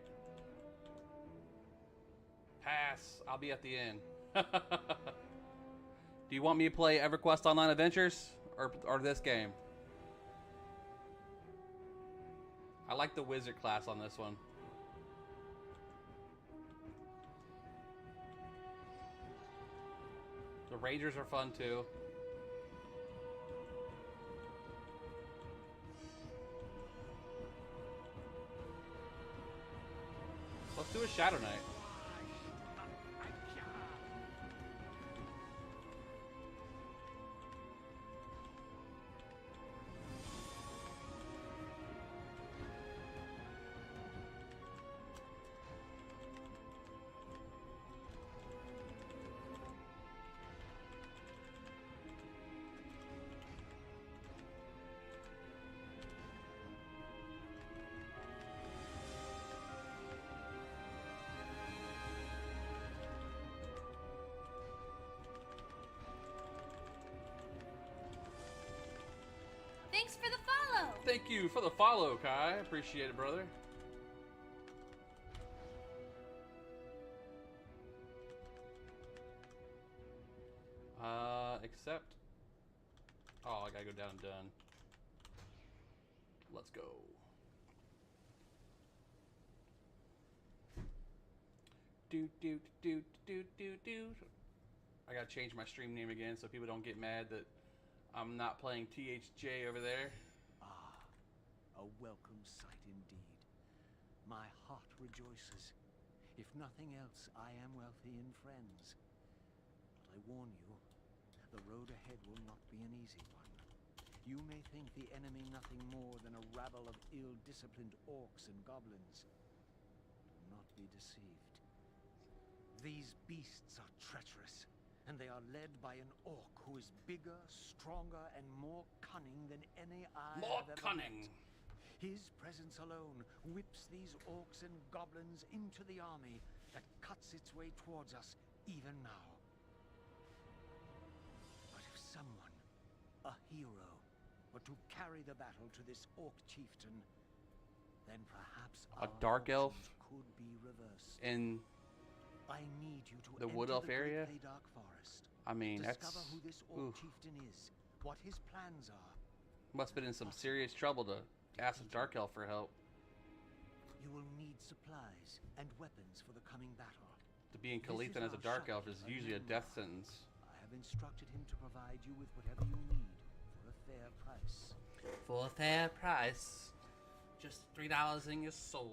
Pass. I'll be at the end. Do you want me to play EverQuest Online Adventures or this game? I like the wizard class on this one. The Rangers are fun too. Let's do a Shadow Knight. Thanks for the follow. Thank you for the follow, Kai. Appreciate it, brother. Accept. Oh, I gotta go down and done. Let's go. Do. I gotta change my stream name again so people don't get mad that I'm not playing THJ over there. Ah, a welcome sight indeed. My heart rejoices. If nothing else, I am wealthy in friends. But I warn you, the road ahead will not be an easy one. You may think the enemy nothing more than a rabble of ill-disciplined orcs and goblins. Do not be deceived. These beasts are treacherous, and they are led by an orc who is bigger, stronger, and more cunning than any I More have ever cunning. met. His presence alone whips these orcs and goblins into the army that cuts its way towards us even now. But if someone, a hero, were to carry the battle to this orc chieftain, then perhaps A our dark elf fortunes could be reversed. in I need you to the enter Wood Elf the area? Great Dark Forest. I mean, Discover that's who this orc oof. chieftain is, what his plans are. Must have been in some serious trouble to ask a dark elf for help. You will need supplies and weapons for the coming battle. To be in This is Calithan as a our dark elf is shopkeeper, usually a Nimrod. death sentence. I have instructed him to provide you with whatever you need for a fair price. For a fair price. Just $3 in your soul.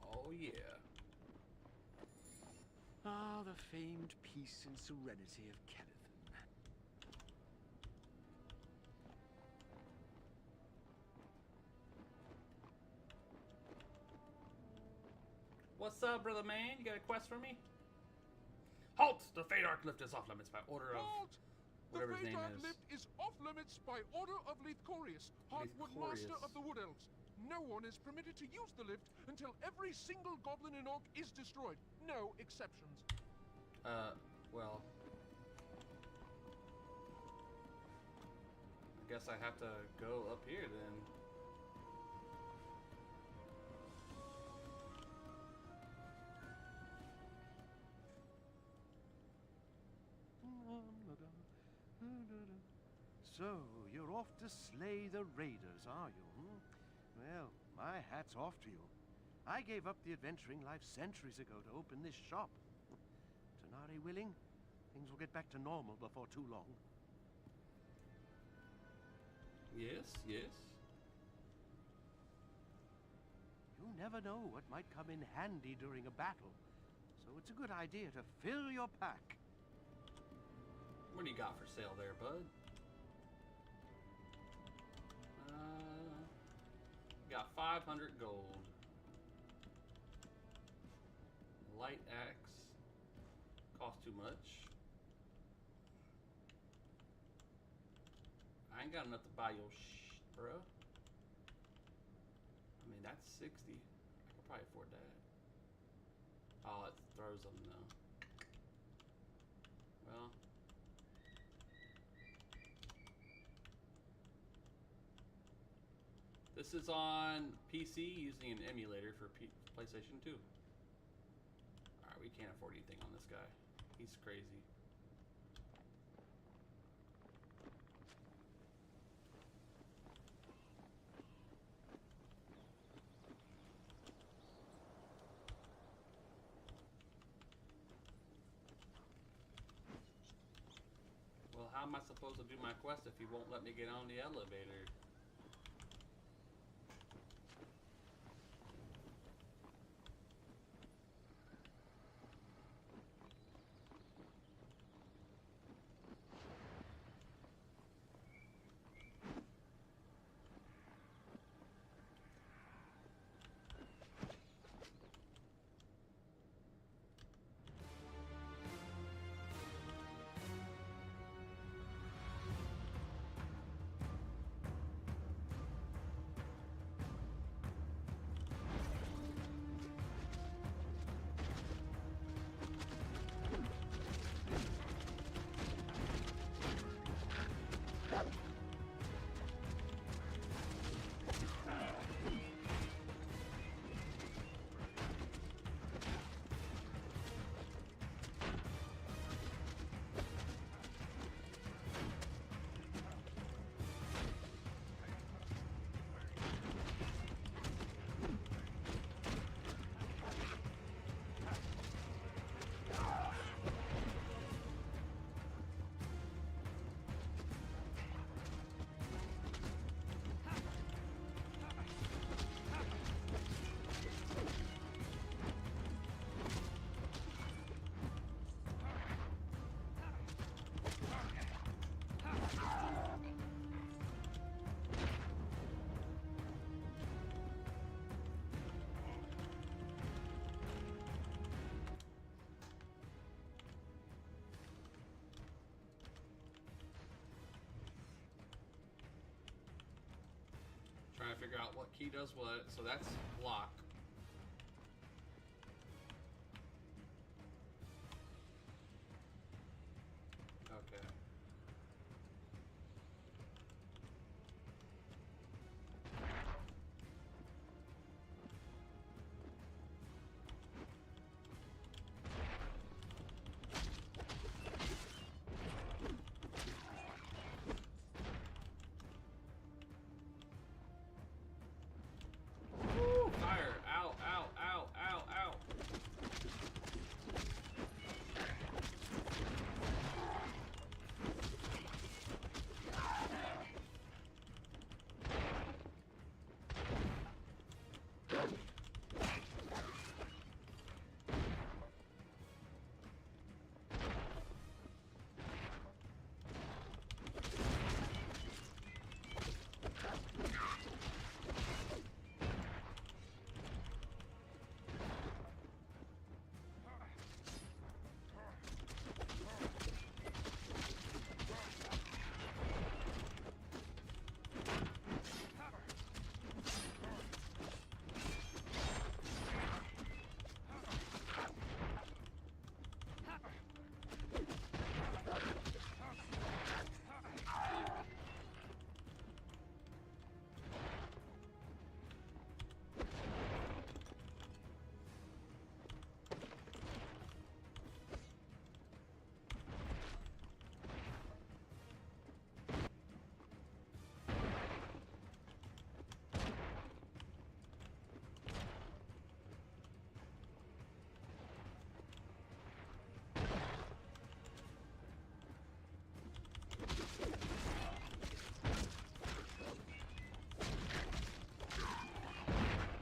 Oh yeah. Ah, the famed peace and serenity of Calithan. What's up, brother man? You got a quest for me? Halt! The Fadark lift is off limits by order of Halt! The whatever his name Fadark is. lift is off limits by order of Leithcorius, Heartwood Master Leithcorius. of the Wood Elves. No one is permitted to use the lift until every single goblin and orc is destroyed. No exceptions. Well. I guess I have to go up here then. So, you're off to slay the raiders, are you? Well, my hat's off to you. I gave up the adventuring life centuries ago to open this shop. Tanari willing, things will get back to normal before too long. Yes, yes. You never know what might come in handy during a battle, so it's a good idea to fill your pack. What do you got for sale there, bud? Got 500 gold. Light axe. Cost too much. I ain't got enough to buy your shit, bro. I mean, that's 60. I can probably afford that. Oh, it throws them though. Well. This is on PC using an emulator for PlayStation 2. Alright, we can't afford anything on this guy. He's crazy. Well, how am I supposed to do my quest if he won't let me get on the elevator? Trying to figure out what key does what. So that's lock. Okay. Fire! Ow, ow, ow, ow, ow!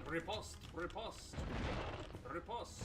Riposte! Riposte! Riposte!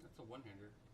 That's a one-hander.